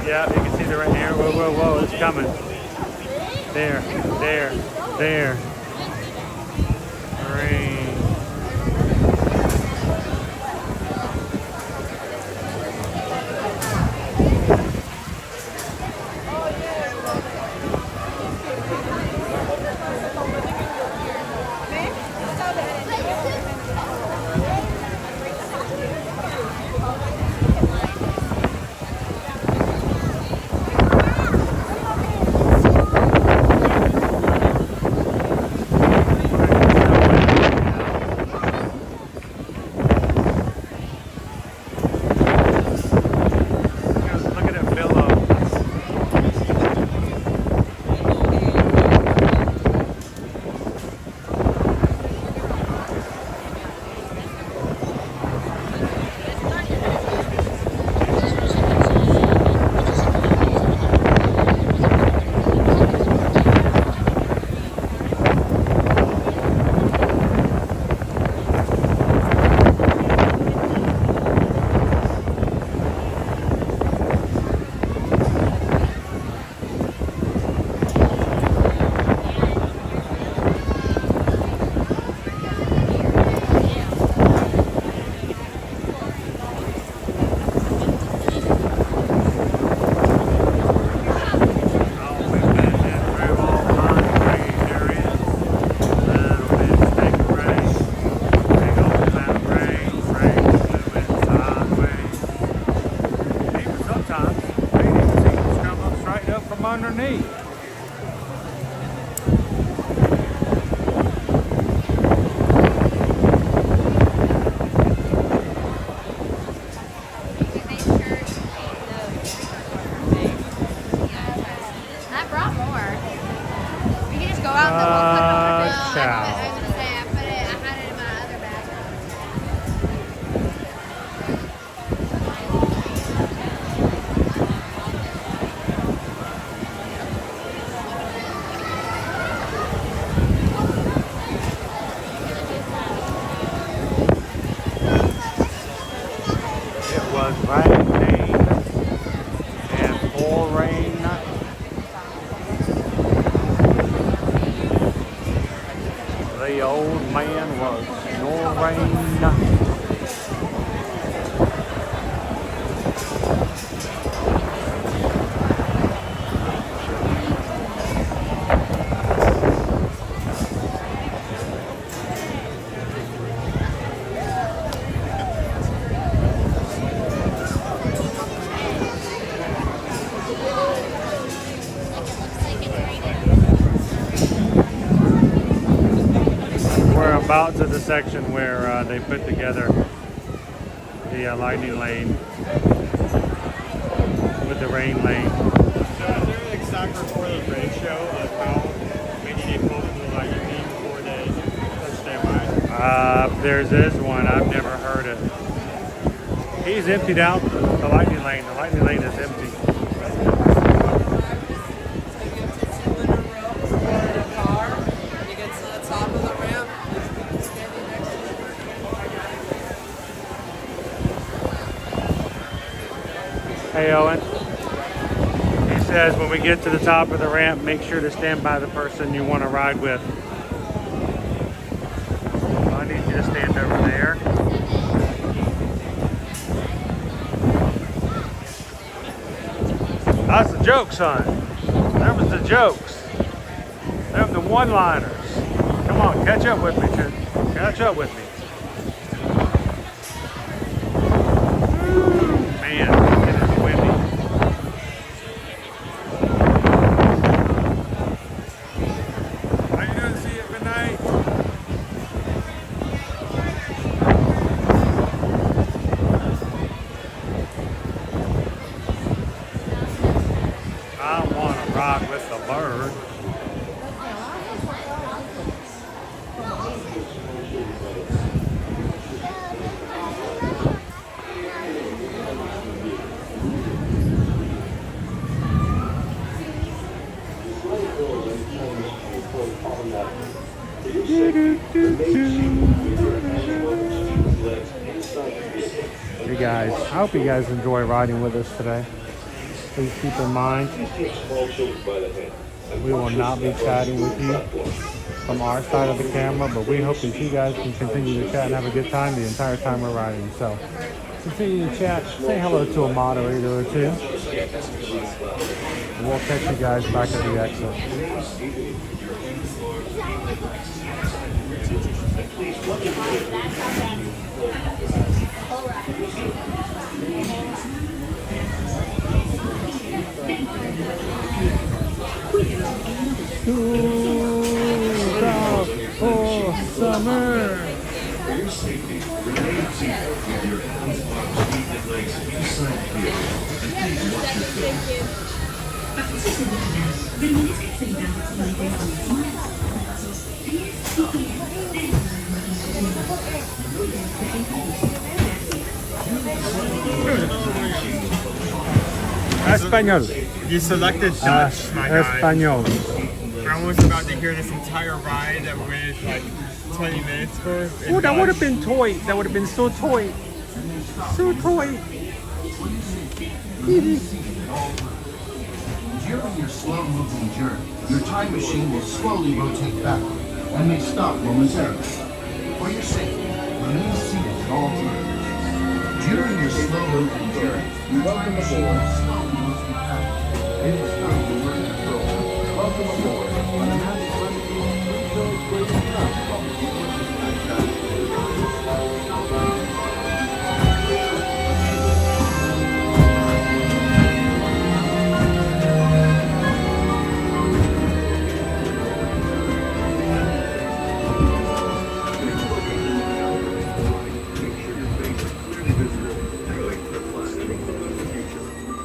Yeah, you can see the rain here. Whoa, whoa, whoa, it's coming. There, there, there. Rain. Underneath. I brought more. We can just go out and then we'll put it on the grill. I was gonna say I had it in my other bag. It was raining and pouring. The old man was snoring. about to the section where they put together the lightning lane with the rain lane. So is there like stock recorded ratio of how many they pull from the lightning lane before they touch standby? There's this one. I've never heard it. He's emptied out the lightning lane. The lightning lane is empty. Hey Owen, he says when we get to the top of the ramp, make sure to stand by the person you want to ride with. So I need you to stand over there. That's the joke, son. That was the jokes. Them the one-liners. Come on, catch up with me, kid. Catch up with me. Man, it is windy. How you doing, see you at midnight? I want to rock with the bird. Hey guys, I hope you guys enjoy riding with us today. Please keep in mind, we will not be chatting with you from our side of the camera, but we hope that you guys can continue to chat and have a good time the entire time we're riding. So continue to chat, say hello to a moderator or two. And we'll catch you guys back at the exit. For summer. For your safety, remain seated with your hands on your legs inside the vehicle. And please watch your Español. You selected Dutch, my guy. Español. I was about to hear this entire ride that we waited like 20 minutes for. Oh, that would have been toy. That would have been so toy. So toy. During your slow-moving journey, your time machine will slowly rotate backward and may stop momentarily. For your safety, remain seated at all times. During your slow-moving journey, your time machine will slowly rotate backward and may stop remote control. Welcome aboard on the Magic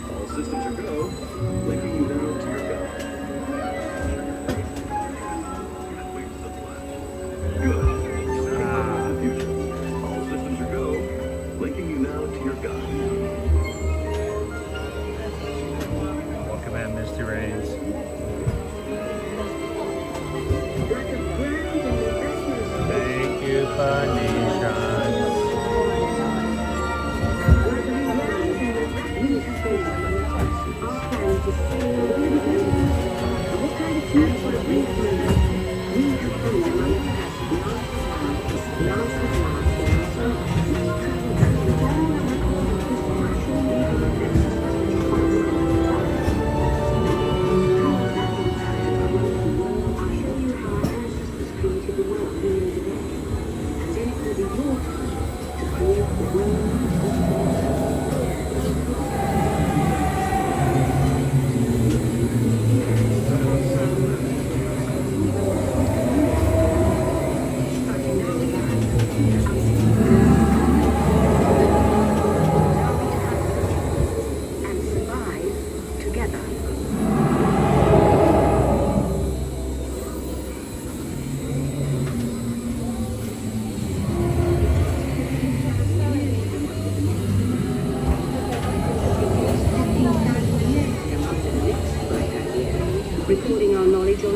All systems are go. Linking you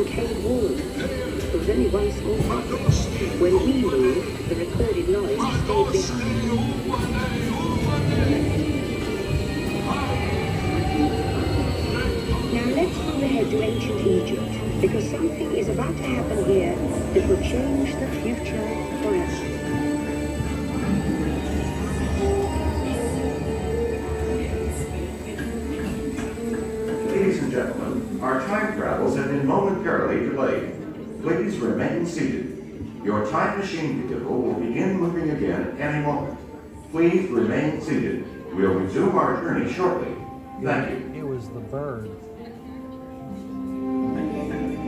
decayed walls. There was only one small problem. When we moved, the recorded noise stayed behind. Now let's move ahead to ancient Egypt, because something is about to happen here that will change the future forever. Ladies and gentlemen, our time travels have been momentarily delayed. Please remain seated. Your time machine vehicle will begin moving again at any moment. Please remain seated. We'll resume our journey shortly. Thank you. It was the bird.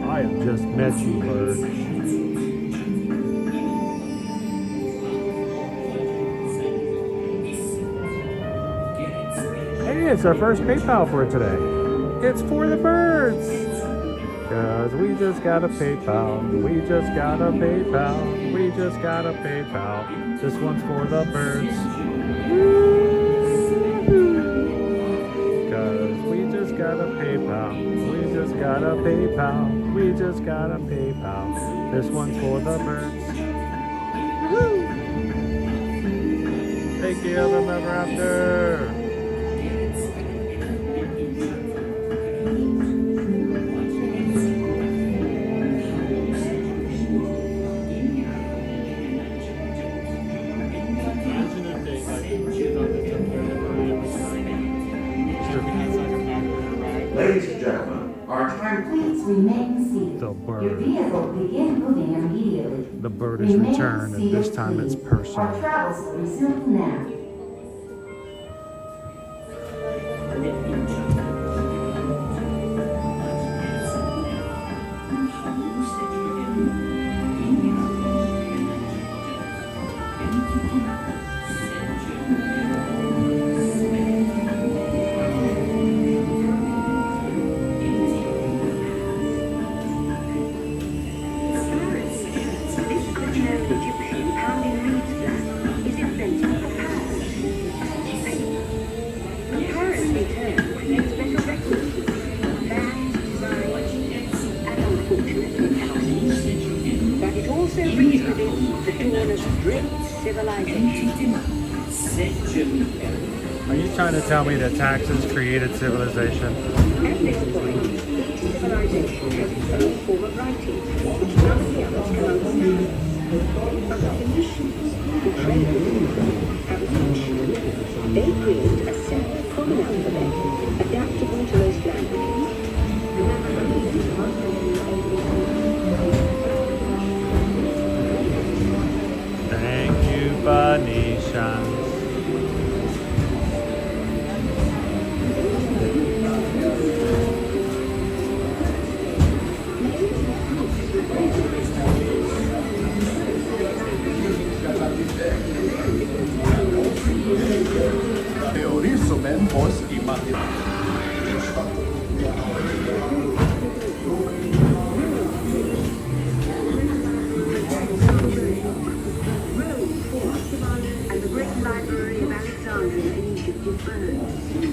I have just met you, bird. Hey, it's our first PayPal for today. It's for the birds. Cause we just got a PayPal. We just got a PayPal. We just got a PayPal. This one's for the birds. Cause we just got a PayPal. We just got a PayPal. We just got a PayPal. This one's for the birds. Woo! Take care of them ever after. Ladies and gentlemen, our time... Please remain seated. The Your bird. vehicle begin moving immediately. The bird has returned, and this time it's Our personal. travels will resume now. Are you trying to tell me that taxes created civilization? At this point, each civilization has its own form of writing, which none of the others can understand. But the Phoenicians, who traded have a function. They create a simple common alphabet, adaptable to most languages. Thank you, Phoenicians.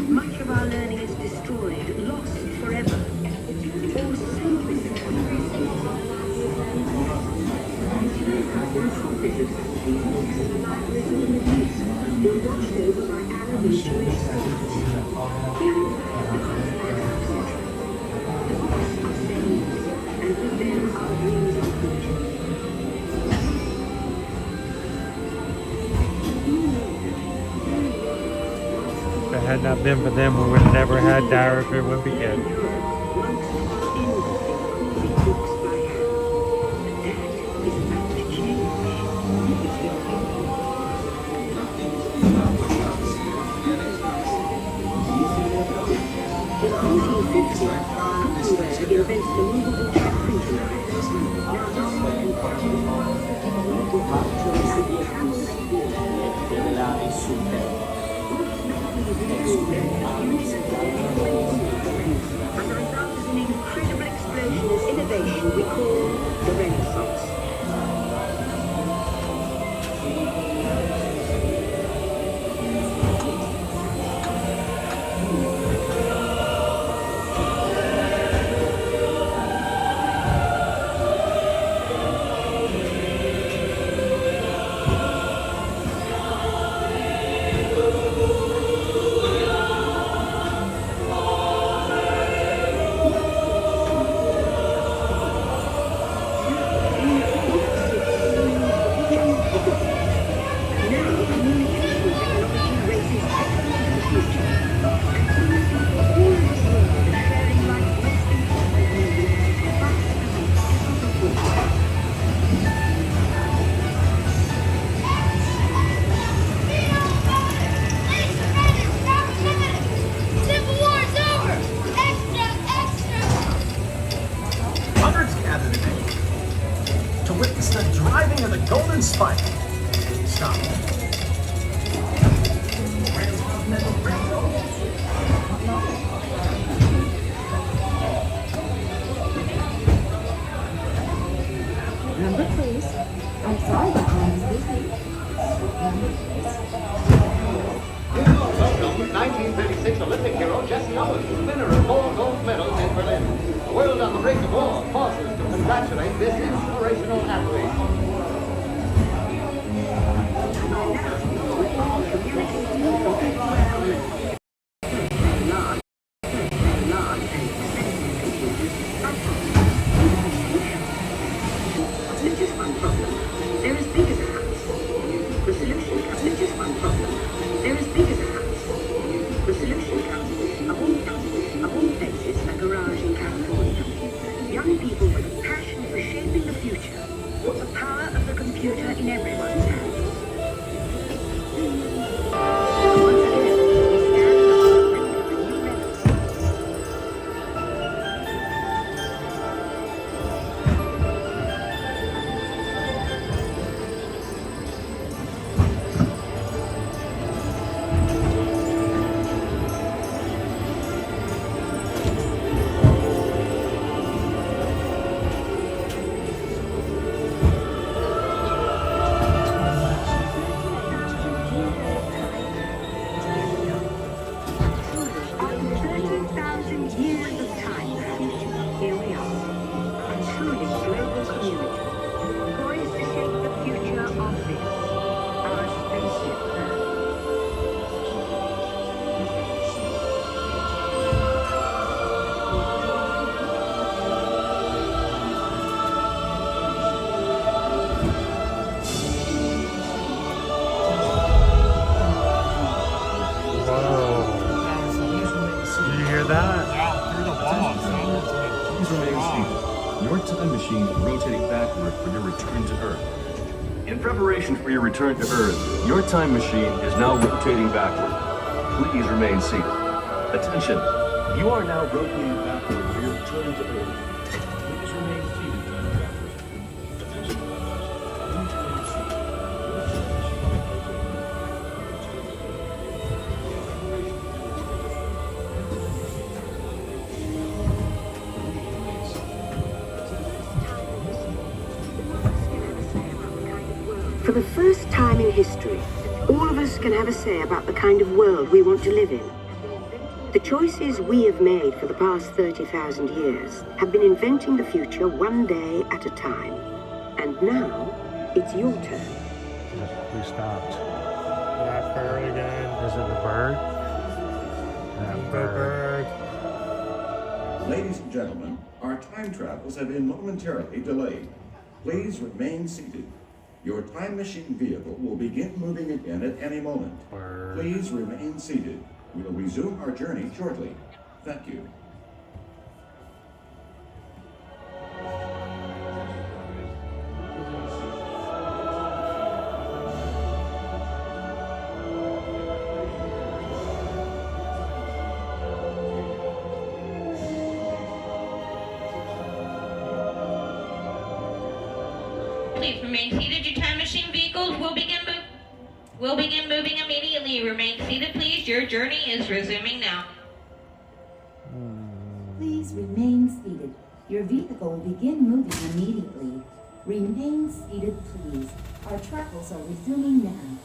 Much of our learning is destroyed, lost forever. For centuries. Were watched over by Arab and Jewish soldiers. And with them our dreams of future. If it had not been for them, we would have never had Direct It would begin. And the result is an incredible explosion of innovation we call the Renaissance. that? Yeah, through the walls. Please remain seated. Your time machine is rotating backward for your return to Earth. In preparation for your return to Earth, your time machine is now rotating backward. Please remain seated. Attention, you are now rotating backward for your return to Earth. Please remain seated, time travelers. Attention, please remain seated. For the first time in history, all of us can have a say about the kind of world we want to live in. The choices we have made for the past 30,000 years have been inventing the future one day at a time. And now, it's your turn. We stopped. That bird again. Is it the bird? That bird. Ladies and gentlemen, our time travels have been momentarily delayed. Please remain seated. Your time machine vehicle will begin moving again at any moment. Please remain seated. We will resume our journey shortly. Thank you. Please remain seated. Your time machine vehicles will begin moving immediately. Remain seated, please. Your journey is resuming now. Please remain seated. Your vehicle will begin moving immediately. Remain seated, please. Our travels are resuming now.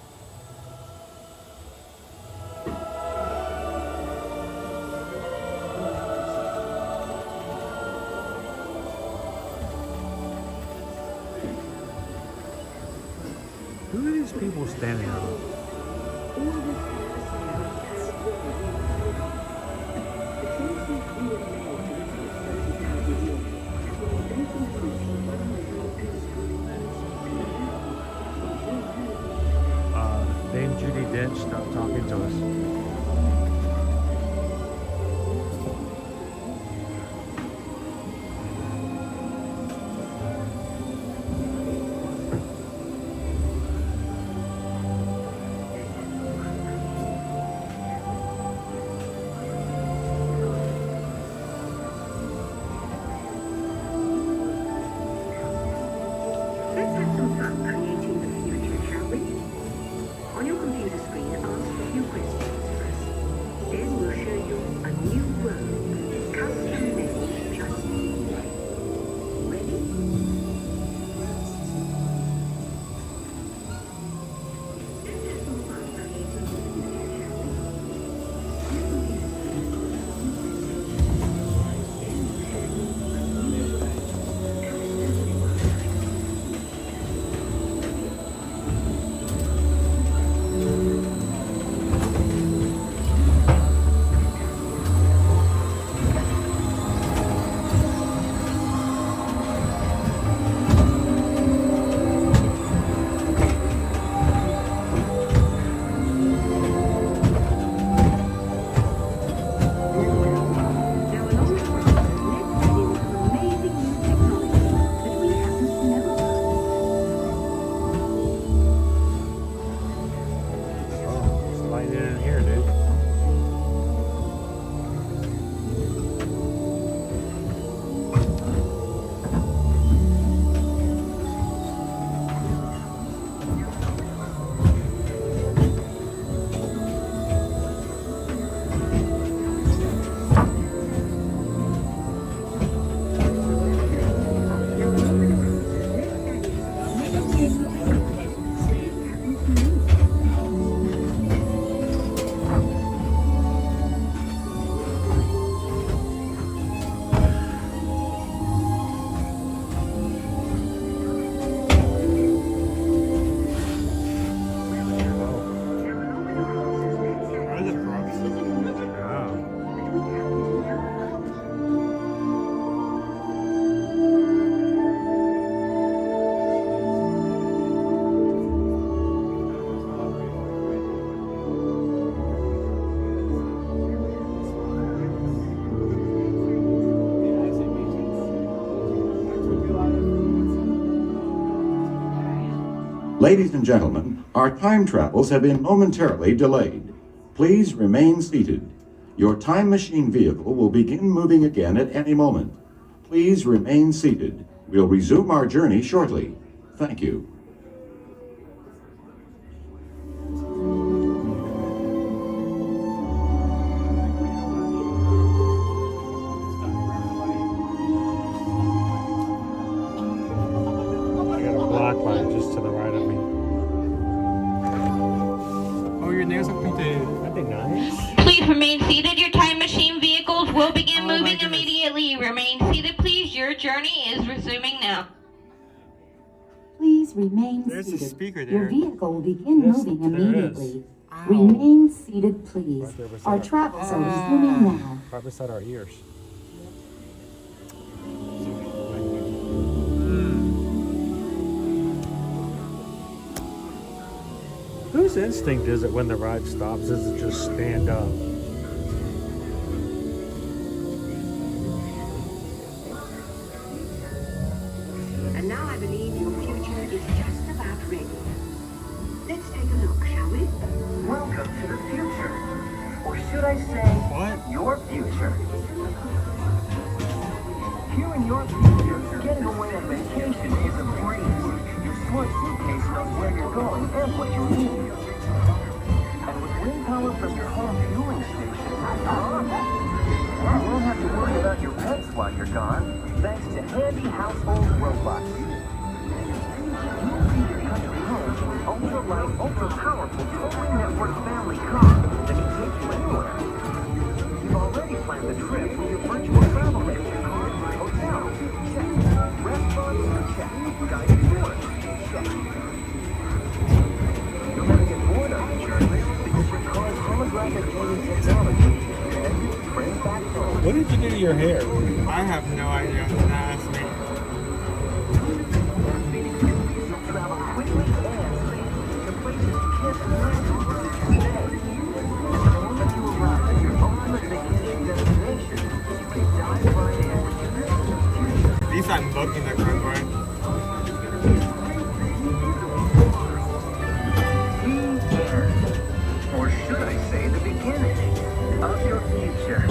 Who are these people standing on? Dame Judi Dench stopped talking to us. Ladies and gentlemen, our time travels have been momentarily delayed. Please remain seated. Your time machine vehicle will begin moving again at any moment. Please remain seated. We'll resume our journey shortly. Thank you. I got a black light just to the right of me. Oh, your nails are painted. That'd be nice. Please remain seated. Your time machine vehicles will begin moving immediately. Remain seated, please. Your journey is resuming now. Please remain There's a seated. speaker Your there. vehicle will begin Yes, moving there immediately. is. Remain seated, please. Right there beside Our our- travels are resuming now. Right beside our ears. Whose instinct is it when the ride stops? Is it just stand up? And now I believe your future is just about ready. Let's take a look, shall we? Welcome to the future. Or should I say, your future. Here in your future, getting away on vacation is a breeze. Your smart suitcase knows where you're going and what you need. And with wind power from your home fueling station, you won't have to worry about your pets while you're gone, thanks to handy household robots. You'll see your country home with ultra-light, ultra-powerful, totally networked family car that can take you anywhere. You've already planned the trip with your virtual travel agent. Hotel, check. Restaurants, check. Guided tours, check. You'll never get bored on the journey because your car's holographic viewing technology can bring back home. What did you do to your hair? I have no idea. Ask me. You'll travel quickly and safely to places you can't imagine today. The moment you arrive at your ultimate vacation destination, you can dive right in with your future. At least I'm looking the correct way. Or should I say the beginning of your future?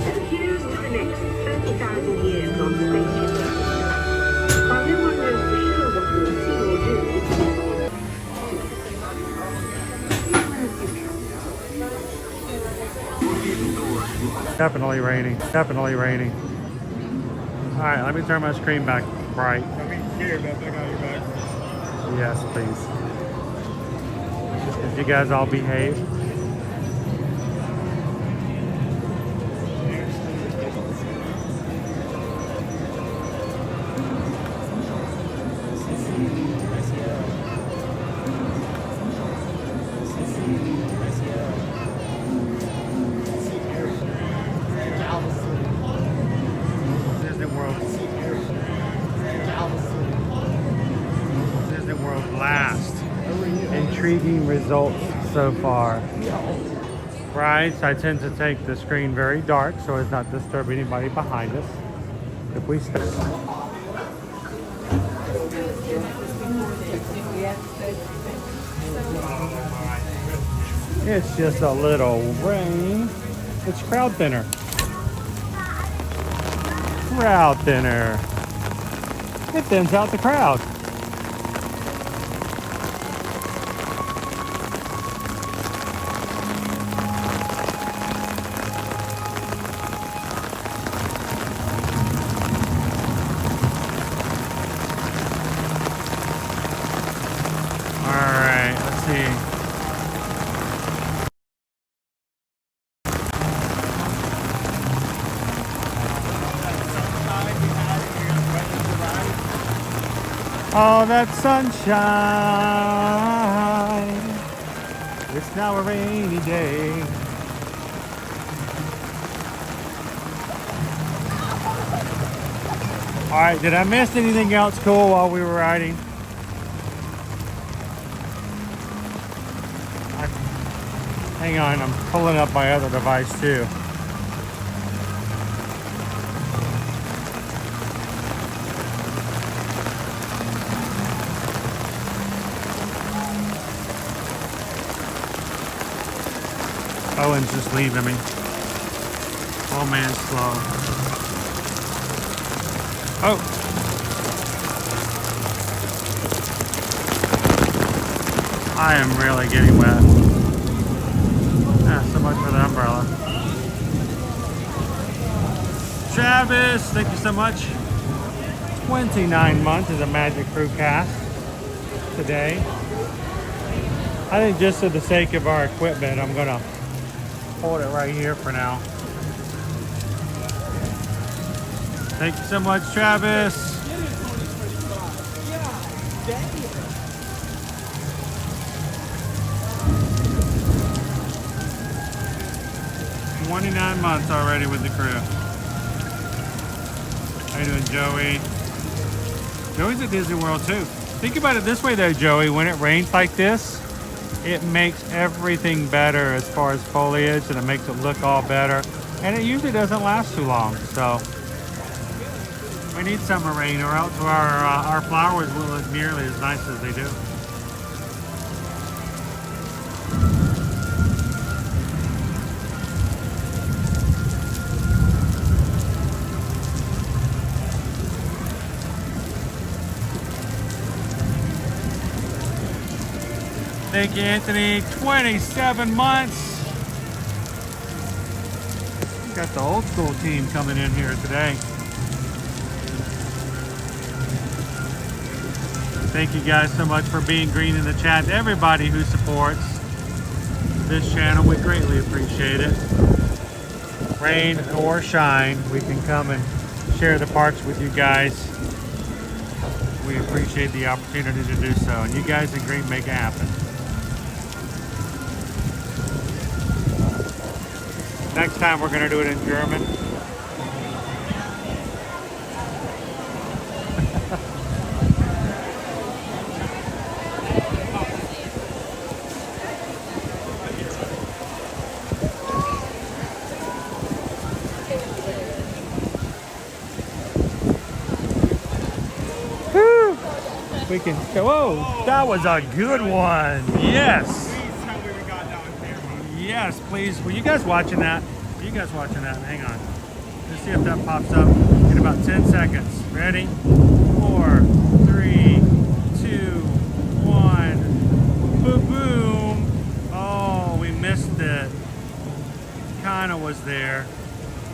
And here's to the next 30,000 years on Spaceship Earth. While no one knows for sure what we'll see or do, Definitely raining. Definitely raining. Alright, let me turn my screen back bright. Let me get your back on your back. Yes, please. Did you guys all behave? Disney World. Disney World last. Intriguing results so far. Rides, I tend to take the screen very dark so as not to disturb anybody behind us. If we stay. It's just a little rain. It's crowd thinner. Crowd thinner. It thins out the crowd. Alright, let's see. Oh, that sunshine. It's now a rainy day. All right, did I miss anything else cool while we were riding? Hang on, I'm pulling up my other device too. Owen's just leaving me. Oh man, slow. Oh. I am really getting wet. So much for the umbrella. Travis, thank you so much. 29 months is a Magic Crew cast today. I think just for the sake of our equipment, I'm gonna hold it right here for now. Thank you so much, Travis. 29 months already with the crew. How you doing, Joey? Joey's at Disney World too. Think about it this way though, Joey. When it rains like this, it makes everything better as far as foliage, and it makes it look all better. And it usually doesn't last too long, so we need summer rain, or else our flowers will look nearly as nice as they do. Thank you, Anthony. 27 months. Got the old school team coming in here today. Thank you guys so much for being green in the chat. Everybody who supports this channel, we greatly appreciate it. Rain or shine, we can come and share the parks with you guys. We appreciate the opportunity to do so. And you guys in green make it happen. Next time we're going to do it in German. Woo! We can, whoa, that was a good one. Yes. Yes, please. Were you guys watching that? Are you guys watching that? Hang on. Let's see if that pops up in about 10 seconds. Ready? 4, 3, 2, 1. Boom, boom. Oh, we missed it. Kind of was there.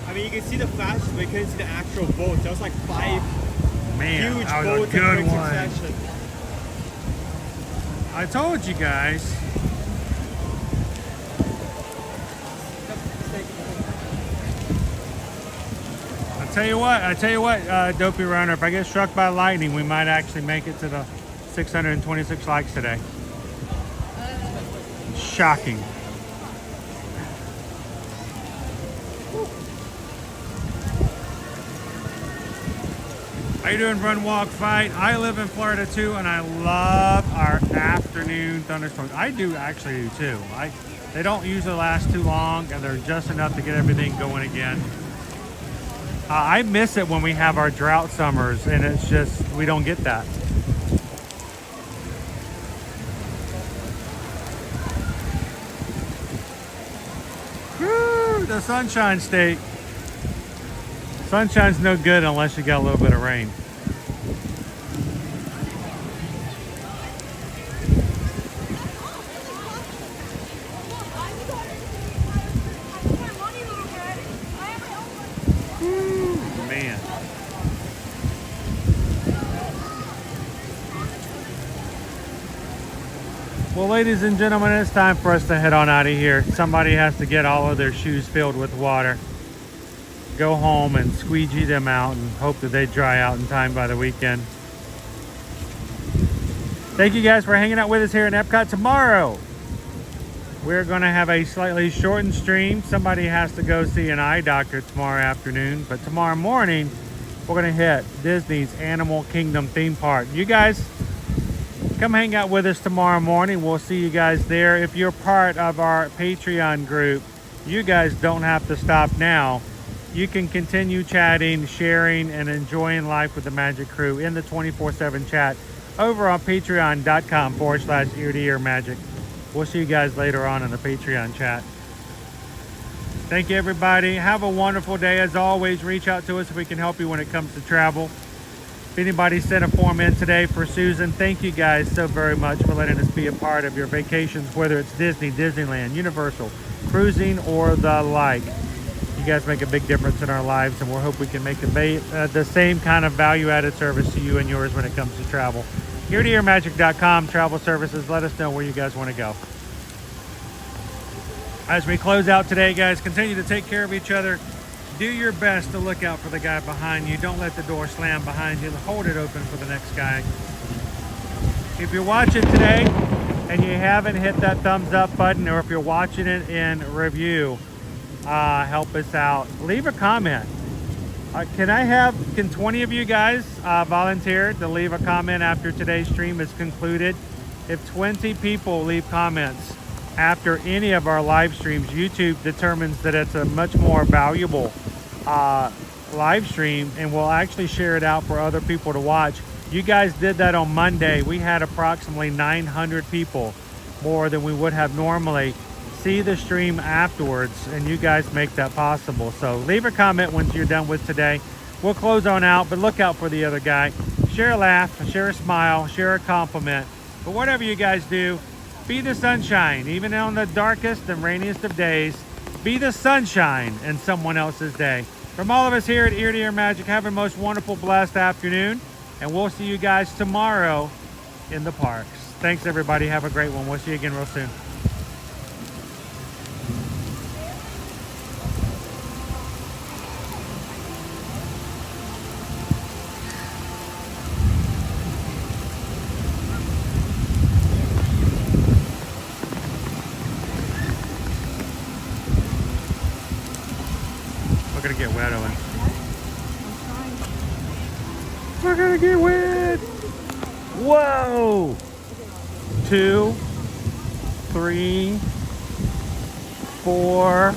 I mean, you can see the flashes, but you couldn't see the actual boats. That was like 5 Man, huge that was boats a good in quick one. succession. I told you guys. I tell you what, Dopey Runner, if I get struck by lightning, we might actually make it to the 626 likes today. Shocking. How you doing, Run, Walk, Fight? I live in Florida too, and I love our afternoon thunderstorms. I do actually do too. They don't usually last too long, and they're just enough to get everything going again. I miss it when we have our drought summers, and it's just, we don't get that. Woo, the Sunshine State. Sunshine's no good unless you got a little bit of rain. Well, ladies and gentlemen, it's time for us to head on out of here. Somebody has to get all of their shoes filled with water, go home and squeegee them out, and hope that they dry out in time by the weekend. Thank you guys for hanging out with us here in Epcot. Tomorrow, we're going to have a slightly shortened stream. Somebody has to go see an eye doctor tomorrow afternoon, but tomorrow morning, we're going to hit Disney's Animal Kingdom theme park. You guys, come hang out with us tomorrow morning. We'll see you guys there. If you're part of our Patreon group, you guys don't have to stop now. You can continue chatting, sharing, and enjoying life with the Magic Crew in the 24/7 chat over on patreon.com/ear-to-ear magic. We'll see you guys later on in the Patreon chat. Thank you, everybody. Have a wonderful day. As always, reach out to us if we can help you when it comes to travel. If anybody sent a form in today for Susan, thank you guys so very much for letting us be a part of your vacations, whether it's Disney, Disneyland, Universal, cruising, or the like. You guys make a big difference in our lives, and we hope we can make the same kind of value-added service to you and yours when it comes to travel. EarToEarMagic.com, travel services. Let us know where you guys want to go. As we close out today, guys, continue to take care of each other. Do your best to look out for the guy behind you. Don't let the door slam behind you. Hold it open for the next guy. If you're watching today and you haven't hit that thumbs up button, or if you're watching it in review, help us out. Leave a comment. Can 20 of you guys volunteer to leave a comment after today's stream is concluded? If 20 people leave comments after any of our live streams, YouTube determines that it's a much more valuable live stream, and we'll actually share it out for other people to watch. You guys did that on Monday. We had approximately 900 people, more than we would have normally, see the stream afterwards, and you guys make that possible. So leave a comment once you're done with today. We'll close on out, but look out for the other guy. Share a laugh, share a smile, share a compliment. But whatever you guys do, be the sunshine. Even on the darkest and rainiest of days, be the sunshine in someone else's day. From all of us here at Ear to Ear Magic, have a most wonderful, blessed afternoon, and we'll see you guys tomorrow in the parks. Thanks, everybody. Have a great one. We'll see you again real soon. We're gonna get wet, Owen. We're gonna get wet. Whoa! 2, 3, 4,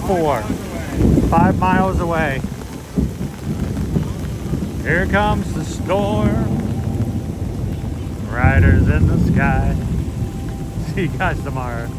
4. 5 miles away. Here comes the storm. Riders in the sky. See you guys tomorrow.